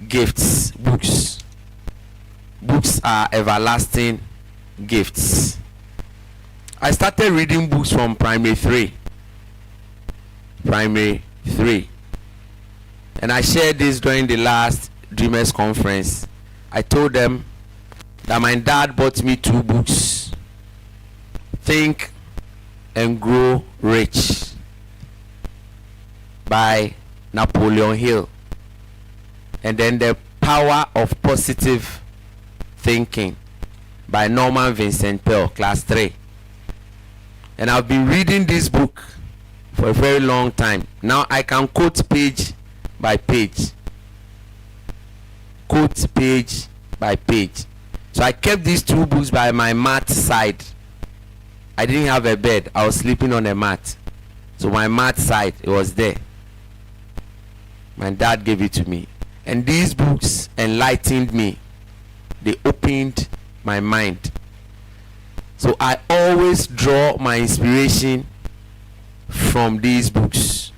gifts. Books are everlasting gifts. I started reading books from primary 3. And I shared this during the last Dreamers Conference. I told them that my dad bought me 2 books. Think and Grow Rich by Napoleon Hill. And then The Power of Positive Thinking by Norman Vincent Peale, class 3. And I've been reading this book for a very long time. Now I can quote page by page. Quote page by page. So I kept these 2 books by my mat side. I didn't have a bed. I was sleeping on a mat. So my mat side, it was there. My dad gave it to me. And these books enlightened me. They opened my mind. So I always draw my inspiration from these books.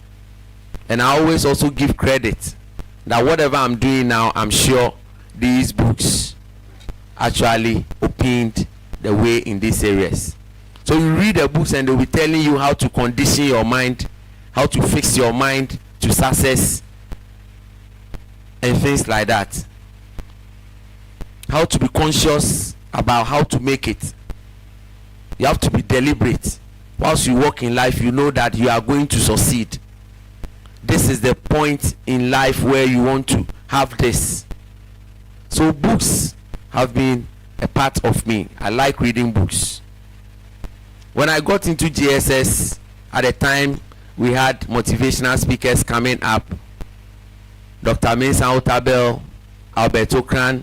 And I always also give credit that whatever I'm doing now, I'm sure these books actually opened the way in these areas. So you read the books and they'll be telling you how to condition your mind, how to fix your mind to success, and things like that. How to be conscious about how to make it. You have to be deliberate. Whilst you walk in life, you know that you are going to succeed. This is the point in life where you want to have this. So books have been a part of me. I like reading books. When I got into GSS, at the time we had motivational speakers coming up. Dr. Mensah Otabel, Albert Okran,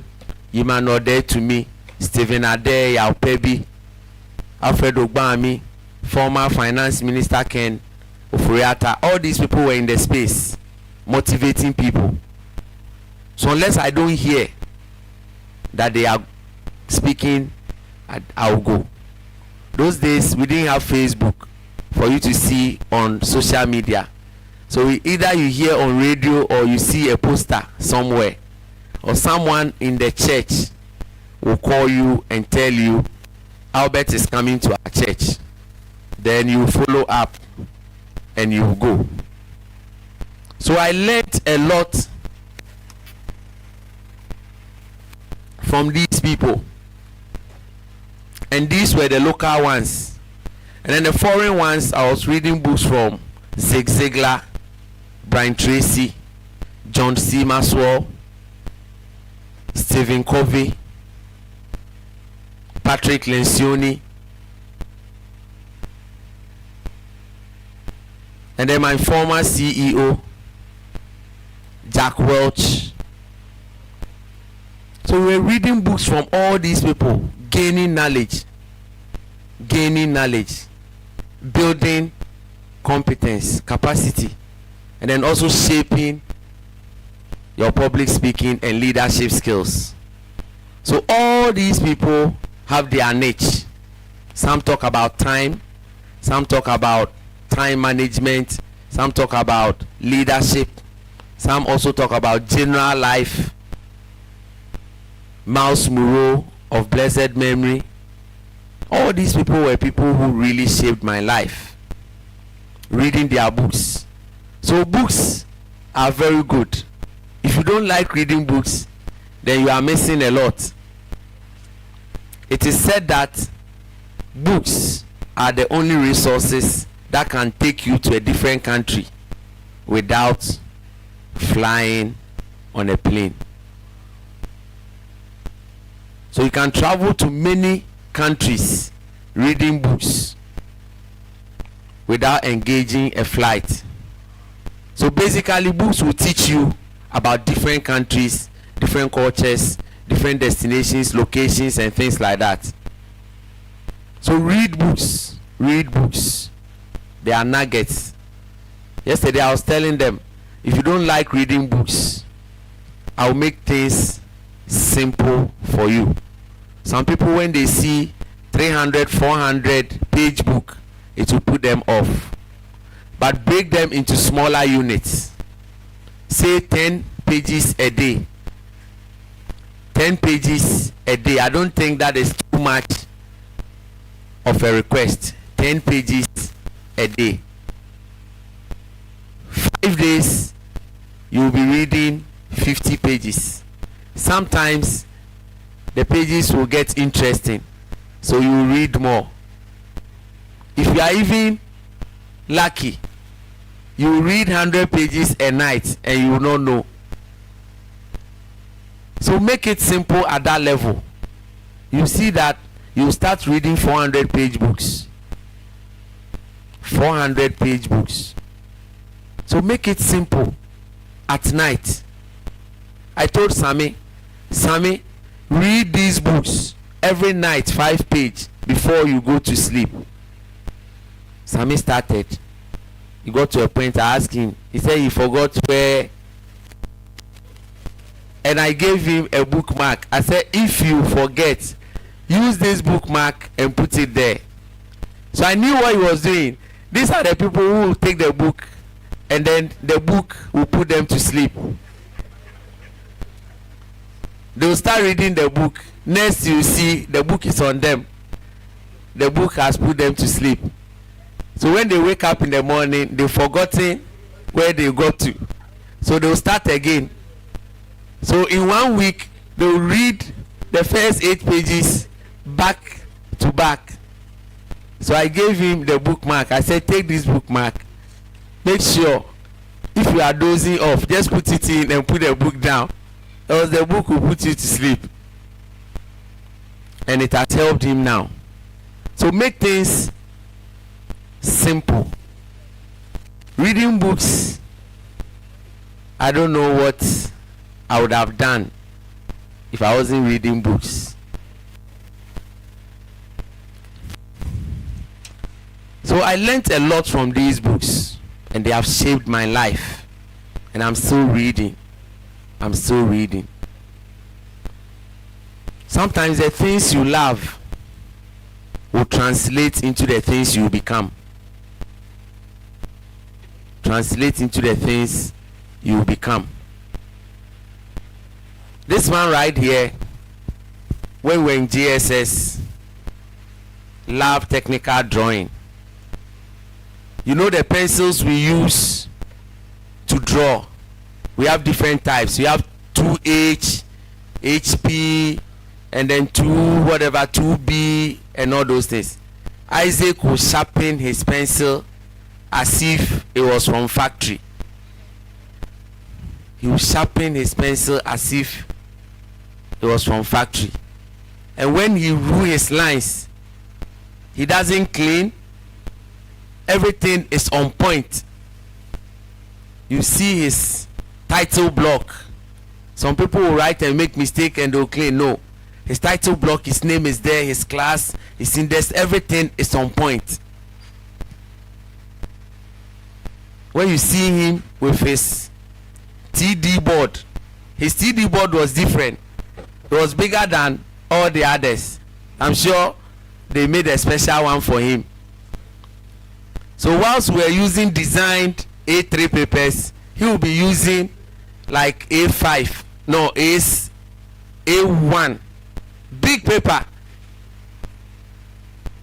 Iman Ode to me, Stephen Ade, Yaupebi, Alfred Ogbami, former finance minister Ken Ofuriata. All these people were in the space motivating people. So unless I don't hear that they are speaking, I'll go. Those days we didn't have Facebook for you to see on social media. So either you hear on radio or you see a poster somewhere, or someone in the church will call you and tell you Albert is coming to our church. Then you follow up and you go. So I learned a lot from these people, and these were the local ones. And then the foreign ones, I was reading books from Zig Ziglar, Brian Tracy, John C. Maxwell, Stephen Covey, Patrick Lencioni, and then my former CEO, Jack Welch. So we were reading books from all these people, gaining knowledge, building competence, capacity, and then also shaping your public speaking and leadership skills. So all these people have their niche. Some talk about time, some talk about time management, some talk about leadership, some also talk about general life. Miles Monroe of blessed memory. All these people were people who really shaped my life. Reading their books. So books are very good. If you don't like reading books, then you are missing a lot. It is said that books are the only resources that can take you to a different country without flying on a plane. So you can travel to many countries reading books without engaging a flight. So basically books will teach you about different countries, different cultures, different destinations, locations, and things like that. So read books. They are nuggets. Yesterday I was telling them, if you don't like reading books, I'll make things simple for you. Some people, when they see 300, 400 page book, it will put them off. But break them into smaller units. Say 10 pages a day. 10 pages a day. I don't think that is too much of a request. 10 pages a day. 5 days, you'll be reading 50 pages. Sometimes the pages will get interesting, so you will read more. If you are even lucky, you will read 100 pages a night and you will not know. So make it simple at that level. You see that you start reading 400 page books. 400 page books. So make it simple. at night. I told Sammy, read these books every night, 5 pages before you go to sleep. Sammy started. He got to a point, I asked him, he said he forgot where, and I gave him a bookmark. I said, if you forget, use this bookmark and put it there. So I knew what he was doing. These are the people who will take the book and then the book will put them to sleep. They will start reading the book. Next you see the book is on them. The book has put them to sleep. So when they wake up in the morning, they've forgotten where they got to. So they will start again. So in 1 week, they will read the first 8 pages back to back. So I gave him the bookmark. I said, take this bookmark. Make sure if you are dozing off, just put it in and put the book down. Else the book will put you to sleep. And it has helped him now. So make things simple. Reading books, I don't know what I would have done if I wasn't reading books. So I learned a lot from these books, and they have shaped my life. And I'm still reading. Sometimes the things you love will translate into the things you become. This man right here, when we're in GSS, love technical drawing. You know the pencils we use to draw, we have different types. We have 2H, HP, and then 2B, and all those things. Isaac will sharpen his pencil as if it was from factory. He will sharpen his pencil as if it was from factory. And when he drew his lines, he doesn't clean. Everything is on point. You see his title block. Some people will write and make mistake and they'll clean. No, his title block, his name is there, his class, his index, everything is on point. When you see him with his TD board, his TD board was different. It was bigger than all the others. I'm sure they made a special one for him. So whilst we are using designed A3 papers, he will be using like A5, no, A1, big paper.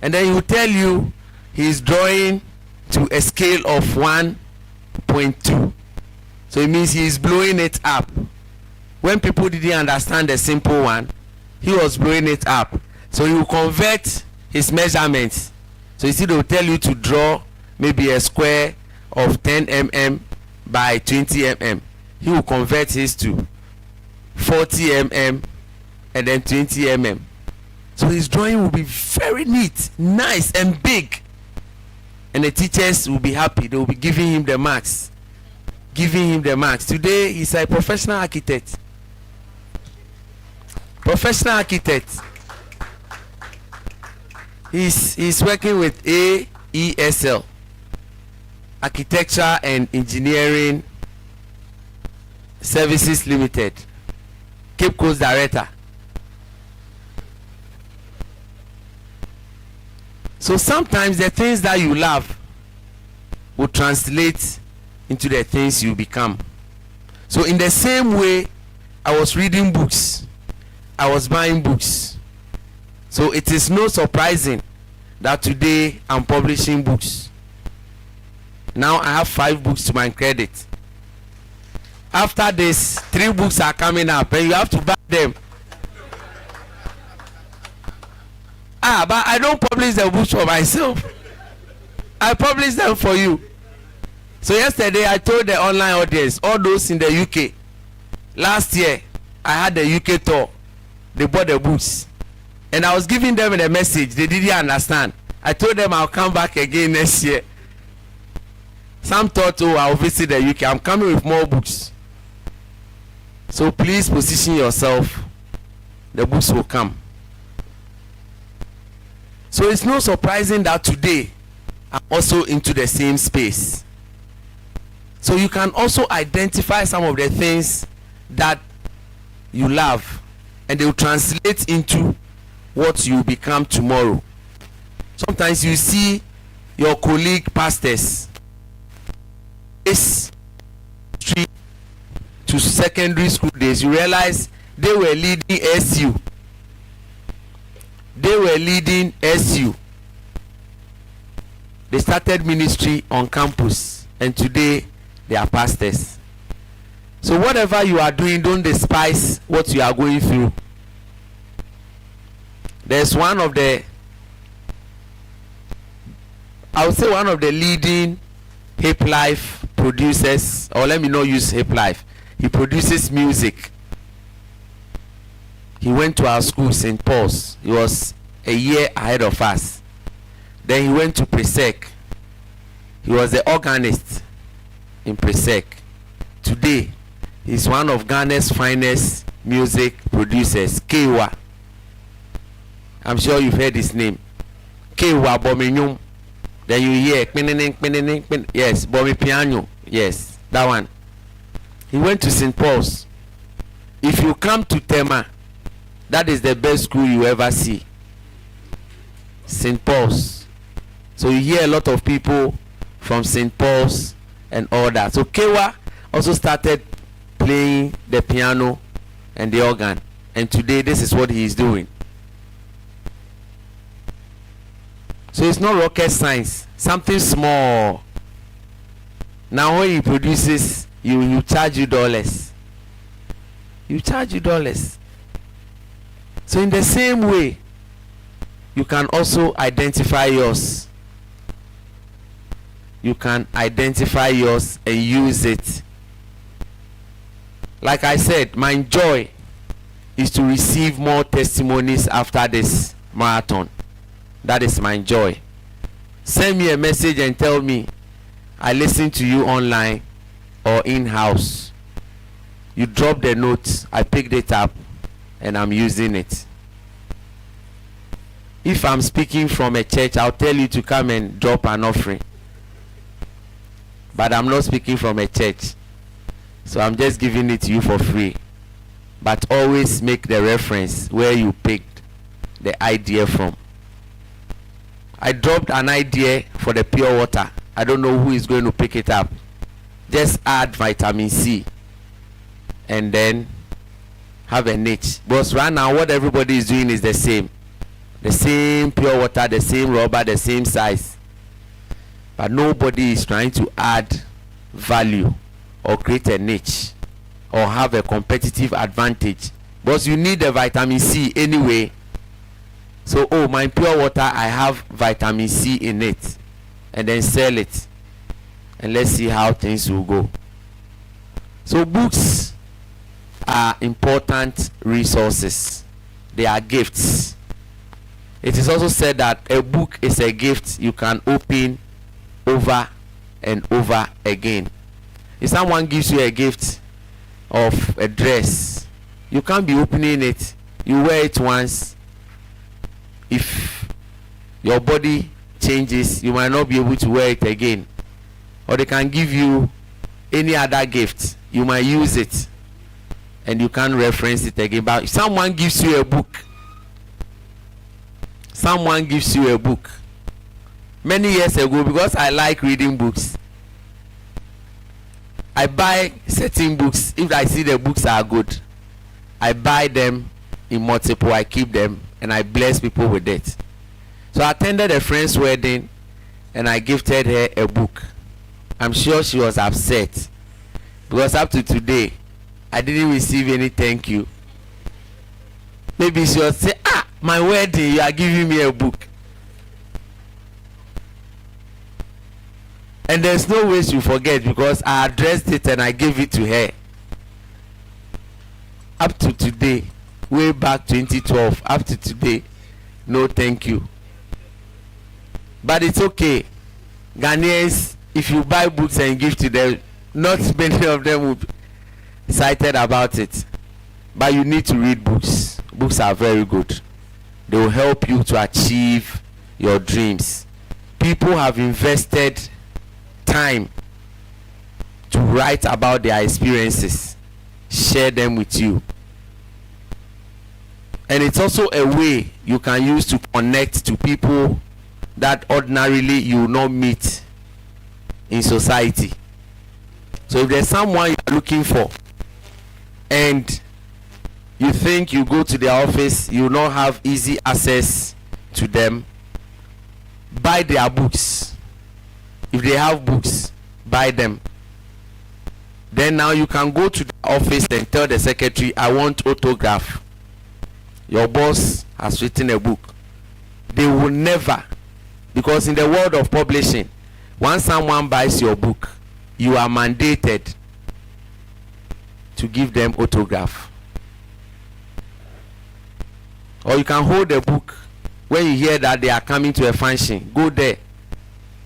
And then he will tell you he's drawing to a scale of 1.2. So it means he is blowing it up. When people didn't understand the simple one, he was blowing it up. So he will convert his measurements. So you see, they will tell you to draw maybe a square of 10 mm by 20 mm. He will convert his to 40 mm and then 20 mm. So his drawing will be very neat, nice and big. And the teachers will be happy. They will be giving him the marks. Today he's a professional architect. He's working with AESL, Architecture and Engineering Services Limited, Cape Coast Director. So sometimes the things that you love will translate into the things you become. So in the same way, I was reading books, I was buying books. So it is no surprising that today I'm publishing books. Now I have 5 books to my credit. After this, 3 books are coming up and you have to buy them. But I don't publish the books for myself. I publish them for you. So yesterday I told the online audience, all those in the UK, last year I had the UK tour. They bought the books. And I was giving them a message. They didn't understand. I told them I'll come back again next year. Some thought, oh, I'll visit the UK. I'm coming with more books.
So please position yourself. The books will come. So it's not surprising that today I'm also into the same space. So you can also identify some of the things that you love, and they will translate into what you become tomorrow. Sometimes you see your colleague pastors to secondary school days, you realize they were leading SU. They started ministry on campus, and today they are pastors. So whatever you are doing, don't despise what you are going through. There's one of the leading hip life producers, or let me not use hip life. He produces music. He went to our school, St. Paul's. He was a year ahead of us. Then he went to Presec. He was the organist in Presec. Today, he's one of Ghana's finest music producers, Kewa. I'm sure you've heard his name. Kewa Bominyum. Then you hear yes, Bomi Piano. Yes, that one. He went to St. Paul's. If you come to Tema, that is the best school you ever see. St. Paul's. So you hear a lot of people from St. Paul's and all that. So Kewa also started playing the piano and the organ, and today this is what he is doing. So it's not rocket science, something small. Now when he produces, you charge you dollars. So in the same way, you can also identify yours. You can identify yours and use it. Like I said, my joy is to receive more testimonies after this marathon. That is my joy. Send me a message and tell me I listen to you online or in-house. You drop the notes, I picked it up, and I'm using it. If I'm speaking from a church, I'll tell you to come and drop an offering. But I'm not speaking from a church, so I'm just giving it to you for free. But always make the reference where you picked the idea from. I dropped an idea for the pure water. I don't know who is going to pick it up. Just add vitamin C and then have a niche. Because right now what everybody is doing is the same. The same pure water, the same rubber, the same size. But nobody is trying to add value or create a niche or have a competitive advantage. Because you need the vitamin C anyway. So, oh, my pure water, I have vitamin C in it. And then sell it. And let's see how things will go. So books are important resources. They are gifts. It is also said that a book is a gift you can open over and over again. If someone gives you a gift of a dress, you can't be opening it. You wear it once. If your body changes, you might not be able to wear it again. Or they can give you any other gift, you might use it and you can't reference it again. But if someone gives you a book, many years ago, because I like reading books, I buy certain books. If I see the books are good, I buy them in multiple, I keep them, and I bless people with it. So I attended a friend's wedding and I gifted her a book. I'm sure she was upset because up to today I didn't receive any thank you. Maybe she was saying, my wedding, you are giving me a book. And there's no way she forget because I addressed it and I gave it to her. Up to today, way back 2012, up to today, no thank you. But it's okay. Ghanaians, if you buy books and give to them, not many of them will. excited about it. But you need to read books. Books are very good. They will help you to achieve your dreams. People have invested time to write about their experiences, share them with you. And it's also a way you can use to connect to people that ordinarily you will not meet in society. So if there's someone you're looking for and you think you go to their office, you will not have easy access to them, buy their books. If they have books, buy them. Then now you can go to the office and tell the secretary, I want autograph. Your boss has written a book. They will never, because in the world of publishing, once someone buys your book, you are mandated to give them autograph. Or you can hold the book. When you hear that they are coming to a function, go there.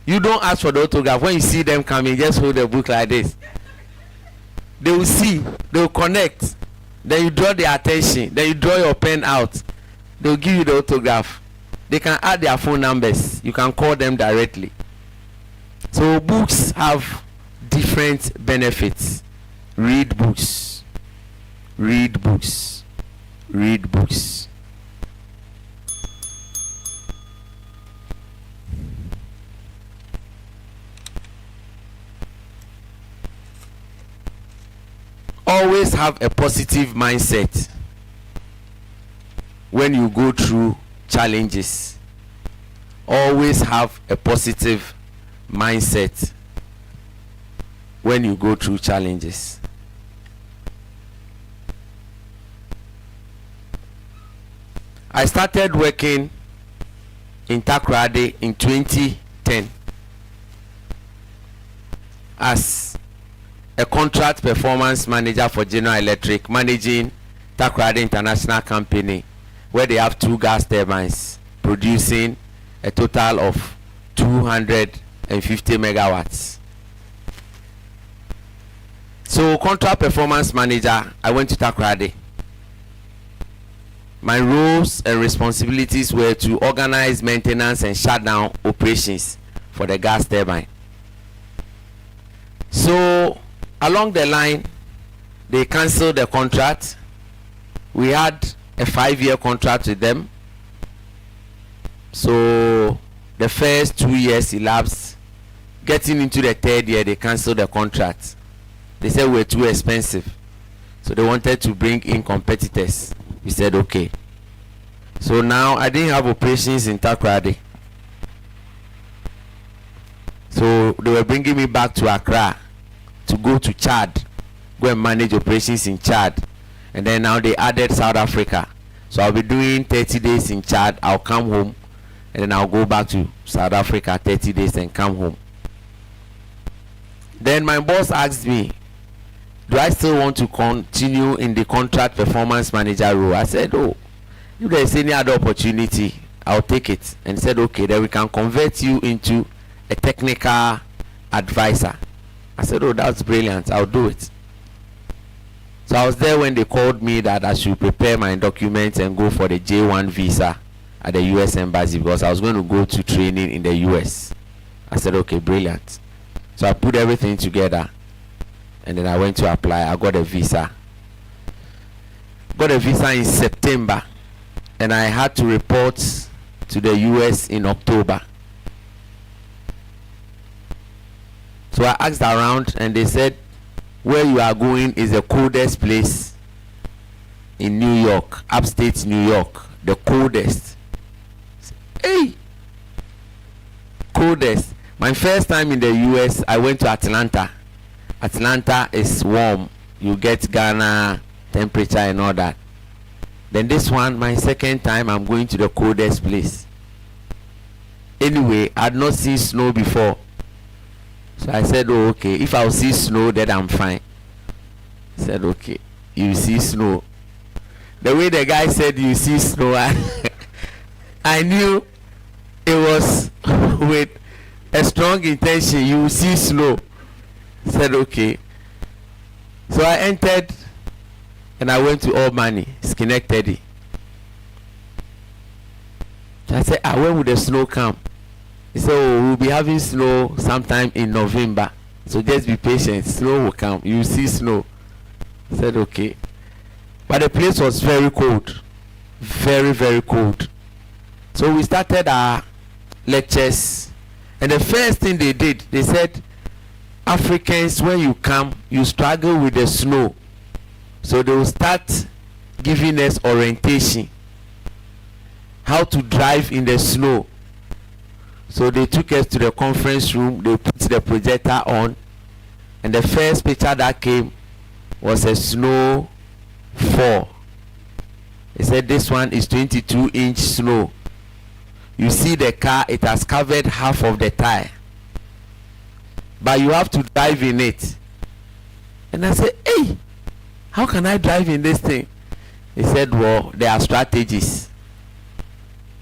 You don't ask for the autograph. When you see them coming, just hold the book like this. They will see, they will connect. Then you draw their attention. Then you draw your pen out. They will give you the autograph. They can add their phone numbers. You can call them directly. So books have different benefits. Read books. Read books. Read books. Always have a positive mindset when you go through challenges. Always have a positive mindset when you go through challenges. I started working in Accra in 2010 as a contract performance manager for General Electric, managing Accra International Company, where they have 2 gas turbines producing a total of 250 megawatts. So contract performance manager, I went to Accra. My roles and responsibilities were to organize maintenance and shutdown operations for the gas turbine. So along the line, they cancelled the contract. We had a 5-year contract with them. So the first 2 years elapsed. Getting into the 3rd year, they cancelled the contract. They said we were too expensive. So they wanted to bring in competitors. We said okay. So now I didn't have operations in Takoradi. So they were bringing me back to Accra to go to Chad, go and manage operations in Chad. And then now they added South Africa. So I'll be doing 30 days in Chad. I'll come home and then I'll go back to South Africa 30 days and come home. Then my boss asked me, do I still want to continue in the contract performance manager role? I said, oh, if there's any other opportunity, I'll take it. And he said, okay, then we can convert you into a technical advisor. I said, oh, that's brilliant, I'll do it. So I was there when they called me that I should prepare my documents and go for the J1 visa at the US Embassy, because I was going to go to training in the US. I said, okay, brilliant. So I put everything together and then I went to apply. I got a visa. Got a visa in September and I had to report to the US in October. So I asked around and they said, where you are going is the coldest place in New York, upstate New York, the coldest. Hey, coldest. My first time in the US, I went to Atlanta. Atlanta is warm. You get Ghana temperature and all that. Then this one, my second time, I'm going to the coldest place. Anyway, I had not seen snow before. So I said, oh, okay, if I'll see snow, then I'm fine. He said, okay, you see snow. The way the guy said you see snow, I knew it was with a strong intention. You will see snow. He said, okay.
So I entered and I went to Albany, Schenectady. So I said, when will the snow come? He said, we'll be having snow sometime in November. So just be patient. Snow will come. You will see snow. I said, okay. But the place was very cold. Very, very cold. So we started our lectures. And the first thing they did, they said, Africans, when you come, you struggle with the snow. So they will start giving us orientation. How to drive in the snow. So they took us to the conference room. They put the projector on. And the first picture that came was a snow fall. They said this one is 22-inch snow. You see the car, it has covered half of the tire. But you have to drive in it. And I said, hey, how can I drive in this thing? He said, well, there are strategies.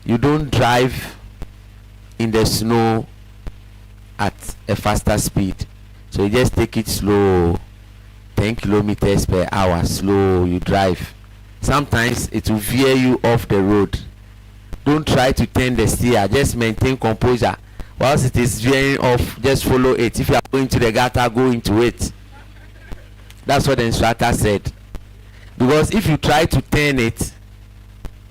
You don't drive in the snow at a faster speed. So you just take it slow. 10 kilometers per hour, slow, you drive. Sometimes it will veer you off the road. Don't try to turn the steer, just maintain composure. Whilst it is veering off, just follow it. If you are going to the gutter, go into it. That's what the instructor said. Because if you try to turn it,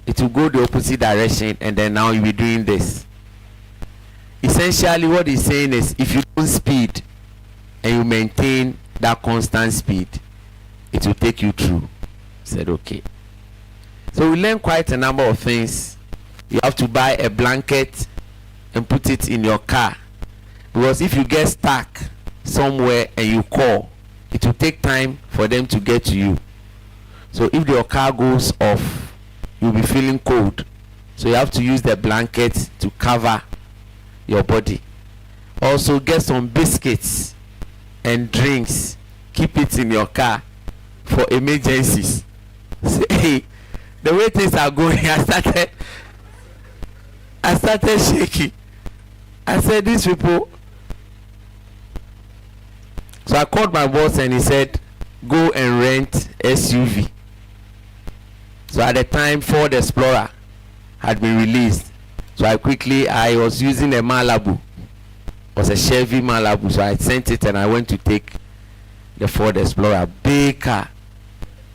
it will go the opposite direction, and then now you'll be doing this. Essentially what he's saying is, if you don't speed and you maintain that constant speed, it will take you through. I said, okay. So we learned quite a number of things. You have to buy a blanket and put it in your car, because if you get stuck somewhere and you call, it will take time for them to get to you. So if your car goes off, you'll be feeling cold, so you have to use the blanket to cover your body. Also get some biscuits and drinks, keep it in your car for emergencies. Say, hey, the way things are going, I started shaking. I said, these people. So I called my boss and he said, go and rent SUV. So at the time, Ford Explorer had been released. So I was using a Malibu. It was a Chevy Malibu. So I sent it and I went to take the Ford Explorer, big car.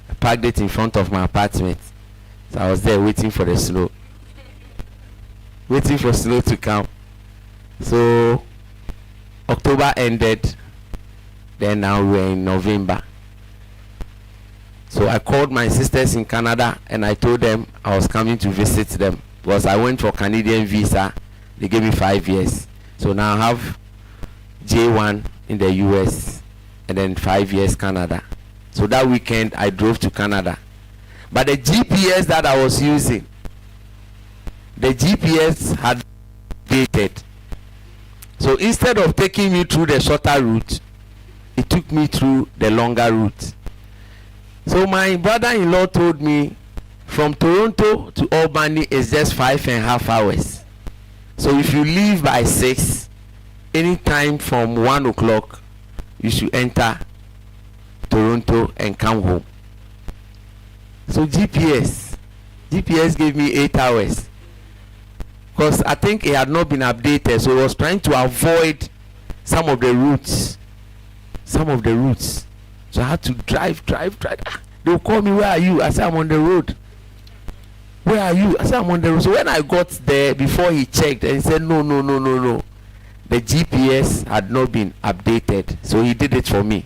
I parked it in front of my apartment. So I was there waiting for the snow. Waiting for snow to come. So October ended. Then now we're in November. So I called my sisters in Canada and I told them I was coming to visit them, because I went for Canadian visa. They gave me 5 years. So now I have J1 in the US and then 5 years Canada. So that weekend I drove to Canada. But the GPS that I was using, the GPS had updated. So instead of taking me through the shorter route, it took me through the longer route. So my brother-in-law told me from Toronto to Albany is just 5.5 hours. So if you leave by 6, anytime from 1 o'clock, you should enter Toronto and come home. So GPS gave me 8 hours. Because I think it had not been updated, so it was trying to avoid some of the routes. So I had to drive. They'll call me, where are you? I said, I'm on the road. Where are you? I said, I'm on the road. So when I got there, before he checked, and he said, no. The GPS had not been updated. So he did it for me.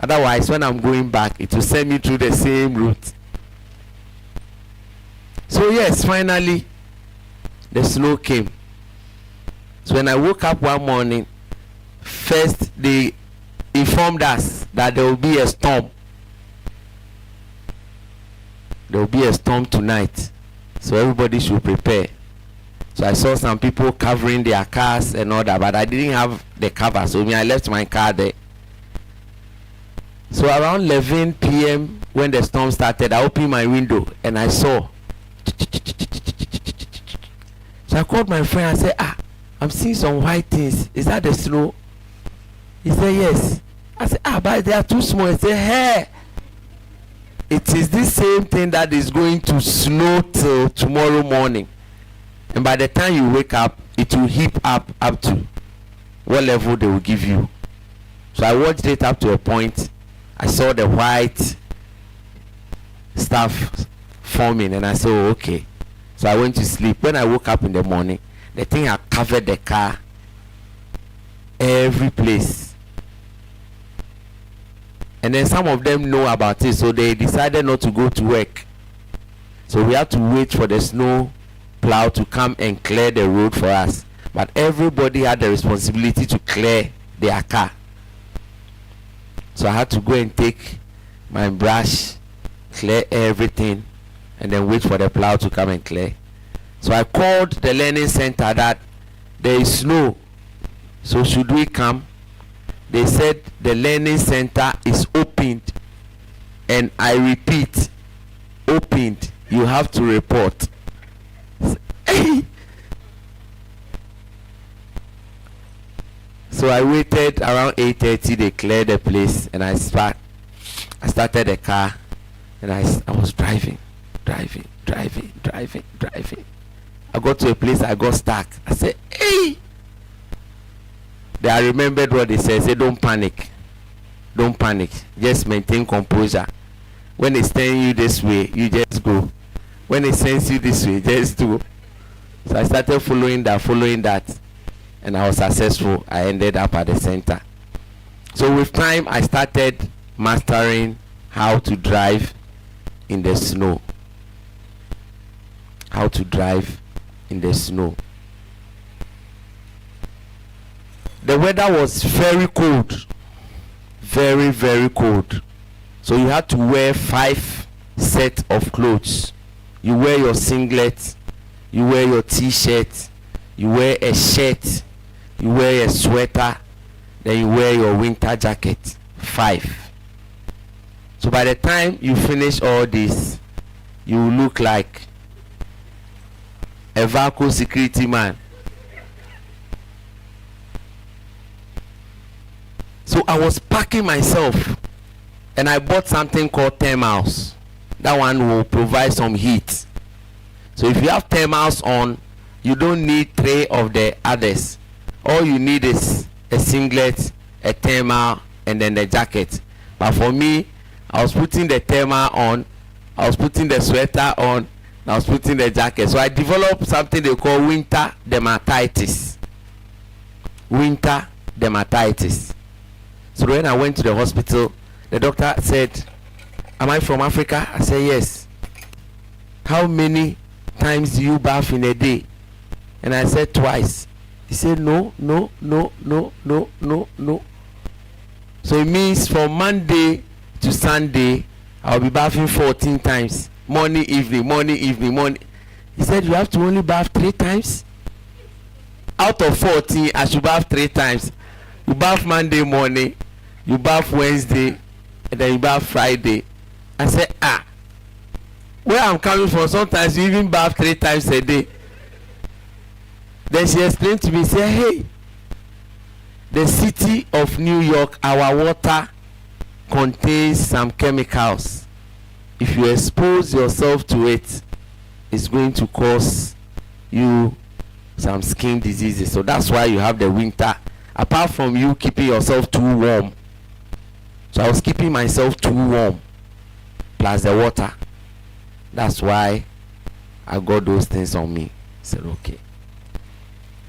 Otherwise, when I'm going back, it will send me through the same route. So yes, finally, the snow came. So when I woke up one morning, first they informed us that there will be a storm. There will be a storm tonight, so everybody should prepare. So I saw some people covering their cars and all that, but I didn't have the cover, so I left my car there. So around 11 p.m. when the storm started, I opened my window and I saw. So I called my friend and said, I'm seeing some white things. Is that the snow? He said, yes.
I said, but they are too small. He said, hey, it is the same thing that is going to snow till tomorrow morning. And by the time you wake up, it will heap up to what level they will give you. So I watched it up to a point. I saw the white stuff forming, and I said, oh, okay. So I went to sleep. When I woke up in the morning, the thing had covered the car, every place. And then some of them know about it, so they decided not to go to work. So we had to wait for the snow plow to come and clear the road for us. But everybody had the responsibility to clear their car. So I had to go and take my brush, clear everything, and then wait for the plow to come and clear. So I called the learning center that there is snow, so should we come? They said the learning center is opened, and I repeat, opened. You have to report. So I waited around 8:30. They cleared the place, and I started the car, and I was driving. I got to a place, I got stuck. I said, hey. Then I remembered what they said. Say, don't panic, just maintain composure. When it's telling you this way, you just go. When it sends you this way, just do. So I started following that, and I was successful. I ended up at the center. So with time, I started mastering how to drive in the snow. The weather was very cold, very, very cold. So you had to wear 5 sets of clothes. You wear your singlet, you wear your t-shirt, you wear a shirt, you wear a sweater, then you wear your winter jacket. 5. So by the time you finish all this, you look like a vacuum security man. So I was packing myself, and I bought something called thermals. That one will provide some heat. So if you have thermals on, you don't need 3 of the others. All you need is a singlet, a thermal, and then the jacket. But for me, I was putting the thermal on, I was putting the sweater on, I was putting the jacket. So I developed something they call winter dermatitis. So when I went to the hospital, the doctor said, am I from Africa? I said, yes. How many times do you bath in a day? And I said, twice. He said, no. So it means from Monday to Sunday, I'll be bathing 14 times. Morning, evening. He said, you have to only bath 3 times? Out of 14, I should bath 3 times. You bath Monday morning, you bath Wednesday, and then you bath Friday. I said, where I'm coming from, sometimes you even bath 3 times a day. Then she explained to me, say, hey, the city of New York, our water contains some chemicals. If you expose yourself to it, it's going to cause you some skin diseases. So that's why you have the winter. Apart from you keeping yourself too warm. So I was keeping myself too warm, plus the water. That's why I got those things on me. I said, okay.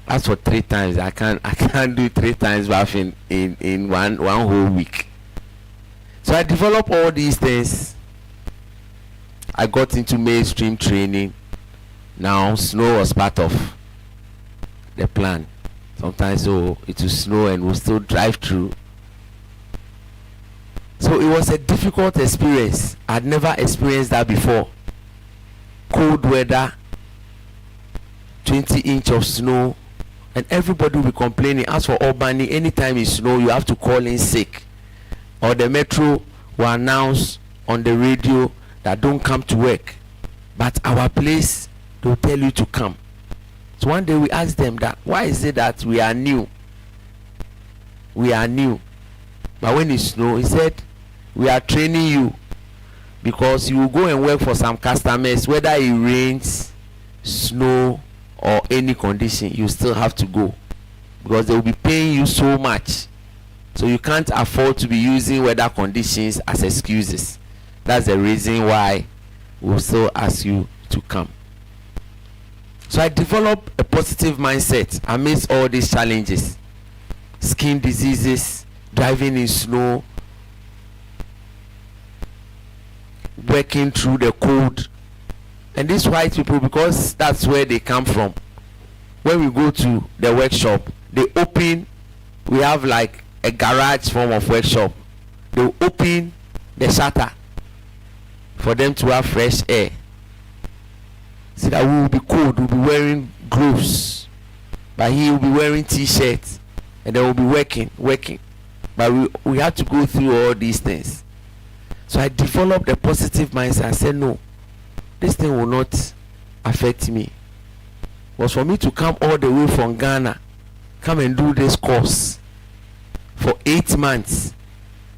As for 3 times, I can't do 3 times bathing in one whole week. So I developed all these things. I got into mainstream training. Now snow was part of the plan. Sometimes it will snow and we'll still drive through. So it was a difficult experience. I'd never experienced that before. Cold weather, 20 inch of snow, and everybody will be complaining. As for Albany, anytime it snow, you have to call in sick. Or the metro will announce on the radio that don't come to work. But our place, they'll tell you to come. So one day we asked them that, why is it that we are new?
But when it snow, he said, we are training you, because you will go and work for some customers, whether it rains, snow, or any condition, you still have to go, because they will be paying you so much. So you can't afford to be using weather conditions as excuses. That's the reason why we'll still ask you to come. So I developed a positive mindset amidst all these challenges. Skin diseases, driving in snow, working through the cold. And these white people, because that's where they come from, when we go to the workshop, they open, we have like a garage form of workshop. They will open the shutter for them to have fresh air. See that we will be cold, we'll be wearing gloves, but he will be wearing t-shirts, and they will be working. But we have to go through all these things. So I developed a positive mindset. I said, no, this thing will not affect me. It was for me to come all the way from Ghana, come and do this course for 8 months.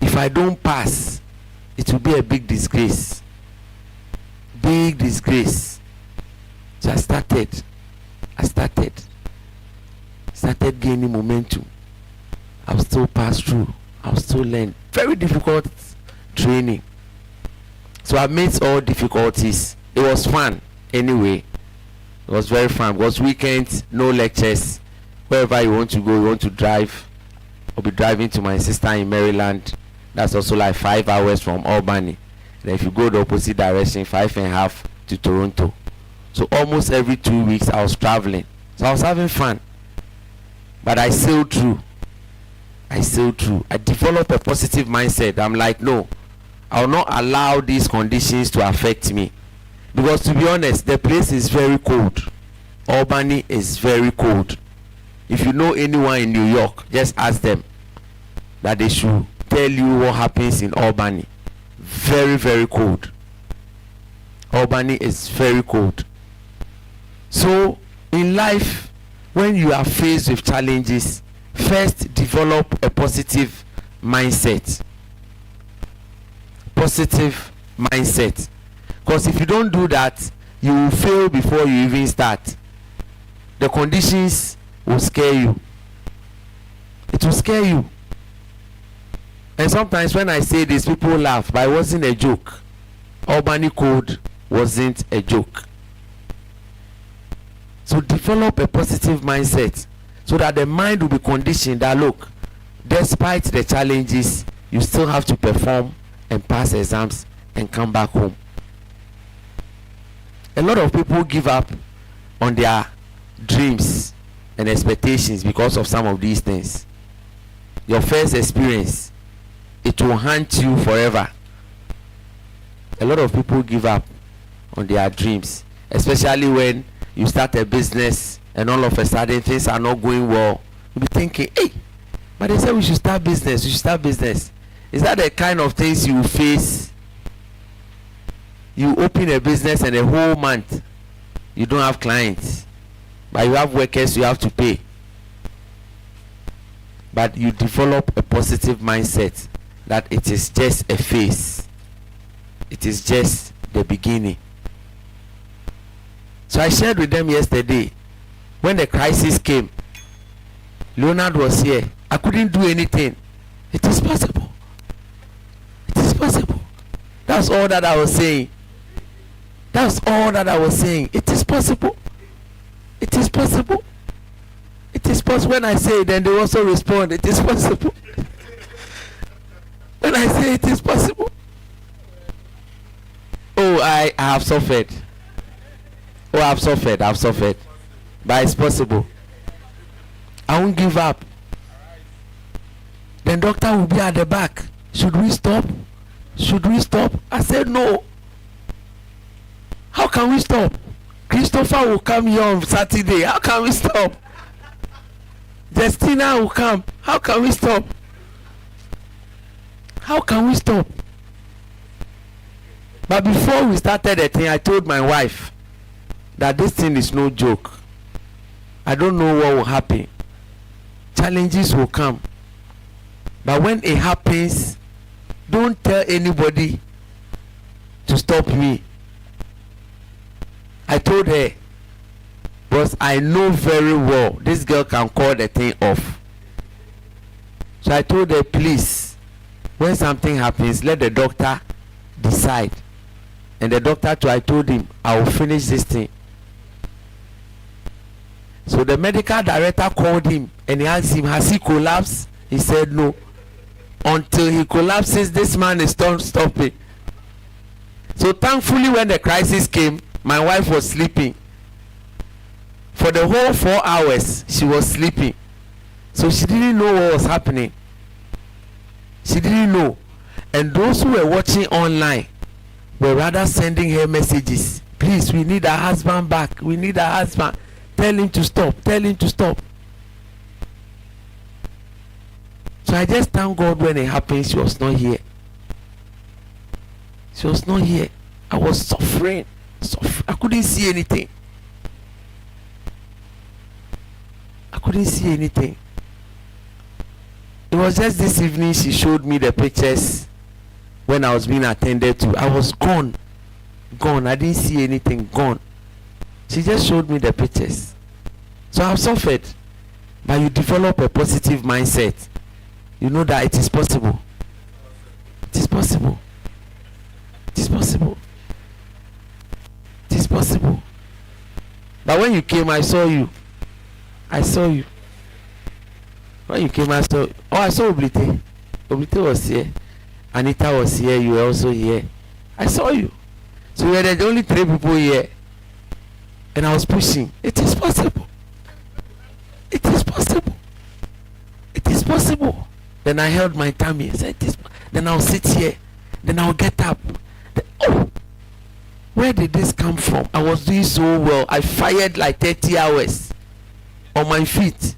If I don't pass, it will be a big disgrace. Big disgrace. So I started gaining momentum. I'll still pass through. I'll still learn. Very difficult training. So amidst all difficulties, it was fun anyway. It was very fun, because weekends, no lectures. Wherever you want to go, you want to drive, I'll be driving to my sister in Maryland. That's also like 5 hours from Albany. Then if you go the opposite direction, 5.5 to Toronto. So almost every 2 weeks I was traveling. So I was having fun. But I sailed through. I developed a positive mindset. I'm like, no, I will not allow these conditions to affect me. Because to be honest, the place is very cold. Albany is very cold. If you know anyone in New York, just ask them that they should tell you what happens in Albany. Very, very cold. Albany is very cold. So in life, when you are faced with challenges, first develop a positive mindset. Positive mindset. Because if you don't do that, you will fail before you even start. The conditions will scare you. It will scare you. And sometimes when I say this, people laugh, but it wasn't a joke. Albany cold wasn't a joke. So develop a positive mindset, so that the mind will be conditioned that, look, despite the challenges, you still have to perform and pass exams and come back home. A lot of people give up on their dreams and expectations because of some of these things. Your first experience, it will haunt you forever. A lot of people give up on their dreams, especially when you start a business and all of a sudden things are not going well. You'll be thinking, hey, but they said we should start business. Is that the kind of things you face? You open a business and a whole month you don't have clients, but you have workers you have to pay. But you develop a positive mindset that it is just a phase. It is just the beginning. So I shared with them yesterday, when the crisis came, Leonard was here. I couldn't do anything. It is possible. It is possible. That's all that I was saying. That's all that I was saying. It is possible. It is possible. It is possible. When I say it, then they also respond, it is possible. When I say it is possible. Oh, I have suffered. Oh, I've suffered. But it's possible. I won't give up. Then doctor will be at the back. Should we stop? I said no. How can we stop? Christopher will come here on Saturday. How can we stop? Justina will come. How can we stop? But before we started the thing, I told my wife that this thing is no joke. I don't know what will happen. Challenges will come. But when it happens, don't tell anybody to stop me. I told her, because I know very well this girl can call the thing off. So I told her, please, when something happens, let the doctor decide. And the doctor too, I told him, I will finish this thing. So the medical director called him and he asked him, has he collapsed? He said no. Until he collapses, this man is not stopping. So thankfully, when the crisis came, my wife was sleeping. For the whole 4 hours, she was sleeping. So she didn't know what was happening. She didn't know. And those who were watching online were rather sending her messages. Please, we need our husband back. We need our husband. Tell him to stop. Tell him to stop. So I just thank God when it happened, she was not here. She was not here. I was suffering. I couldn't see anything. I couldn't see anything. It was just this evening she showed me the pictures when I was being attended to. I was gone. Gone. I didn't see anything. Gone. She just showed me the pictures. So I've suffered. But you develop a positive mindset. You know that it is possible. It is possible. It is possible. It is possible. But when you came, I saw you. I saw you. When you came, I saw you. Oh, I saw Oblite. Oblite was here. Anita was here. You were also here. I saw you. So we were the only 3 people here. And I was pushing. It is possible. It is possible. It is possible. Then I held my tummy. I said, then I'll sit here. Then I'll get up. Oh, where did this come from? I was doing so well. I fired like 30 hours on my feet.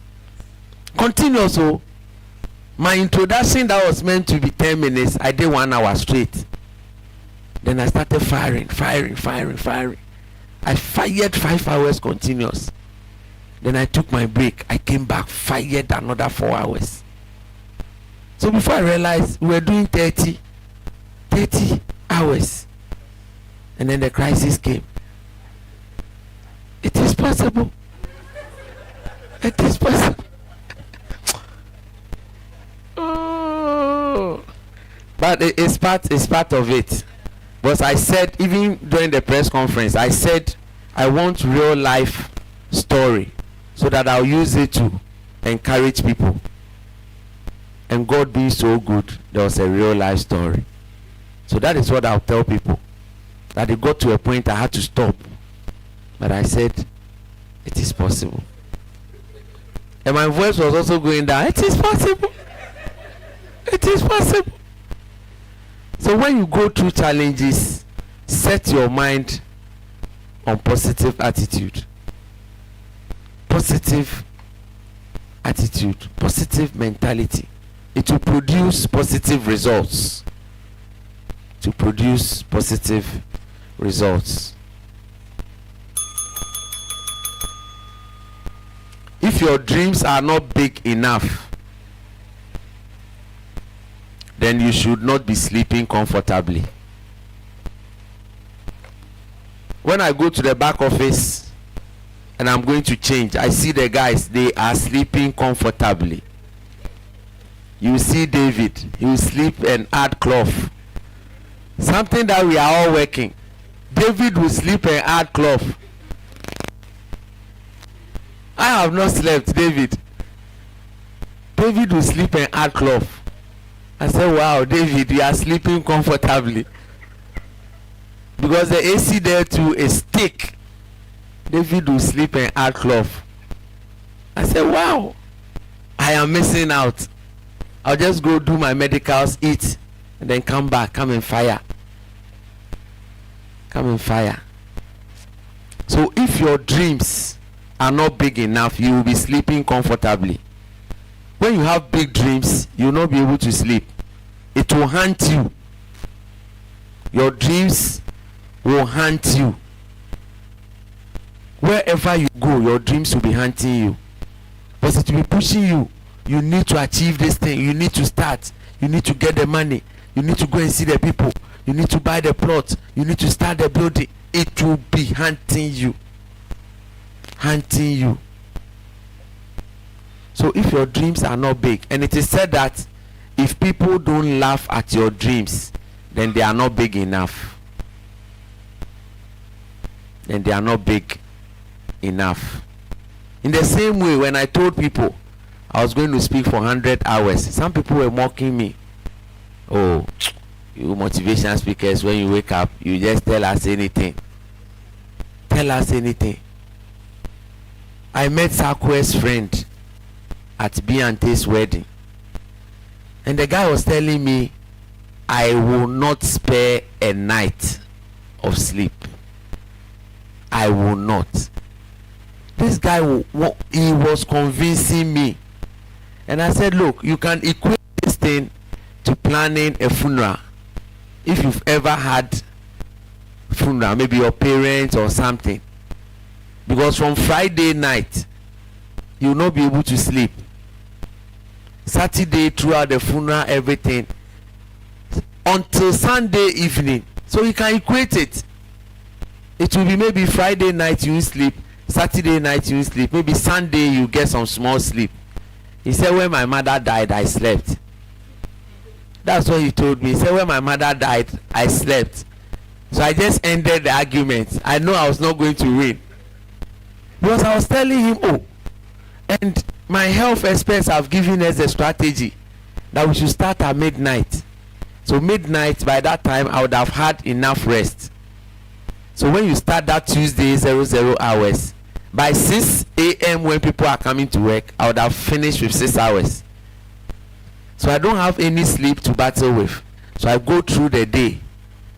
Continuous. So my introduction that was meant to be 10 minutes, I did 1 hour straight. Then I started firing. I fired 5 hours continuous. Then I took my break. I came back, fired another 4 hours. So before I realized, we were doing 30 hours. And then the crisis came. It is possible. It is possible. Oh. But it's part of it. But I said, even during the press conference, I said I want real life story so that I'll use it to encourage people. And God being so good, there was a real life story. So that is what I'll tell people. That it got to a point I had to stop. But I said, it is possible. And my voice was also going down. It is possible. It is possible. So when you go through challenges, set your mind on positive attitude. Positive attitude. Positive mentality. It will produce positive results. To produce positive results. If your dreams are not big enough, then you should not be sleeping comfortably. When I go to the back office and I'm going to change, I see the guys, they are sleeping comfortably. You see David, he will sleep and add cloth. Something that we are all working. David will sleep and add cloth. I have not slept, David. David will sleep and add cloth. I said, wow, David, you are sleeping comfortably. Because the AC there too is thick. David will sleep and add cloth. I said, wow, I am missing out. I'll just go do my medicals, eat, and then come back, come and fire. Come and fire. So if your dreams are not big enough, you will be sleeping comfortably. When you have big dreams, you will not be able to sleep. It will haunt you. Your dreams will haunt you. Wherever you go, your dreams will be haunting you. But it will be pushing you you need to achieve this thing, you need to start, you need to get the money, you need to go and see the people, you need to buy the plot, you need to start the building. It will be hunting you. So if your dreams are not big, and it is said that if people don't laugh at your dreams, then they are not big enough. In the same way, when I told people I was going to speak for 100 hours, some people were mocking me. Oh, you motivation speakers, when you wake up, you just tell us anything. I met Sakwe's friend at Beyonce's wedding, and the guy was telling me, I will not spare a night of sleep. I will not. This guy, he was convincing me, and I said, look, you can equate this thing to planning a funeral. If you've ever had funeral, maybe your parents or something, because from Friday night you will not be able to sleep. Saturday throughout the funeral, everything, until Sunday evening. So you can equate it. It will be maybe Friday night you sleep, Saturday night you sleep, maybe Sunday you get some small sleep. He said, when my mother died, I slept. That's what he told me. He said, when my mother died, I slept. So I just ended the argument. I know I was not going to win, because I was telling him, oh, and my health experts have given us a strategy that we should start at midnight. So midnight, by that time I would have had enough rest. So when you start that Tuesday 00 hours, by 6 a.m. when people are coming to work, I would have finished with 6 hours. So I don't have any sleep to battle with. So I go through the day.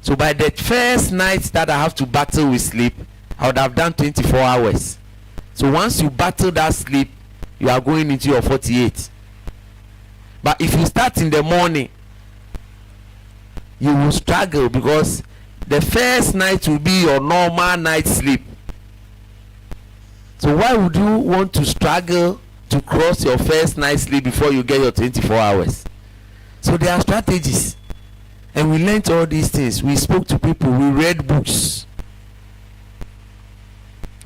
So by the first night that I have to battle with sleep, I would have done 24 hours. So once you battle that sleep, you are going into your 48. But if you start in the morning, you will struggle, because the first night will be your normal night sleep. So why would you want to struggle to cross your first night sleep before you get your 24 hours? So there are strategies, and we learned all these things. We spoke to people, we read books.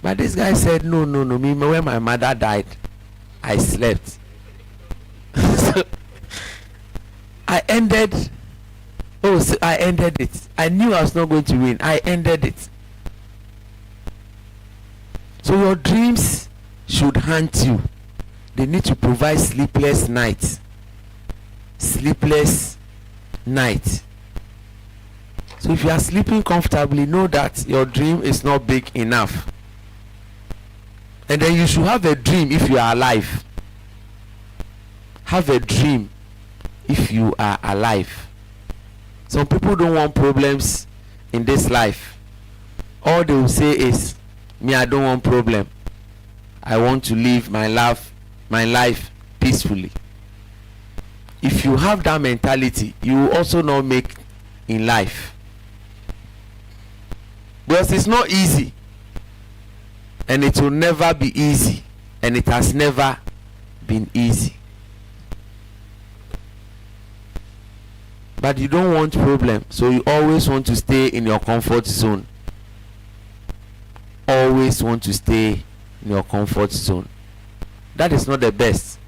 But this guy said, no, me, when my mother died, I slept. So I ended it. I knew I was not going to win. I ended it. So your dreams should haunt you. They need to provide sleepless nights. So if you are sleeping comfortably, know that your dream is not big enough. And then you should have a dream if you are alive. Have a dream if you are alive. Some people don't want problems in this life. All they will say is, me, I don't want problem. I want to live my life peacefully. If you have that mentality, you will also not make in life. Because it's not easy. And it will never be easy. And it has never been easy. But you don't want problem, so you always want to stay in your comfort zone. Always want to stay in your comfort zone. That is not the best.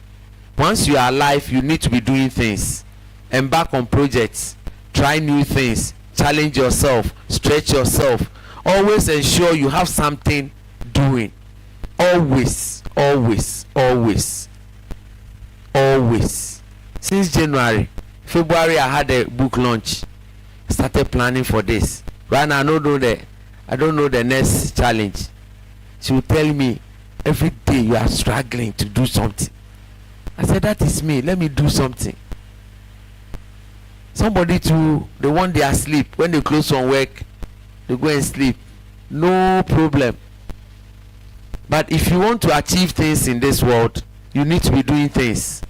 Once you are alive, you need to be doing things. Embark on projects. Try new things. Challenge yourself. Stretch yourself. Always ensure you have something doing. Always. Since January, February, I had a book launch. Started planning for this. Right now, I don't know the next challenge. She will tell me, every day you are struggling to do something. I said, that is me. Let me do something. Somebody too, they want their sleep. When they close from work, they go and sleep. No problem. But if you want to achieve things in this world, you need to be doing things.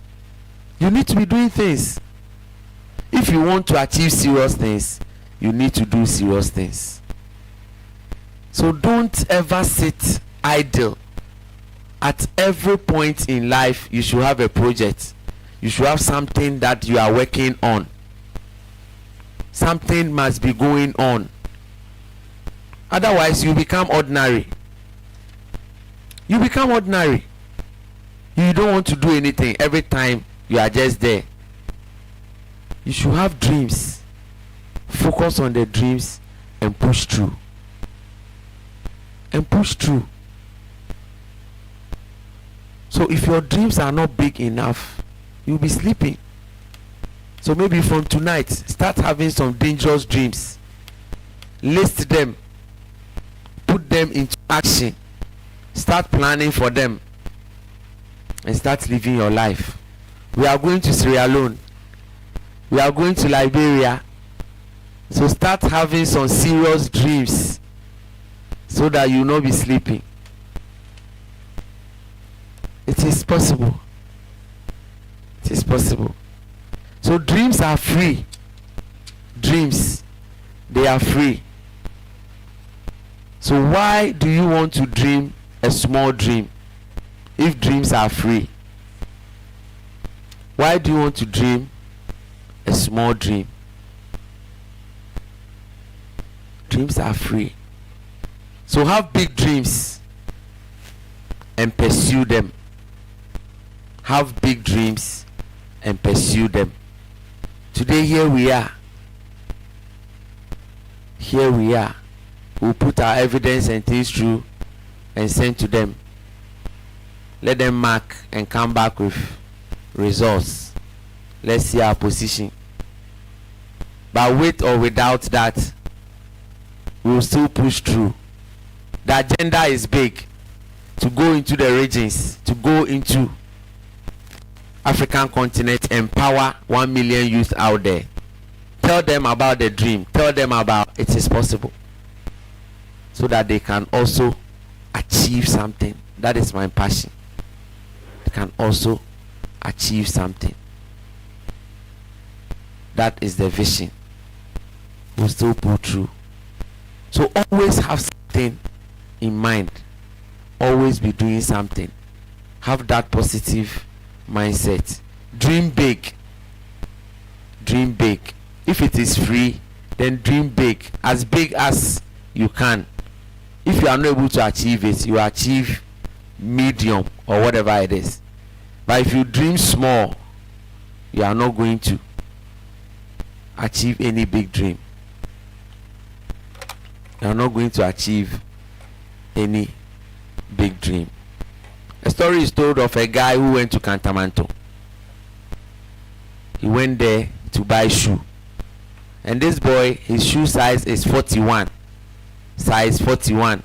If you want to achieve serious things, you need to do serious things. So don't ever sit idle At every point in life, you should have a project. You should have something that you are working on. Something must be going on. Otherwise, you become ordinary. You become ordinary. You don't want to do anything. Every time you are just there. You should have dreams. Focus on the dreams and push through. And push through. So if your dreams are not big enough, you'll be sleeping. So maybe from tonight, start having some dangerous dreams. List them. Put them into action. Start planning for them. And start living your life. We are going to Sierra Leone. We are going to Liberia. So start having some serious dreams so that you will not be sleeping. It is possible. It is possible. So dreams are free. Dreams, they are free. So why do you want to dream a small dream if dreams are free? Why do you want to dream a small dream? Dreams are free. So have big dreams and pursue them. Have big dreams and pursue them. Today, here we are. Here we are. We'll put our evidence and things through and send to them. Let them mark and come back with results. Let's see our position. But with or without that, we'll still push through. The agenda is big. To go into the regions, to go into African continent, empower 1 million youth out there. Tell them about the dream. Tell them about it is possible. So that they can also achieve something. That is my passion. They can also achieve something. That is the vision. We'll still pull through. So always have something in mind. Always be doing something. Have that positive mindset. Dream big. Dream big. If it is free, then dream big as you can. If you are not able to achieve it, you achieve medium or whatever it is. But if you dream small, you are not going to achieve any big dream. You are not going to achieve any big dream. A story is told of a guy who went to Cantamanto. He went there to buy shoe. And this boy, his shoe size is 41. Size 41.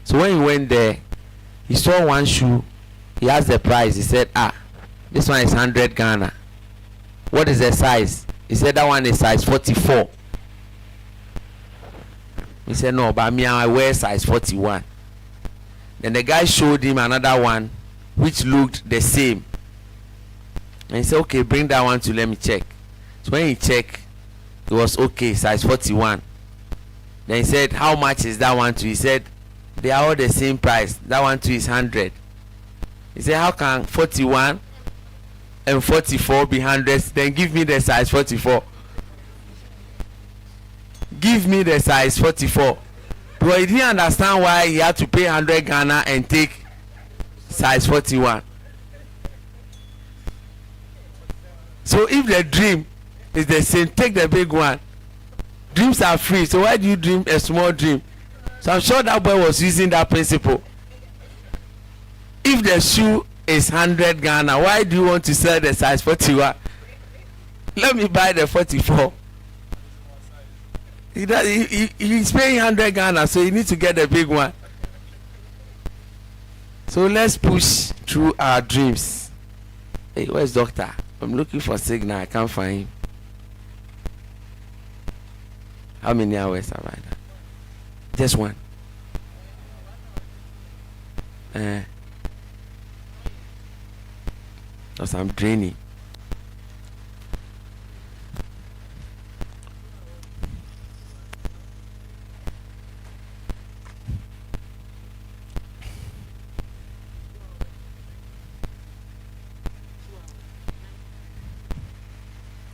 So when he went there, he saw one shoe. He asked the price. He said, this one is 100 Ghana. What is the size? He said, that one is size 44. He said, no, but me, I wear size 41. Then the guy showed him another one which looked the same. And he said, okay, bring that one to let me check. So when he checked, it was okay, size 41. Then he said, how much is that one too? He said, they are all the same price. That one too is 100. He said, how can 41 and 44 be 100? Then give me the size 44. Give me the size 44. But he didn't understand why he had to pay 100 Ghana and take size 41. So if the dream is the same, take the big one. Dreams are free, so why do you dream a small dream? So I'm sure that boy was using that principle. If the shoe is 100 Ghana, why do you want to sell the size 41? Let me buy the 44. He's paying 100 Ghana, so you need to get the big one. So let's push through our dreams. Hey, where's doctor? I'm looking for signal. I can't find him. How many hours have I done? Just one. Because I'm draining.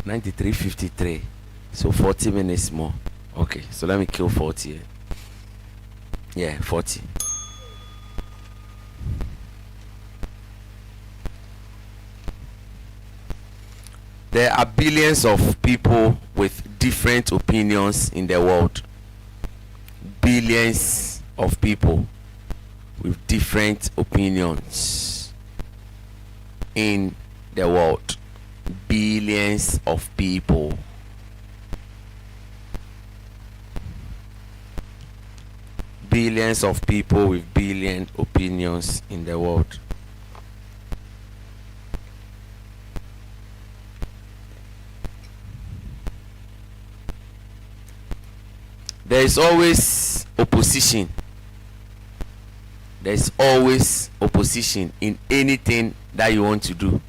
93:53. So 40 minutes more. Okay, so let me kill 40. Yeah, 40. There are billions of people with different opinions in the world. Billions of people with different opinions in the world. Billions of people. Billions of people with billion opinions in the world. There is always opposition. There is always opposition in anything that you want to do.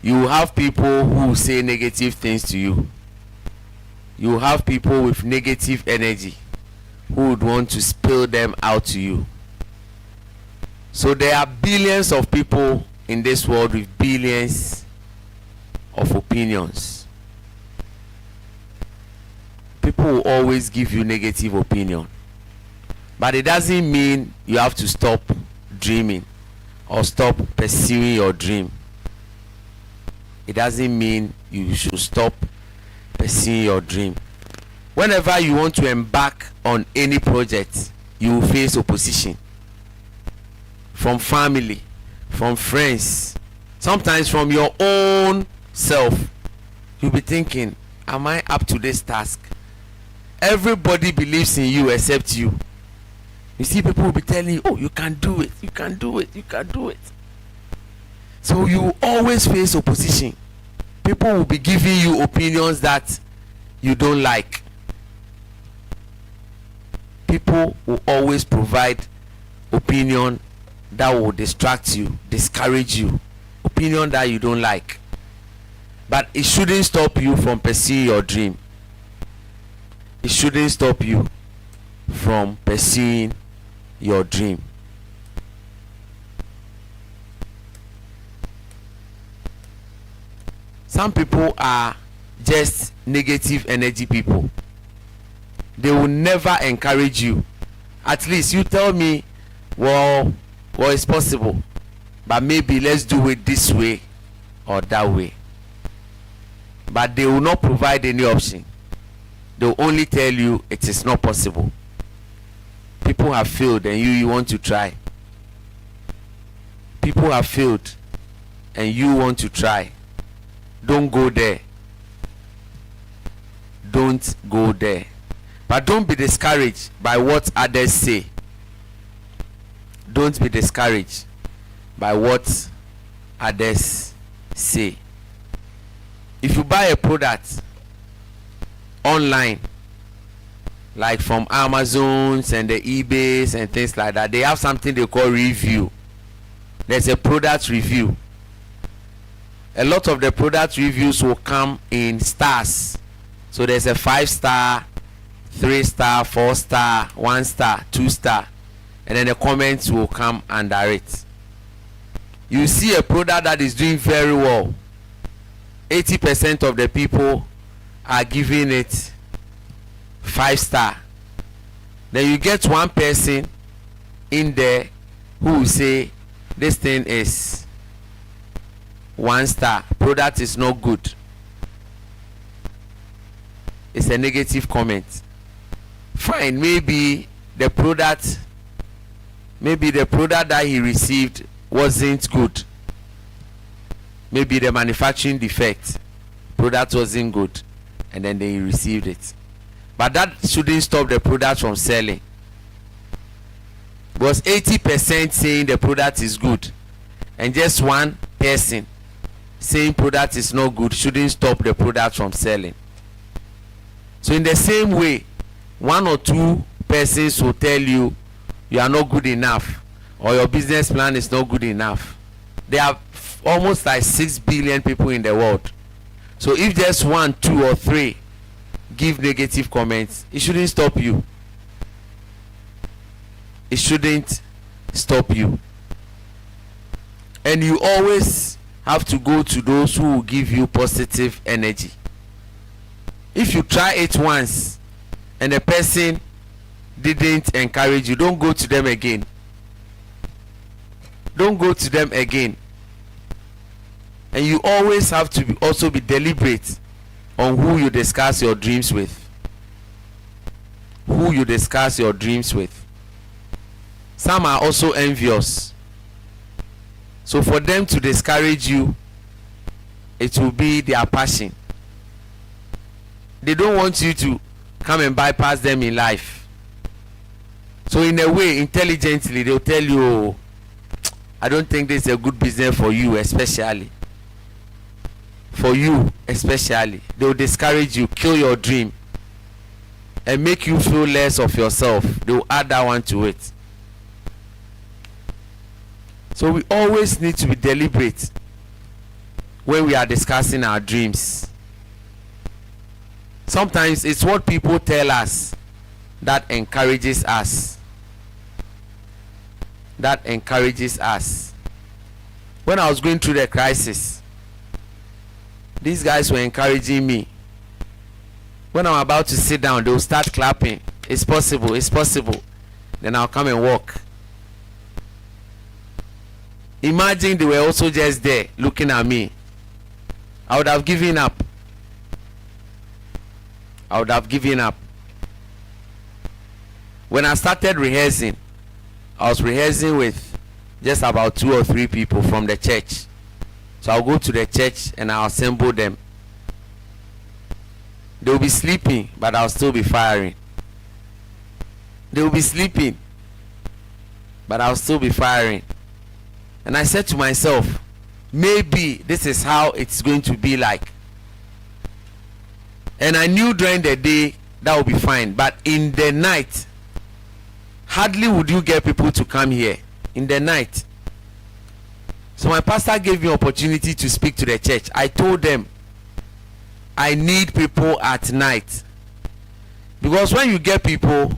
You will have people who say negative things to you. You will have people with negative energy who would want to spill them out to you. So there are billions of people in this world with billions of opinions. People will always give you negative opinion, but it doesn't mean you have to stop dreaming or stop pursuing your dream. It doesn't mean you should stop pursuing your dream. Whenever you want to embark on any project, you will face opposition from family, from friends, sometimes from your own self. You'll be thinking, am I up to this task? Everybody believes in you except you. You see, people will be telling you, oh, you can do it, you can do it, you can do it. So you always face opposition. People will be giving you opinions that you don't like. People will always provide opinion that will distract you, discourage you, opinion that you don't like. But it shouldn't stop you from pursuing your dream. It shouldn't stop you from pursuing your dream. Some people are just negative energy people. They will never encourage you. At least you tell me, well, it's possible, but maybe let's do it this way or that way. But they will not provide any option. They will only tell you it is not possible. People have failed and you want to try. People have failed and you want to try. Don't go there. Don't go there. But don't be discouraged by what others say. Don't be discouraged by what others say. If you buy a product online, like from Amazons and the eBays and things like that, they have something they call review. There's a product review. A lot of the product reviews will come in stars. So there's a 5-star, 3-star, 4-star, 1-star, 2-star, and then the comments will come under it. You see a product that is doing very well, 80% of the people are giving it 5-star. Then you get one person in there who will say this thing is 1-star, product is not good. It's a negative comment. Fine, maybe the product that he received wasn't good. Maybe the manufacturing defect, product wasn't good, and then they received it. But that shouldn't stop the product from selling. Because 80% saying the product is good and just one person saying product is not good shouldn't stop the product from selling. So in the same way, 1 or 2 persons will tell you you are not good enough or your business plan is not good enough. There are almost like 6 billion people in the world. So if just 1, 2 or 3 give negative comments, it shouldn't stop you. It shouldn't stop you. And you always
have to go to those who will give you positive energy. If you try it once and the person didn't encourage you, don't go to them again. Don't go to them again. And you always have to also be deliberate on who you discuss your dreams with. Who you discuss your dreams with. Some are also envious. So for them to discourage you, it will be their passion. They don't want you to come and bypass them in life. So in a way, intelligently, they'll tell you, oh, I don't think this is a good business for you, especially. For you, especially. They will discourage you, kill your dream, and make you feel less of yourself. They will add that one to it. So we always need to be deliberate when we are discussing our dreams. Sometimes it's what people tell us that encourages us. That encourages us. When I was going through the crisis, these guys were encouraging me. When I'm about to sit down, they will start clapping. It's possible, it's possible. Then I'll come and walk. Imagine they were also just there looking at me. I would have given up. I would have given up. When I started rehearsing, I was rehearsing with just about 2 or 3 people from the church. So I'll go to the church and I'll assemble them. They will be sleeping, but I'll still be firing. They will be sleeping, but I'll still be firing. And I said to myself, maybe this is how it's going to be like. And I knew during the day that would be fine, but in the night, hardly would you get people to come here in the night. So my pastor gave me opportunity to speak to the church. I told them, I need people at night. Because when you get people,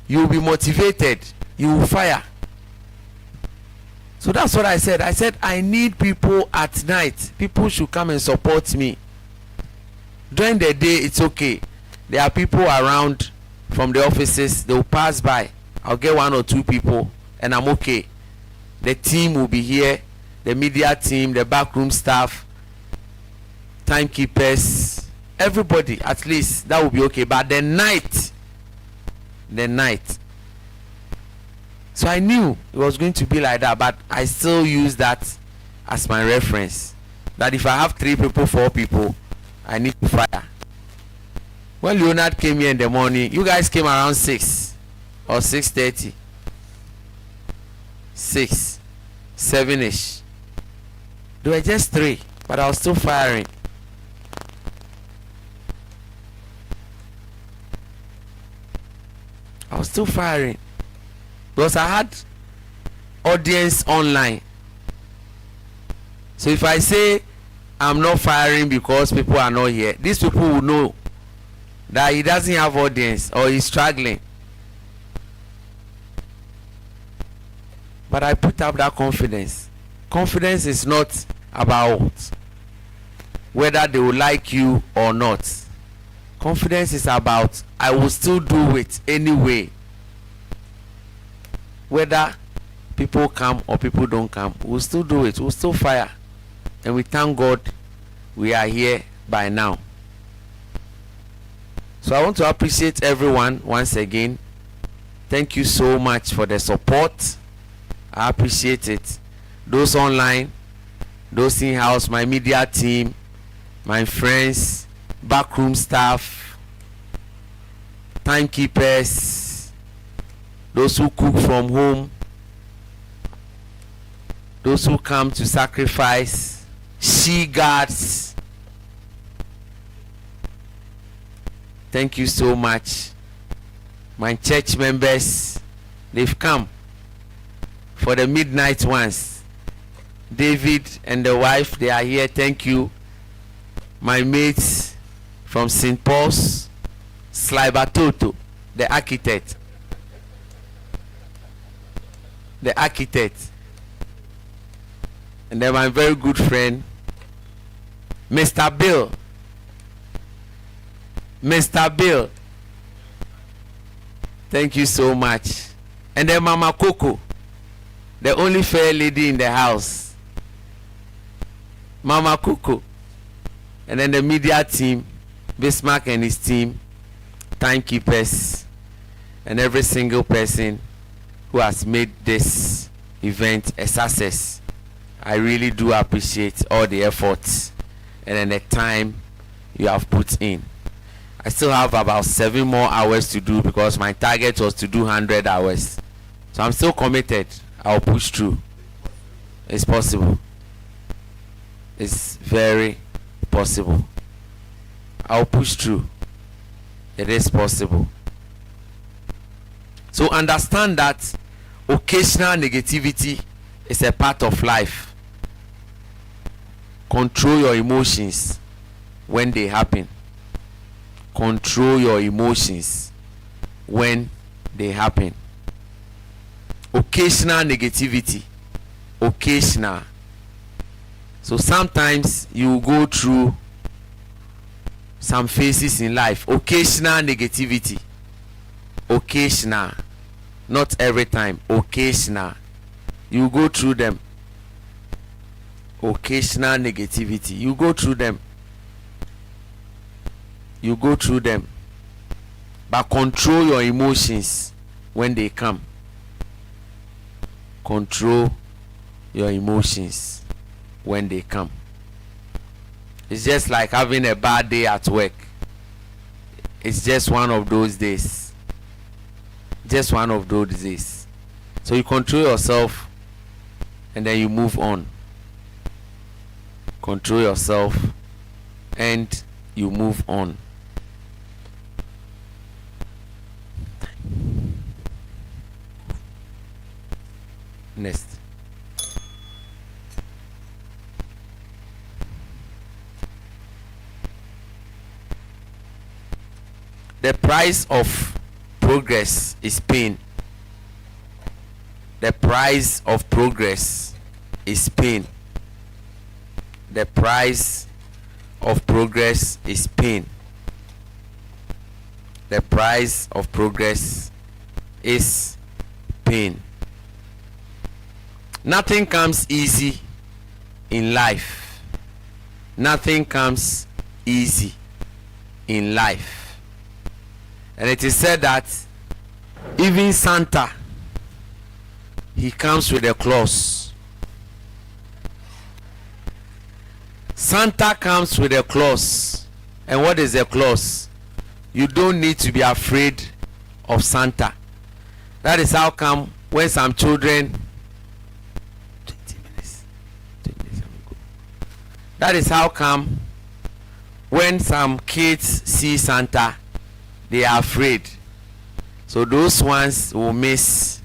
you will be motivated. You will fire. So that's what I said. I said, I need people at night. People should come and support me. During the day, it's okay. There are people around from the offices. They will pass by. I'll get 1 or 2 people and I'm okay. The team will be here. The media team, the backroom staff, timekeepers, everybody, at least that will be okay. But the night. So I knew it was going to be like that, but I still use that as my reference. That if I have 3 people, 4 people, I need to fire. When Leonard came here in the morning, you guys came around 6 or 6:30. 6, 7ish. There were just 3, but I was still firing. I was still firing. Because I had audience online. So if I say I'm not firing because people are not here, these people will know that he doesn't have audience or he's struggling. But I put up that confidence. Confidence is not about whether they will like you or not. Confidence is about I will still do it anyway. Whether people come or people don't come, we'll still do it. We'll still fire. And we thank God we are here by now. So I want to appreciate everyone once again. Thank you so much for the support. I appreciate it. Those online, those in-house, my media team, my friends, backroom staff, timekeepers, those who cook from home, those who come to sacrifice, she guards. Thank you so much. My church members, they've come for the midnight ones. David and the wife, they are here. Thank you. My mates from St. Paul's, Slibatoto, the architect. The architect. And then my very good friend, Mr. Bill. Mr. Bill. Thank you so much. And then Mama Coco, the only fair lady in the house. Mama Coco. And then the media team, Bismarck and his team, timekeepers, and every single person who has made this event a success. I really do appreciate all the efforts and then the time you have put in. I still have about 7 more hours to do because my target was to do 100 hours. So I'm still committed. I'll push through. It's possible. It's very possible. I'll push through. It is possible. So understand that occasional negativity is a part of life. Control your emotions when they happen. Control your emotions when they happen. Occasional negativity. Occasional. So sometimes you go through some phases in life. Occasional negativity. Occasional. Not every time. Occasional. You go through them. Occasional negativity. You go through them. You go through them. But control your emotions when they come. Control your emotions when they come. It's just like having a bad day at work. It's just one of those days. Just one of those days. So you control yourself and then you move on. Control yourself and you move on. Next. The price of progress is pain. The price of progress is pain. The price of progress is pain. The price of progress is pain. Nothing comes easy in life. Nothing comes easy in life. And it is said that even Santa, he comes with a clause. Santa comes with a clause. And what is a clause? You don't need to be afraid of Santa. That is how come when some children, 20 minutes, that is how come when some kids see Santa, they are afraid. So those ones will miss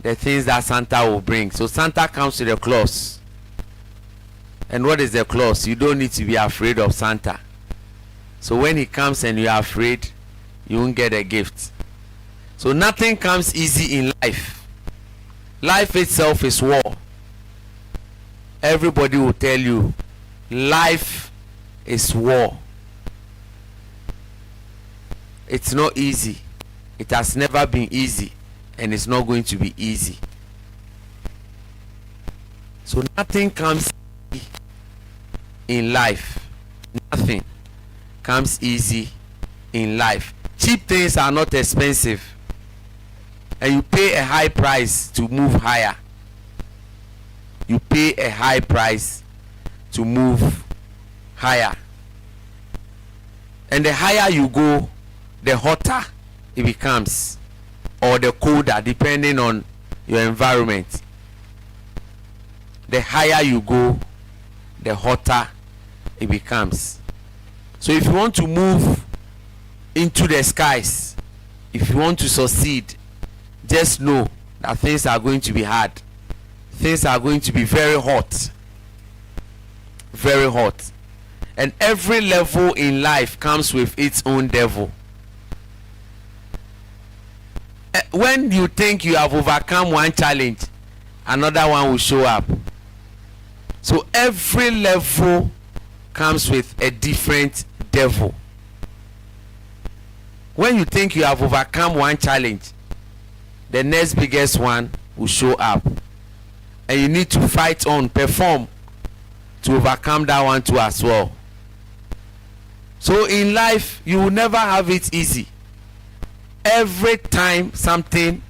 the things that Santa will bring. So Santa comes with a clause. And what is the clause? You don't need to be afraid of Santa. So when he comes and you are afraid, you won't get a gift. So nothing comes easy in life. Life itself is war. Everybody will tell you, life is war. It's not easy. It has never been easy, and it's not going to be easy. So nothing comes easy in life. Nothing comes easy in life. Cheap things are not expensive, and you pay a high price to move higher. You pay a high price to move higher. And the higher you go, the hotter it becomes, or the colder, depending on your environment. The higher you go, the hotter it becomes. So if you want to move into the skies, if you want to succeed, just know that things are going to be hard. Things are going to be very hot. Very hot. And every level in life comes with its own devil. When you think you have overcome one challenge, another one will show up. So every level comes with a different devil. When you think you have overcome one challenge, the next biggest one will show up, and you need to fight on, perform to overcome that one too as well. So in life, you will never have it easy. Every time something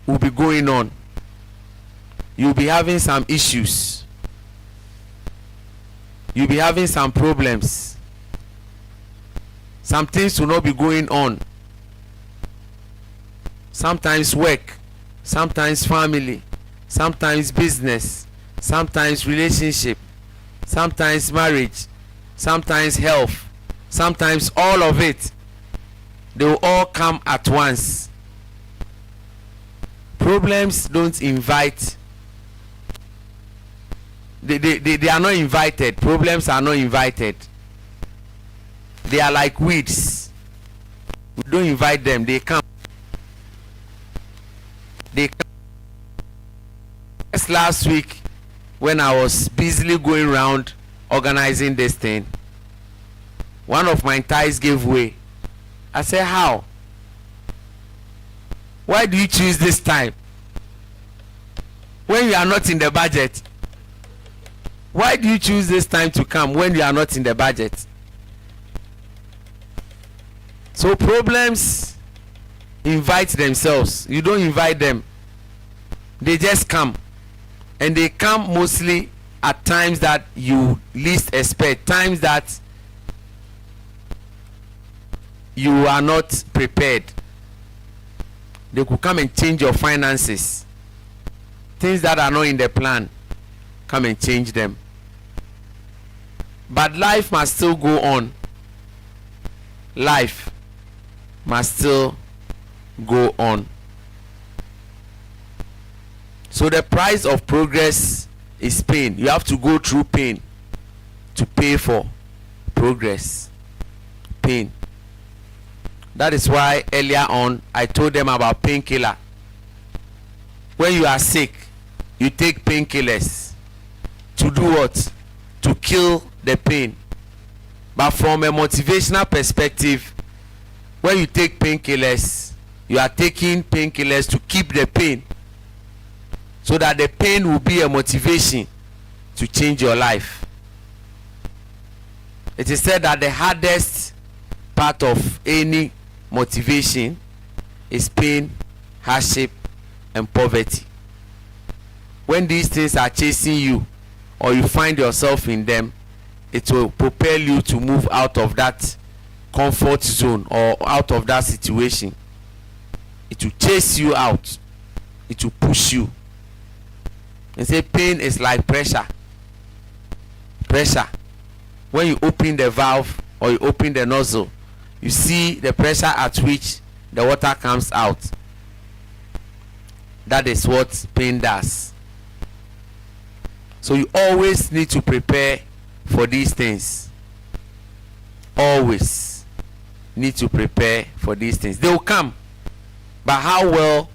will be going on, you'll be having some issues, you'll be having some problems, some things will not be going on. Sometimes work, sometimes family, sometimes business, sometimes relationship, sometimes marriage, sometimes health, sometimes all of it. They will all come at once. Problems don't invite. They are not invited. Problems are not invited. They are like weeds. We don't invite them. They come. They come. Just last week, when I was busily going around organizing this thing, one of my ties gave way. I said, how? Why do you choose this time when you are not in the budget? Why do you choose this time to come when you are not in the budget? So problems invite themselves. You don't invite them. They just come. And they come mostly at times that you least expect, times that you are not prepared. They could come and change your finances. Things that are not in the plan, come and change them. But life must still go on. Life must still go on. So the price of progress is pain. You have to go through pain to pay for progress. Pain. That is why earlier on I told them about painkiller. When you are sick, you take painkillers to do what? To kill the pain. But from a motivational perspective, when you take painkillers, you are taking painkillers to keep the pain, so that the pain will be a motivation to change your life. It is said that the hardest part of any motivation is pain, hardship, and poverty. When these things are chasing you, or you find yourself in them, it will propel you to move out of that comfort zone or out of that situation. It will chase you out. It will push you. They say pain is like pressure. Pressure. When you open the valve or you open the nozzle, you see the pressure at which the water comes out. That is what pain does. So you always need to prepare for these things. Always need to prepare for these things. They will come, but how well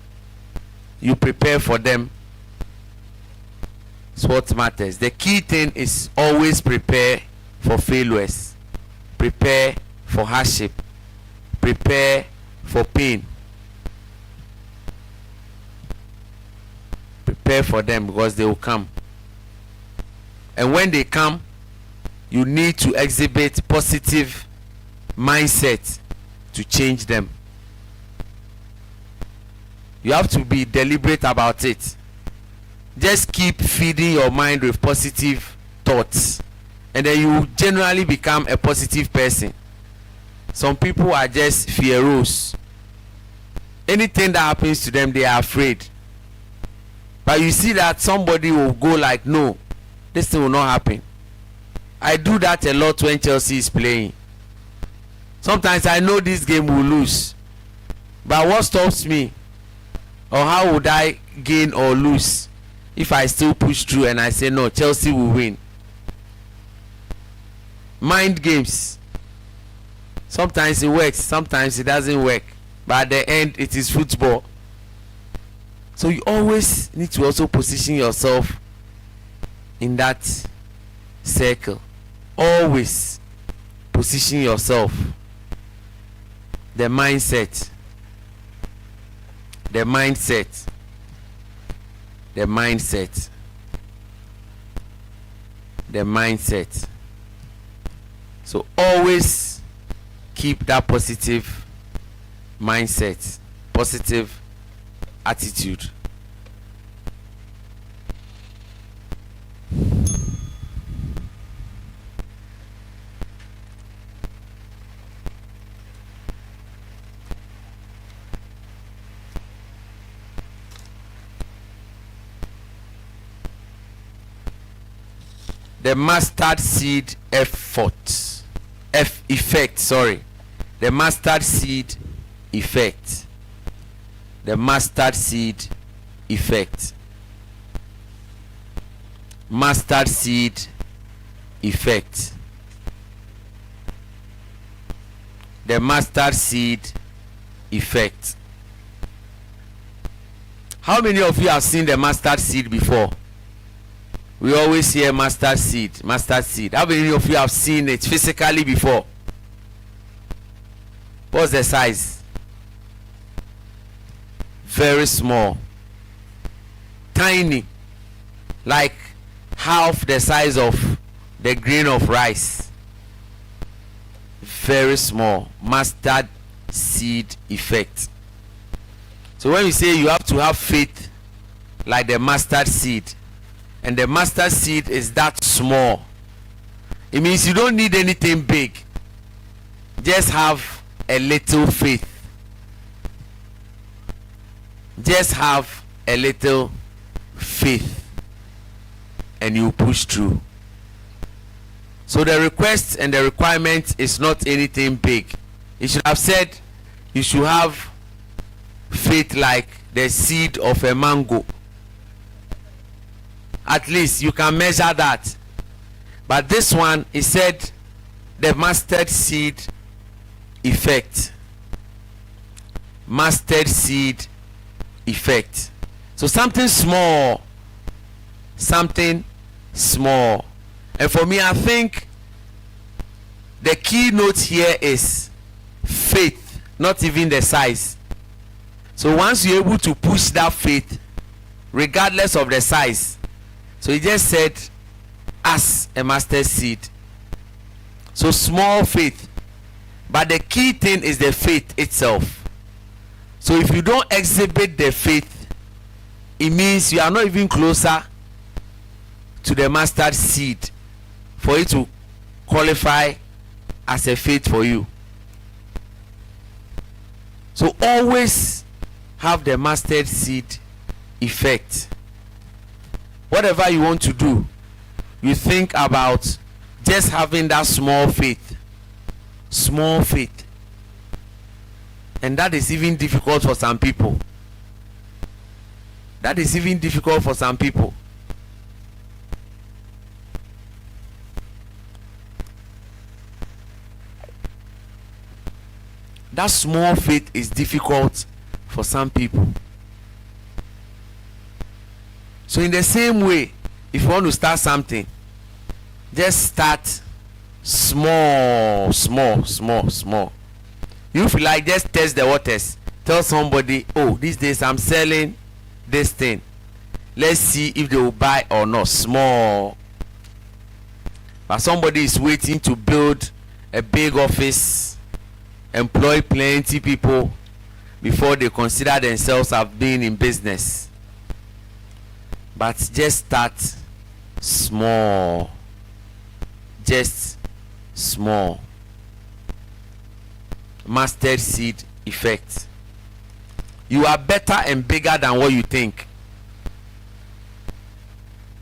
you prepare for them is what matters. The key thing is always prepare for failures, prepare for hardship, prepare for pain. Prepare for them because they will come. And when they come, you need to exhibit positive mindset to change them. You have to be deliberate about it. Just keep feeding your mind with positive thoughts, and then you generally become a positive person. Some people are just fearous. Anything that happens to them, they are afraid. But you see that somebody will go like, no, this thing will not happen. I do that a lot when Chelsea is playing. Sometimes I know this game will lose, but what stops me, or how would I gain or lose if I still push through and I say no, Chelsea will win? Mind games. Sometimes it works, sometimes it doesn't work, but at the end it is football. So you always need to also position yourself in that circle. Always position yourself. The mindset. The mindset. The mindset. The mindset. So always keep that positive mindset, positive attitude. The mustard seed effect. The mustard seed effect. The mustard seed effect. Mustard seed effect. The mustard seed effect. How many of you have seen the mustard seed before? We always hear mustard seed, mustard seed. How many of you have seen it physically before? What's the size? Very small. Tiny. Like half the size of the grain of rice. Very small. Mustard seed effect. So when you say you have to have faith like the mustard seed, and the mustard seed is that small, it means you don't need anything big. Just have a little faith. Just have a little faith and you push through. So the request and the requirement is not anything big. It should have said you should have faith like the seed of a mango. At least you can measure that. But this one, he said the mustard seed effect. Mustard seed effect. So something small. Something small. And for me, I think the key note here is faith, not even the size. So once you're able to push that faith, regardless of the size, so he just said as a mustard seed. So small faith, but the key thing is the faith itself. So if you don't exhibit the faith, it means you are not even closer to the mustard seed for it to qualify as a faith for you. So always have the mustard seed effect. Whatever you want to do, you think about just having that small faith. Small faith. And that is even difficult for some people. That is even difficult for some people. That small faith is difficult for some people. So in the same way, if you want to start something, just start small. You feel like just test the waters. Tell somebody, oh, these days I'm selling this thing. Let's see if they will buy or not. Small. But somebody is waiting to build a big office, employ plenty people before they consider themselves as being in business. But just start small. Just small. Mustard seed effect. You are better and bigger than what you think.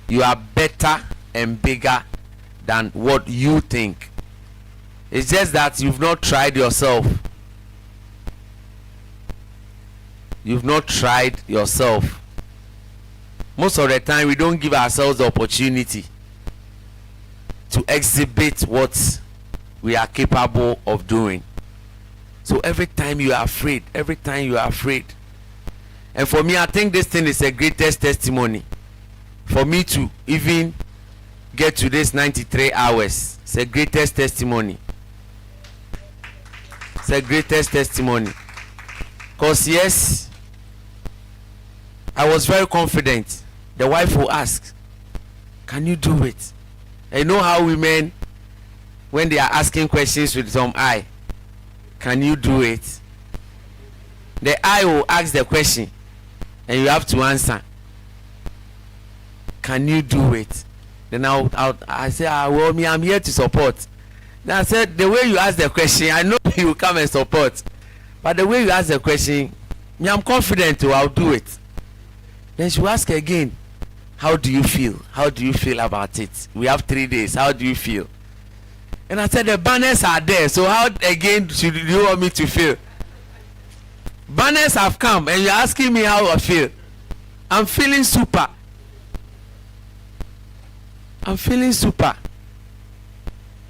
You are better and bigger than what you think. It's just that you've not tried yourself. You've not tried yourself. Most of the time we don't give ourselves the opportunity to exhibit what we are capable of doing. So every time you are afraid, and for me, I think this thing is the greatest testimony for me to even get to this 93 hours. It's the greatest testimony. It's the greatest testimony. Because yes, I was very confident. The wife will ask, can you do it? And you know how women, when they are asking questions with some eye, can you do it? The eye will ask the question and you have to answer. Can you do it? Then I say, well, me, I'm here to support. Then I said, the way you ask the question, I know you will come and support. But the way you ask the question, me, I'm confident I'll do it. Then she will ask again, how do you feel? How do you feel about it? We have 3 days. How do you feel? And I said, the banners are there. So how again should you want me to feel? Banners have come and you're asking me how I feel. I'm feeling super. I'm feeling super.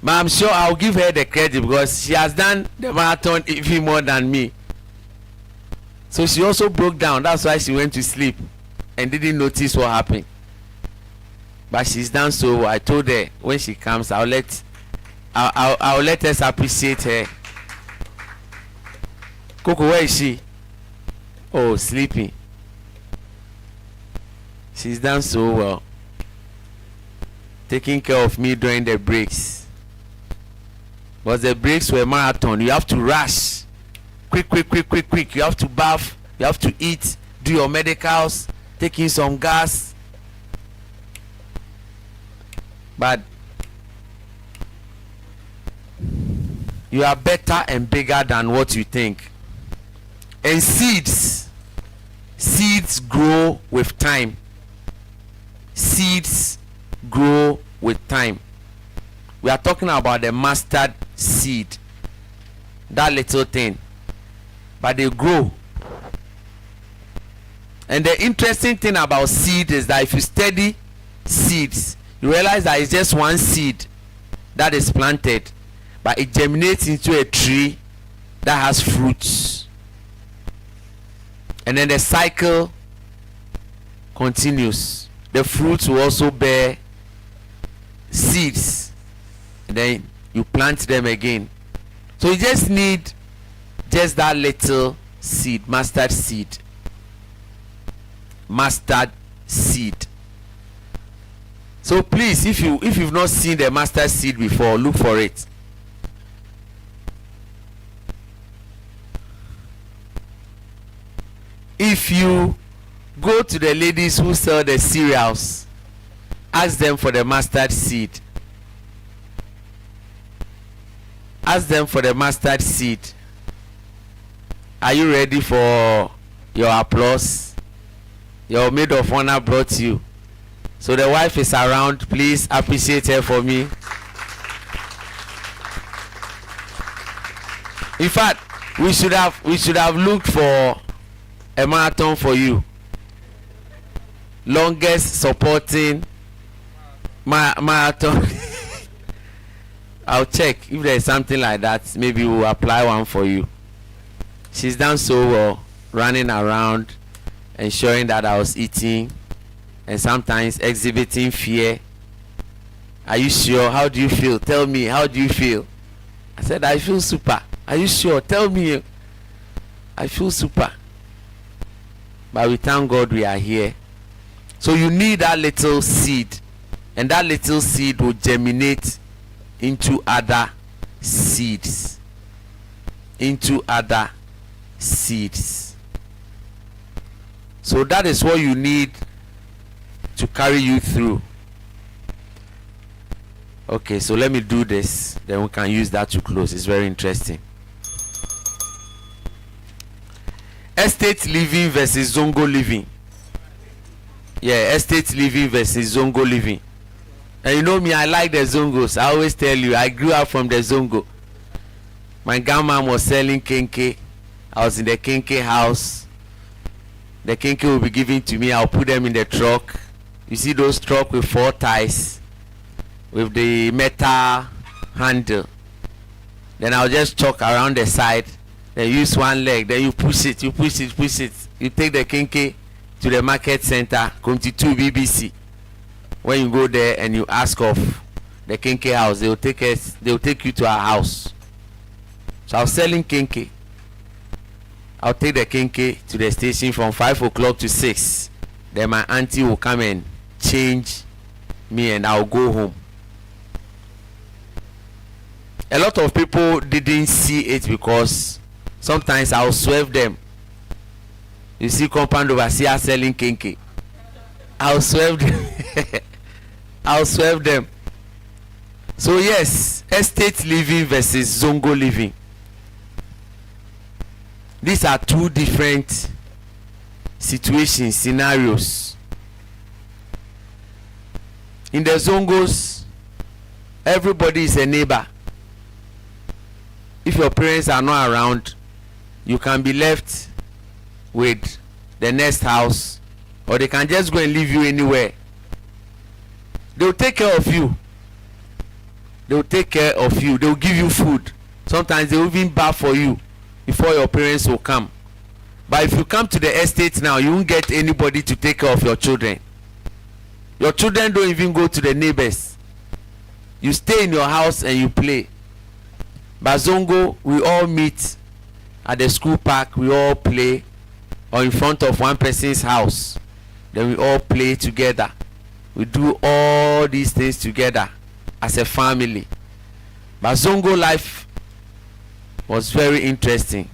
But I'm sure I'll give her the credit because she has done the marathon even more than me. So she also broke down. That's why she went to sleep and didn't notice what happened. But she's done so well. I told her when she comes, I'll let us appreciate her. Coco, where is she? Oh, sleeping. She's done so well. Taking care of me during the breaks. Because the breaks were marathon. You have to rush. Quick. You have to bath. You have to eat. Do your medicals. Take in some gas. But you are better and bigger than what you think. And seeds grow with time. Seeds grow with time. We are talking about the mustard seed, that little thing, but they grow. And the interesting thing about seed is that if you study seeds, you realize that it's just one seed that is planted, but it germinates into a tree that has fruits, and then the cycle continues. The fruits will also bear seeds, and then you plant them again. So you just need just that little seed, mustard seed. So please, if you've not seen the mustard seed before, look for it. If you go to the ladies who sell the cereals, ask them for the mustard seed. Ask them for the mustard seed. Are you ready for your applause? Your maid of honor brought you. So the wife is around. Please appreciate her for me. In fact, we should have looked for a marathon for you. Longest supporting marathon. I'll check if there is something like that. Maybe we'll apply one for you. She's done so well, running around, ensuring that I was eating, and sometimes exhibiting fear. Are you sure? How do you feel? Tell me, how do you feel? I said, I feel super. Are you sure? Tell me. I feel super. But we thank God we are here. So you need that little seed, and that little seed will germinate into other seeds. So that is what you need to carry you through. Okay, so let me do this, then we can use that to close. It's very interesting. Estate living versus Zongo living. Yeah, estate living versus Zongo living. And you know me, I like the Zongos. I always tell you, I grew up from the Zongo. My grandma was selling kenke. I was in the kenke house. The kenke will be given to me. I'll put them in the truck. You see those truck with 4 tires with the metal handle. Then I'll just chalk around the side. Then use one leg. Then you push it. You take the kenke to the market center. Come to 2 BBC. When you go there and you ask of the kinky house, they will take you to our house. So I was selling kinky. I'll take the kinky to the station from 5 o'clock to 6. Then my auntie will come and change me and I'll go home. A lot of people didn't see it because sometimes I'll swerve them. You see compound overseer selling kinky. I'll swerve them. I'll swerve them. So yes, estate living versus zongo living. These are two different situations, scenarios. In the zongos, everybody is a neighbor. If your parents are not around, you can be left with the next house, or they can just go and leave you anywhere. They will take care of you. They will take care of you. They will give you food. Sometimes they will even bath for you before your parents will come. But if you come to the estate now, you won't get anybody to take care of your children. Your children don't even go to the neighbors. You stay in your house and you play. But zongo, we all meet at the school park, we all play, or in front of one person's house. Then we all play together. We do all these things together as a family. But zongo life was very interesting.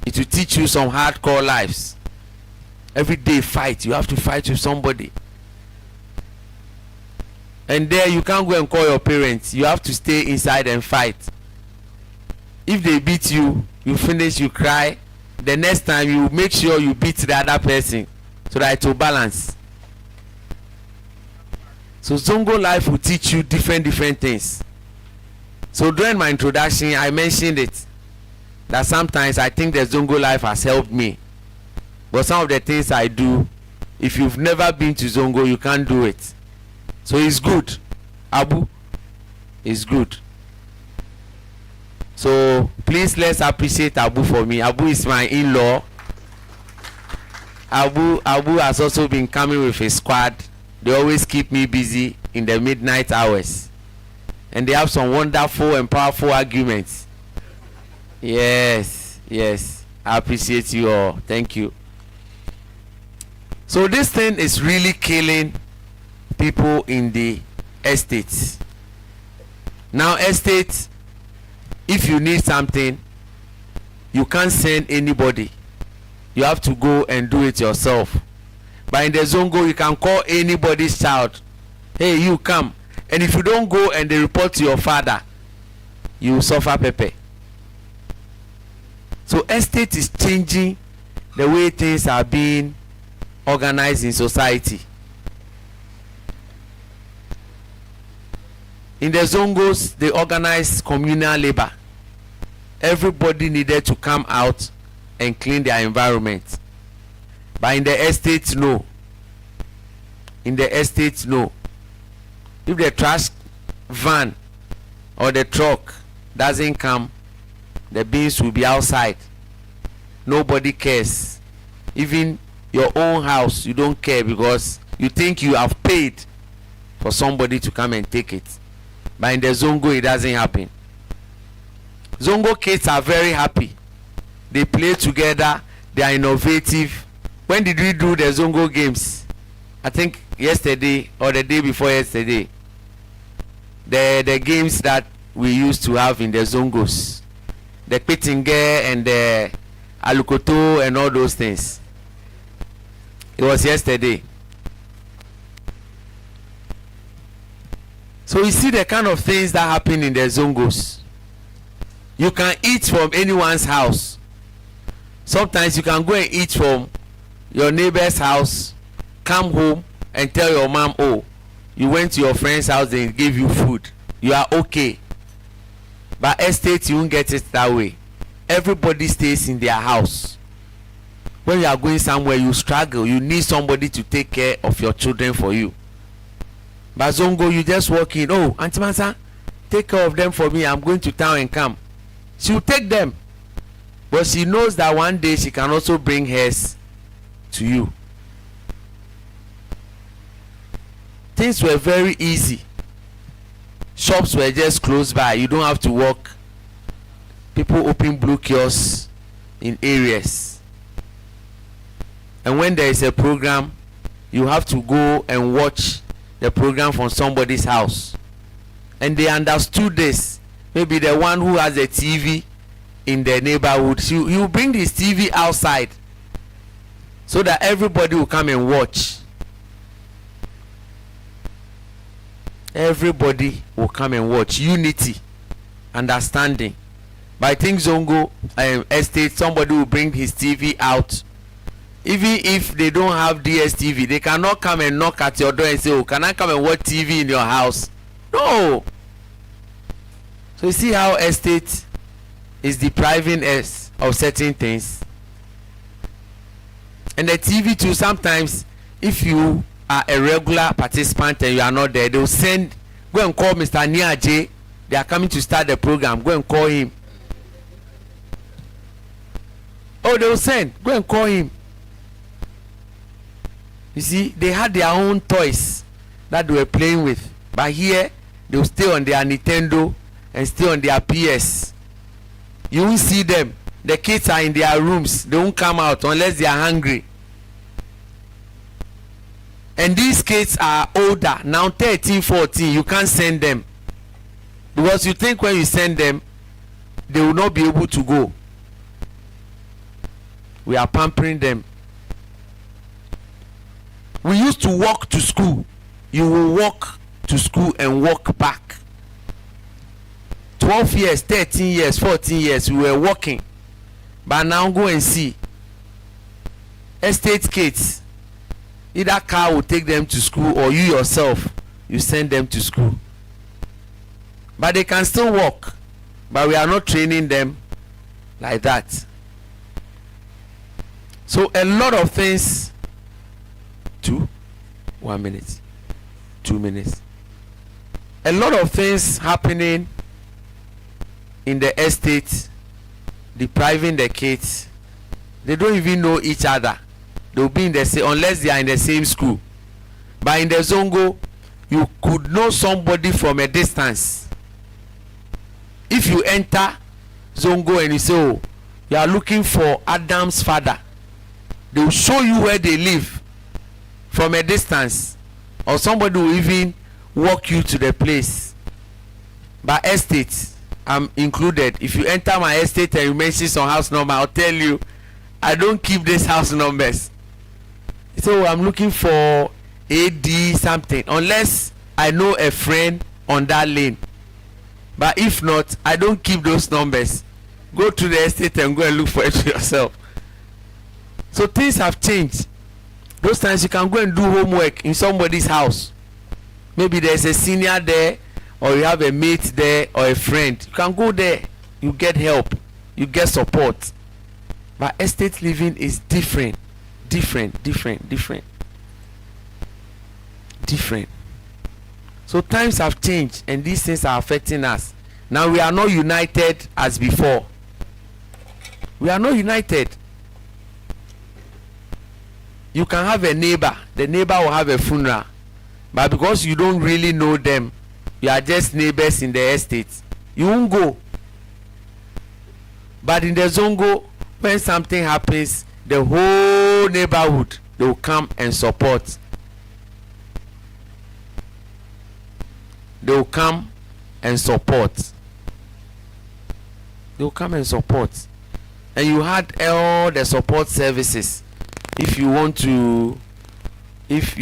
It will teach you some hardcore lives. Every day fight. You have to fight with somebody. And there you can't go and call your parents. You have to stay inside and fight. If they beat you, you finish, you cry. The next time you make sure you beat the other person so that it will balance. So zongo life will teach you different things. So during my introduction, I mentioned it, that sometimes I think the zongo life has helped me. But some of the things I do, if you've never been to zongo, you can't do it. So it's good. Abu is good. So please, let's appreciate Abu for me. Abu is my in-law. Abu has also been coming with his squad. They always keep me busy in the midnight hours. And they have some wonderful and powerful arguments. Yes. I appreciate you all. Thank you. So this thing is really killing people in the estates. Now estates, if you need something, you can't send anybody. You have to go and do it yourself. But in the zongo, you can call anybody's child. Hey, you come. And if you don't go and they report to your father, you will suffer pepper. So estate is changing the way things are being organized in society. In the zongos, they organize communal labor. Everybody needed to come out and clean their environment. But in the estates, no. In the estates, no. If the trash van or the truck doesn't come, the bins will be outside. Nobody cares. Even your own house, you don't care because you think you have paid for somebody to come and take it. But in the zongo, it doesn't happen. Zongo kids are very happy. They play together. They are innovative. When did we do the zongo games? I think yesterday or the day before yesterday. The games that we used to have in the zongos, the pitinge and the alukoto and all those things. It was yesterday. So you see the kind of things that happen in the zongos. You can eat from anyone's house. Sometimes you can go and eat from your neighbor's house, come home and tell your mom, oh, you went to your friend's house and gave you food. You are okay. But estate, you won't get it that way. Everybody stays in their house. When you are going somewhere, you struggle. You need somebody to take care of your children for you. But zongo, you just walk in. Oh, Auntie Mansa, take care of them for me. I'm going to town and come. She will take them. But she knows that one day she can also bring hers to you. things were very easy. Shops were just close by. You don't have to walk. People open blue kiosks in areas. And when there is a program, you have to go and watch the program from somebody's house. And they understood this. Maybe the one who has a TV in the neighborhood, he will bring his TV outside so that everybody will come and watch. Everybody will come and watch. Unity, understanding. But I think Zongo estate, somebody will bring his TV out. Even if they don't have DSTV, they cannot come and knock at your door and say, oh, can I come and watch TV in your house? No. So you see how estate is depriving us of certain things. And the TV too, sometimes if you are a regular participant and you are not there, they will send, go and call Mr. Niaje. They are coming to start the program. Go and call him. Oh, they will send, go and call him. You see, they had their own toys that they were playing with. But here, they will stay on their Nintendo and stay on their PS. You won't see them. The kids are in their rooms. They won't come out unless they are hungry. And these kids are older. Now 13, 14. You can't send them. Because you think when you send them, they will not be able to go. We are pampering them. We used to walk to school. You will walk to school and walk back. 12 years, 13 years, 14 years, we were walking. But now go and see. Estate kids, either car will take them to school or you yourself, you send them to school. But they can still walk. But we are not training them like that. So a lot of things. 1 minute, 2 minutes. A lot of things happening in the estate, depriving the kids. They don't even know each other. They'll be in the same, unless they are in the same school. But in the Zongo, you could know somebody from a distance. If you enter Zongo and you say, oh, you are looking for Adam's father, they will show you where they live from a distance, or somebody will even walk you to the place. But estates, I'm included. If you enter my estate and you mention some house number, I'll tell you, I don't keep these house numbers. So I'm looking for AD something, unless I know a friend on that lane. But if not, I don't keep those numbers. Go to the estate and go and look for it yourself. So things have changed. Those times you can go and do homework in somebody's house. Maybe there's a senior there, or you have a mate there, or a friend. You can go there. You get help. You get support. But estate living is different. Different. So times have changed, and these things are affecting us. Now we are not united as before. We are not united. You can have a neighbor. The neighbor will have a funeral. But because you don't really know them, you are just neighbors in the estate, you won't go. But in the Zongo, when something happens, the whole neighborhood, they will come and support. They will come and support. They will come and support. And you had all the support services. If you want to if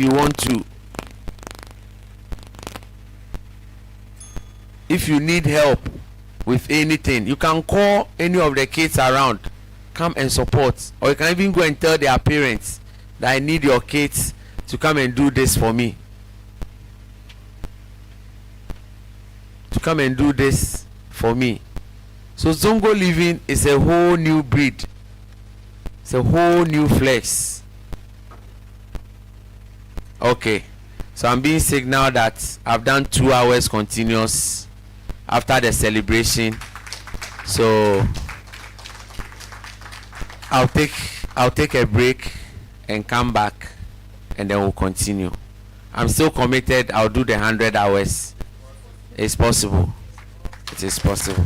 you need help with anything, you can call any of the kids around, come and support. Or you can even go and tell their parents that I need your kids to come and do this for me, to come and do this for me. So Zongo living is a whole new breed. It's a whole new flex. Okay, so I'm being signaled that I've done 2 hours continuous after the celebration. So I'll take a break and come back, and then we'll continue.
I'm still committed. I'll do the 100 hours. It's possible. It is possible.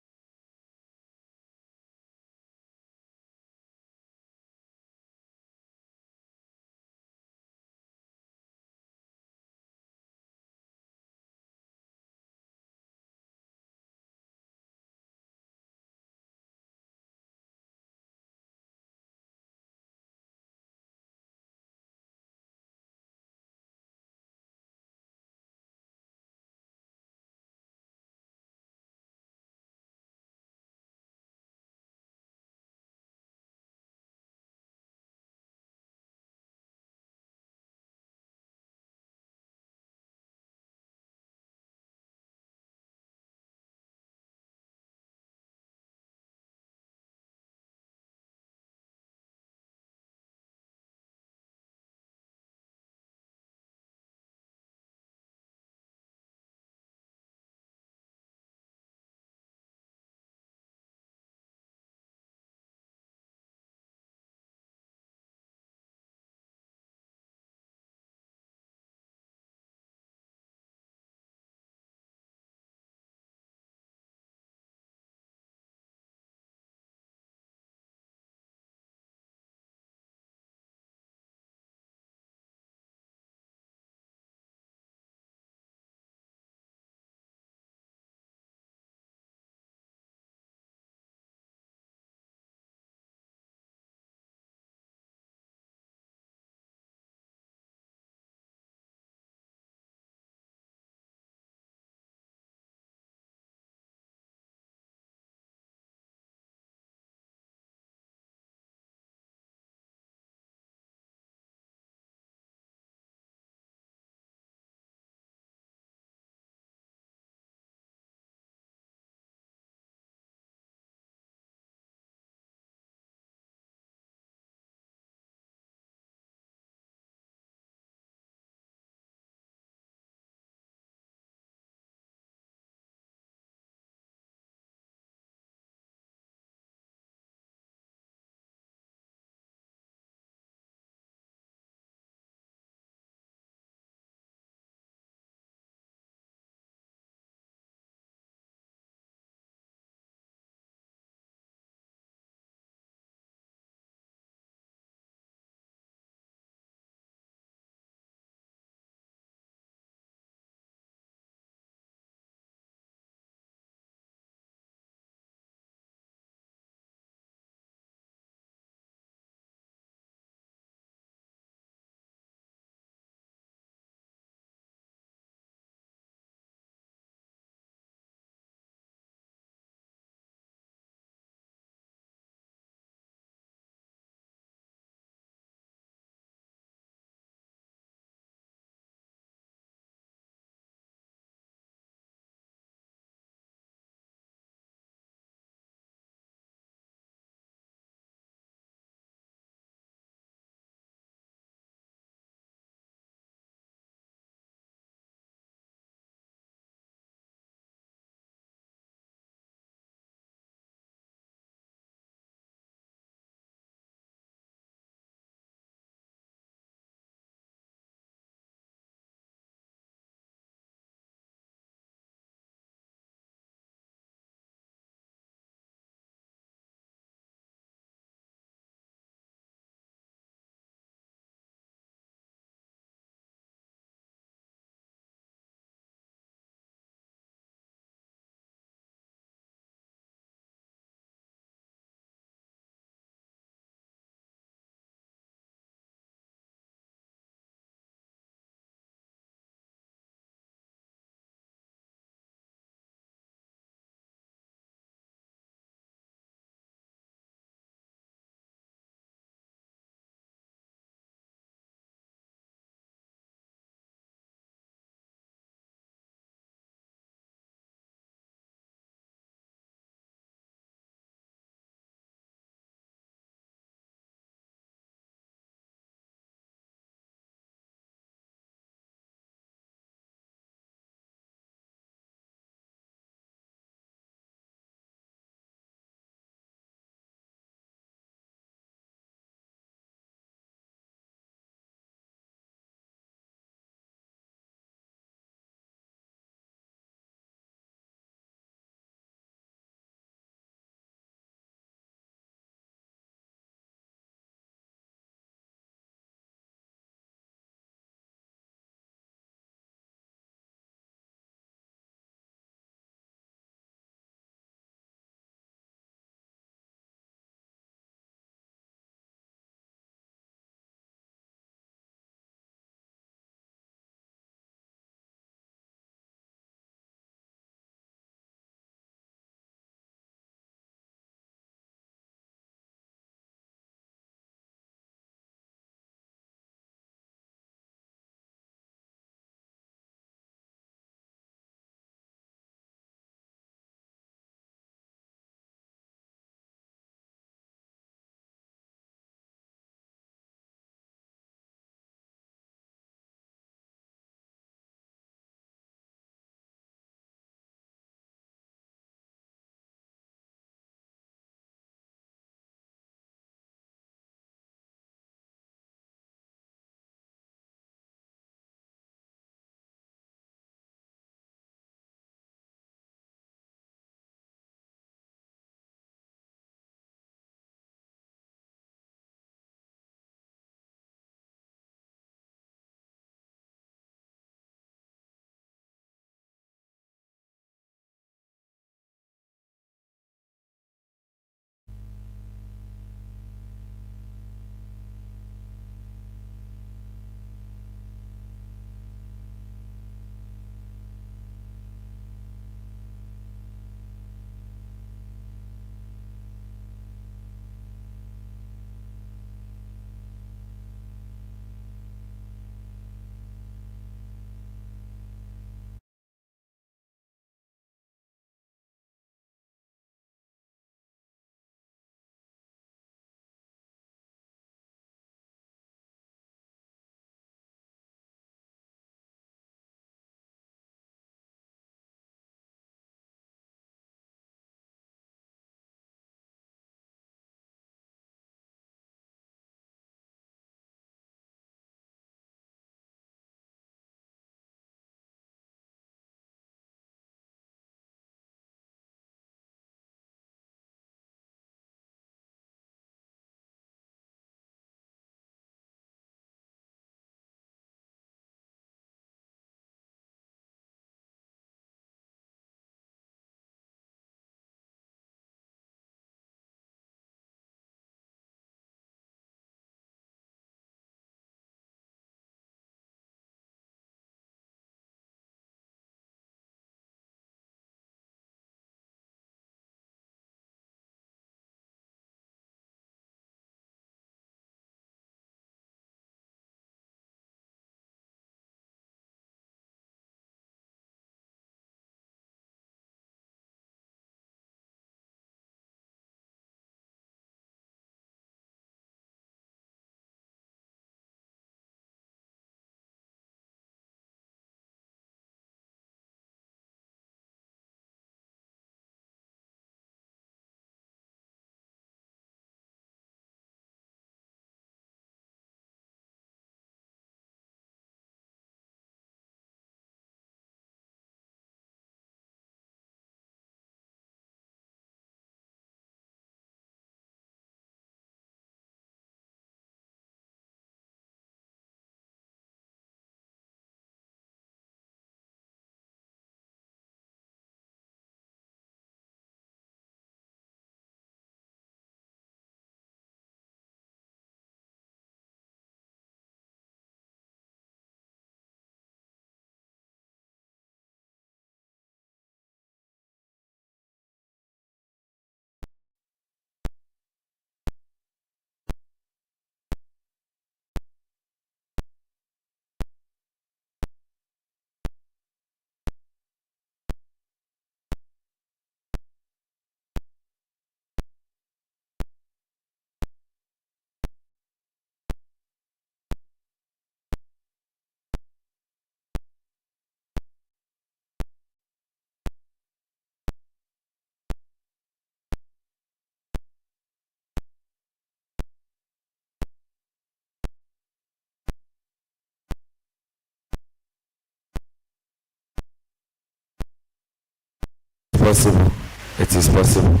possible. It is possible.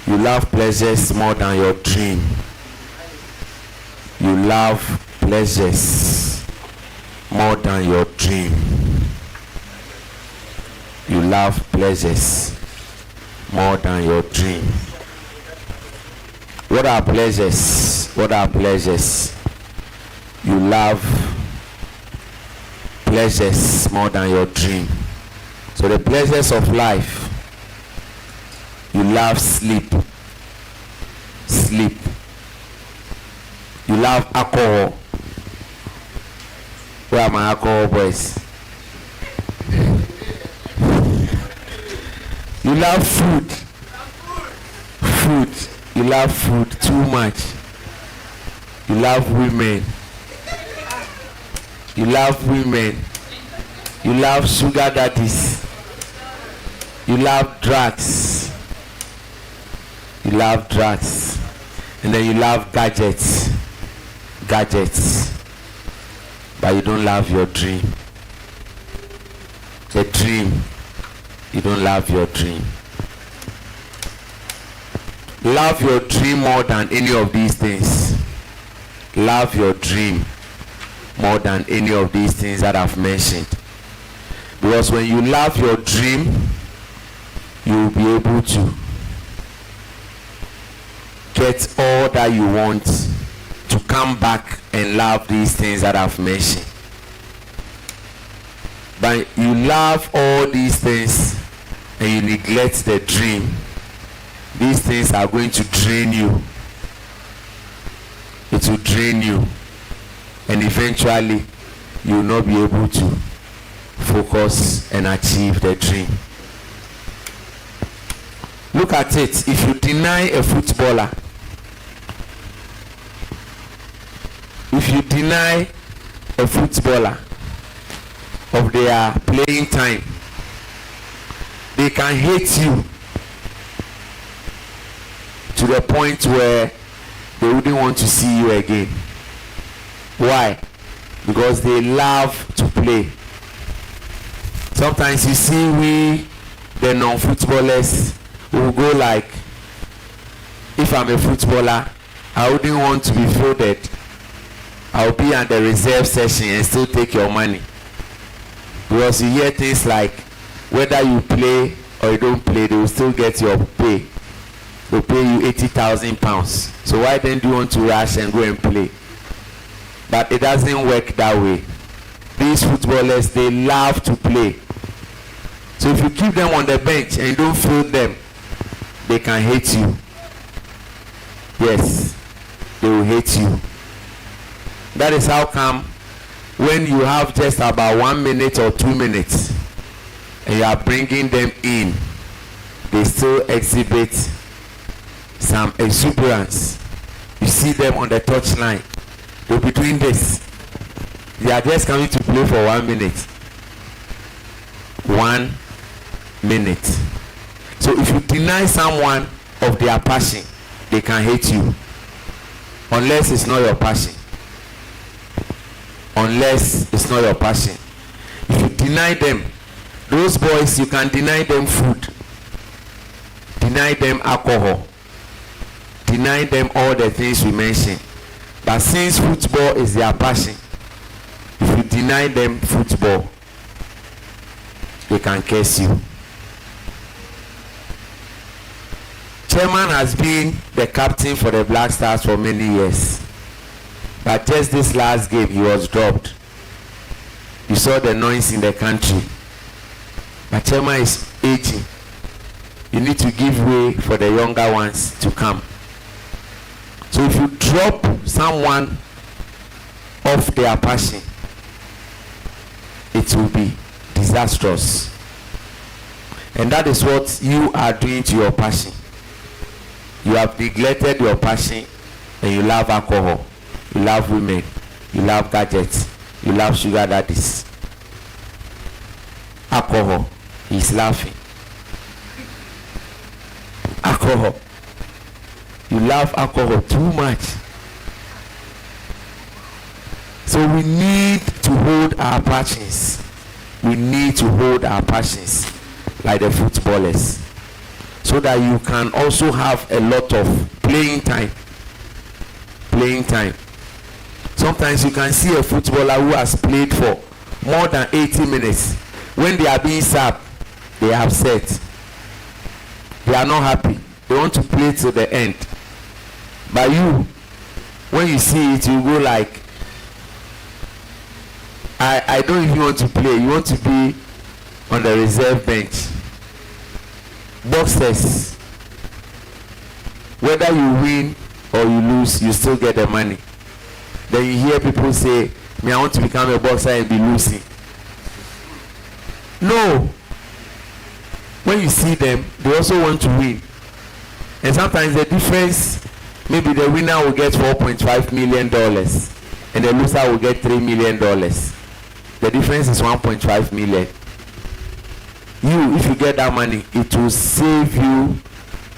You love pleasures more than your dream. You love pleasures more than your dream. You love pleasures more than your dream. What are pleasures? What are pleasures? You love pleasures more than your dream. So the pleasures of life, you love sleep. Sleep. You love alcohol. Where are my alcohol boys? You love food. Food. You love food too much. You love women. You love women. You love sugar daddies. You love drugs. You love drugs. And then you love gadgets. Gadgets. But you don't love your dream. The dream. You don't love your dream. Love your dream more than any of these things. Love your dream more than any of these things that I've mentioned. Because when you love your dream, you will be able to get all that you want to come back and love these things that I've mentioned. But you love all these things and you neglect the dream. These things are going to drain you. It will drain you. And eventually, you will not be able to focus and achieve the dream. Look at it. If you deny a footballer, of their playing time, they can hate you to the point where they wouldn't want to see you again. Why? Because they love to play. Sometimes you see we, the non-footballers, will go like, if I'm a footballer, I wouldn't want to be fielded. I'll be at the reserve session and still take your money. Because you hear things like, whether you play or you don't play, they will still get your pay. They'll pay you £80,000. So why then do you want to rush and go and play? But it doesn't work that way. These footballers, they love to play. So if you keep them on the bench and you don't field them, they can hate you. Yes, they will hate you. That is how come when you have just about 1 minute or 2 minutes and you are bringing them in, they still exhibit some exuberance. You see them on the touchline. They'll be doing this. They are just coming to play for 1 minute. 1 minute. So if you deny someone of their passion, they can hate you. Unless it's not your passion. Unless it's not your passion. If you deny them, those boys, you can deny them food. Deny them alcohol. Deny them all the things we mentioned. But since football is their passion, if you deny them football, they can curse you. Chairman has been the captain for the Black Stars for many years. But just this last game, he was dropped. You saw the noise in the country. But Chairman is aging. You need to give way for the younger ones to come. So if you drop someone off their passion, it will be disastrous. And that is what you are doing to your passion. You have neglected your passion and you love alcohol, you love women, you love gadgets, you love sugar daddies. Alcohol, he's laughing. Alcohol. You love alcohol too much. So we need to hold our passions. we need to hold our passions like the footballers, so that you can also have a lot of playing time. Sometimes you can see a footballer who has played for more than 80 minutes. When they are being sacked, they are upset, they are not happy, they want to play to the end. But you, when you see it, you go like, I don't even want to play. You want to be on the reserve bench. Boxers, whether you win or you lose, you still get the money. Then you hear people say, me, I want to become a boxer and be losing. No. When you see them, they also want to win. And sometimes the difference, maybe the winner will get $4.5 million and the loser will get $3 million. The difference is 1.5 million. You, if you get that money, it will save you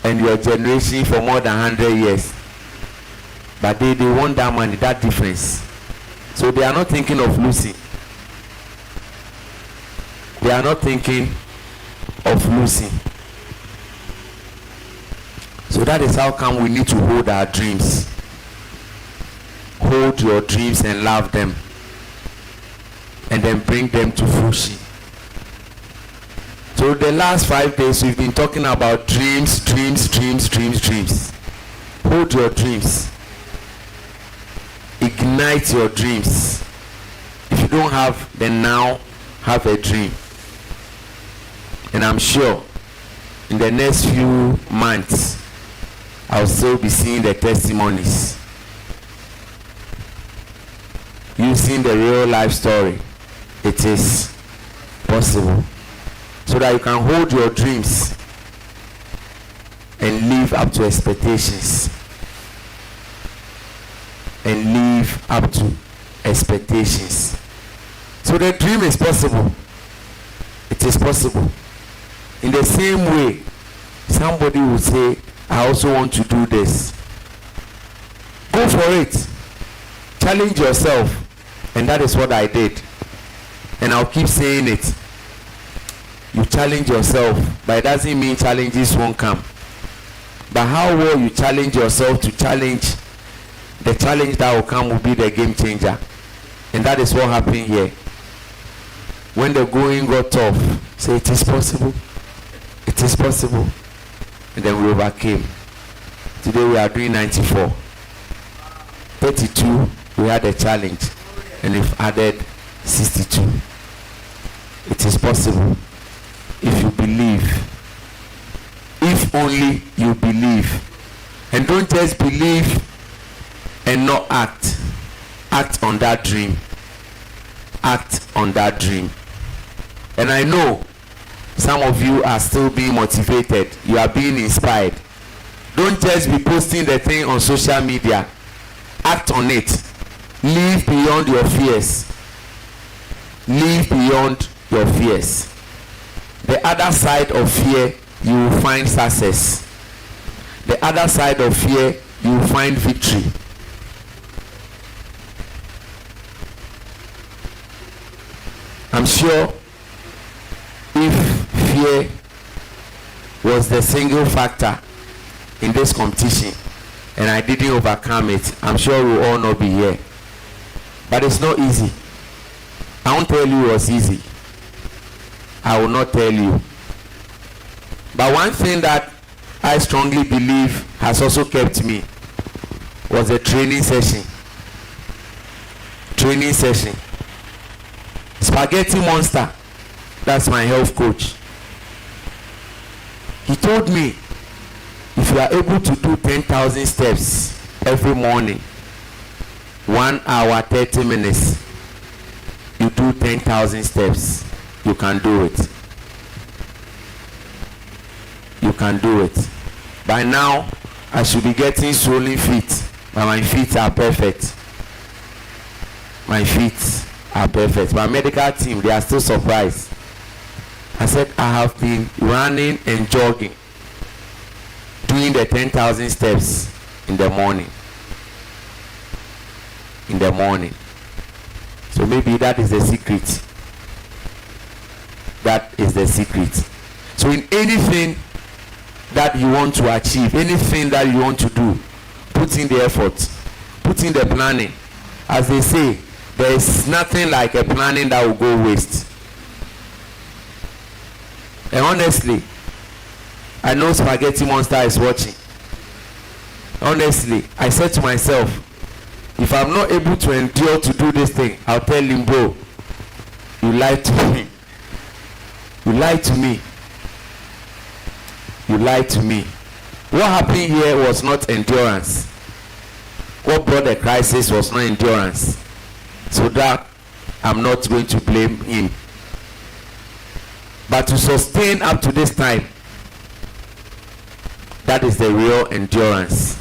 and your generation for more than 100 years. But they want that money, that difference. So they are not thinking of losing. They are not thinking of losing. So that is how come we need to hold our dreams. Hold your dreams and love them, and then bring them to fruition. So the last 5 days we've been talking about dreams. Hold your dreams. Ignite your dreams. If you don't have, then now have a dream. And I'm sure in the next few months I'll still be seeing the testimonies, using the real life story. It is possible, so that you can hold your dreams and live up to expectations. So the dream is possible. It is possible. In the same way, somebody will say, I also want to do this. Go for it. Challenge yourself. And that is what I did. And I'll keep saying it. You challenge yourself, but it doesn't mean challenges won't come. But how well you challenge yourself to challenge, the challenge that will come will be the game changer. And that is what happened here. When the going got tough, say it is possible. It is possible. And then we overcame. Today we are doing 94. 32, we had a challenge. And we've added 62. It is possible if you believe. If only you believe. And don't just believe and not act. Act on that dream. Act on that dream. And I know some of you are still being motivated. You are being inspired. Don't just be posting the thing on social media. Act on it. Live beyond your fears. Live beyond your fears. The other side of fear, you will find success. The other side of fear, you will find victory. I'm sure if fear was the single factor in this competition and I didn't overcome it, I'm sure we'll all not be here. But it's not easy. I won't tell you it was easy. I will not tell you. But one thing that I strongly believe has also kept me was a training session. Spaghetti Monster, that's my health coach. He told me, if you are able to do 10,000 steps every morning, 1 hour 30 minutes, you do 10,000 steps, you can do it. You can do it. By now, I should be getting swollen feet, but my feet are perfect. My feet are perfect. My medical team, they are still surprised. I said, I have been running and jogging, doing the 10,000 steps in the morning. So maybe that is the secret. That is the secret. So in anything that you want to achieve, anything that you want to do, put in the effort, put in the planning. As they say, there is nothing like a planning that will go waste. And honestly, I know Spaghetti Monster is watching. Honestly, I said to myself, if I'm not able to endure to do this thing, I'll tell him, bro, you lied to me. You lied to me. You lied to me. What happened here was not endurance. What brought the crisis was not endurance. So that I'm not going to blame him. But to sustain up to this time, that is the real endurance.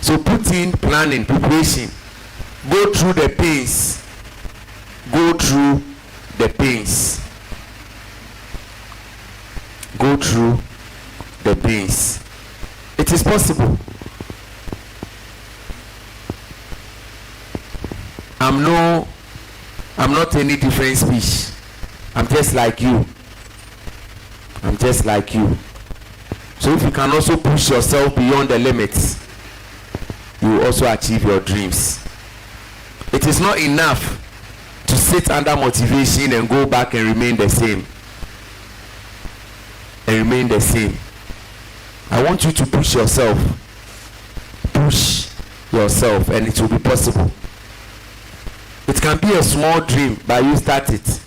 So put in planning, preparation. Go through the pains. Go through the pains. Go through the pains. It is possible. I'm not any different species. I'm just like you. I'm just like you. So if you can also push yourself beyond the limits, you will also achieve your dreams. It is not enough to sit under motivation and go back and remain the same. And remain the same. I want you to push yourself. Push yourself, and it will be possible. It can be a small dream, but you start it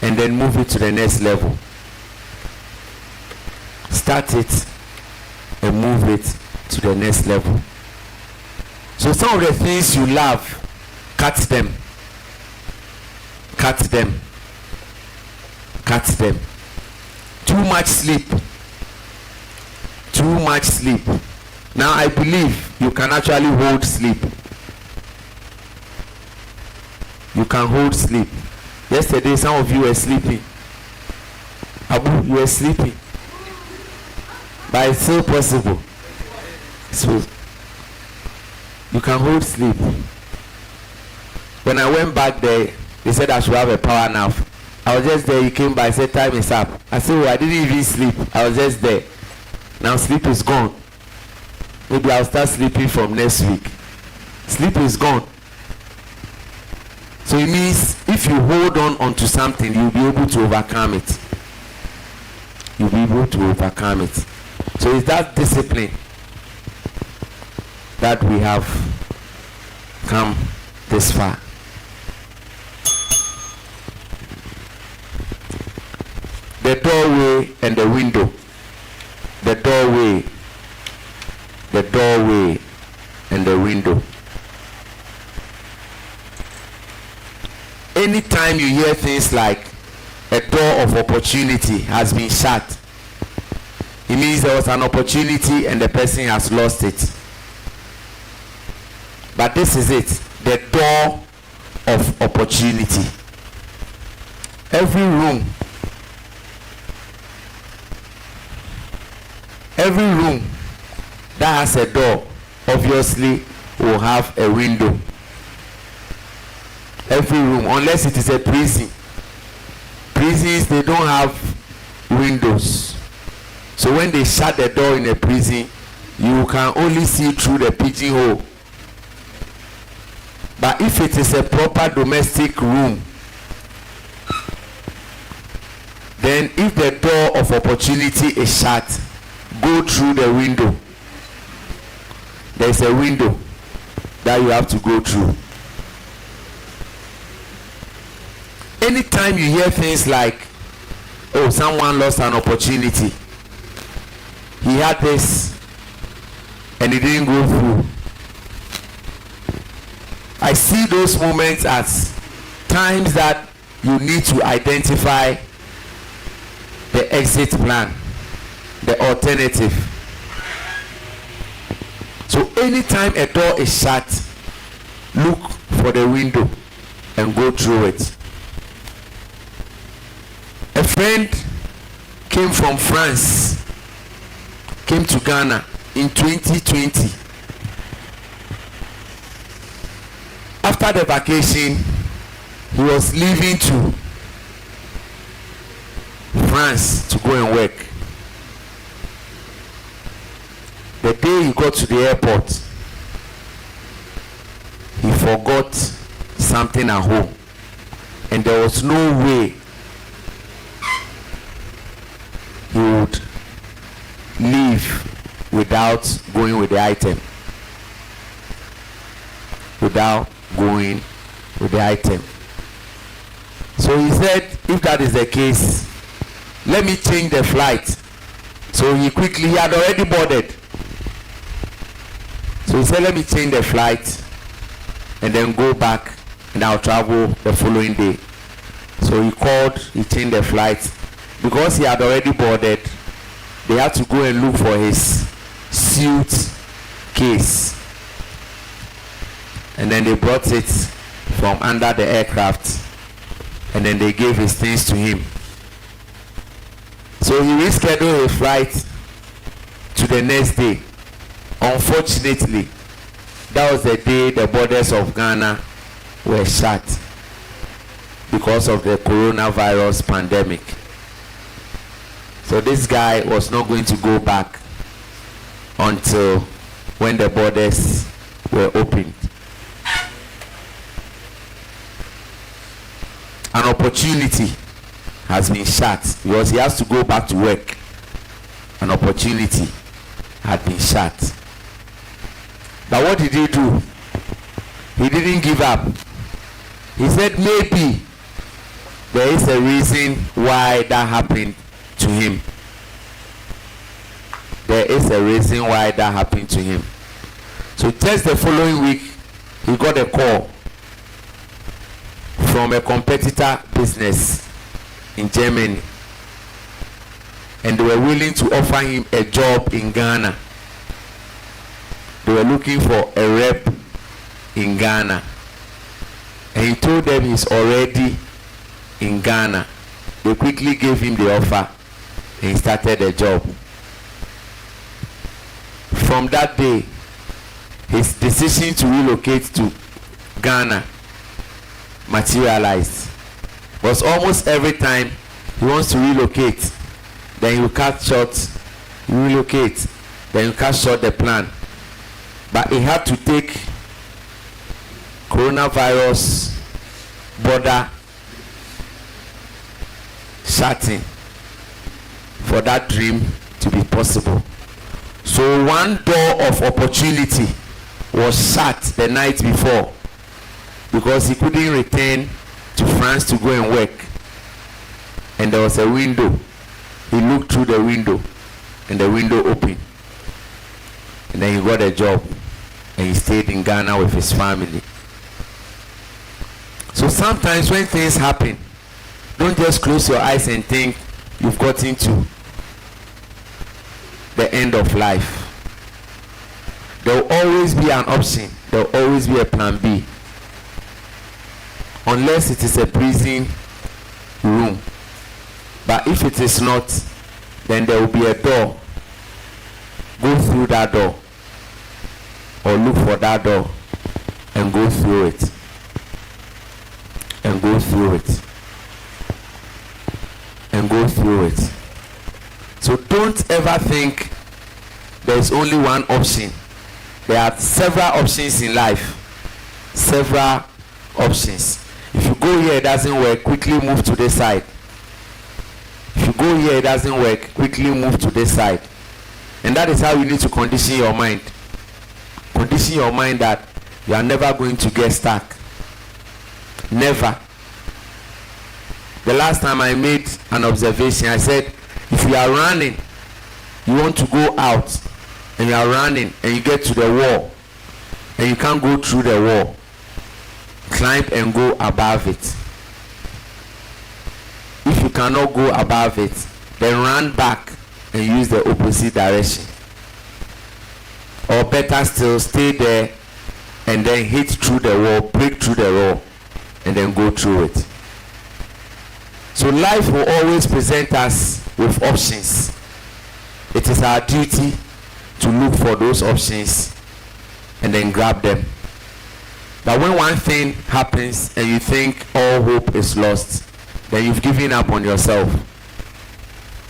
and then move it to the next level. Start it and move it to the next level. So some of the things you love, cut them. Cut them. Cut them. Too much sleep. Too much sleep. Now I believe you can actually hold sleep. You can hold sleep. Yesterday some of you were sleeping. Abu, you were sleeping. But it's still possible. So you can hold sleep. When I went back there, they said I should have a power nap. I was just there, he came by, said time is up. I said, oh, I didn't even sleep. I was just there. Now sleep is gone. Maybe I'll start sleeping from next week. Sleep is gone. So it means if you hold on onto something, you'll be able to overcome it. You'll be able to overcome it. So it's that discipline that we have come this far. The doorway and the window. The doorway. The doorway and the window. Anytime you hear things like a door of opportunity has been shut, it means there was an opportunity and the person has lost it. But this is it, the door of opportunity. Every room that has a door obviously will have a window. Every room, unless it is a prison. Prisons, they don't have windows. So when they shut the door in a prison, you can only see through the pigeonhole. But if it is a proper domestic room, then if the door of opportunity is shut, go through the window. There is a window that you have to go through. Anytime you hear things like, oh, someone lost an opportunity, he had this and it didn't go through, I see those moments as times that you need to identify the exit plan, the alternative. So anytime a door is shut, look for the window and go through it. A friend came from France, came to Ghana in 2020. After the vacation, he was leaving to France to go and work. The day he got to the airport, he forgot something at home, and there was no way he would leave without going with the item. Without going with the item. So he said, if that is the case, let me change the flight. So he had already boarded. So he said, let me change the flight and then go back, and I'll travel the following day. So he changed the flight. Because he had already boarded, they had to go and look for his suit case. And then they brought it from under the aircraft, and then they gave his things to him. So he rescheduled his flight to the next day. Unfortunately, that was the day the borders of Ghana were shut because of the coronavirus pandemic. So this guy was not going to go back until when the borders were opened. An opportunity has been shut because he has to go back to work. An opportunity had been shut. But what did he do? He didn't give up. He said maybe there is a reason why that happened to him. There is a reason why that happened to him. So just the following week, he got a call from a competitor business in Germany, and they were willing to offer him a job in Ghana. They were looking for a rep in Ghana, and he told them he's already in Ghana. They quickly gave him the offer, and he started the job. From that day, his decision to relocate to Ghana materialized. Because almost every time he wants to relocate, then he will cut short, relocate, then you cut short the plan. But he had to take coronavirus border shutting for that dream to be possible. So one door of opportunity was shut the night before because he couldn't return to France to go and work. And there was a window. He looked through the window, and the window opened. And then he got a job, and he stayed in Ghana with his family. So sometimes when things happen, don't just close your eyes and think you've got into the end of life. There will always be an option. There will always be a plan B. Unless it is a prison room. But if it is not, then there will be a door. Go through that door, or look for that door and go through it. And go through it. And go through it. So don't ever think there is only one option. There are several options in life. Several options. If you go here, it doesn't work, quickly move to this side. If you go here, it doesn't work, quickly move to this side. And that is how you need to condition your mind. Condition your mind that you are never going to get stuck. Never. The last time I made an observation, I said, if you are running, you want to go out, and you are running, and you get to the wall, and you can't go through the wall, climb and go above it. If you cannot go above it, then run back and use the opposite direction. Or better still, stay there and then hit through the wall, break through the wall, and then go through it. So life will always present us with options. It is our duty to look for those options and then grab them. But when one thing happens and you think all hope is lost, then you've given up on yourself.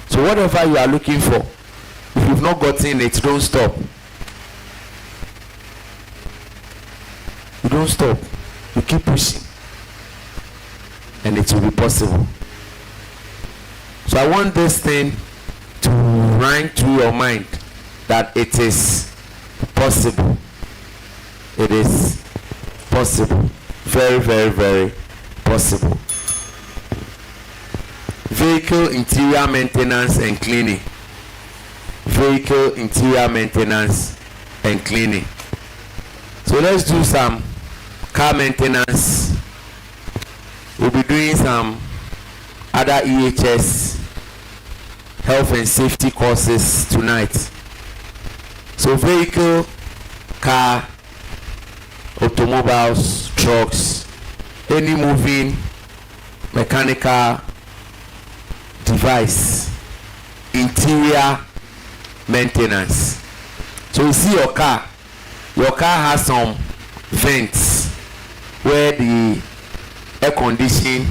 So whatever you are looking for, if you've not gotten it, don't stop. You don't stop. You keep pushing. And it will be possible. So I want this thing to run through your mind that it is possible. It is possible. Very, very, very possible. Vehicle interior maintenance and cleaning. Vehicle interior maintenance and cleaning. So let's do some car maintenance. We'll be doing some other EHS health and safety courses tonight. So vehicle, car, automobiles, trucks, any moving mechanical device, interior maintenance. So you see your car has some vents where the air conditioning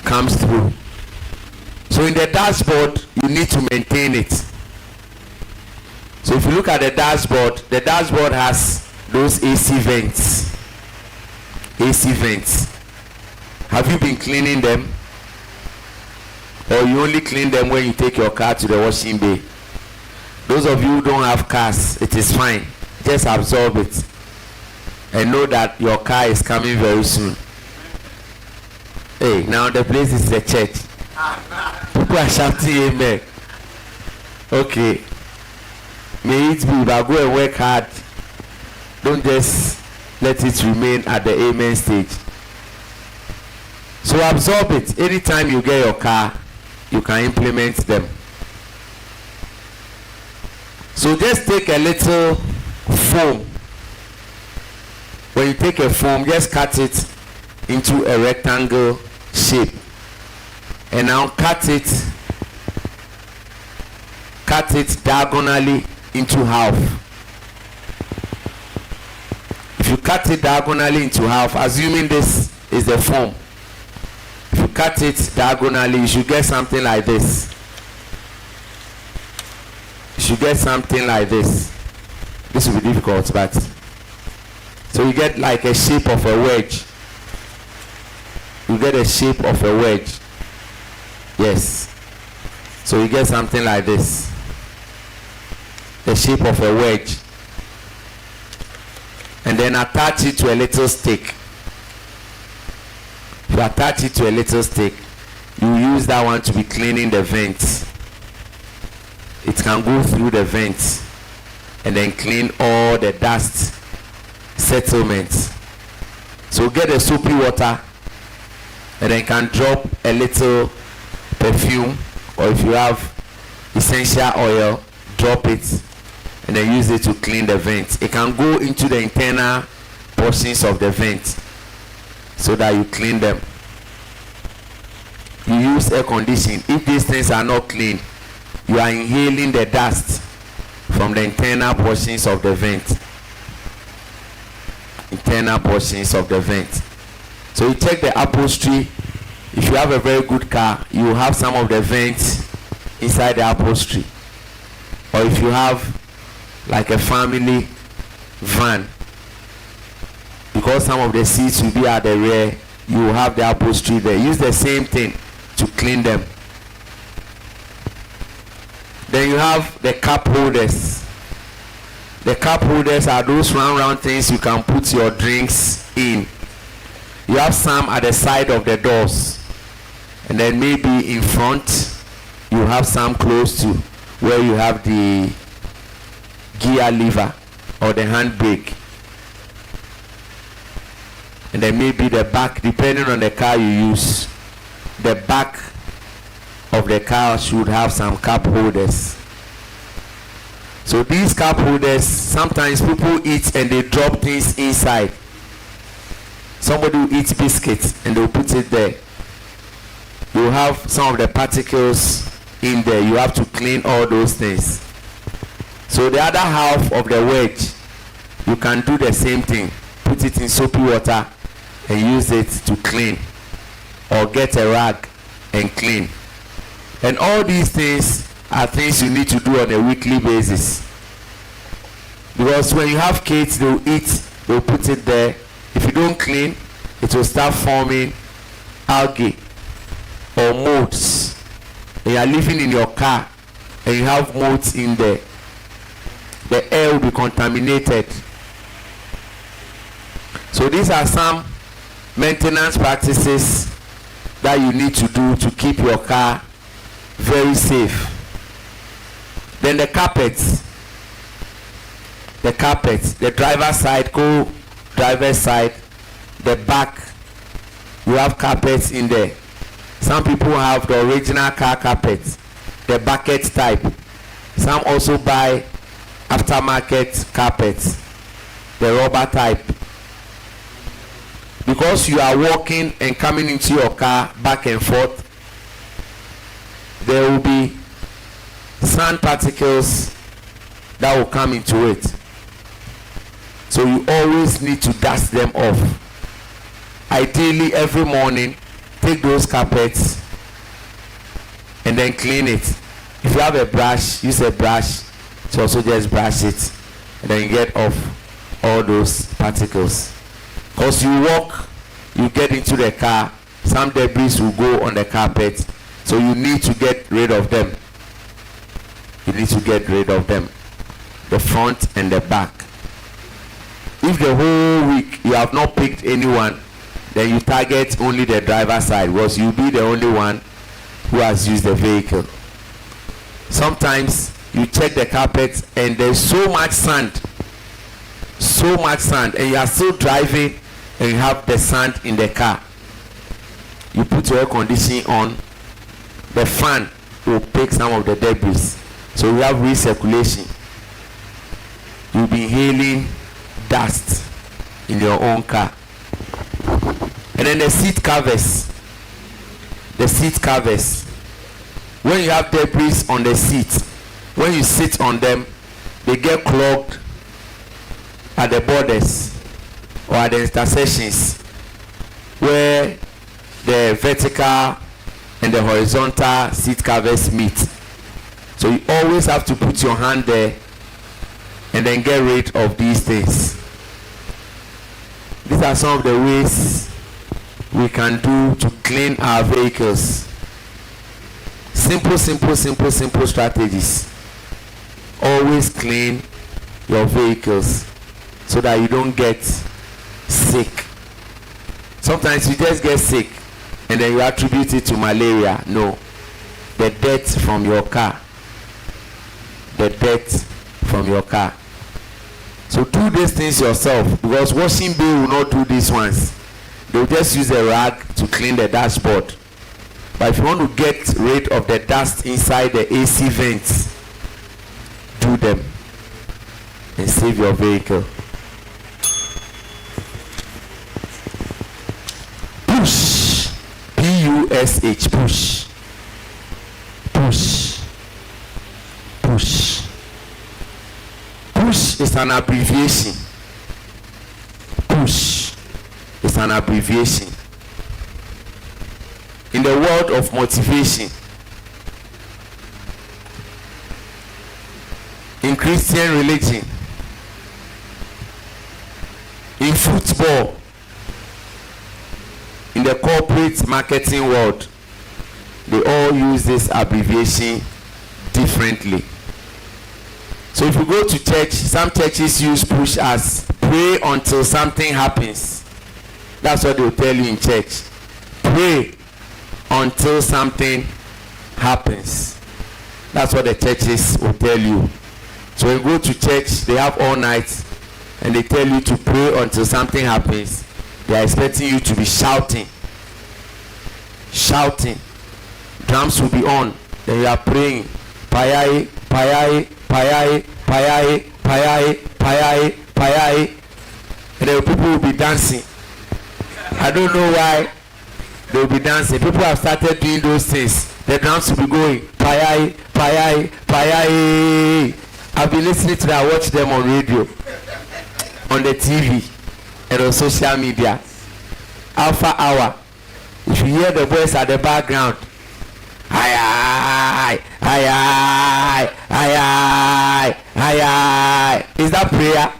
comes through. So in the dashboard you need to maintain it. So if you look at the dashboard has those AC vents. Have you been cleaning them? Or you only clean them when you take your car to the washing bay? Those of you who don't have cars, it is fine. Just absorb it and know that your car is coming very soon. Hey, now the place is the church. People are shouting amen. Okay. May it be, but go and work hard. Don't just let it remain at the amen stage. So absorb it. Anytime you get your car, you can implement them. So just take a little foam. When you take a foam, just cut it into a rectangle shape. And now cut it diagonally into half. If you cut it diagonally into half, assuming this is the foam, if you cut it diagonally, you should get something like this. This will be difficult, but so you get like a shape of a wedge. Yes. So you get something like this. The shape of a wedge. And then attach it to a little stick. If you attach it to a little stick, you use that one to be cleaning the vents. It can go through the vents and then clean all the dust settlements. So get the soapy water and then can drop a little perfume, or if you have essential oil, drop it and then use it to clean the vents. It can go into the internal portions of the vents so that you clean them. You use air conditioning. If these things are not clean, you are inhaling the dust from the internal portions of the vent. So you check the upholstery. If you have a very good car, you will have some of the vents inside the upholstery. Or if you have like a family van, because some of the seats will be at the rear, you will have the upholstery there. Use the same thing to clean them. Then you have the cup holders. The cup holders are those round things you can put your drinks in. You have some at the side of the doors, and then maybe in front you have some close to where you have the gear lever or the handbrake, and then maybe the back, depending on the car you use, the back of the car should have some cup holders. So these cup holders, sometimes people eat and they drop things inside. Somebody will eat biscuits and they'll put it there. You have some of the particles in there. You have to clean all those things. So the other half of the wedge, you can do the same thing. Put it in soapy water and use it to clean, or get a rag and clean. And all these things are things you need to do on a weekly basis. Because when you have kids, they'll eat, they'll put it there. If you don't clean, it will start forming algae or molds. And you are living in your car and you have molds in there. The air will be contaminated. So these are some maintenance practices that you need to do to keep your car very safe. Then the carpets, the driver's side, co-driver's side, the back, you have carpets in there. Some people have the original car carpets, the bucket type. Some also buy aftermarket carpets, the rubber type. Because you are walking and coming into your car back and forth, there will be sand particles that will come into it. So you always need to dust them off. Ideally, every morning, take those carpets and then clean it. If you have a brush, use a brush to also just brush it and then get off all those particles. Because you walk, you get into the car, some debris will go on the carpet, so you need to get rid of them. You need to get rid of them, the front and the back. If the whole week you have not picked anyone, then you target only the driver's side, because you'll be the only one who has used the vehicle. Sometimes you check the carpet and there's so much sand, and you are still driving and you have the sand in the car. You put your air conditioning on, the fan will pick some of the debris, so you have recirculation. You'll be inhaling dust in your own car. And then the seat covers, when you have debris on the seat, when you sit on them, they get clogged at the borders or at the intersections where the vertical and the horizontal seat covers meet. So you always have to put your hand there and then get rid of these things. These are some of the ways we can do to clean our vehicles. Simple strategies. Always clean your vehicles so that you don't get sick. Sometimes you just get sick and then you attribute it to malaria. No, the dirt from your car. So do these things yourself, because washing bay will not do these ones. They will just use a rag to clean the dashboard. But if you want to get rid of the dust inside the AC vents, do them and save your vehicle. Push, P-U-S-H, push. Push is an abbreviation. Push is an abbreviation. In the world of motivation, in Christian religion, in football, in the corporate marketing world, they all use this abbreviation differently. So if you go to church, some churches use push as pray until something happens. That's what they will tell you in church. Pray until something happens. That's what the churches will tell you. So when you go to church, they have all night and they tell you to pray until something happens. They are expecting you to be shouting. Drums will be on. Then you are praying. Payai, payai, payai, payai, payai, payai, payai. And then people will be dancing. I don't know why they will be dancing. People have started doing those things. The drums will be going. Payai, payai, payai. I've been listening to that. Watch them on radio, on the TV, and on social media. Alpha hour. If you hear the voice at the background, Aye, aye, aye, aye, aye, aye, aye. Is that prayer?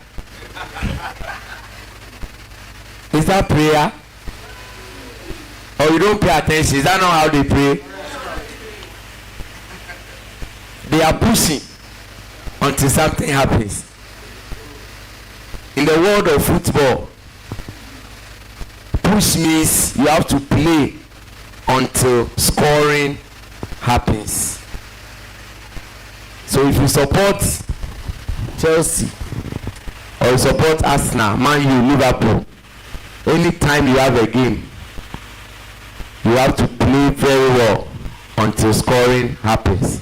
Is that prayer? Or you don't pay attention? Is that not how they pray? They are pushing until something happens. In the world of football, push means you have to play until scoring happens. So if you support Chelsea or you support Arsenal, Man U, Liverpool, anytime you have a game, you have to play very well until scoring happens.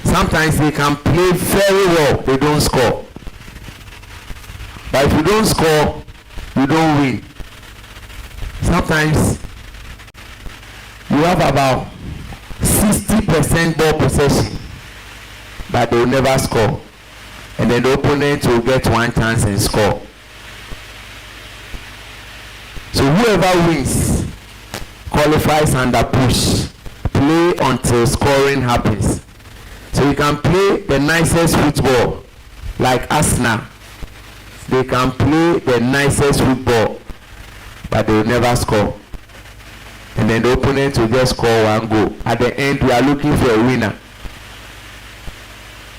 Sometimes they can play very well, they don't score. But if you don't score, you don't win. Sometimes you have about 60% ball possession, but they will never score. And then the opponent will get one chance and score. So whoever wins qualifies under push. Play until scoring happens. So you can play the nicest football like Arsenal. They can play the nicest football, but they will never score. And then the opponent will just score one goal. At the end, we are looking for a winner.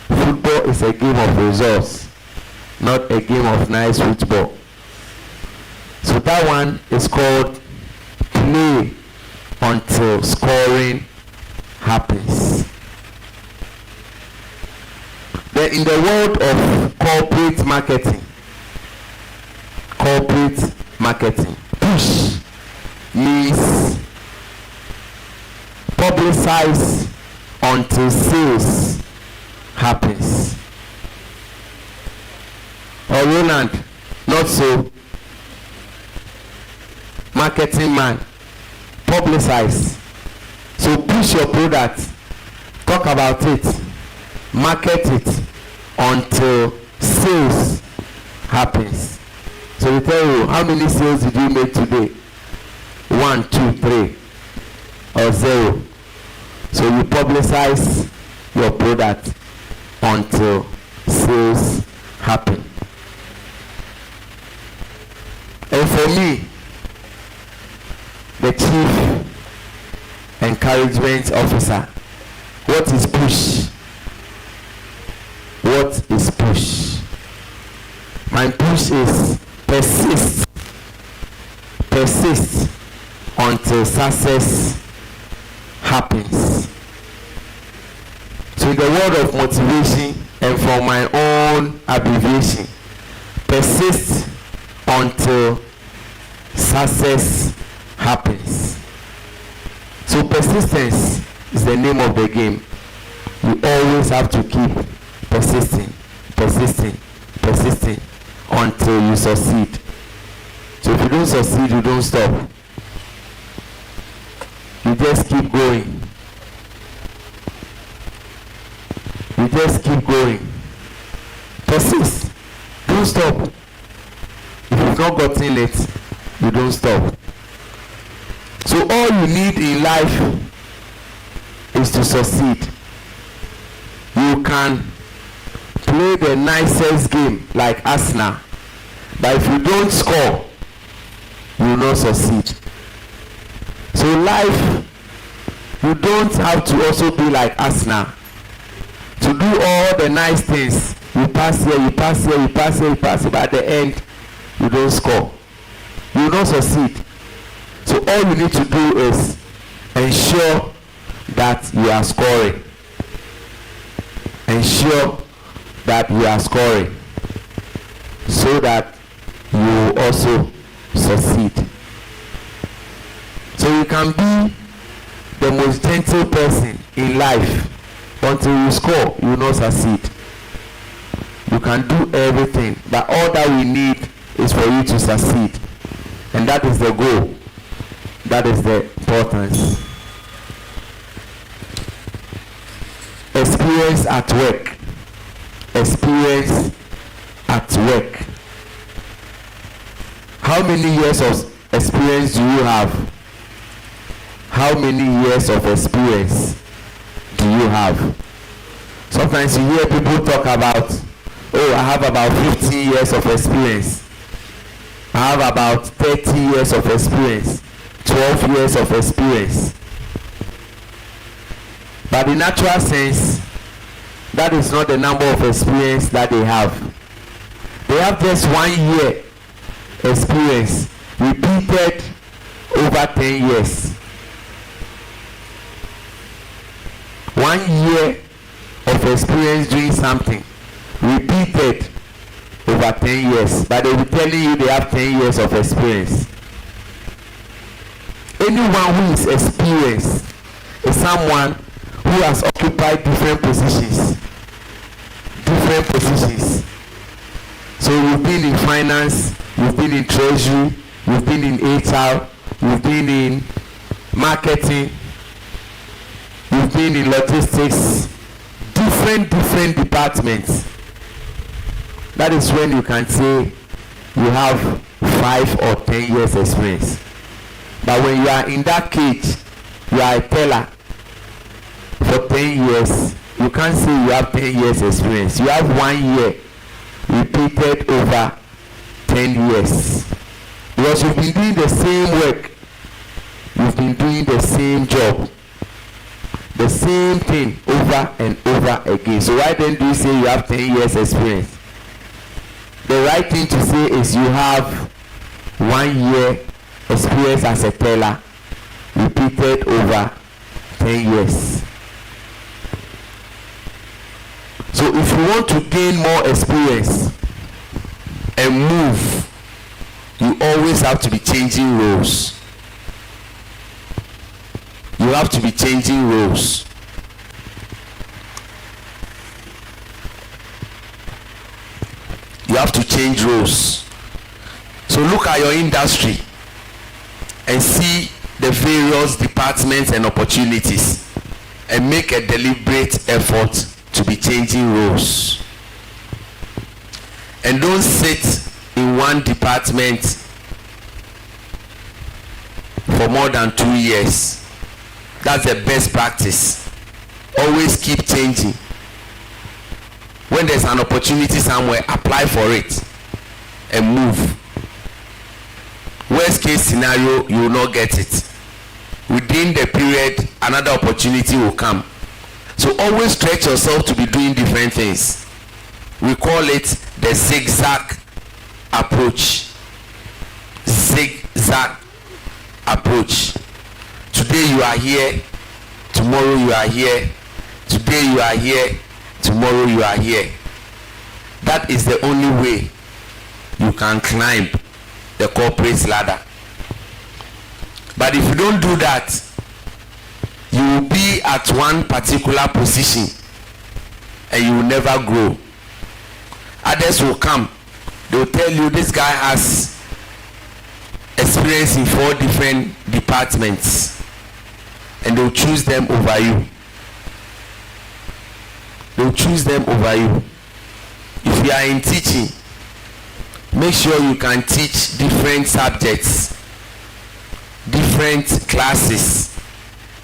Football is a game of results, not a game of nice football. So that one is called play until scoring happens. Then in the world of corporate marketing, push means publicize until sales happens. Or Roland, not so. Marketing man, publicize. So push your product, talk about it, market it until sales happens. So we tell you, how many sales did you make today? 1, 2, 3, or 0. So you publicize your product until sales happen. And for me, the chief encouragement officer, what is push? What is push? My push is persist until success happens. So in the world of motivation and for my own abbreviation, persist until success happens. So persistence is the name of the game. You always have to keep persisting until you succeed. So if you don't succeed, you don't stop. You just keep going. You just keep going. Persist. Don't stop. If you've not gotten it, you don't stop. So all you need in life is to succeed. You can play the nicest game like Arsenal, but if you don't score, you will not succeed. So life, you don't have to also be like Arsenal. To do all the nice things, you pass here, but at the end, you don't score. You will not succeed. So all you need to do is ensure that you are scoring. Ensure that you are scoring so that you will also succeed. So you can be the most gentle person in life. Until you score, you will not succeed. You can do everything, but all that we need is for you to succeed. And that is the goal. That is the importance. Experience at work. Experience at work. How many years of experience do you have? how many years of experience do you have? Sometimes you hear people talk about, oh, I have about 15 years of experience. I have about 30 years of experience, 12 years of experience. But in natural sense, that is not the number of experience that they have. They have just 1 year experience repeated over 10 years. 1 year of experience doing something repeated over 10 years, but they will tell you they have 10 years of experience. Anyone who is experienced is someone who has occupied different positions. So you've been in finance, you've been in treasury, you've been in HR, you've been in marketing, you've been in logistics, different departments. That is when you can say you have 5 or 10 years experience. But when you are in that cage, you are a teller for 10 years, you can't say you have 10 years experience. You have 1 year repeated over 10 years. Because you've been doing the same work, you've been doing the same job, the same thing over and over again. So why then do you say you have 10 years experience? The right thing to say is you have 1 year experience as a teller repeated over 10 years. So if you want to gain more experience and move, you always have to be changing roles. You have to be changing roles. You have to change roles. So look at your industry and see the various departments and opportunities and make a deliberate effort to be changing roles. And don't sit in one department for more than 2 years. That's the best practice. Always keep changing. When there's an opportunity somewhere, apply for it and move. Worst case scenario, you will not get it. Within the period, another opportunity will come. So always stretch yourself to be doing different things. We call it the zigzag approach. Zigzag approach. Today you are here, tomorrow you are here, today you are here, tomorrow you are here. That is the only way you can climb the corporate ladder. But if you don't do that, you will be at one particular position and you will never grow. Others will come, they will tell you this guy has experience in 4 different departments, and they will choose them over you. They will choose them over you. If you are in teaching, make sure you can teach different subjects, different classes.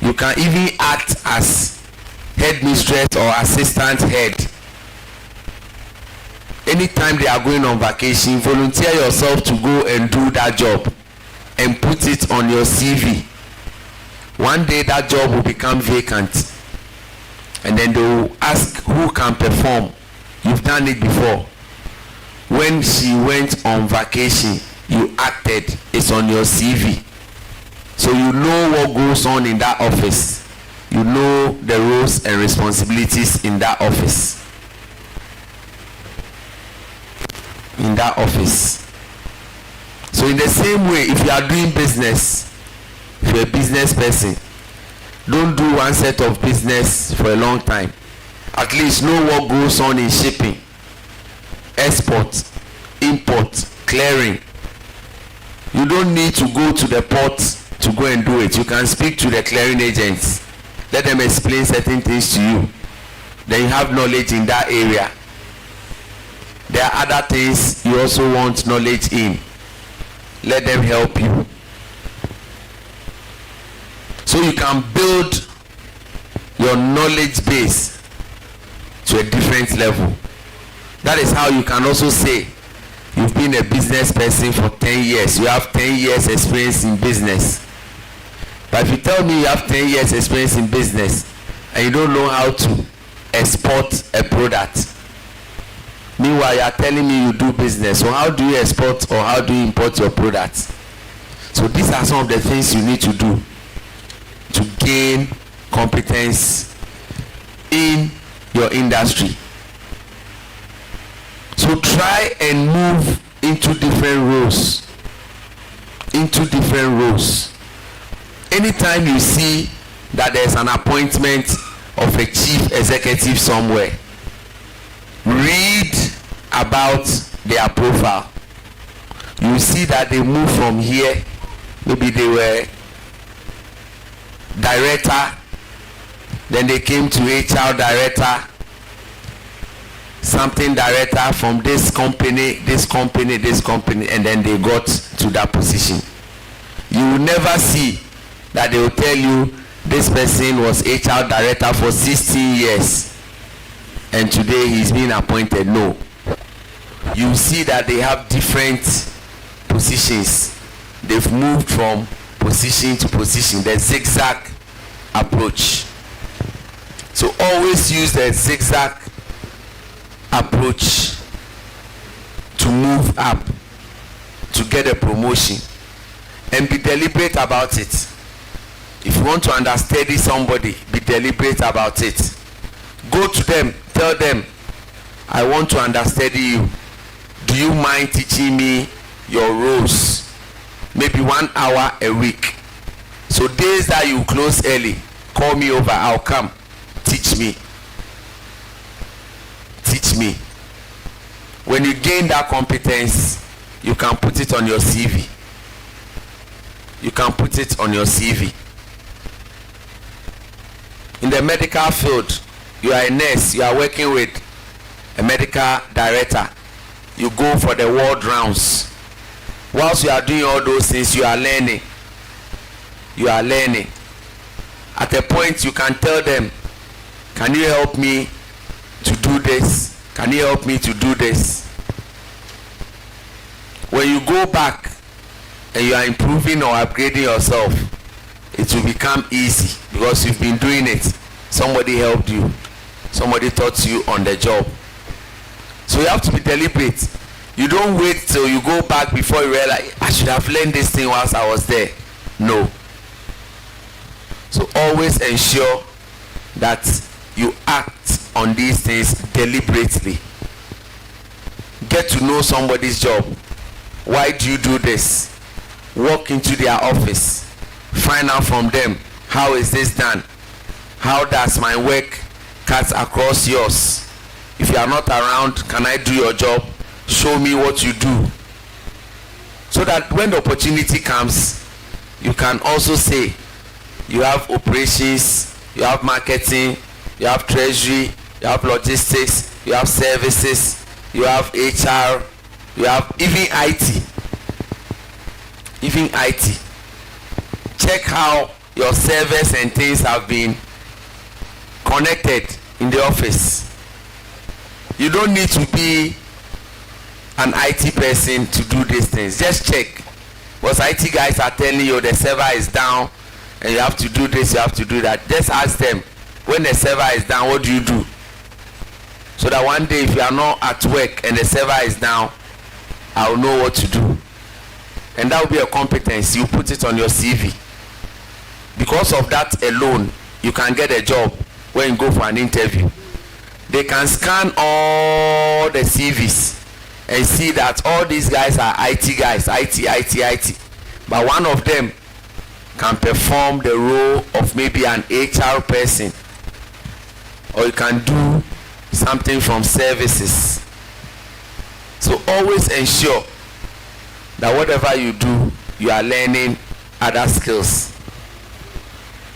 You can even act as headmistress or assistant head. Anytime they are going on vacation, volunteer yourself to go and do that job and put it on your CV. One day that job will become vacant, and then they will ask who can perform. You've done it before. When she went on vacation, you acted. It's on your CV. So you know what goes on in that office. You know the roles and responsibilities in that office. In that office. So in the same way, if you are doing business, if you're a business person, don't do one set of business for a long time. At least know what goes on in shipping, export, import, clearing. You don't need to go to the port to go and do it. You can speak to the clearing agents. Let them explain certain things to you. Then you have knowledge in that area. There are other things you also want knowledge in. Let them help you. So you you can build your knowledge base to a different level. That is how you can also say you've been a business person for 10 years. You have 10 years experience in business. But if you tell me you have 10 years experience in business and you don't know how to export a product, meanwhile you are telling me you do business, so how do you export or how do you import your products? So these are some of the things you need to do to gain competence in your industry. So try and move into different roles. Anytime you see that there's an appointment of a chief executive somewhere, read about their profile. You see that they move from here, maybe they were director, then they came to HR director, something director from this company, and then they got to that position. You will never see that they will tell you this person was HR director for 16 years and today he's been appointed. No. You see that they have different positions. They've moved from position to position, the zigzag approach. So always use the zigzag approach to move up, to get a promotion, and be deliberate about it. If you want to understudy somebody, be deliberate about it. Go to them, tell them, I want to understudy you. Do you mind teaching me your roles? Maybe 1 hour a week. So days that you close early, call me over, I'll come. Teach me. When you gain that competence, you can put it on your CV. In the medical field, you are a nurse, you are working with a medical director. You go for the ward rounds. Whilst you are doing all those things, you are learning. At a point you can tell them, can you help me to do this? Can you help me to do this? When you go back and you are improving or upgrading yourself, it will become easy because you've been doing it. Somebody helped you. Somebody taught you on the job. So you have to be deliberate. You don't wait till you go back before you realize, I should have learned this thing whilst I was there. No. So always ensure that you act on these things deliberately. Get to know somebody's job. Why do you do this? Walk into their office. Find out from them, how is this done? How does my work cut across yours? If you are not around, can I do your job? Show me what you do. So that when the opportunity comes, you can also say, you have operations, you have marketing, you have treasury, you have logistics, you have services, you have HR, you have even IT. Check how your servers and things have been connected in the office. You don't need to be an IT person to do these things. Just check. Because IT guys are telling you the server is down and you have to do this, you have to do that. Just ask them, when the server is down, what do you do? So that one day if you are not at work and the server is down, I'll know what to do. And that will be a competence. You put it on your CV. Because of that alone, you can get a job when you go for an interview. They can scan all the CVs and see that all these guys are IT guys, IT. But one of them can perform the role of maybe an HR person, or you can do something from services. So always ensure that whatever you do, you are learning other skills.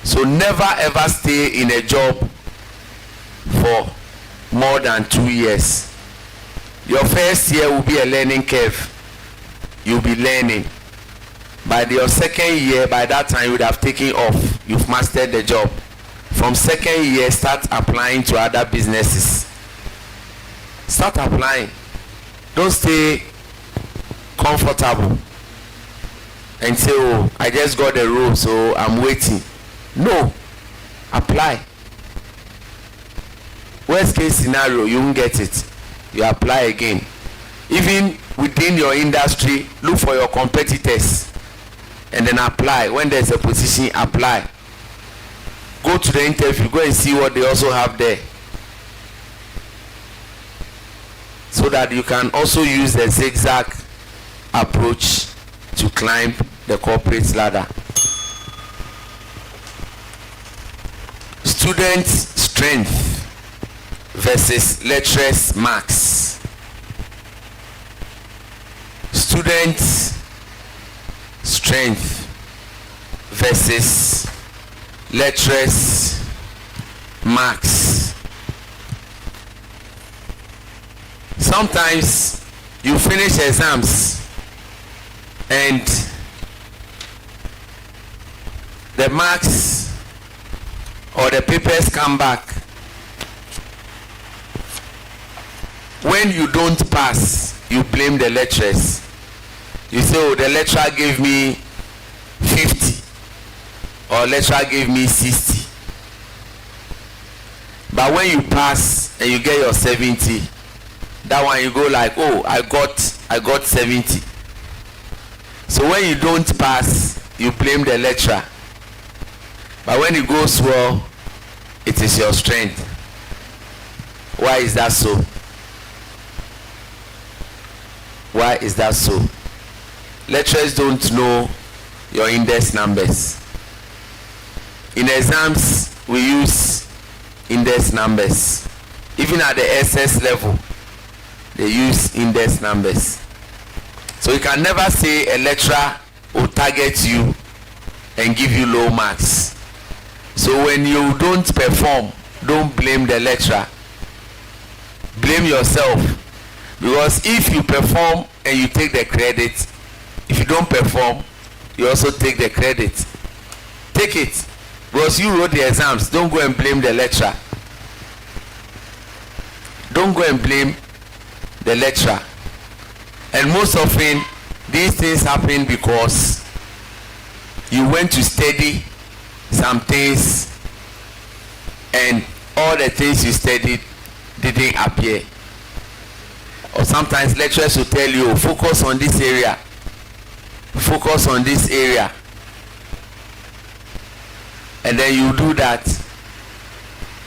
So never ever stay in a job for more than 2 years. Your first year will be a learning curve. You'll be learning.
By your second year, by that time you would have taken off. You've mastered the job. From second year, start applying to other businesses. Start applying. Don't stay comfortable and say, oh, I just got the role, so I'm waiting. No. Apply. Worst case scenario, you won't get it. You apply again. Even within your industry, look for your competitors and then apply. When there's a position, apply. Go to the interview, go and see what they also have there, so that you can also use the zigzag approach to climb the corporate ladder. Student strength versus lecturer's marks. Student strength versus lecturer's marks. Sometimes you finish exams and the marks or the papers come back. When you don't pass, you blame the lecturers. You say, oh, the lecturer gave me 50 or lecturer gave me 60. But when you pass and you get your 70, that one you go like, oh, I got 70. So when you don't pass, you blame the lecturer. But when it goes well, it is your strength. Why is that so? Why is that so? Lecturers don't know your index numbers. In exams, we use index numbers. Even at the SS level, they use index numbers. So you can never say a lecturer will target you and give you low marks. So when you don't perform, don't blame the lecturer. Blame yourself. Because if you perform and you take the credit, if you don't perform, you also take the credit. Take it. Because you wrote the exams. Don't go and blame the lecturer. Don't go and blame the lecturer. And most often, these things happen because you went to study some things and all the things you studied didn't appear. Or sometimes lecturers will tell you, focus on this area. Focus on this area. And then you do that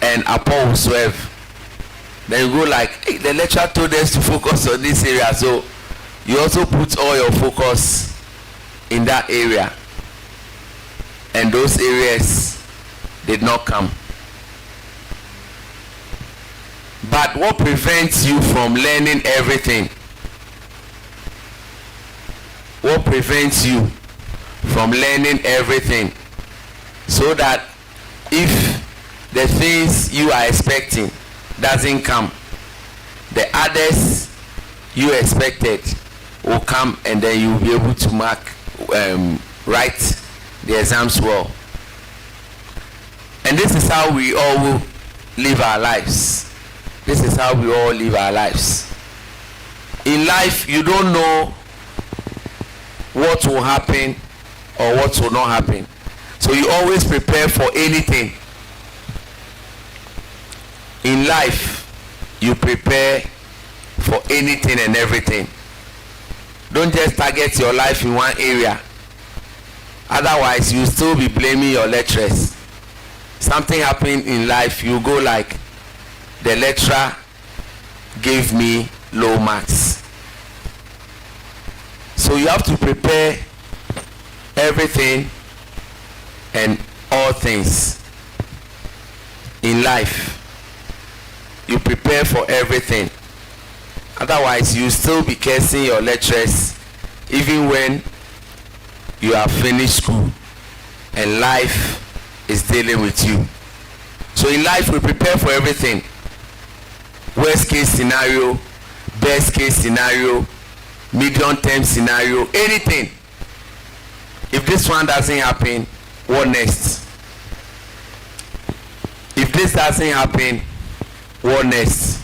and Apple will swerve. Then you go like, hey, the lecturer told us to focus on this area, so you also put all your focus in that area. And those areas did not come. But what prevents you from learning everything? What prevents you from learning everything? So that if the things you are expecting doesn't come, the others you expected will come, and then you will be able to write the exams well. And this is how we all live our lives. This is how we all live our lives. In life, you don't know what will happen or what will not happen. So you always prepare for anything. In life, you prepare for anything and everything. Don't just target your life in one area. Otherwise, you'll still be blaming your lecturers. Something happened in life, you go like, the lecturer gave me low marks. So you have to prepare everything and all things in life. You prepare for everything. Otherwise, you still be cursing your lecturers even when you have finished school and life is dealing with you. So in life, we prepare for everything. Worst case scenario, best case scenario, medium term scenario, anything.
If this one doesn't happen, what next? If this doesn't happen, what next?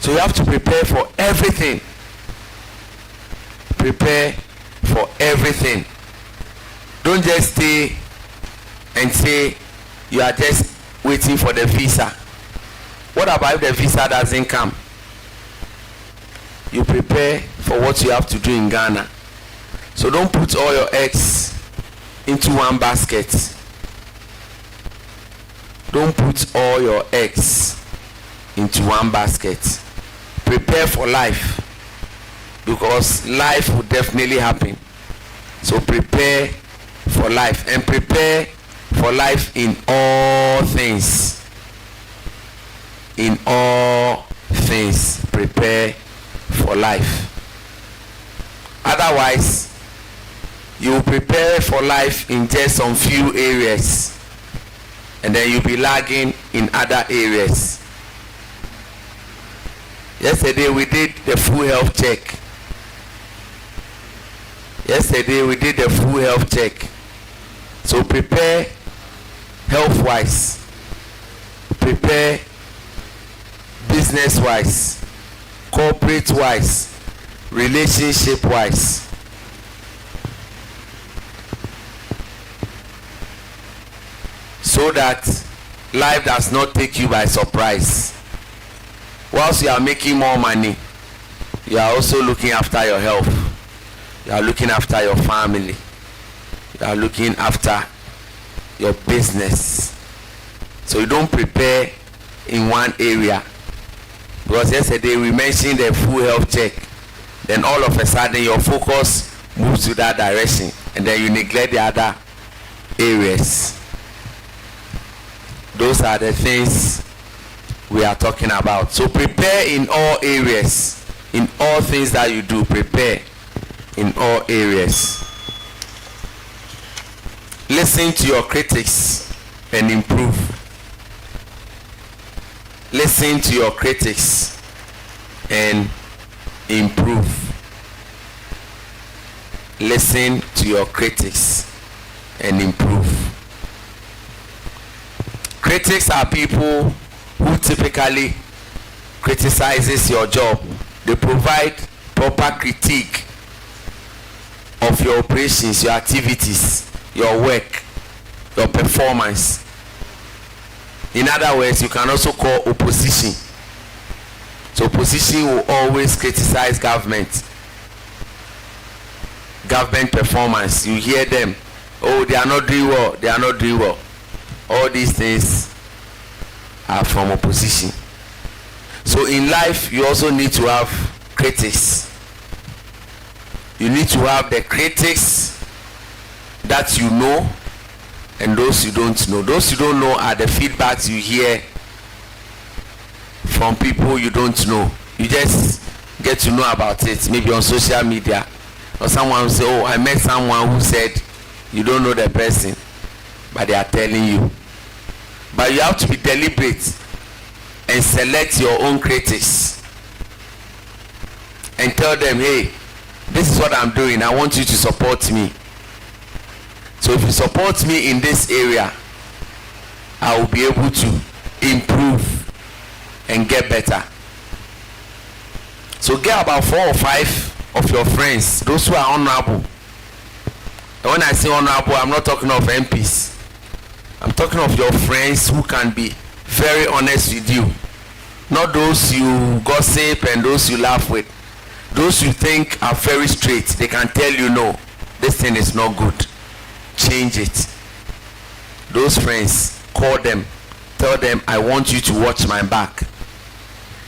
So you have to prepare for everything. Prepare for everything. Don't just stay and say you are just waiting for the visa. What about if the visa doesn't come? You prepare for what you have to do in Ghana. So don't put all your eggs into one basket. Don't put all your eggs into one basket. Prepare for life, because life will definitely happen. So prepare for life, and prepare for life in all things. In all things, prepare for life. Otherwise, you will prepare for life in just some few areas, and then you'll be lagging in other areas. Yesterday we did the full health check. So prepare health-wise, prepare business-wise, corporate-wise, relationship-wise. So that life does not take you by surprise. Whilst you are making more money, you are also looking after your health. You are looking after your family. You are looking after your business. So you don't prepare in one area. Because yesterday we mentioned the full health check. Then all of a sudden your focus moves to that direction, and then you neglect the other areas. Those are the things we are talking about. So prepare in all areas. In all things that you do, prepare in all areas. Listen to your critics and improve. Listen to your critics and improve. Listen to your critics and improve. Critics are people who typically criticizes your job. They provide proper critique of your operations, your activities, your work, your performance. In other words, you can also call opposition. So opposition will always criticize government performance. You hear them, oh, they are not doing well. All these things are from opposition. So in life, you also need to have critics. You need to have the critics that you know and those you don't know. Those you don't know are the feedbacks you hear from people you don't know. You just get to know about it, maybe on social media, or someone will say, oh, I met someone who said, you don't know the person, but they are telling you. But you have to be deliberate and select your own critics and tell them, hey, this is what I'm doing, I want you to support me. So if you support me in this area, I will be able to improve and get better. So get about 4 or 5 of your friends, those who are honorable. And when I say honorable, I'm not talking of MPs. I'm talking of your friends who can be very honest with you. Not those you gossip and those you laugh with. Those you think are very straight. They can tell you, no, this thing is not good. Change it. Those friends, call them. Tell them, I want you to watch my back.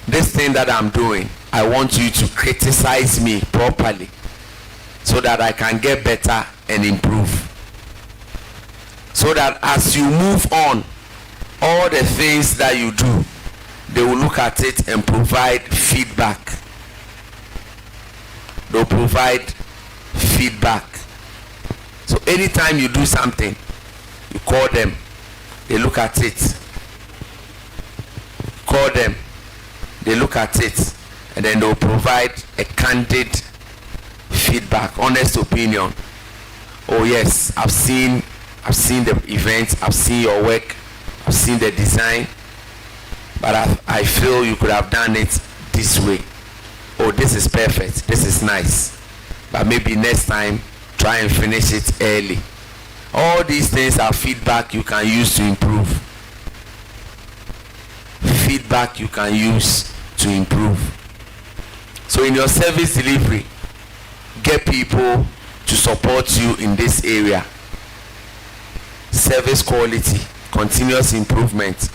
This thing that I'm doing, I want you to criticize me properly so that I can get better and improve. So that as you move on, all the things that you do, they will look at it and provide feedback. They'll provide feedback. So anytime you do something, you call them, they look at it. Call them, they look at it, and then they'll provide a candid feedback, honest opinion. Oh yes, I've seen the event, I've seen your work, I've seen the design, but I feel you could have done it this way. Oh, this is perfect, this is nice, but maybe next time try and finish it early. All these things are feedback you can use to improve. Feedback you can use to improve. So in your service delivery, get people to support you in this area. Service quality, continuous improvement.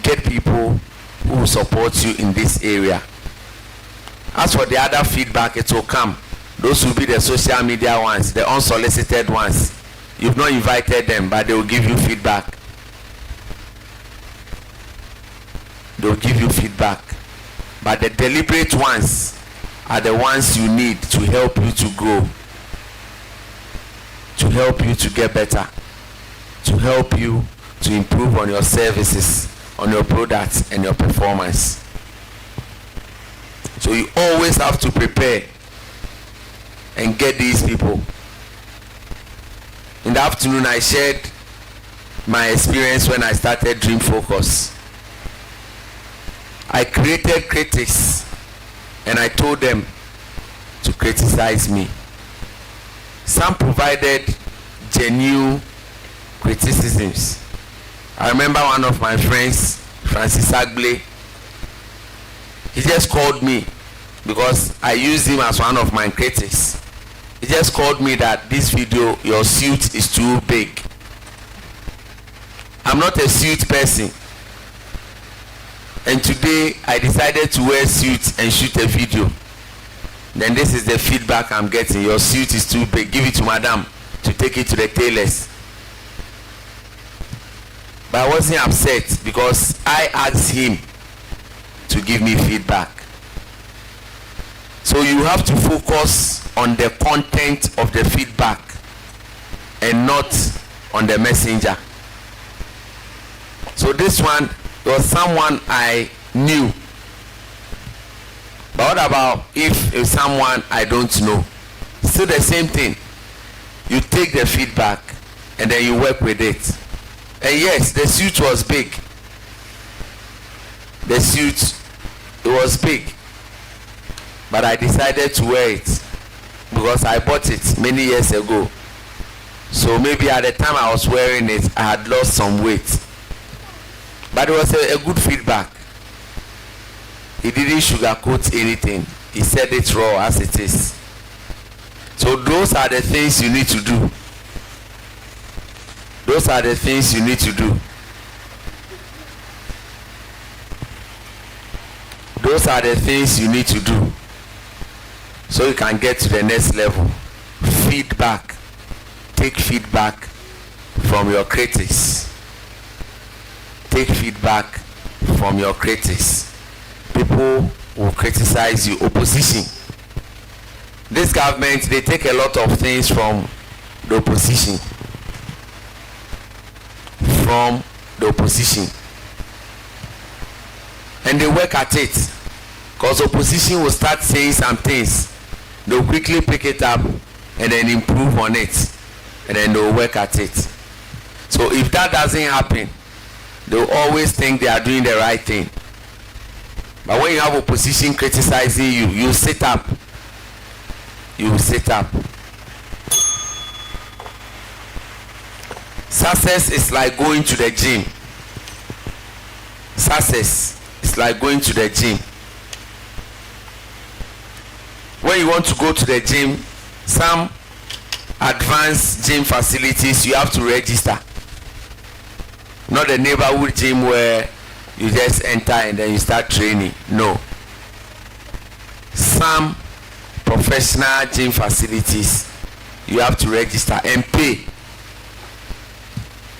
Get people who will support you in this area. As for the other feedback, it will come. Those will be the social media ones, the unsolicited ones. You've not invited them, but they will give you feedback. They will give you feedback. But the deliberate ones are the ones you need to help you to grow, to help you to get better, to help you to improve on your services, on your products and your performance. So you always have to prepare and get these people. In the afternoon, I shared my experience when I started Dream Focus. I created critics and I told them to criticize me. Some provided genuine criticisms. I remember one of my friends, Francis Agble, he just called me because I used him as one of my critics. He just called me that this video, your suit is too big. I'm not a suit person. And today I decided to wear suits and shoot a video. Then this is the feedback I'm getting. Your suit is too big. Give it to madam to take it to the tailors. But I wasn't upset because I asked him to give me feedback. So you have to focus on the content of the feedback and not on the messenger. So this one was someone I knew. But what about if it's someone I don't know? Still the same thing. You take the feedback and then you work with it. And yes, the suit was big. The suit, it was big. But I decided to wear it because I bought it many years ago. So maybe at the time I was wearing it, I had lost some weight. But it was a good feedback. He didn't sugarcoat anything. He said it raw as it is. So those are the things you need to do. Those are the things you need to do. Those are the things you need to do so you can get to the next level. Feedback. Take feedback from your critics. Take feedback from your critics. People will criticize you. Opposition. This government, they take a lot of things from the opposition. From the opposition. And they work at it. Because opposition will start saying some things. They'll quickly pick it up and then improve on it. And then they'll work at it. So if that doesn't happen, they'll always think they are doing the right thing. But when you have opposition criticizing you, you sit up. You sit up. Success is like going to the gym. Success is like going to the gym. When you want to go to the gym, some advanced gym facilities you have to register. Not the neighborhood gym where you just enter and then you start training. No. Some professional gym facilities you have to register and pay.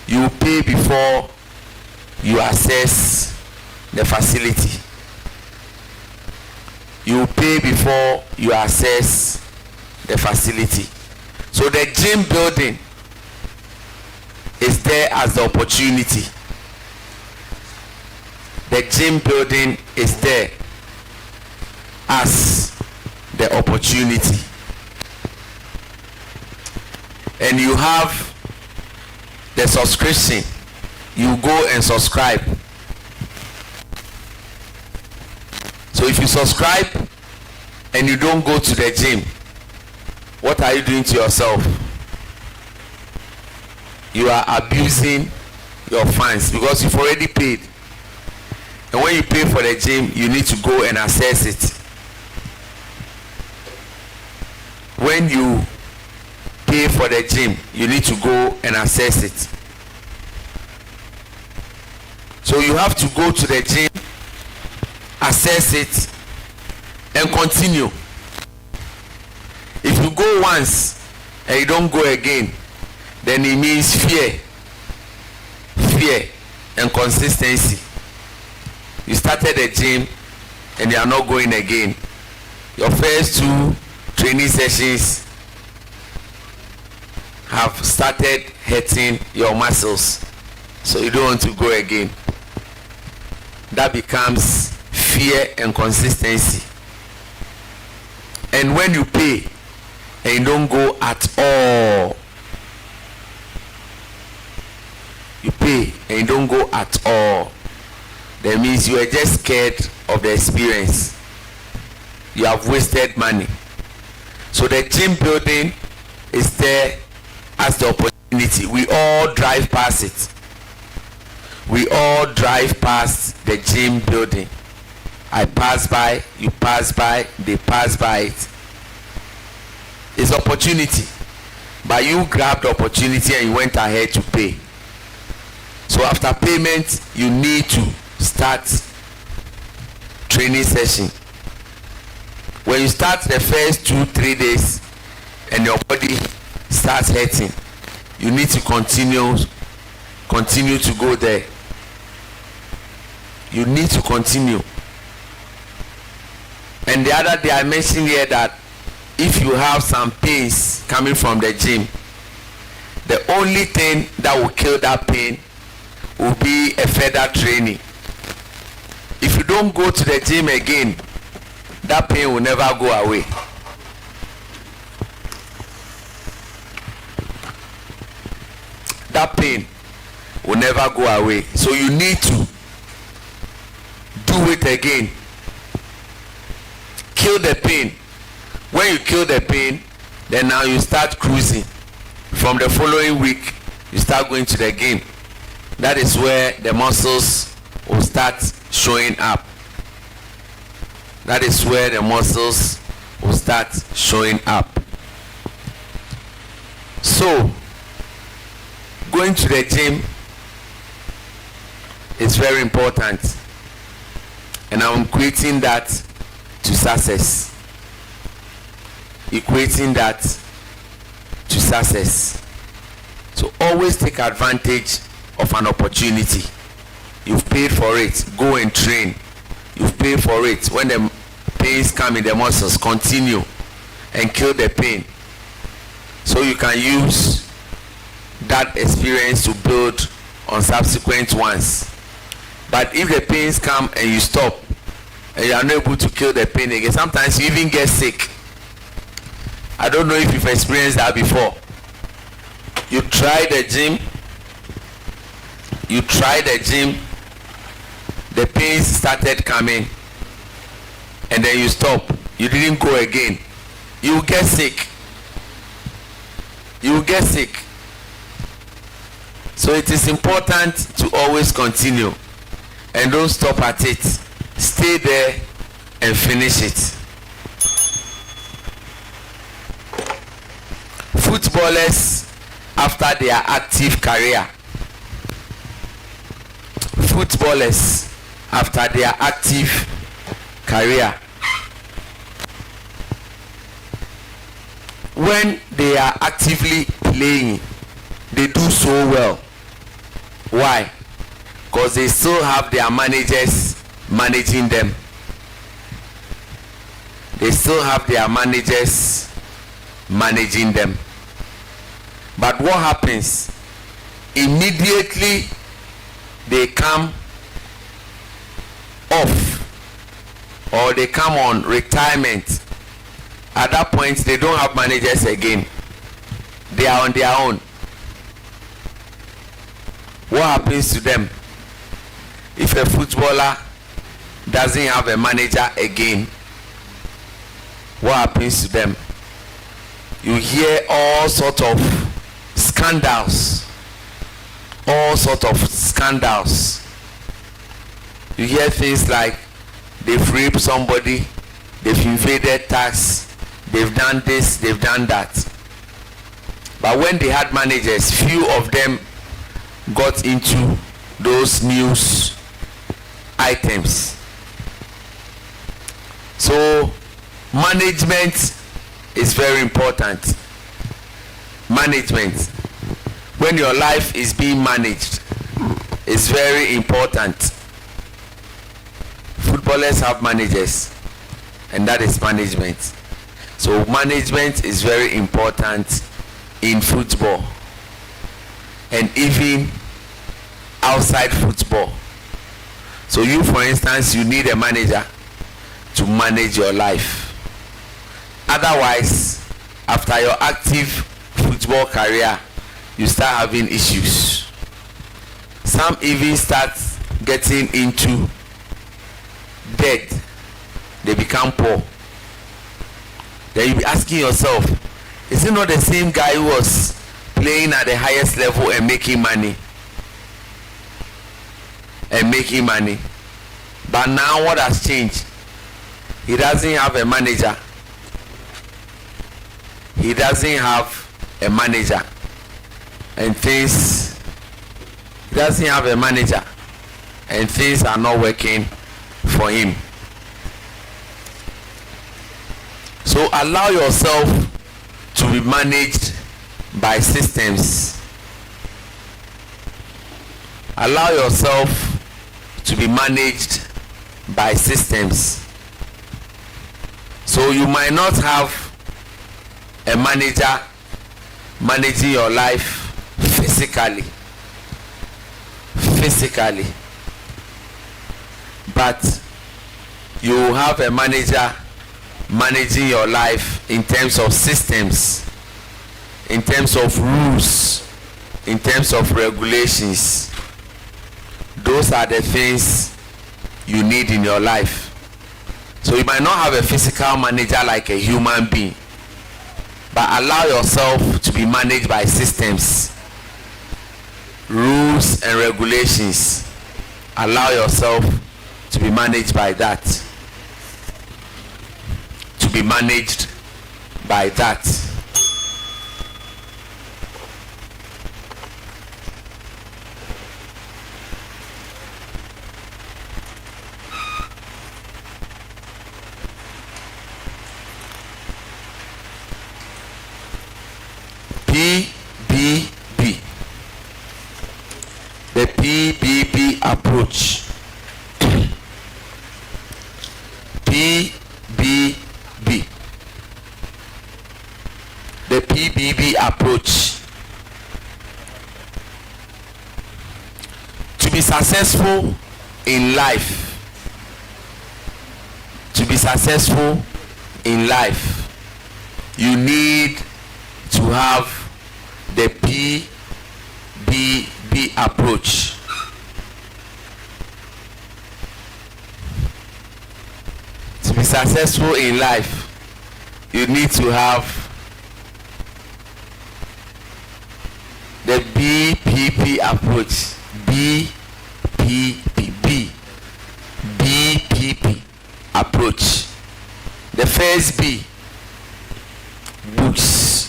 You pay before you access the facility. You pay before you access the facility. So the gym building is there as the opportunity. The gym building is there as the opportunity.
and you have the subscription, you go and subscribe. So if you subscribe and you don't go to the gym, what are you doing to yourself? You are abusing your funds because you've already paid. And when you pay for the gym, you need to go and access it. When you pay for the gym, you need to go and access it. So you have to go to the gym, access it, and continue. If you go once and you don't go again, then it means fear and consistency. You started the gym and you are not going again. Your first 2 training sessions have started hurting your muscles, so you don't want to go again. That becomes fear and consistency. And when you pay and you don't go at all, you pay and you don't go at all, that means you are just scared of the experience. You have wasted money. So the gym building is there as the opportunity. We all drive past it. We all drive past the gym building. I pass by, you pass by, they pass by it. It's opportunity. But you grabbed the opportunity and you went ahead to pay. So after payment, you need to start training session. When you start the first 2-3 days and your body starts hurting, you need to continue to go there. You need to continue. And the other day I mentioned here that if you have some pains coming from the gym, the only thing that will kill that pain will be a further training. If you don't go to the gym again, that pain will never go away. That pain will never go away. So you need to do it again. Kill the pain. When you kill the pain, then now you start cruising. From the following week, you start going to the game. That is where the muscles will start showing up. That is where the muscles will start showing up. So, going to the gym is very important. And I'm equating that to success. Equating that to success. So always take advantage of an opportunity. You've paid for it, go and train. You've paid for it. When the pains come in the muscles, continue and kill the pain. So you can use that experience to build on subsequent ones. But if the pains come and you stop and you are not able to kill the pain again, sometimes you even get sick. I don't know if you've experienced that before. You try the gym, the pains started coming, and then you stop. You didn't go again. You will get sick. You will get sick. So it is important to always continue and don't stop at it. Stay there and finish it. Footballers after their active career. Footballers after their active career. When they are actively playing, they do so well. Why? Because they still have their managers managing them. They still have their managers managing them. But what happens? Immediately they come off or they come on retirement. At that point they don't have managers again. they are on their own. What happens to them if a footballer doesn't have a manager again? What happens to them? You hear all sort of scandals. All sort of scandals. You hear things like they've raped somebody, they've invaded tax, they've done this, they've done that. But when they had managers, few of them got into those news items. So management is very important. Management, when your life is being managed, is very important. Footballers have managers, and that is management. So management is very important in football, and even outside football. So you, for instance, you need a manager to manage your life. Otherwise, after your active football career, you start having issues. Some even start getting into debt. They become poor. Then you be asking yourself, is it not the same guy who was playing at the highest level and making money? But now what has changed? He doesn't have a manager. And things are not working for him. So allow yourself to be managed by systems. Allow yourself to be managed by systems. So you might not have a manager managing your life physically, but you have a manager managing your life in terms of systems, in terms of rules, in terms of regulations. Those are the things you need in your life. So you might not have a physical manager like a human being, but allow yourself to be managed by systems, rules and regulations. Allow yourself to be managed by that. To be managed by that. PBB. The PBB approach. PBB. The PBB approach. To be successful in life. You need to have the PBB approach. To be successful in life, you need to have the BPP approach. BPP approach. The first B, books.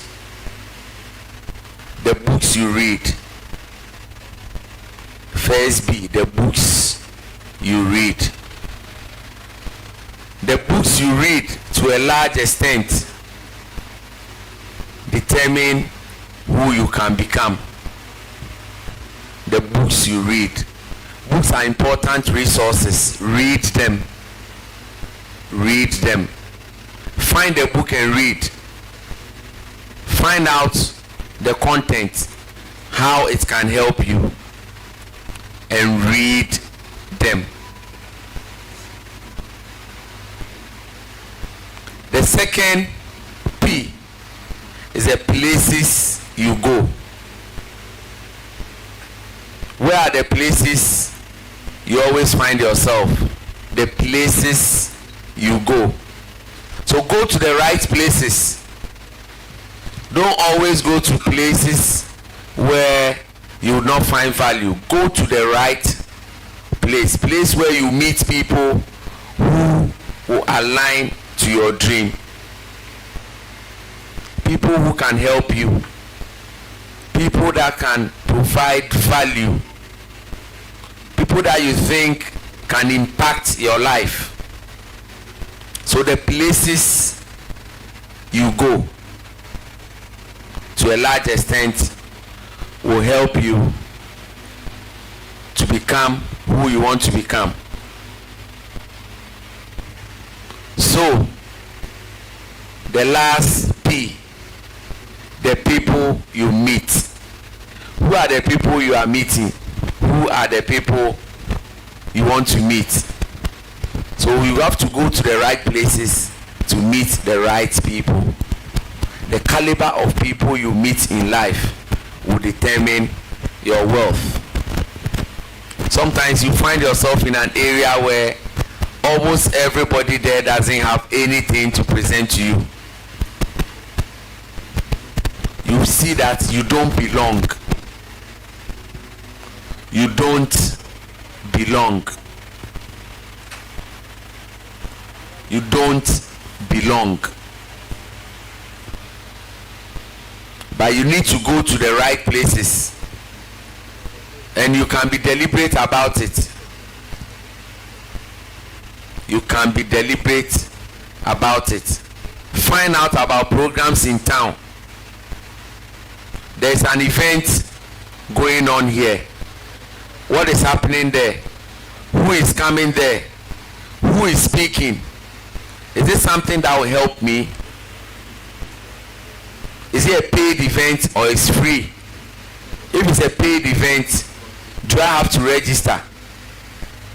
The books you read. First B, the books you read. The books you read, to a large extent, determine who you can become. The books you read. Books are important resources. Read them. Find a book and read. Find out the content, how it can help you, and read them. The second P is the places you go? Where are the places you always find yourself? The places you go. So go to the right places. Don't always go to places where you will not find value. Go to the right place where you meet people who will align to your dream, people who can help you, people that can provide value, people that you think can impact your life. So the places you go, to a large extent, will help you to become who you want to become. So the last P, the people you meet. Who are the people you are meeting? Who are the people you want to meet? So you have to go to the right places to meet the right people. The caliber of people you meet in life will determine your wealth. Sometimes you find yourself in an area where almost everybody there doesn't have anything to present to you. You see that you don't belong. You don't belong. You don't belong. But you need to go to the right places, and you can be deliberate about it. You can be deliberate about it. Find out about programs in town. There's an event going on here. What is happening there? Who is coming there? Who is speaking? Is this something that will help me? Is it a paid event or it's free? If it's a paid event, do I have to register?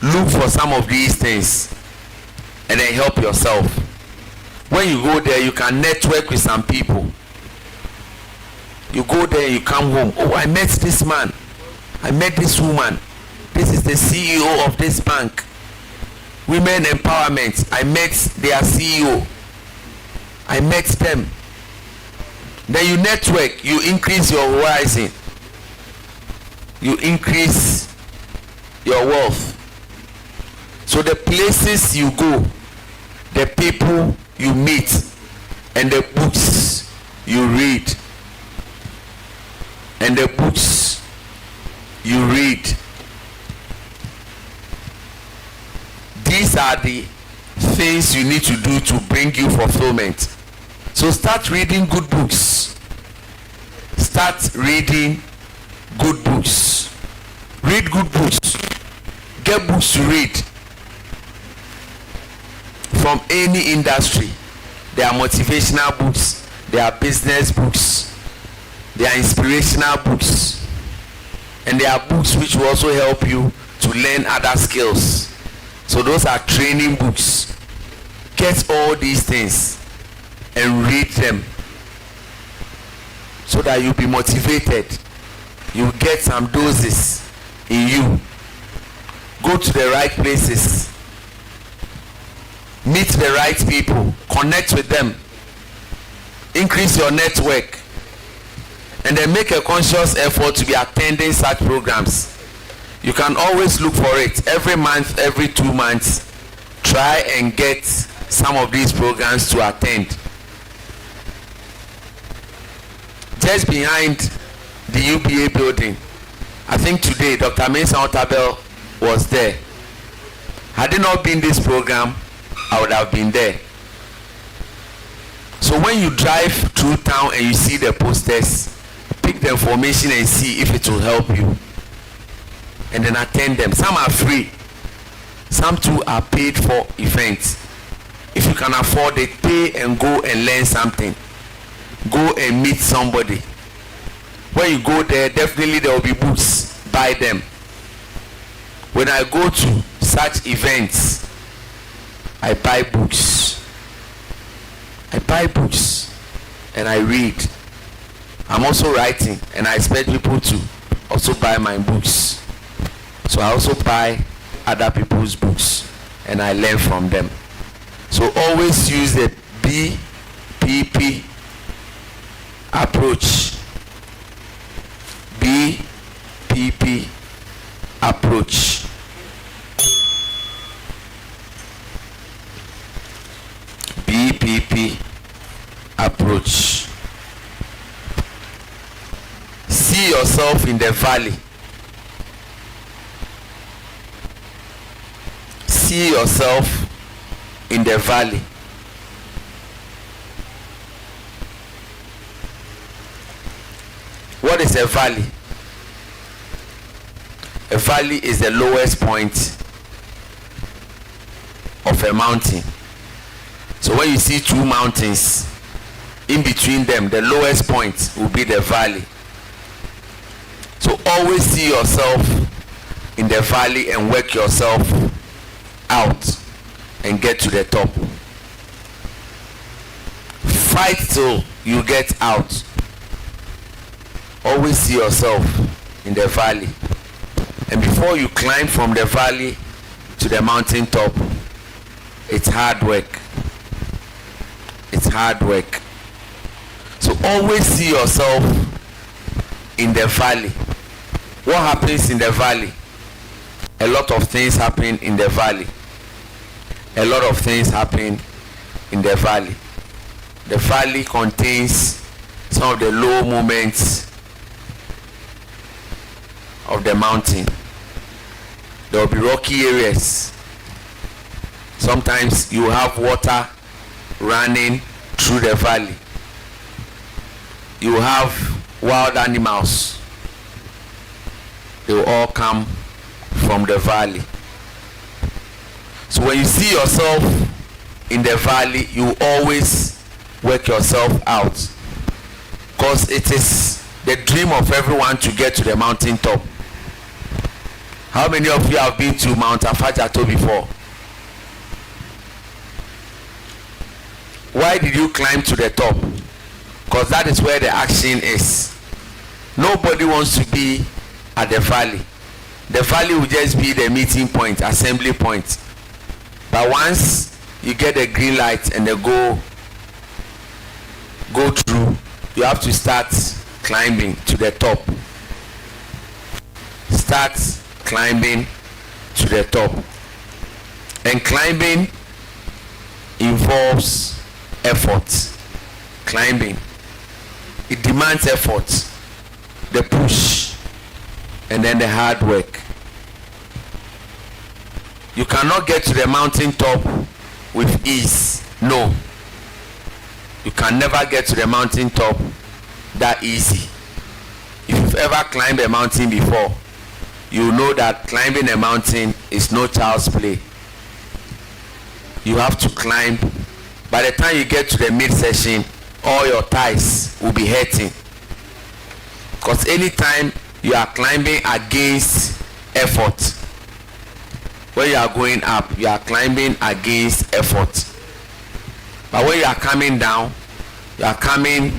Look for some of these things and then help yourself. When you go there, you can network with some people. You go there, you come home. Oh, I met this man. I met this woman. This is the CEO of this bank. Women empowerment. I met their CEO. I met them. Then you network, you increase your horizon. You increase your wealth. So the places you go, the people you meet, and the books you read, and the books you read, these are the things you need to do to bring you fulfillment. So start reading good books. Start reading good books. Read good books. Get books to read from any industry. There are motivational books, there are business books, there are inspirational books, and there are books which will also help you to learn other skills. So those are training books. Get all these things and read them so that you'll be motivated. You get some doses in you. Go to the right places. Meet the right people. Connect with them. Increase your network. And then make a conscious effort to be attending such programs. You can always look for it. Every month, every 2 months, try and get some of these programs to attend. Just behind the UBA building, I think today Dr. Mason Otabel was there. Had it not been this program, I would have been there. So when you drive through town and you see the posters, pick the information and see if it will help you, and then attend them. Some are free, some too are paid for events. If you can afford it, pay and go and learn something. Go and meet somebody. When you go there, definitely there will be books. Buy them. When I go to such events, I buy books. I buy books and I read.
I'm also writing, and I expect people to also buy my books. So I also buy other people's books, and I learn from them. So always use the BPP approach. BPP approach. BPP approach. See yourself in the valley. See yourself in the valley. What is a valley? A valley is the lowest point of a mountain. So when you see two mountains, in between them, the lowest point will be the valley. So always see yourself in the valley and work yourself out and get to the top. Fight till you get out. Always see yourself in the valley. And before you climb from the valley to the mountain top, it's hard work. It's hard work. So always see yourself in the valley. What happens in the valley? A lot of things happen in the valley. A lot of things happen in the valley. The valley contains some of the low moments of the mountain. There will be rocky areas. Sometimes you have water running through the valley. You have wild animals. They will all come from the valley. So when you see yourself in the valley, you always work yourself out, because it is the dream of everyone to get to the mountain top. How many of you have been to Mount Afajato before? Why did you climb to the top? Because that is where the action is. Nobody wants to be at the valley. The valley will just be the meeting point, assembly point. But once you get the green light and the go through, you have to start climbing to the top. Start climbing to the top. And climbing involves effort. Climbing, it demands effort, the push, and then the hard work. You cannot get to the mountain top with ease. No, you can never get to the mountain top that easy. If you've ever climbed a mountain before, you know that climbing a mountain is no child's play. You have to climb. By the time you get to the midsection, all your thighs will be hurting, because anytime you are climbing against effort, when you are going up, you are climbing against effort. But when you are coming down, you are coming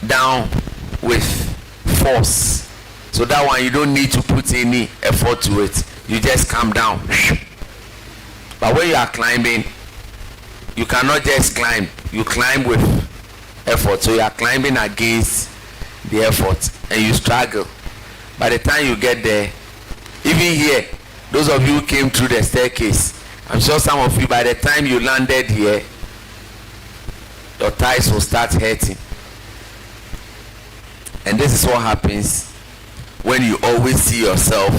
down with force. So that one, you don't need to put any effort to it. You just come down. But when you are climbing, you cannot just climb. You climb with effort. So you are climbing against the effort and you struggle. By the time you get there, even here, those of you who came through the staircase, I'm sure some of you, by the time you landed here, your thighs will start hurting. And this is what happens when you always see yourself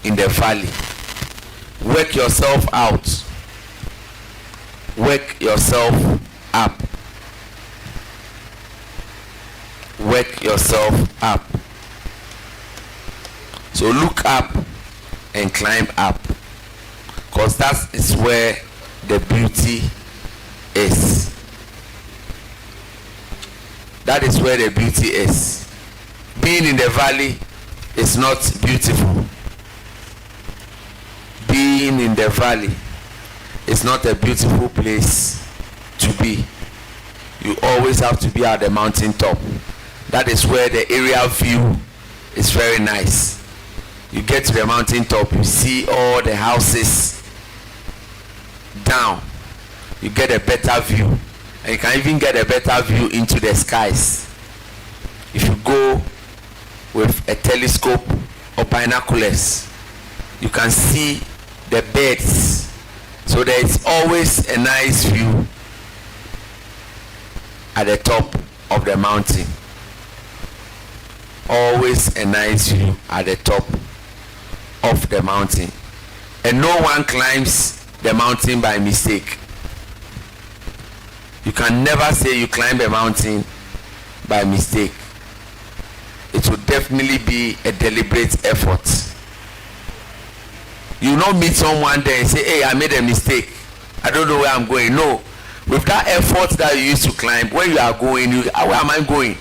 in the valley. Work yourself out. Work yourself up. Work yourself up. So look up and climb up, because that is where the beauty is. That is where the beauty is. Being in the valley is not beautiful. Being in the valley is not a beautiful place to be. you always have to be at the mountain top. That is where the aerial view is very nice. You get to the mountain top, you see all the houses down. You get a better view, and you can even get a better view into the skies. If you go with a telescope or binoculars, you can see the birds. So there is always a nice view at the top of the mountain. Always a nice view at the top of the mountain. And no one climbs the mountain by mistake. You can never say you climb a mountain by mistake. It will definitely be a deliberate effort. You will not meet someone there and say, hey, I made a mistake, I don't know where I'm going. No. With that effort that you used to climb, where you are going, where am I going?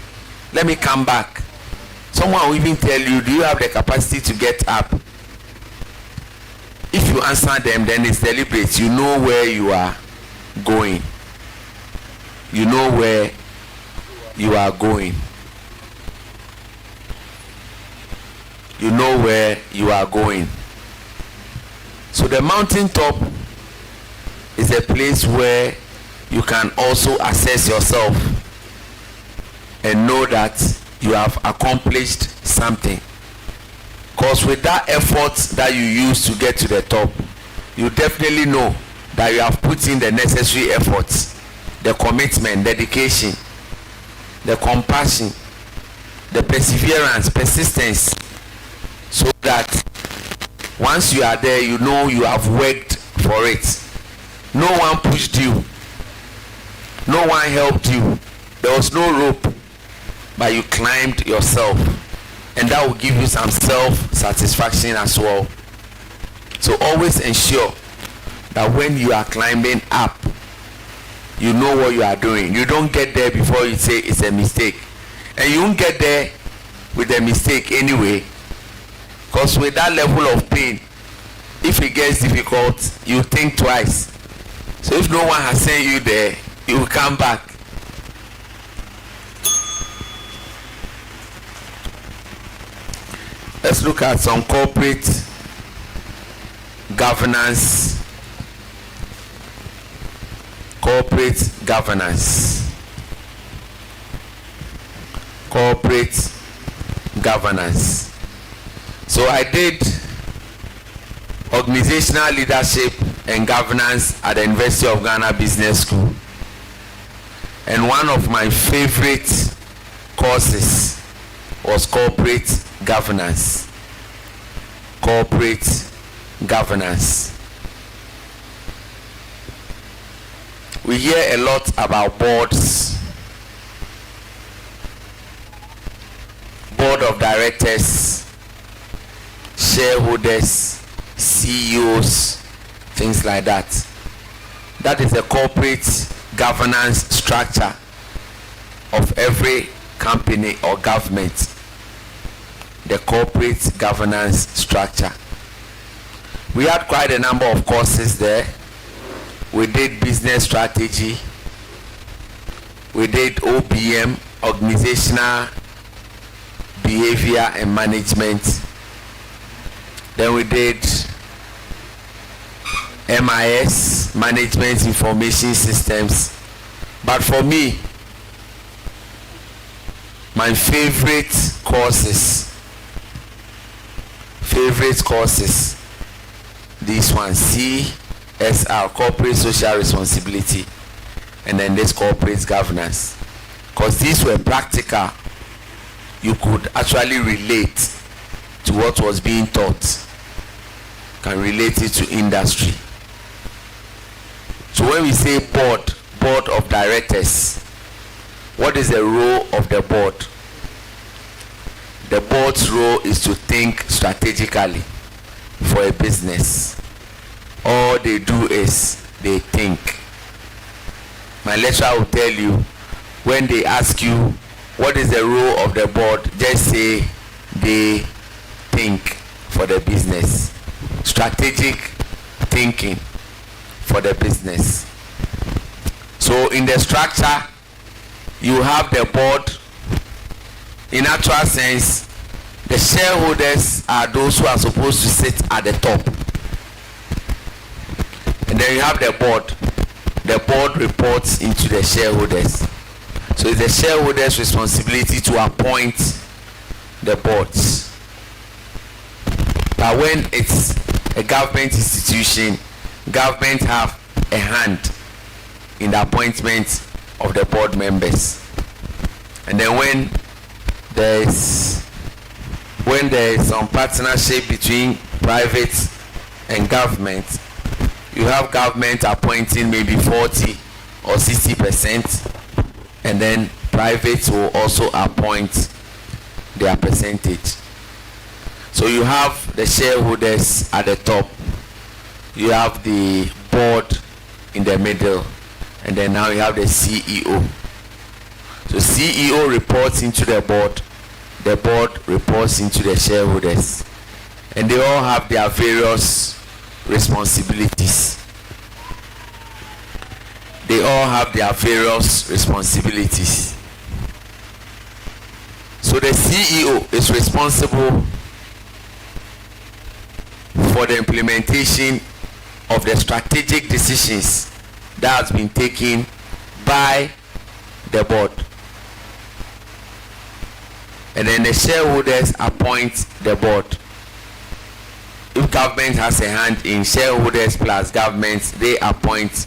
Let me come back. Someone will even tell you, do you have the capacity to get up? If you answer them, then it's deliberate. You know where you are going. You know where you are going. You know where you are going. So the mountain top is a place where you can also assess yourself and know that you have accomplished something. Because with that effort that you use to get to the top, you definitely know that you have put in the necessary efforts, the commitment, dedication, the compassion, the perseverance, persistence, so that once you are there, you know you have worked for it. No one pushed you. No one helped you. There was no rope, but you climbed yourself. And that will give you some self-satisfaction as well. So always ensure that when you are climbing up, you know what you are doing. You don't get there before you say it's a mistake. And you won't get there with a mistake anyway. Because with that level of pain, if it gets difficult, you think twice. So if no one has sent you there, you will come back. Let's look at some corporate governance. Corporate governance. Corporate governance. So I did organizational leadership and governance at the University of Ghana Business School. And one of my favorite courses was corporate governance. Corporate governance. We hear a lot about boards, board of directors, shareholders, CEOs, things like that. That is the corporate governance structure of every company or government. The corporate governance structure. We had quite a number of courses there. We did business strategy. We did OBM, organizational behavior and management. Then we did MIS, management information systems. But for me, my favorite courses, this one, CSR, corporate social responsibility, and then this corporate governance, because these were practical. You could actually relate to what was being taught, can relate it to industry. So when we say board of directors, what is the role of the board? The board's role is to think strategically for a business. All they do is they think. My lecturer will tell you, when they ask you what is the role of the board, just say they think for the business. Strategic thinking for the business. So in the structure, you have the board. In actual sense, the shareholders are those who are supposed to sit at the top. And then you have the board. The board reports into the shareholders. So it's the shareholders' responsibility to appoint the boards. But when it's a government institution, government have a hand in the appointment of the board members. And then when there is some partnership between private and government, you have government appointing maybe 40 or 60%, and then private will also appoint their percentage. So you have the shareholders at the top, you have the board in the middle, and then now you have the CEO. So CEO reports into the board reports into the shareholders, and they all have their various responsibilities. They all have their various responsibilities. So the CEO is responsible for the implementation of the strategic decisions that has been taken by the board. And then the shareholders appoint the board. If government has a hand in shareholders plus government, they appoint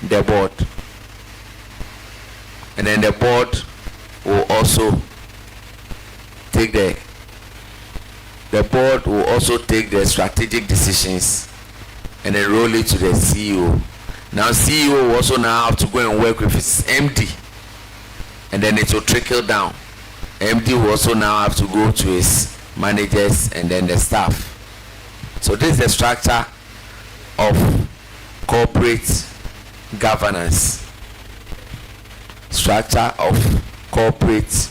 the board. And then the board will also take the strategic decisions and then roll it to the CEO. Now CEO will also now have to go and work with his MD, and then it will trickle down. MD will also now have to go to his managers and then the staff. So this is the structure of corporate governance. Structure of corporate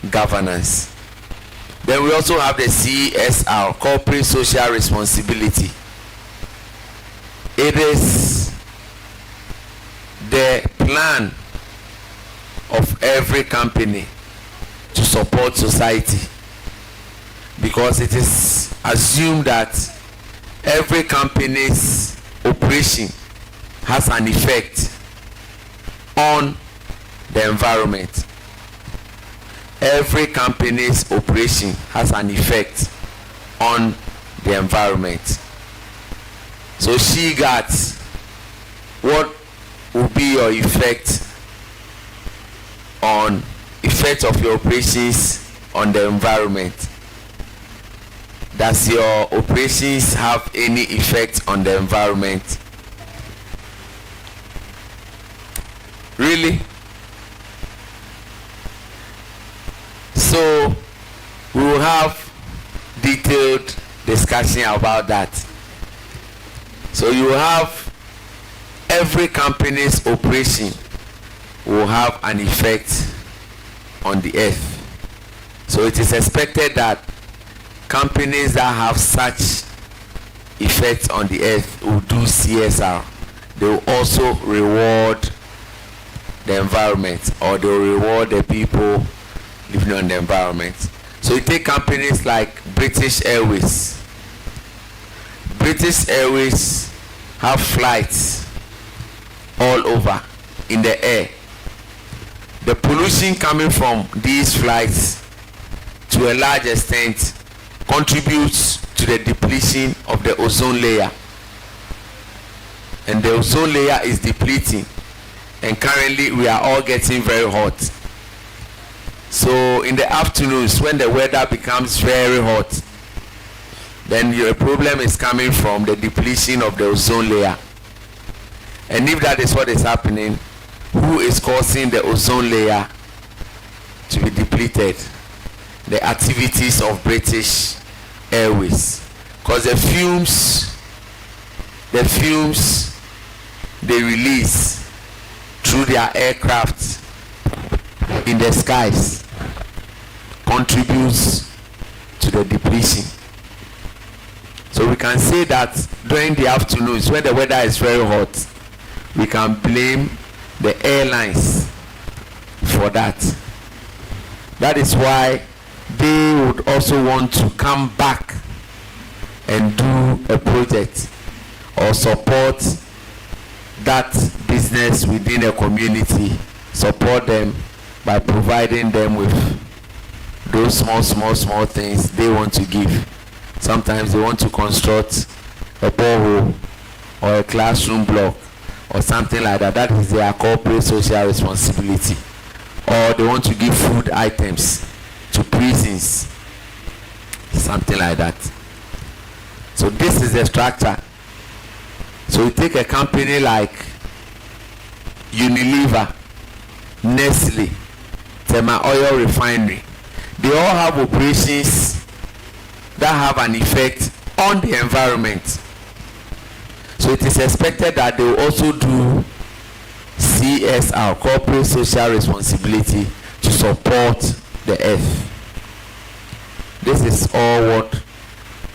governance. Then we also have the CSR, corporate social responsibility. It is the plan of every company to support society, because it is assumed that every company's operation has an effect on the environment. Every company's operation has an effect on the environment. So she got, what will be your effect of your operations on the environment? Does your operations have any effect on the environment? Really? So we will have detailed discussion about that. So you will have every company's operation will have an effect on the earth. So it is expected that companies that have such effects on the earth will do CSR. They will also reward the environment, or they will reward the people living on the environment. So you take companies like British Airways. British Airways have flights all over in the air. The pollution coming from these flights to a large extent contributes to the depletion of the ozone layer, and the ozone layer is depleting, and currently we are all getting very hot. So in the afternoons when the weather becomes very hot, then your problem is coming from the depletion of the ozone layer. And if that is what is happening, who is causing the ozone layer to be depleted? The activities of British Airways, because the fumes they release through their aircraft in the skies contributes to the depletion. So we can say that during the afternoons when the weather is very hot, we can blame the airlines for for that. That is why they would also want to come back and do a project or support that business within a community, support them by providing them with those small things they want to give. Sometimes they want to construct a borehole or a classroom block or something like that. That is their corporate social responsibility. Or they want to give food items to prisons, something like that. So this is the structure. So you take a company like Unilever, Nestle, Tema Oil Refinery. They all have operations that have an effect on the environment. So it is expected that they will also do CSR, corporate social responsibility, to support the earth. This is all what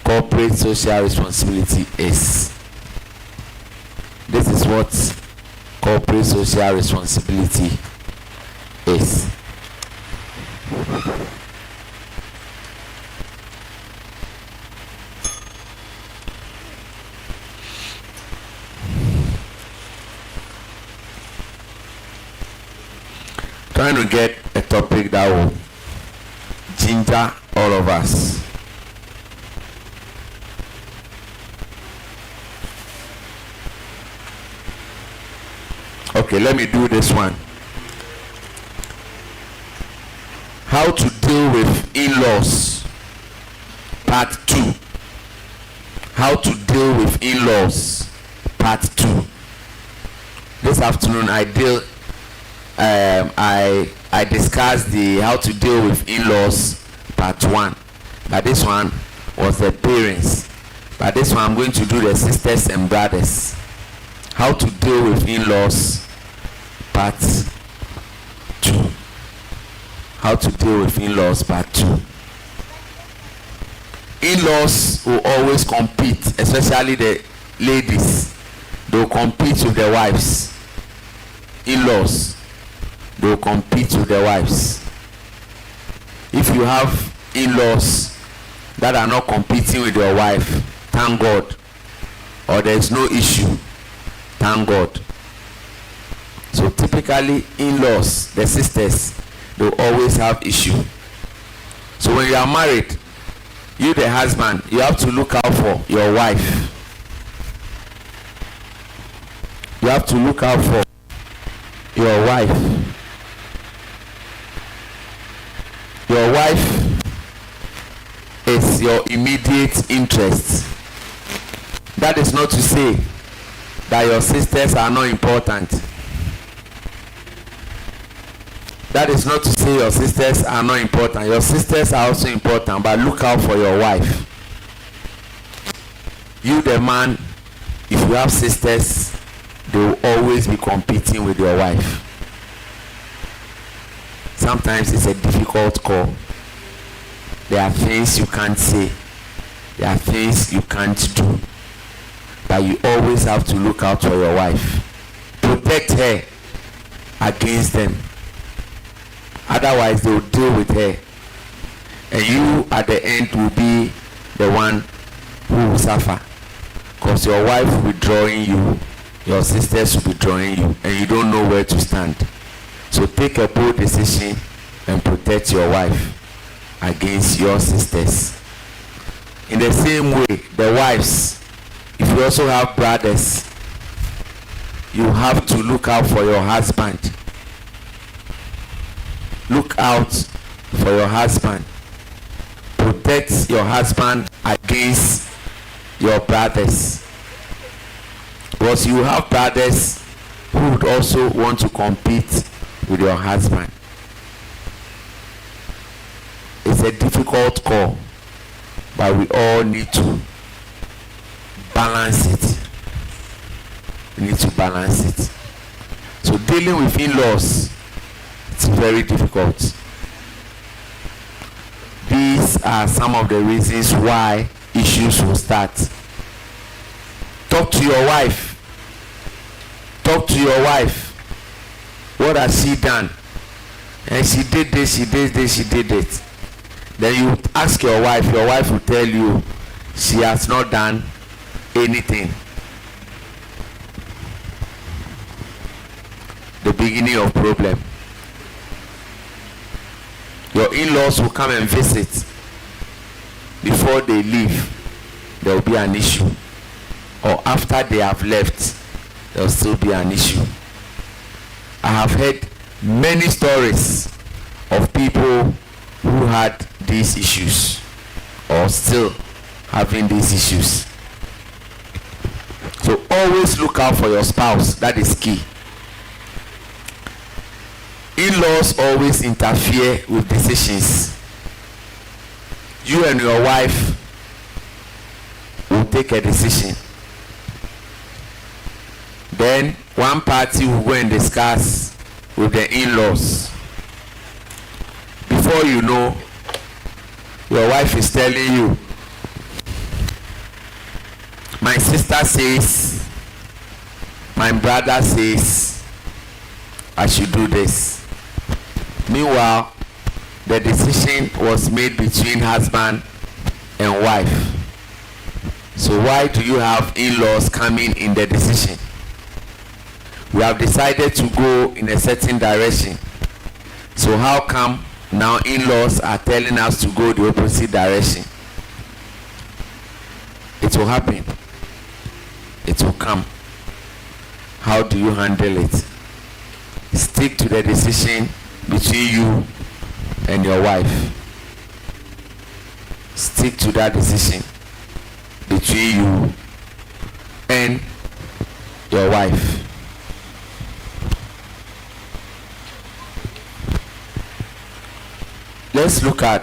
corporate social responsibility is. This is what corporate social responsibility is. Trying to get a topic that will ginger all of us. Okay, let me do this one. How to deal with in-laws, part 2. How to deal with in-laws, part 2. This afternoon I discussed the how to deal with in-laws part 1, but this one was the parents, but this one I'm going to do the sisters and brothers. How to deal with in-laws part 2. How to deal with in-laws part 2. In-laws will always compete, especially the ladies. They will compete with their wives. In-laws, they will compete with their wives. If you have in-laws that are not competing with your wife, thank God. Or there is no issue, thank God. So typically in-laws, the sisters, they will always have issue. So when you are married, you the husband, you have to look out for your wife. You have to look out for your wife. Your wife is your immediate interest. That is not to say that your sisters are not important. That is not to say your sisters are not important. Your sisters are also important, but look out for your wife. You the man, if you have sisters, they will always be competing with your wife. Sometimes it's a difficult call. There are things you can't say. There are things you can't do. But you always have to look out for your wife. Protect her against them. Otherwise they will deal with her. And you at the end will be the one who will suffer. Because your wife will be drawing you. Your sisters will be drawing you. And you don't know where to stand. So take a bold decision and protect your wife against your sisters. In the same way, the wives, if you also have brothers, you have to look out for your husband. Look out for your husband. Protect your husband against your brothers. Because you have brothers who would also want to compete with your husband. It's a difficult call, but we all need to balance it. We need to balance it. So dealing with in-laws, it's very difficult. These are some of the reasons why issues will start. Talk to your wife. Talk to your wife. What has she done? and she did this, she did this, she did it. Then you ask your wife will tell you she has not done anything. The beginning of problem. Your in-laws will come and visit. Before they leave, there will be an issue. Or after they have left, there will still be an issue. I have heard many stories of people who had these issues or still having these issues. So always look out for your spouse. That is key. In-laws always interfere with decisions. You and your wife will take a decision. Then one party will go and discuss with the in-laws. Before you know, your wife is telling you, my sister says, my brother says, I should do this. Meanwhile, the decision was made between husband and wife. So why do you have in-laws coming in the decision? We have decided to go in a certain direction. So how come now in-laws are telling us to go the opposite direction? It will happen. It will come. How do you handle it? Stick to the decision between you and your wife. Stick to that decision between you and your wife. Let's look at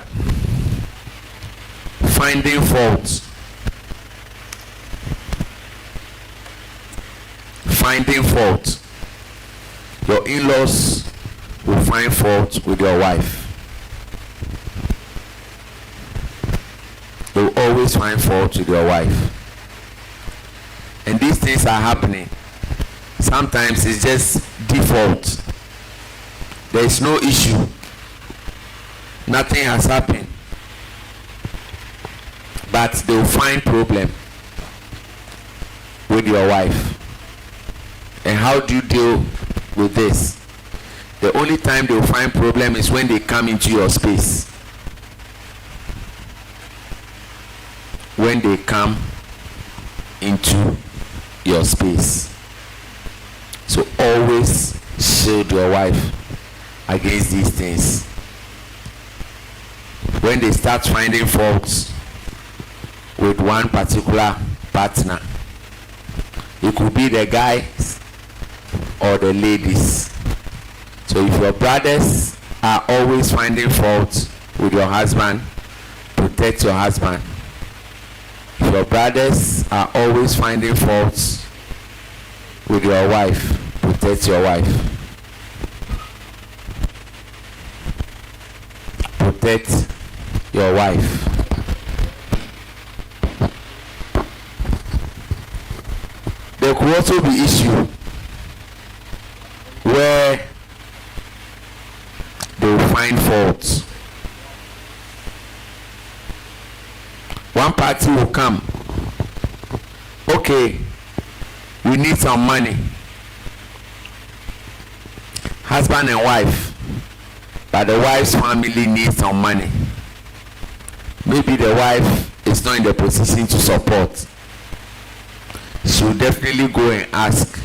finding faults. Finding fault. Your in-laws will find fault with your wife. They will always find fault with your wife. And these things are happening. Sometimes it's just default. There is no issue. Nothing has happened. But they will find problem with your wife. And how do you deal with this? The only time they will find problem is when they come into your space. When they come into your space. So always shield your wife against these things. When they start finding faults with one particular partner, it could be the guys or the ladies. So if your brothers are always finding faults with your husband, protect your husband. If your brothers are always finding faults with your wife, protect your wife. Protect your wife. There could also be issue where they will find faults. One party will come. Okay, we need some money. Husband and wife. But the wife's family needs some money. Maybe the wife is not in the position to support. She will definitely go and ask.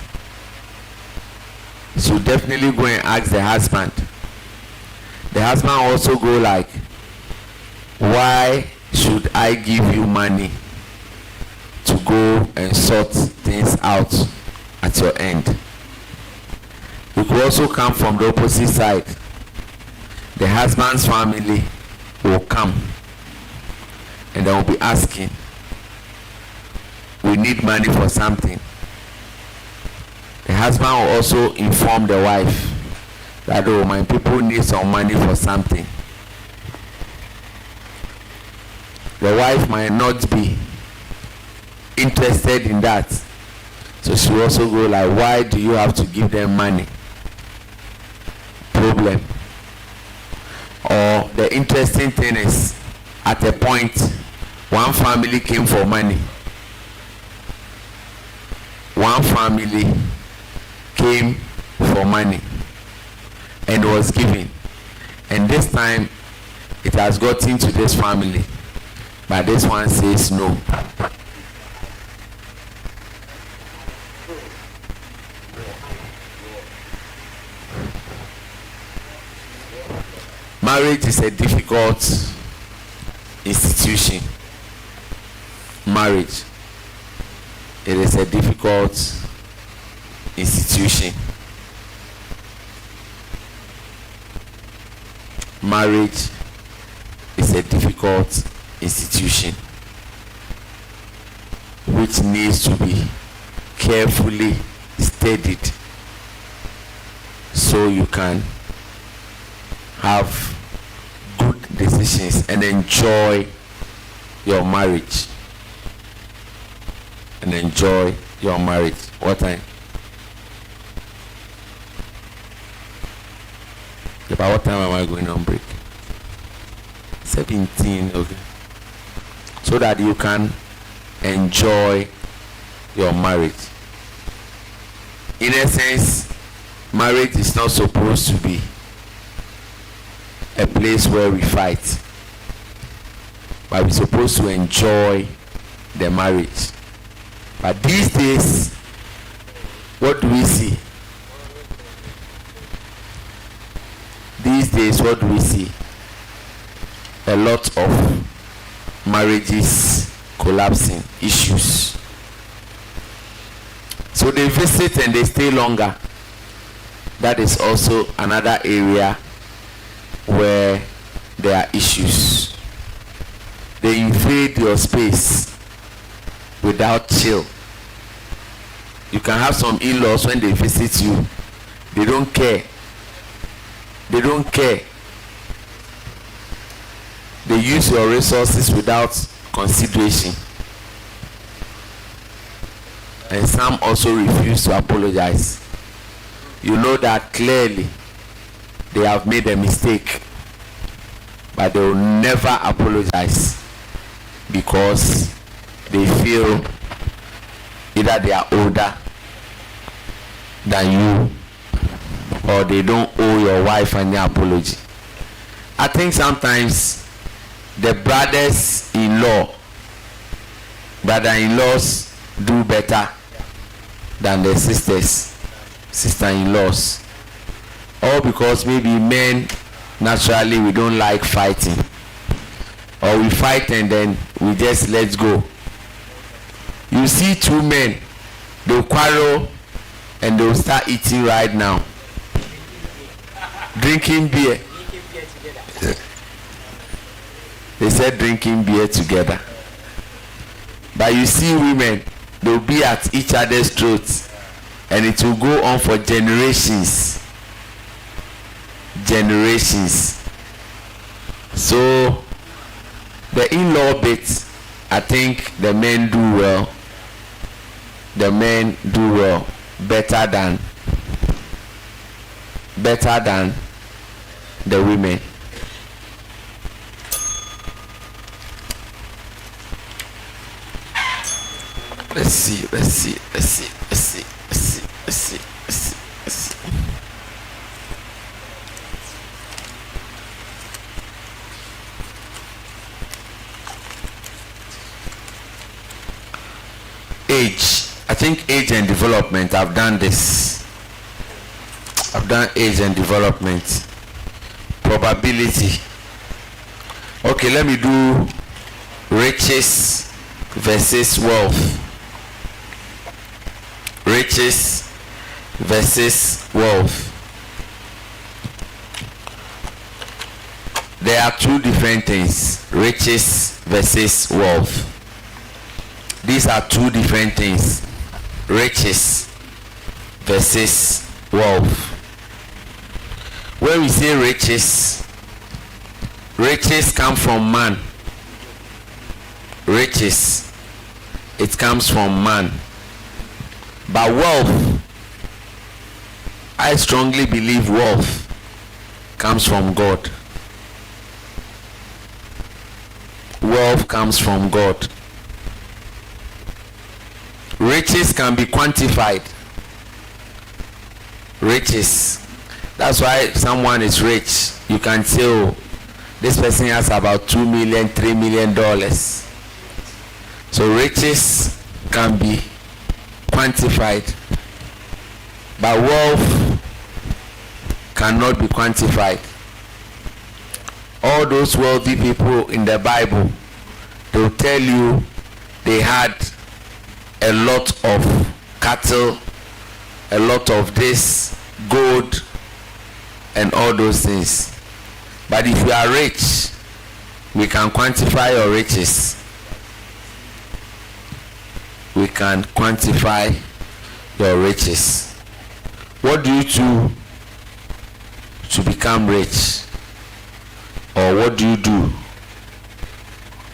She will definitely go and ask the husband. The husband also go like, why should I give you money to go and sort things out at your end? It could also come from the opposite side. The husband's family will come and they will be asking, we need money for something. The husband will also inform the wife that, oh, my people need some money for something. The wife might not be interested in that, so she will also go like, why do you have to give them money? Problem. the interesting thing is, at a point, one family came for money. One family came for money and was given. And this time, it has gotten to this family. But this one says no. Marriage is a difficult institution. Marriage, it is a difficult institution. Marriage is a difficult institution which needs to be carefully studied so you can have good decisions and enjoy your marriage. And enjoy your marriage. What time? About what time am I going on break? 17. Okay. So that you can enjoy your marriage. In essence, marriage is not supposed to be a place where we fight, but we're supposed to enjoy the marriage. But these days, what do we see? These days, what do we see? A lot of marriages collapsing, issues. So they visit and they stay longer. That is also another area where there are issues. They invade your space without chill. You can have some in-laws when they visit you, they don't care. They don't care. They use your resources without consideration. And some also refuse to apologize. You know that clearly they have made a mistake, but they will never apologize because they feel either they are older than you or they don't owe your wife any apology. I think sometimes the brother-in-laws do better than the sister-in-laws. Or because maybe men, naturally we don't like fighting. Or we fight and then we just let go. You see two men, they'll quarrel and they'll start eating right now. Drinking beer. They said drinking beer together. But you see women, they'll be at each other's throats and it will go on for generations. So the in-law bit, I think the men do well. The men do well better than the women. Let's see. Age. I think age and development. I've done this. I've done age and development. Probability. Okay, let me do riches versus wealth. Riches versus wealth. There are two different things. Riches versus wealth. These are two different things. Riches versus wealth. When we say riches come from man. Riches, it comes from man. But wealth, I strongly believe wealth comes from God. wealth comes from God. Riches can be quantified. Riches. That's why someone is rich. You can say, oh, this person has about $2 million, $3 million. So riches can be quantified, but wealth cannot be quantified. All those wealthy people in the Bible, they will tell you they had a lot of cattle, a lot of this, gold, and all those things. But if you are rich, we can quantify your riches. We can quantify your riches. What do you do to become rich? Or what do you do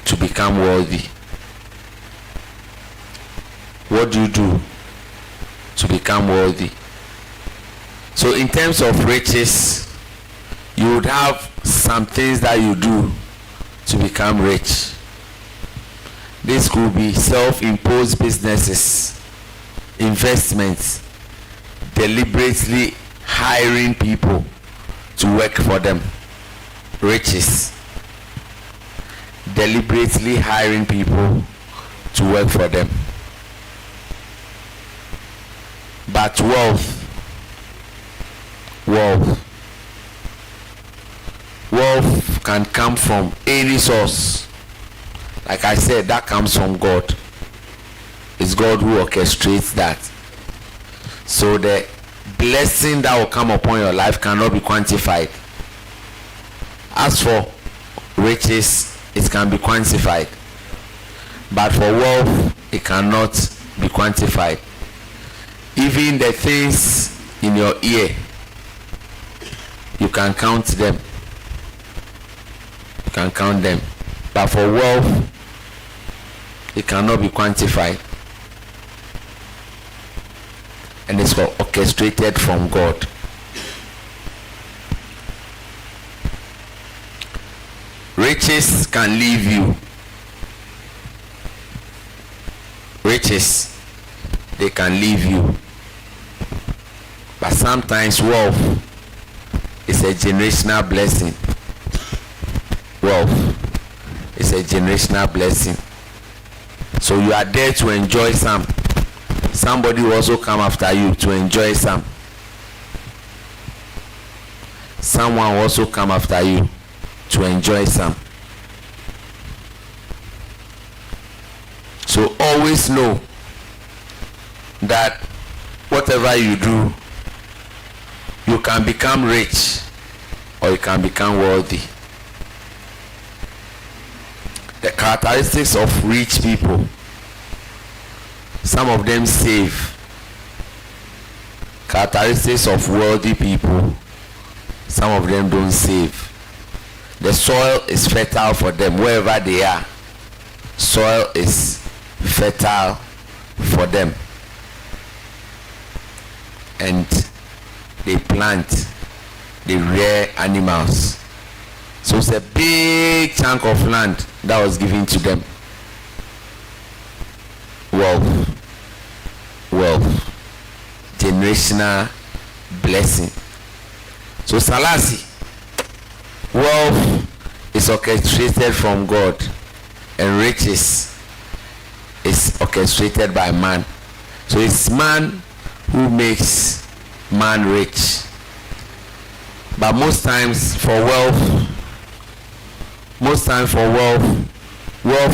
to become wealthy? What do you do to become wealthy? So in terms of riches, you would have some things that you do to become rich. This could be self-imposed businesses, investments, deliberately hiring people to work for them. Riches. Deliberately hiring people to work for them. But wealth can come from any source. Like I said, that comes from God. It's God who orchestrates that. So the blessing that will come upon your life cannot be quantified. As for riches, it can be quantified. But for wealth, it cannot be quantified. Even the things in your ear, you can count them. You can count them. But for wealth, it cannot be quantified. And it's orchestrated from God. Riches can leave you. Riches, they can leave you. But sometimes wealth is a generational blessing. Wealth is a generational blessing. So you are there to enjoy some. Somebody will also come after you to enjoy some. Someone will also come after you to enjoy some. So always know that whatever you do, you can become rich or you can become wealthy. The characteristics of rich people: some of them save. Characteristics of wealthy people: some of them don't save. The soil is fertile for them wherever they are. Soil is fertile for them, and they plant, they rear animals. So it's a big chunk of land that was given to them. Wealth, generational blessing. So Salasi, wealth is orchestrated from God, and riches is orchestrated by man. So it's man who makes man rich. But most times for wealth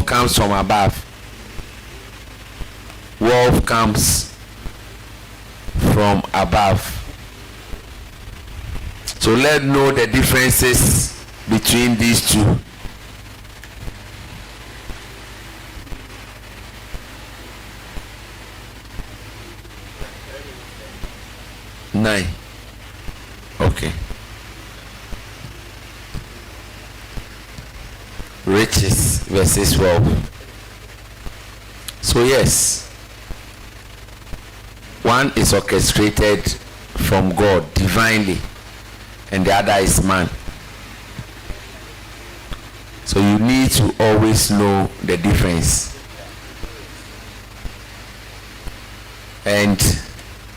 comes from above. Wealth comes from above. So let's know the differences between these two. Nine. Okay. Riches versus wealth. So yes, one is orchestrated from God divinely, and the other is man. So you need to always know the difference. And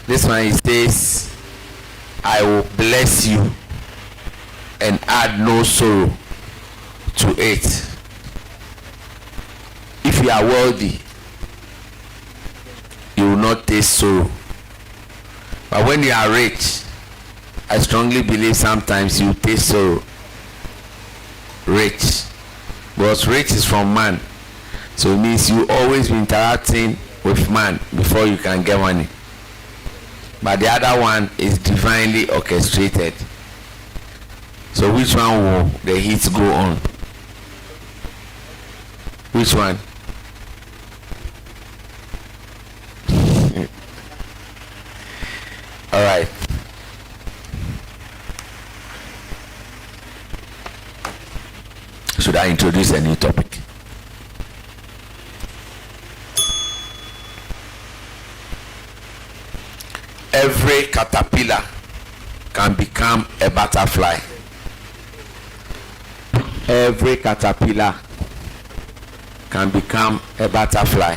this one, he says, I will bless you and add no sorrow to it. If you are wealthy, you will not taste sorrow. But when you are rich, I strongly believe sometimes you taste sorrow. Rich. Because rich is from man. So it means you always be interacting with man before you can get money. But the other one is divinely orchestrated. So which one will the heat go on? Which one? All right. Should I introduce a new topic? Every caterpillar can become a butterfly. Every caterpillar can become a butterfly.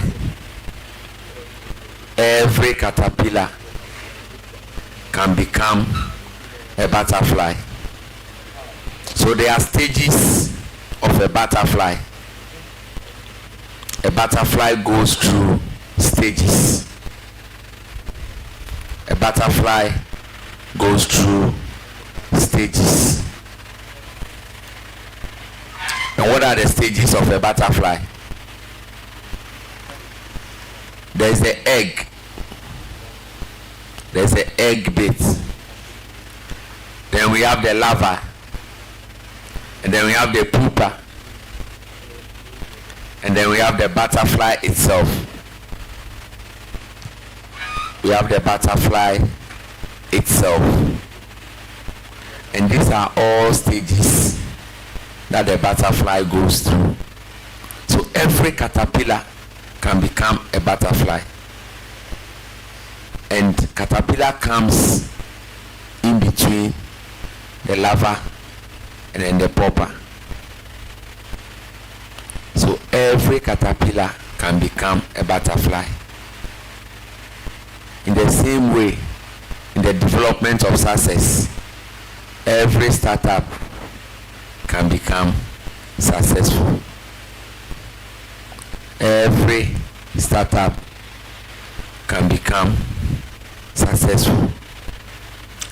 Every caterpillar can become a butterfly. So there are stages of a butterfly. A butterfly goes through stages. A butterfly goes through stages. And what are the stages of a butterfly? There's the egg. There's the egg bit. Then we have the larva. And then we have the pupa. And then we have the butterfly itself. We have the butterfly itself. And these are all stages that the butterfly goes through. So every caterpillar can become a butterfly. And caterpillar comes in between the larva and then the pupa. So every caterpillar can become a butterfly. In the same way, in the development of success, every startup can become successful. Every startup can become successful.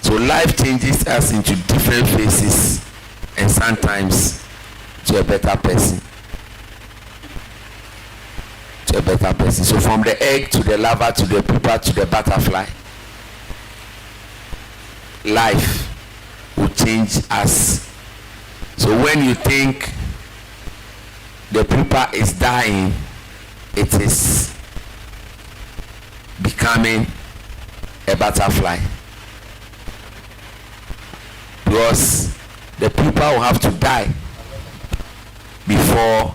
So life changes us into different phases and sometimes to a better person. To a better person. So from the egg to the larva to the pupa to the butterfly, life will change us. So when you think the pupa is dying, it is becoming a butterfly. Because the pupa will have to die before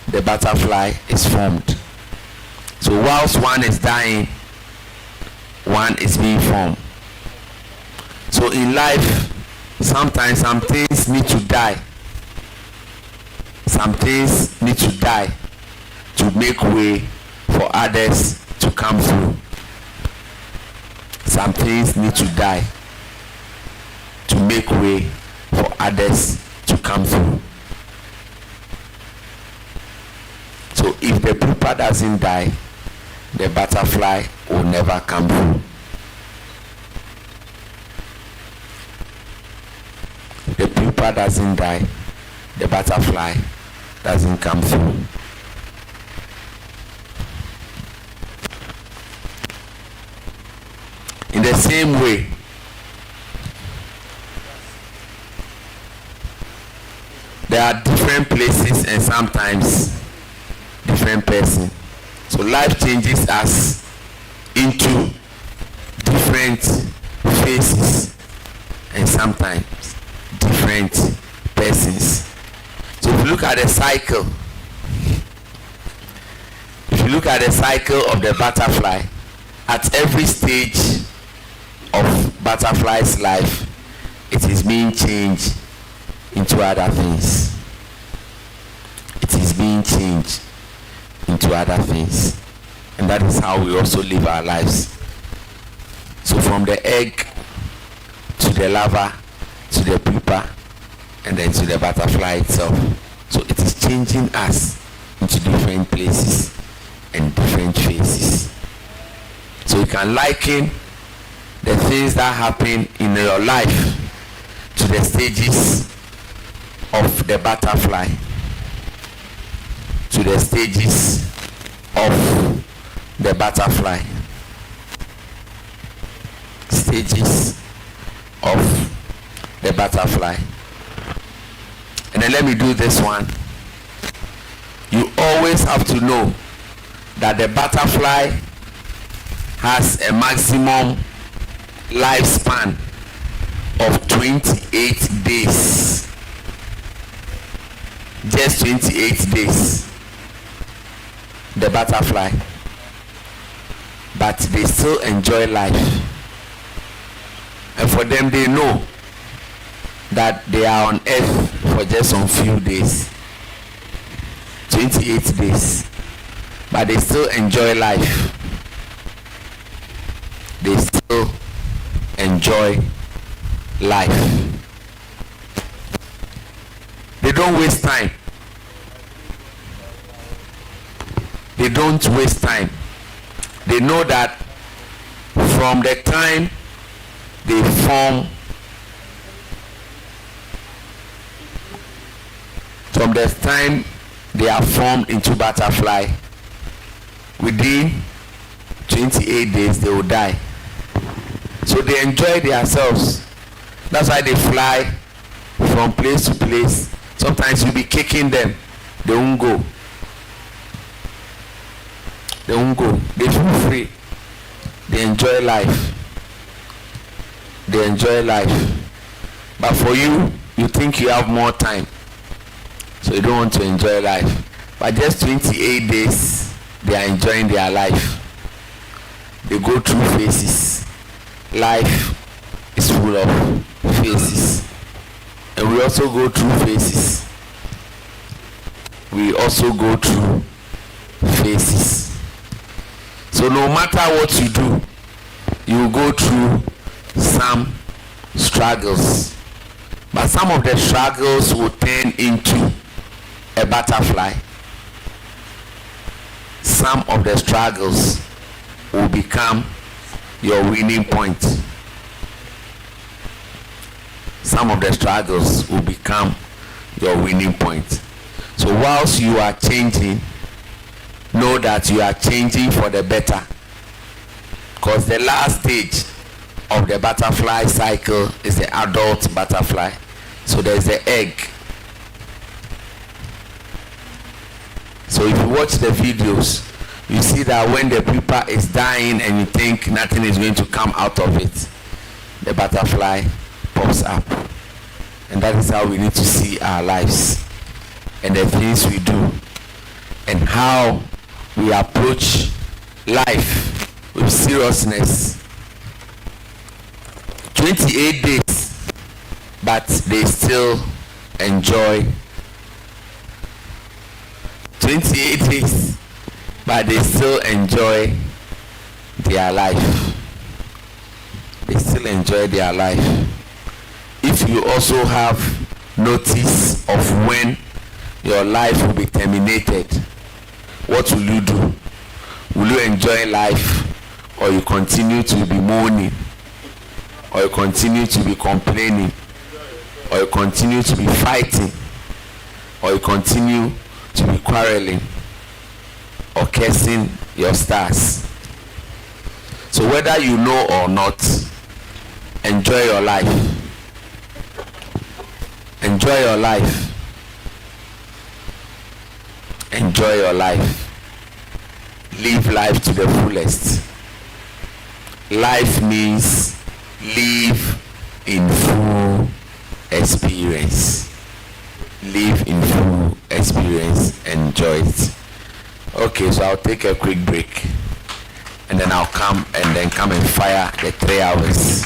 the butterfly is formed. So whilst one is dying, one is being formed. So in life, sometimes some things need to die. Some things need to die to make way for others to come through. Some things need to die to make way for others to come through. So if the pupa doesn't die, the butterfly will never come through. The pupa doesn't die, the butterfly doesn't come through. In the same way, there are different places and sometimes different person. So life changes us into different phases and sometimes different persons. So if you look at the cycle, of the butterfly, at every stage of butterfly's life, it is being changed into other things. being changed into other things. And that is how we also live our lives. So from the egg to the larva to the pupa and then to the butterfly itself. So it is changing us into different places and different phases. So you can liken the things that happen in your life to the stages of the butterfly, to the stages of the butterfly, stages of the butterfly. And then let me do this one. You always have to know that the butterfly has a maximum lifespan of 28 days. Just 28 days. The butterfly. But they still enjoy life. And for them, they know that they are on earth for just some few days. 28 days. But they still enjoy life. They still enjoy life. They don't waste time. They don't waste time. They know that from the time they form, from the time they are formed into butterfly, within 28 days they will die. So they enjoy themselves. That's why they fly from place to place. Sometimes you'll be kicking them, they won't go. They won't go. They feel free. They enjoy life. They enjoy life. But for you, you think you have more time, so you don't want to enjoy life. But just 28 days, they are enjoying their life. They go through phases. Life is full of phases. And we also go through phases. We also go through phases. So no matter what you do, you will go through some struggles. But some of the struggles will turn into a butterfly. Some of the struggles will become your winning point. Some of the struggles will become your winning point. So whilst you are changing, know that you are changing for the better. Because the last stage of the butterfly cycle is the adult butterfly. So there's the egg. So if you watch the videos, you see that when the pupa is dying and you think nothing is going to come out of it, the butterfly pops up. And that is how we need to see our lives and the things we do and how we approach life with seriousness. 28 days, but they still enjoy. 28 days, but they still enjoy their life. They still enjoy their life. If you also have notice of when your life will be terminated, what will you do? Will you enjoy life, or you continue to be mourning, or you continue to be complaining, or you continue to be fighting, or you continue to be quarreling or cursing your stars? So whether you know or not, enjoy your life. Enjoy your life. Enjoy your life. Live life to the fullest. Life means live in full experience. Live in full experience. Enjoy it. Okay, so I'll take a quick break and then I'll come and fire the 3 hours.